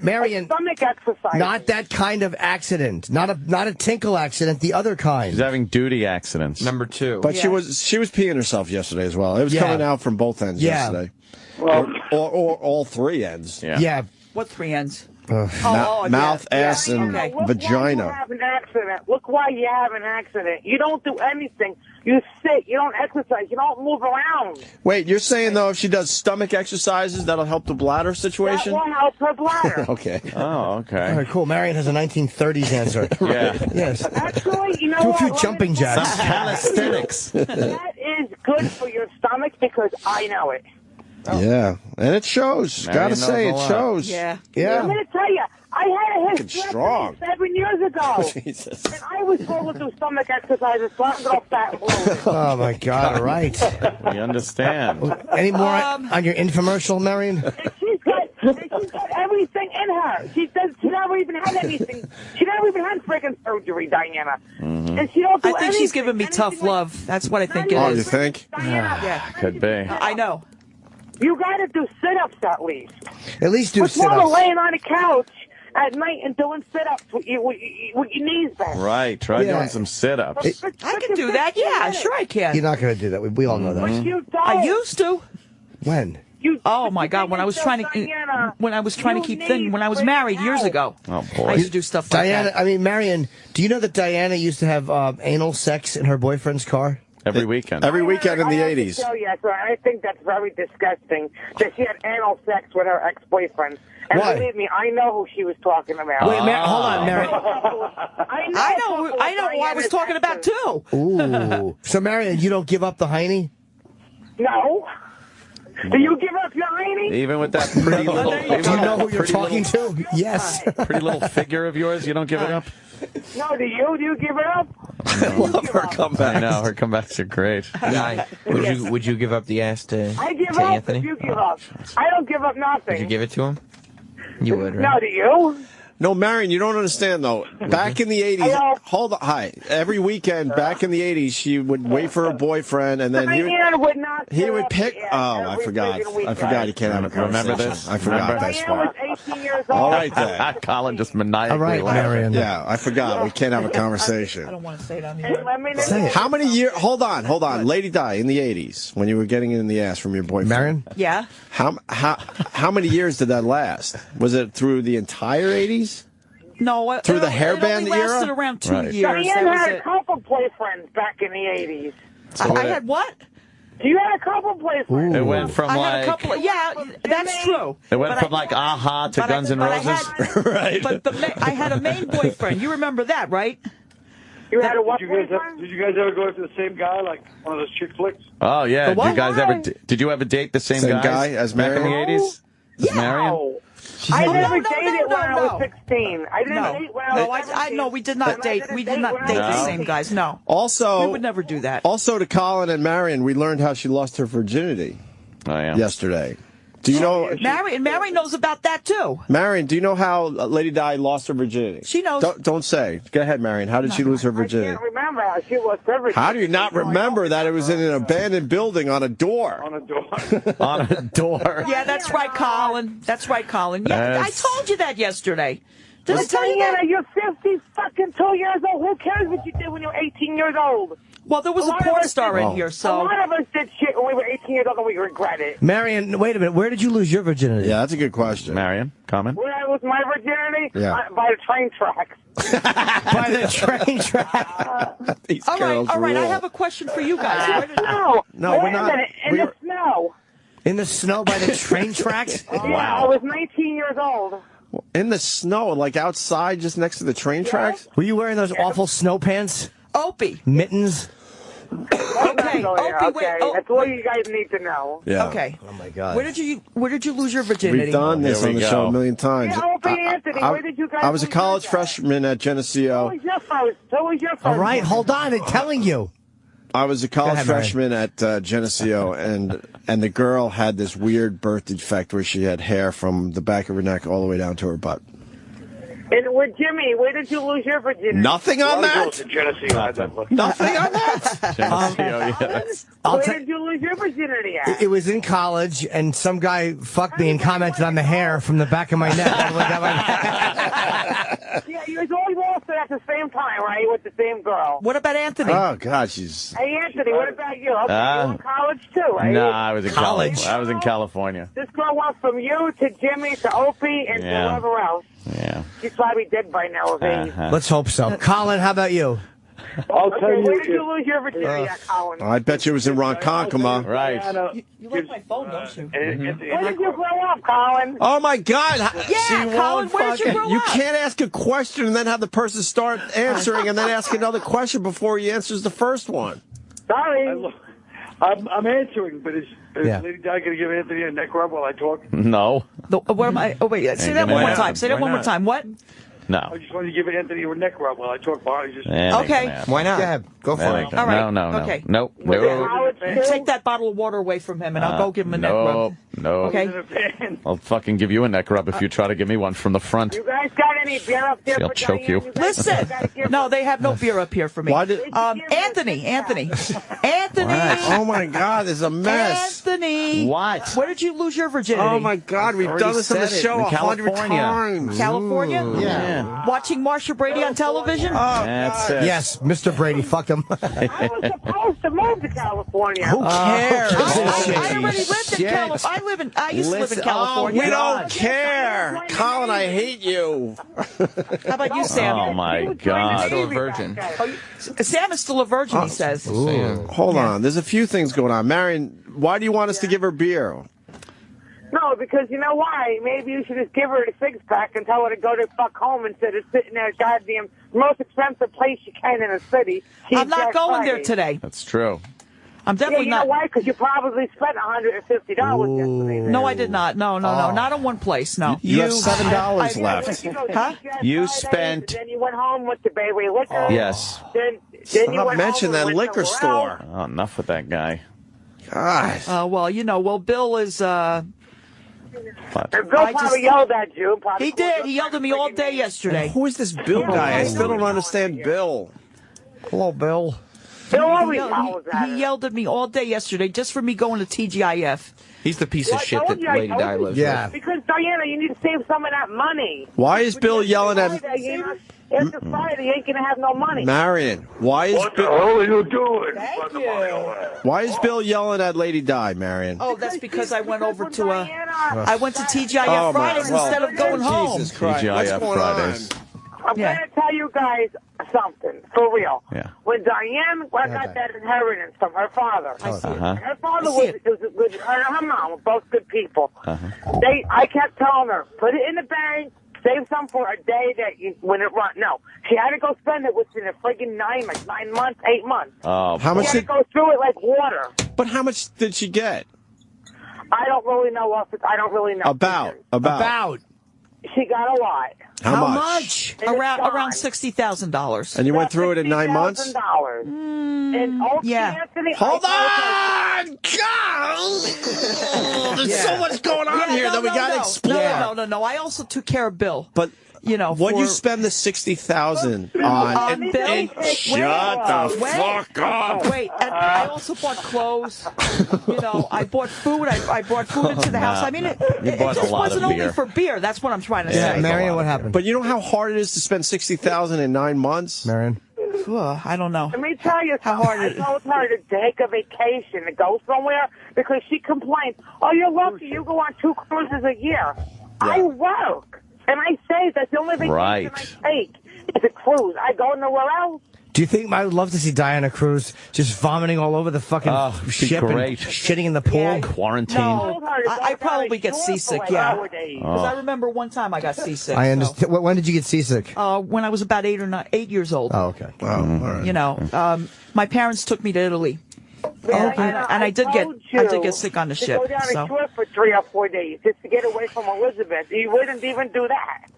Marion. stomach exercise. Not that kind of accident. Not a tinkle accident. The other kind. She's having duty accidents. Number 2. But she was peeing herself yesterday as well. It was Yeah. coming out from both ends Yeah. yesterday. Well, Or all 3 ends. Yeah. What 3 ends? Mouth, ass, and Look why you vagina. have an accident. Look why you have an accident. You don't do anything. You sit. You don't exercise. You don't move around. Wait, you're saying, though, if she does stomach exercises, that'll help the bladder That situation? will help her bladder. Okay. Oh, okay. All right, cool. Marion has a 1930s answer. Yeah. Yes. Actually, you know Do a what? few Let me jumping tell you jacks. Some calisthenics. That is good for your stomach because I know it. Yeah. And it shows. Marion Gotta say, it knows a lot. shows. Yeah. I'm Yeah. going to tell you, I had a Fucking strong. hysterectomy 7 years ago. Jesus. And I was told to do stomach exercises so I can go fat and lose. Oh, my God. All right. We understand. Any more on your infomercial, Marion? She's got everything in her. She never even had anything. She never even had freaking surgery, Diana. And she don't do I think she's anything. giving me tough love. That's what I think it Oh, you is. think? Yeah. Could be. I know. You got to do sit-ups at least. At least do What's wrong with sit-ups. laying on a couch at night and doing sit-ups with your knees bent? Right. Try Yeah. doing some sit-ups. I can do that. Yeah, sure I can. You're not going to do that. We all know that. But you don't. I used to. When? Oh my God! When I was trying to keep thin, when I was married years ago, Oh, I boy. used to do stuff like Diana, that. I mean, Marion, do you know that Diana used to have anal sex in her boyfriend's car? Every weekend. Every weekend in the I have to 80s. tell you, so I think that's very disgusting that she had anal sex with her ex-boyfriend. And Why? believe me, I know who she was talking about. Wait, hold on, Marion. I know who I was talking about too. Ooh. So, Marion, you don't give up the hiney? No. Do you give up your hiney? Even with that pretty little... Do you know who you're talking to? Yes. Pretty little figure of yours, you don't give it up? No, do you? Do you give it up? I love her comebacks. I know, her comebacks are great. Guy, would you give up the ass to I give to up Anthony? if you give up. I don't give up nothing. Would you give it to him? You would, right? No, do you? No, Marion, you don't understand, though. Back in the 80s, hold on, hi. Every weekend, back in the 80s, she would wait for her boyfriend, and then he would pick. Oh, I forgot. I forgot he can't have a conversation. Remember this? I forgot this part. 18 years old. All right, then. Colin just maniacally. All right, Marion. Yeah, I forgot. We can't have a conversation. I don't want to say it on the air. Say it. How many years? Hold on. Lady Di, in the 80s, when you were getting it in the ass from your boyfriend. Marion? Yeah. How many years did that last? Was it through the entire 80s? No, through the hairband it only lasted era? around 2 years. Diane had a couple boyfriends back in the 80s. I had what? You had a couple boyfriends. It went from I had a couple. Yeah, that's true. It went from like Aha to Guns N' Roses. Right. But I had a main boyfriend. You remember that, right? You had a what Did you guys ever go after the same guy, like one of those chick flicks? Oh yeah. Did you ever date the same guy as back in the Marion? 80s? Yeah. No. I never dated when I was 16. I didn't date when I was 17. No, we did not date. We did not date the same guys. No. Also, we would never do that. Also, to Colin and Marion, we learned how she lost her virginity yesterday. Do you know? Marion knows about that too. Marion, do you know how Lady Di lost her virginity? She knows. Don't say. Go ahead, Marion. How did she lose her virginity? I can't remember how she lost her virginity. How do you not remember that it was in an abandoned building on a door? On a door. On a door. Yeah, that's right, Colin. That's right, Colin. Yeah, I told you that yesterday. Did I tell you Diana, that? you're 52 years old. Who cares what you did when you were 18 years old? Well, there was a porn star in here, so. A lot of us did shit when we were 18 years old and we regret it. Marion, wait a minute. Where did you lose your virginity? Yeah, that's a good question. Marion, comment. Where I lost my virginity? Yeah. By the train tracks. By the train track. These All girls right. I rule. have a question for you guys. No, we're wait not. A minute. In the snow. In the snow by the train tracks? Yeah, I was 19 years old. In the snow, like outside, just next to the train tracks? Were you wearing those awful snow pants? Opie. Mittens? Okay, that's all you guys need to know. Yeah. Okay. Oh, my God. Where did you lose your virginity? We've done this on the show a million times. Yeah, Opie, Anthony, where did you guys I was a lose college your freshman at Geneseo. Who was your first? All right, hold on. I'm telling you. I was a college ahead, freshman at Geneseo, and the girl had this weird birth defect where she had hair from the back of her neck all the way down to her butt. And with Jimmy, where did you lose your virginity? Nothing on that. Geneseo had that look. Nothing on that. Where did you lose your virginity at? It was in college, and some guy fucked me and commented on the hair from the back of my neck. all the way down my neck. Yeah, you guys all lost it at the same time, right? With the same girl. What about Anthony? Oh God, she's. Hey, Anthony, what about you? Okay, you were in college too, right? No, I was in College. I was in California. This girl went from you to Jimmy to Opie and to whoever else. Yeah. She's probably dead by now of age. Let's hope so. Colin, how about you? I'll tell Okay, you. where did you lose your virginity at, Colin? I bet you it was in Ronkonkoma. Right. You like my phone, don't you? Where did you grow up, Colin? Oh my God! Yeah, Colin, where did you grow You up? can't ask a question and then have the person start answering and then ask another question before he answers the first one. Sorry. I'm answering, but is Lady Di going to give Anthony a neck rub while I talk? No. Where am I? Oh, wait. Say that one more time. Say that one more time. What? No. I just wanted to give Anthony a neck rub while I talk. Okay. Why not? Go ahead. Go for it. All right. No. Okay. Nope. No. Take that bottle of water away from him, and I'll go give him a neck rub. No. Okay. I'll fucking give you a neck rub if you try to give me one from the front. You guys got any beer up there See, I'll for choke Diane? you. guys Listen. gotta give No, they have no beer up here for me. Why did? Anthony. Oh my God, this is a mess. Anthony. What? Where did you lose your virginity? Oh my God, we've done this on the show 100 times. California? Yeah. Watching Marsha Brady on television? That's it. Yes, Mr. Brady fucked him. I was supposed to move to California. Who cares? I already lived in California. I used to live in California. We don't care. Colin, I hate you. How about you, Sam? Oh my God. Still a virgin. Sam is still a virgin, he says. Hold on, there's a few things going on. Marion, why do you want us to give her beer? No, because you know why? Maybe you should just give her a six-pack and tell her to go to fuck home instead of sitting at a goddamn most expensive place you can in a city. I'm not going there today. That's true. I'm definitely you know why? Because you probably spent $150 yesterday. No, I did not. No, not in one place. No. You have $7 left. Huh? You spent. Then you went home with the baby liquor. Yes. Then you Stop went mentioning home that and went liquor somewhere store. Oh, enough with that guy. God. Well, Bill is And Bill probably yelled at you. He did. He yelled at me all day yesterday. Who is this Bill guy? I still don't understand Bill. Hello, Bill. Bill always yells at He yelled at me all day yesterday just for me going to TGIF. He's the piece of shit that Lady Di lives with. Because, Diana, you need to save some of that money. Why is Bill yelling at After Friday, you ain't going to have no money. Marion? Why is What the hell are you doing? Thank you. Why is Bill yelling at Lady Di, Marion? Oh, that's because I went over to I went to TGIF Oh, Fridays instead of going home. Jesus Christ. TGIF Fridays. I'm going to tell you guys something, for real. Yeah. When Diane got that inheritance from her father, her father was a good, her and her mom were both good people. I kept telling her, put it in the bank, save some for a day when it runs. No, she had to go spend it within a friggin' 9 months, 8 months. Oh, how much she had to go through it like water. But how much did she get? I don't really know. I don't really know. About. She got a lot. How much? Around $60,000. And you went through it in 9 months? And yeah. Anthony, Hold on! God! There's so much going on here that we got to explore. No. I also took care of Bill. But you know, what you spend the $60,000 on? Bill, shut the fuck up! Wait, and I also bought clothes. You know, I bought food. I brought food into the house. I mean, it just wasn't only for beer. That's what I'm trying to say. Marion, what happened? But you know how hard it is to spend $60,000 in 9 months, Marion. I don't know. Let me tell you how hard it is. I told her to take a vacation to go somewhere because she complains. Oh, you're lucky. You go on 2 cruises a year. Yeah. I work. And I say that's the only vacation I take is a cruise. I go nowhere else. Do you think I would love to see Diana Cruz just vomiting all over the fucking ship and shitting in the pool? Quarantine. No, I probably get seasick, because I remember one time I got seasick. I understand. When did you get seasick? When I was about 8 years old. Oh, okay. Wow. All right. You know, my parents took me to Italy. And I did get sick on the ship. Go down a trip for 3 or 4 days just to get away from Elizabeth. You wouldn't even do that.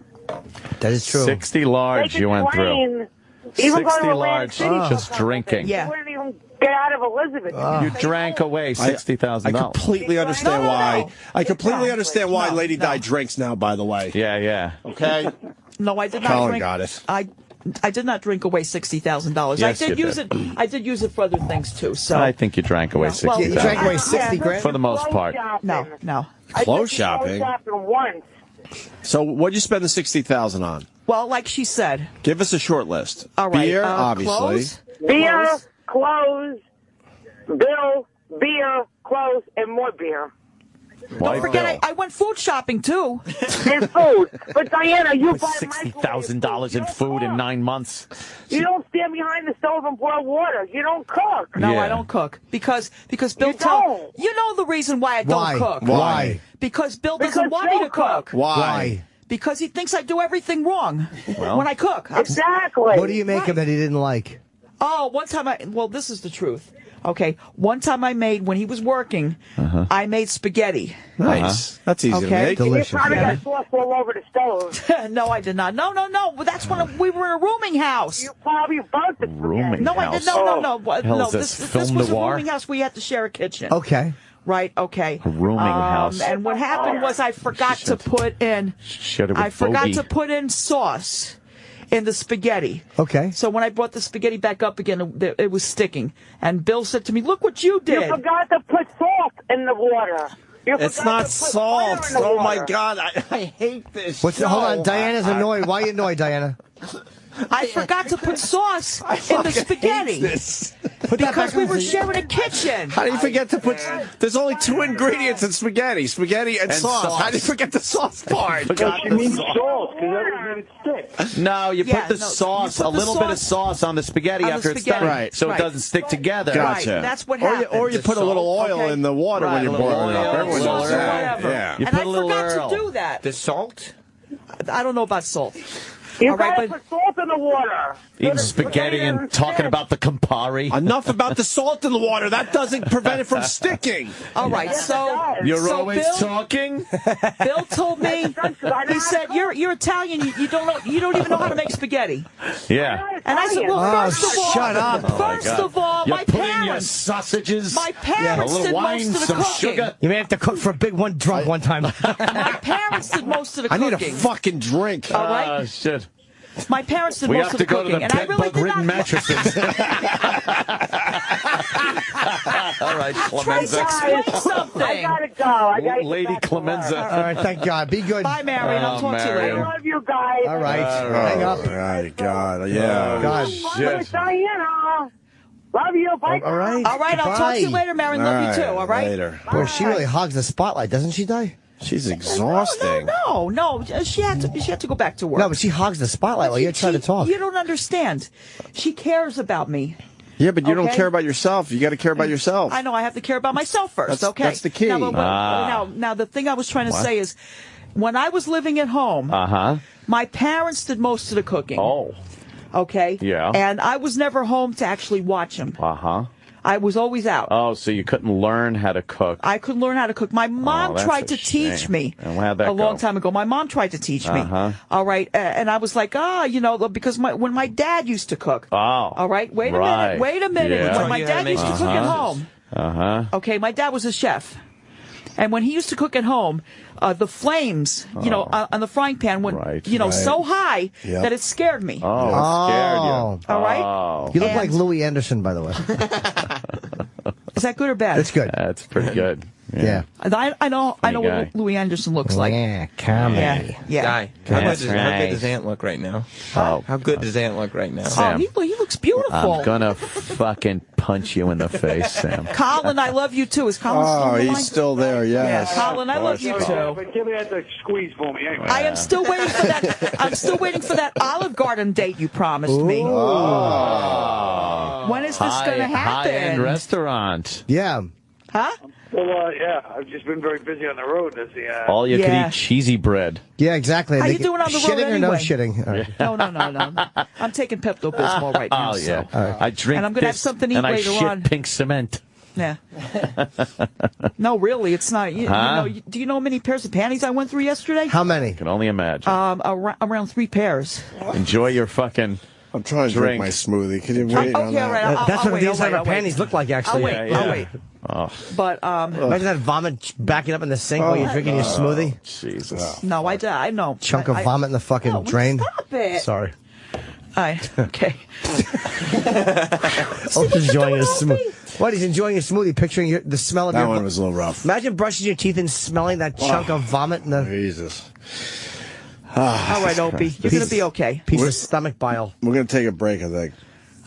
That is true. 60 large you went through. 60 large, just drinking. You wouldn't even get out of Elizabeth. You drank away $60,000. I completely understand why. I completely understand why Lady Di drinks now. By the way. Yeah. Okay. No, I did not Colin drink. got it. I did not drink away $60,000. Yes, I did use it. I did use it for other things too. So I think you drank away $60,000. You drank away $60,000 for the most part. No. Clothes shopping. Once. So what'd you spend the $60,000 on? Well, like she said. Give us a short list. All right. Beer, obviously. Clothes, beer, clothes, bill, beer, clothes, and more beer. Don't forget, I went food shopping too. And food. But Diana, you buy $60,000 in food in 9 months. You don't stand behind the stove and boil water. You don't cook. No, I don't cook because Bill you know the reason why I don't cook. Why? Because Bill doesn't want me to cook. Why? Because he thinks I do everything wrong when I cook. Exactly. What do you make of that he didn't like? Oh, one time this is the truth. Okay, one time when he was working, I made spaghetti. Nice. That's easy to make. Delicious. You probably got sauce all over the stove. No, I did not. No. But that's when we were in a rooming house. You probably burnt the spaghetti. No, I did. No. Hell, This film was a noir? rooming house. We had to share a kitchen. Okay. Right. Okay. A rooming house. And what happened was I forgot to put in. I forgot to put in sauce in the spaghetti. Okay. So when I brought the spaghetti back up again, it was sticking. And Bill said to me, "Look what you did." You forgot to put salt in the water. It's not salt. Oh my God, I hate this. Hold on, Diana's annoyed. Why are you annoyed, Diana? I forgot to put sauce in the spaghetti. Because we were sharing a kitchen. How do you forget to put... There's only 2 ingredients in spaghetti. Spaghetti and sauce. How do you forget the sauce part? Because she means salt, because that would make it stick. No, you put the sauce, a little bit of sauce on the spaghetti after it's done. Right. So it doesn't stick together. Gotcha. Right. That's what happened. Or you put a little oil in the water when you're boiling it up. Everyone knows that. Whatever. Yeah. You And put I a little forgot Earl. to do that. The salt? I don't know about salt. You gotta put salt in the water. Eating spaghetti and talking about the Campari. Enough about the salt in the water. That doesn't prevent it from sticking. All right, so You're so always Bill, talking. Bill told me. He said, "You're Italian. You don't even know how to make spaghetti." Yeah. And I said, "Well, first of all, shut up. First of all, You're my putting your parents, sausages. my parents a little did wine, most of the some cooking. sugar. You may have to cook for a big one drunk one time. My parents did most of the I cooking. need a fucking drink. All right. Shit. My parents did We most have of to the go to cooking, the and I bed really bug did ridden not. mattresses. All right, Clemenza. Explain something. I gotta go. I gotta get Lady back to work. Clemenza. All right, thank God. Be good. Bye, Marion. I'll talk to you Marion. later. I love you guys. All right. Hang up. All right, God. Yeah. God. Shit. Diana. Love you. Bye. All right. All right, I'll talk to you later, Marion. Love you too. All right. Later. Boy, she really hogs the spotlight, doesn't she, Di? She's exhausting. No. She had to go back to work. No, but she hogs the spotlight while you're trying to talk. You don't understand. She cares about me. Yeah, but you don't Okay. care about yourself. You got to care about yourself. I know I have to care about myself first. That's the key. Now, the thing I was trying to say is, when I was living at home, my parents did most of the cooking. Oh. Okay. Yeah. And I was never home to actually watch them. I was always out. Oh, so you couldn't learn how to cook. I couldn't learn how to cook. My mom that's tried a to teach shame. me And how'd that a long go? time ago. My mom tried to teach me. All right. And I was like, because when my dad used to cook. Oh. All right. Wait a minute. Yeah. When my dad used to cook at home. Okay. My dad was a chef. And when he used to cook at home, the flames, on the frying pan went, so high that it scared me. Oh, it scared you. All right. You look like Louis Anderson, by the way. Is that good or bad? It's good. That's pretty good. Yeah. I know guy. what Louis Anderson looks like. Yeah, comedy. Yeah. Guy, how good does Aunt look right now? Oh. How good does Aunt look right now? Sam, he looks beautiful. I'm gonna fucking punch you in the face, Sam. Colin, I love you too. Is Colin still on the line? He's still there, yes. Yeah, Colin, I love you too. But give me that squeeze for me anyway. I am still waiting for that. I'm still waiting for that Olive Garden date you promised me. When is this going to happen? High-end restaurant. Yeah. Huh? Well, yeah, I've just been very busy on the road. That's the. All you can eat cheesy bread. Yeah, exactly. How you doing on the road shitting or no anyway? shitting? All right. No. I'm taking Pepto-Bismol right now. Oh, yeah. So. I drink And I'm gonna have this, something to eat and I later shit on. pink cement. Yeah. No, really, it's not. Do you know how many pairs of panties I went through yesterday? How many? I can only imagine. Around 3 pairs. Enjoy your fucking. I'm trying to drink my smoothie. Can you wait on Okay, that? all right. That's what wait, the inside I'll of our wait. panties look like, actually. I'll wait. Oh. But Imagine that vomit backing up in the sink while you're drinking your smoothie. Jesus. no, I know. Chunk of vomit in the fucking drain. Stop it. Sorry. Okay. He's enjoying his smoothie. What? He's enjoying his smoothie, picturing the smell of That your. one was a little rough. Imagine brushing your teeth and smelling that chunk of vomit in the. Jesus. All right, Opie, you're going to be okay. Piece of stomach bile. We're going to take a break, I think.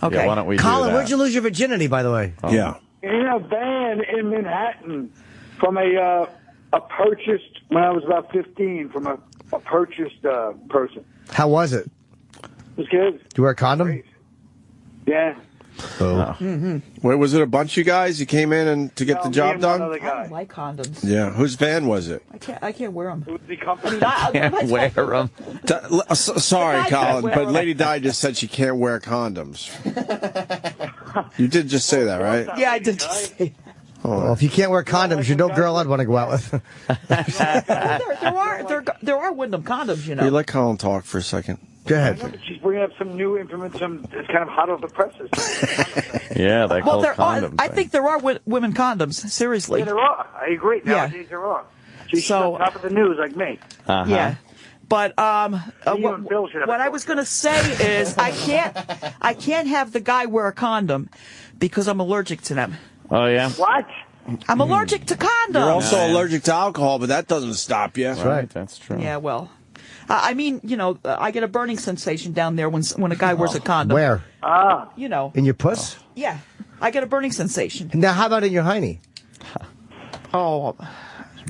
Okay. Yeah, why don't we Colin, do that? where'd you lose your virginity, by the way? Oh. Yeah. In a van in Manhattan from a purchased, when I was about 15, from a purchased person. How was it? It was good. Do you wear a condom? Yeah. Wait, was it a bunch of you guys? You came in and to get the job done? I don't like condoms. Yeah. Whose van was it? I can't wear them. It was the company. Can't wear them. Sorry, I can't Colin, wear but 'em. Lady Di just said she can't wear condoms. You did just say that, right? Yeah, I did just say Well, if you can't wear condoms, you're no girl I'd want to go out with. there are Wyndham condoms, you know. You let Colin talk for a second. Go ahead. She's bringing up some new information. It's kind of hot off the presses. Yeah, that Well, whole there are. condom I thing. think there are women condoms. Seriously. Yeah, there are. I agree. Nowadays there are. She's on top of the news like me. Yeah. But You and Bill should have what I was going to say is I can't have the guy wear a condom because I'm allergic to them. Oh, yeah? What? I'm allergic to condoms. You're also allergic to alcohol, but that doesn't stop you. That's right. That's true. Yeah, well, I mean, I get a burning sensation down there when a guy wears a condom. Where? You know. In your puss? Yeah, I get a burning sensation. Now, how about in your hiney? Oh.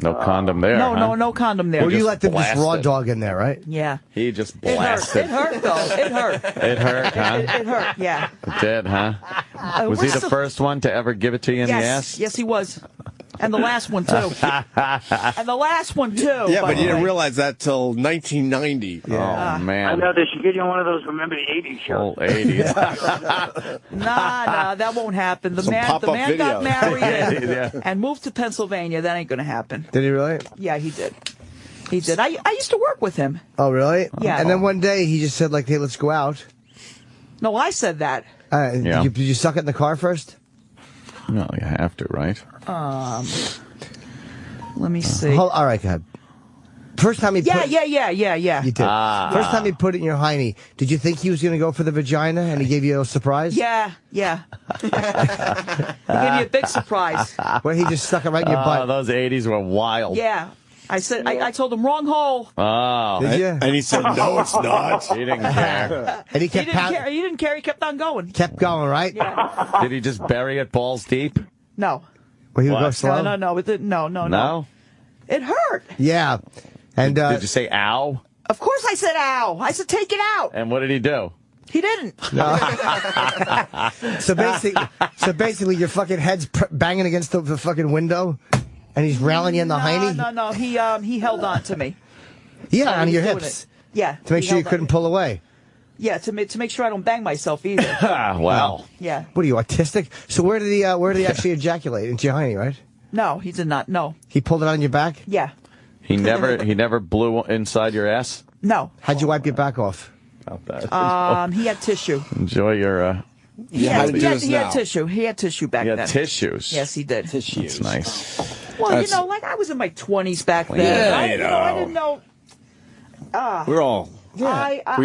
No condom there. No, huh? no condom there. Well, you let them just raw blasted. dog in there, right? Yeah. He just It hurt. blasted. It hurt, though. It hurt. It hurt, huh? It hurt, yeah. It did, huh? Was he the first one to ever give it to you in the ass? Yes, he was. And the last one, too. And the last one, too. Yeah, but you didn't realize that till 1990. Oh, man. I know they should get you on one of those Remember the 80s shows. Old 80s. Nah, that won't happen. The Some man pop-up got video. married Yeah. and moved to Pennsylvania. That ain't going to happen. Did he really? Yeah, he did. He did. I used to work with him. Oh, really? Yeah. And then one day he just said, like, hey, let's go out. No, I said that. Yeah. Did you suck it in the car first? No, you have to, right? Let me see. All right, go ahead. First time he Yeah. You did. First time he put it in your hiney, did you think he was going to go for the vagina and he gave you a surprise? Yeah. He gave me a big surprise. Where he just stuck it right in your butt. Those 80s were wild. Yeah. I said, I told him wrong hole. Oh. Did you? And he said, no, it's not. He didn't care. And he He kept didn't care. He didn't care. He kept on going. kept going, right? Yeah. Did he just bury it balls deep? No. Where he would go What? slow? No. It didn't. No. No? It hurt. Yeah. And Did you say ow? Of course I said ow. I said take it out. And what did he do? He didn't. so basically your fucking head's banging against the fucking window and he's railing you in the hiney? No. He held on to me. Yeah, So on he your was doing hips. it. Yeah. To make he sure you held on. couldn't pull away. Yeah, to make sure I don't bang myself either. Well. Yeah. What are you, autistic? So where did he actually ejaculate? Into your hiney, right? No, he did not. No. He pulled it on your back? Yeah. He never blew inside your ass? No. How'd you wipe your back off? About that. He had tissue. Enjoy your He had tissue. He had tissue back He had then. tissues. Yes, he did. That's nice. Well, like I was in my 20s back then. Yeah, I didn't know. We're all. We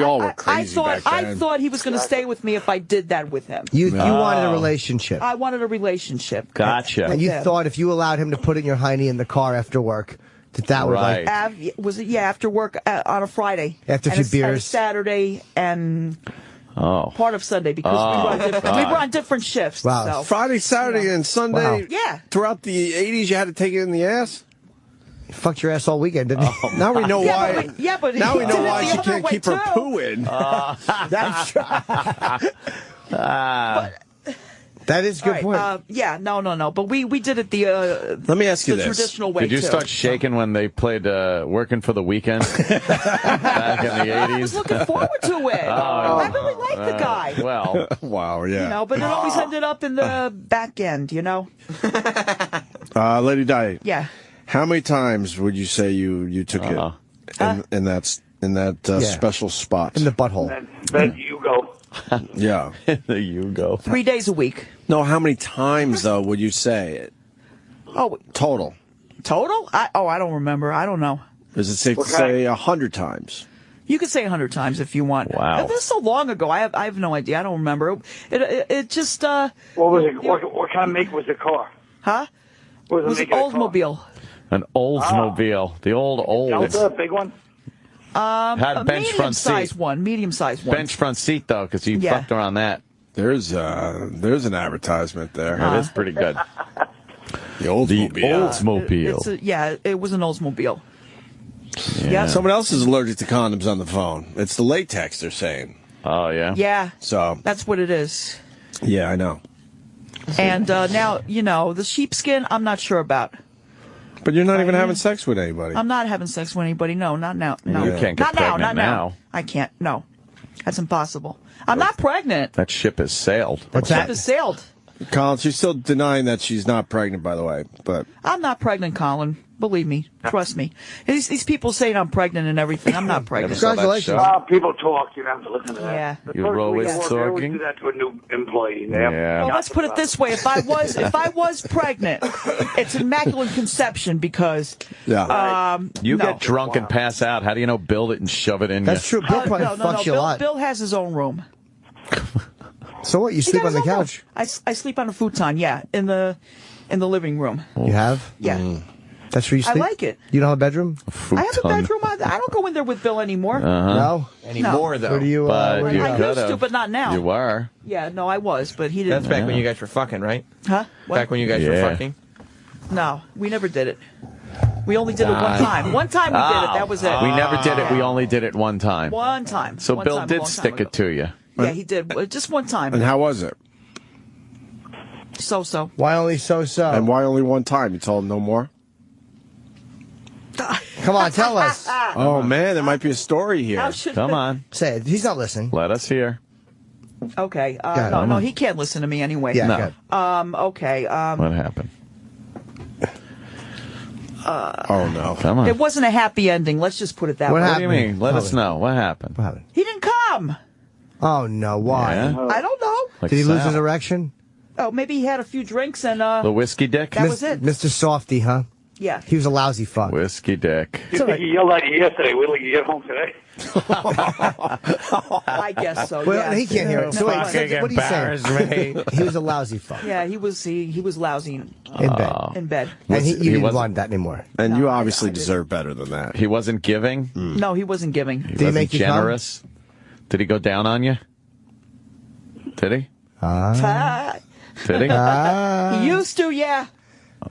all were crazy back then. I thought he was going to stay with me if I did that with him. You wanted a relationship. I wanted a relationship. Gotcha. And you thought if you allowed him to put it in your hiney in the car after work, that would like... After work on a Friday. After a few beers. And a Saturday and part of Sunday because we were on different shifts. Wow. So. Friday, Saturday, and Sunday. Wow. Yeah. Throughout the 80s, you had to take it in the ass? You fucked your ass all weekend, didn't you? Now we know why. But now we know did it why the she other can't way, keep her too. poo in. That's that is a good point. No. But we did it the Let me ask you the this. traditional way. Did you too. start shaking when they played Working for the Weekend back in the 80s? I was looking forward to it. I really liked the guy. Well, wow, yeah. But it always ended up in the back end, Lady Di. Yeah. How many times would you say you took it in that special spot? In the butthole. Then you go. Yeah. There you go. 3 days a week. No, how many times, though, would you say it? Oh, total? I don't remember. I don't know. Is it safe to say 100 times? You could say 100 times if you want. Wow. This is so long ago. I have no idea. I don't remember. It just. What was it? What kind of make was the car? Huh? What It was an Oldsmobile. An Oldsmobile. The old. Delta, big one? Had a bench front seat. Medium-sized one. Bench front seat, though, because you Yeah. fucked her on that. There's an advertisement there. It is pretty good. The Oldsmobile. It was an Oldsmobile. Yeah. Someone else is allergic to condoms on the phone. It's the latex, they're saying. Oh, yeah? Yeah. So. That's what it is. Yeah, I know. And now, the sheepskin, I'm not sure about. But you're not even having sex with anybody. I'm not having sex with anybody. No, not now. No. You can't get not now. pregnant Not now. I can't. No. That's impossible. I'm not pregnant. That ship has sailed. That ship has sailed. Colin, she's still denying that she's not pregnant, by the way. But I'm not pregnant, Colin. Believe me. Trust me. These people saying I'm pregnant and everything. I'm not pregnant. Congratulations. People talk. You have to listen to that. Yeah. The You're first always week at work, they always talking? do that to a new employee. They Yeah. Well, let's put it this way: if I was pregnant, it's immaculate conception because You no. get drunk and pass out. How do you know build it and shove it in That's you? true. Bill probably fucks you a lot. Bill has his own room. So what? You sleep on the couch? I sleep on a futon. Yeah, in the living room. You have? Yeah. That's where you I sleep? like it. You don't have a bedroom? I have a bedroom. I don't go in there with Bill anymore. No? Anymore, though. Where do you, But where do you you I could used to, have. but not now. You were. Yeah, no, I was, but he didn't. That's back when you guys were fucking, right? Huh? What? Back when you guys were Yeah. fucking? No, we never did it. We only did it one time. One time we did it. That was it. We never did it. We only did it one time. One time. So One Bill time, a did long time stick ago. it to you. Yeah, he did. Just one time. And how was it? So-so. Why only so-so? And why only one time? You told him no more? Come on, tell us. Oh, man, there might be a story here. Come on. Say it. He's not listening. Let us hear. Okay. No, he can't listen to me anyway. Yeah, no. Okay. What happened? Oh, no. Come on. It wasn't a happy ending. Let's just put it that way. What do you mean? Let us know. What happened? What happened? He didn't come. Oh, no. Why? Yeah. I don't know. Like Did he lose Sal. his erection? Oh, maybe he had a few drinks and The whiskey dick? that was it. Mr. Softy, huh? Yeah. He was a lousy fuck. Whiskey dick. You think he yelled at you yesterday? Wait till you get home today. I guess so. Well, yeah. he can't hear it. So wait, Fucking what are you saying? embarrassed me. He was a lousy fuck. Yeah, he was lousy In bed. in bed. And you didn't wasn't- want that anymore. And No, you I obviously didn't. deserve better than that. He wasn't giving? No, he wasn't giving. He Did he wasn't make you come? generous? Did he go down on you? Did he? Did he? He used to, yeah.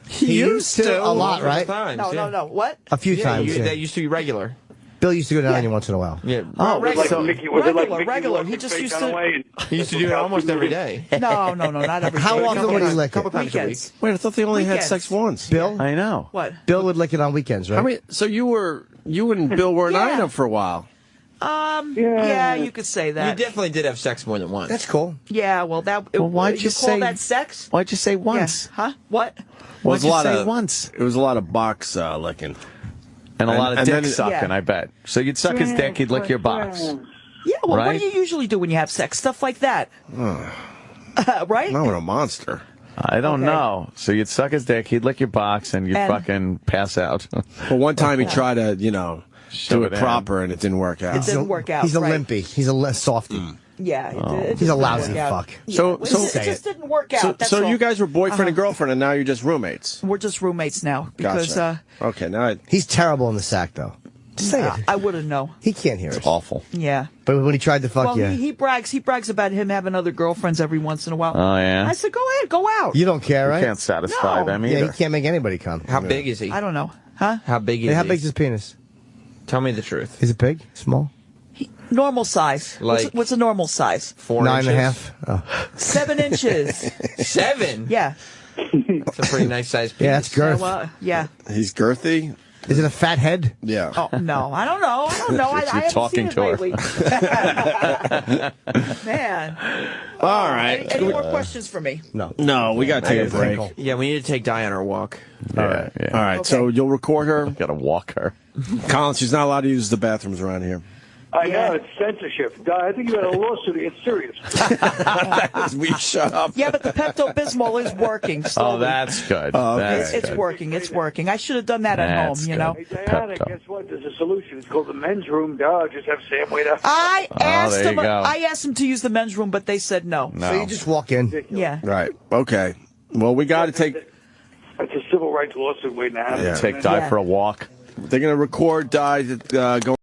He used to. A lot, right? No. What? A few times. That used to be regular. Bill used to go down on you once in a while. Yeah. Regular. He just used to. He used to do it almost every day. No, not every day. How often would he lick couple it? times a week. Weekends. Wait, I thought they only had Weekends. sex once. Bill? I know. What? Bill would lick it on weekends, right? How many? So you and Bill were an Yeah. item for a while. Yeah, you could say You that. definitely did have sex more than once. That's cool. Yeah, well, that. Well, why'd you call say- that sex? Why'd you say once? Yeah. Huh? What? Well, Why'd you say once? It was a lot of box licking. And a lot of and dick then- sucking, Yeah. I bet. So you'd suck his dick, he'd lick your box. Yeah, well, what Right? do you usually do when you have sex? Stuff like that. Right? Not with a monster. I don't Okay. know. So you'd suck his dick, he'd lick your box, and you'd And- fucking pass out. But one time he tried to, do Shove it it in. proper, and it didn't work out. It didn't work out. He's a right. limpy. He's a softy. Yeah. It He's just a didn't lousy work out. fuck. Yeah, So- it, so- just- it just didn't work out. That's So all. you guys were boyfriend and girlfriend, and now you're just roommates. We're just roommates now because Gotcha. Okay, now He's terrible in the sack, though. Just say it. I wouldn't know. He can't hear us. Awful. Yeah. But when he tried to fuck Well, you, he brags about him having other girlfriends every once in a while. Oh, yeah? I said, go ahead, go out. you don't care, right? You can't satisfy No. them Yeah, either. he can't make anybody come. How big is he? I don't know. Huh? How big is Hey, how he? big's his penis? Tell me the truth. Is it big? Small? Normal size. Like- what's a normal size? 4 9 and a inches? half? Oh. 7 inches. 7? Yeah. That's a pretty nice size piece. Yeah, that's girth. Yeah. he's girthy. Is it a fat head? Yeah. Oh, no. I don't know. I You're haven't talking seen it to her. lately. Man. All right. Any more questions for me? No, we got to take a break. Yeah, we need to take Di on our walk. All right. All right. So you'll record her. Gotta walk her. Colin, she's not allowed to use the bathrooms around here. I know, it's censorship. I think you had a lawsuit. It's serious. We shut up. Yeah, but the Pepto-Bismol is working. Oh, Slowly. that's good. Oh, okay. That's It's good. working. It's working. I should have done that at home, That's you know. good. Hey, Diana, Pepto. guess what? There's a solution. It's called the men's room. Duh, just have Sam wait out. I asked there you them. go. I asked them to use the men's room, but they said no. No. So you just walk in. Yeah. Right. Okay. Well, we got to take. It's a civil rights lawsuit waiting to happen. Yeah. Take Di for a walk. They're going to record Di going.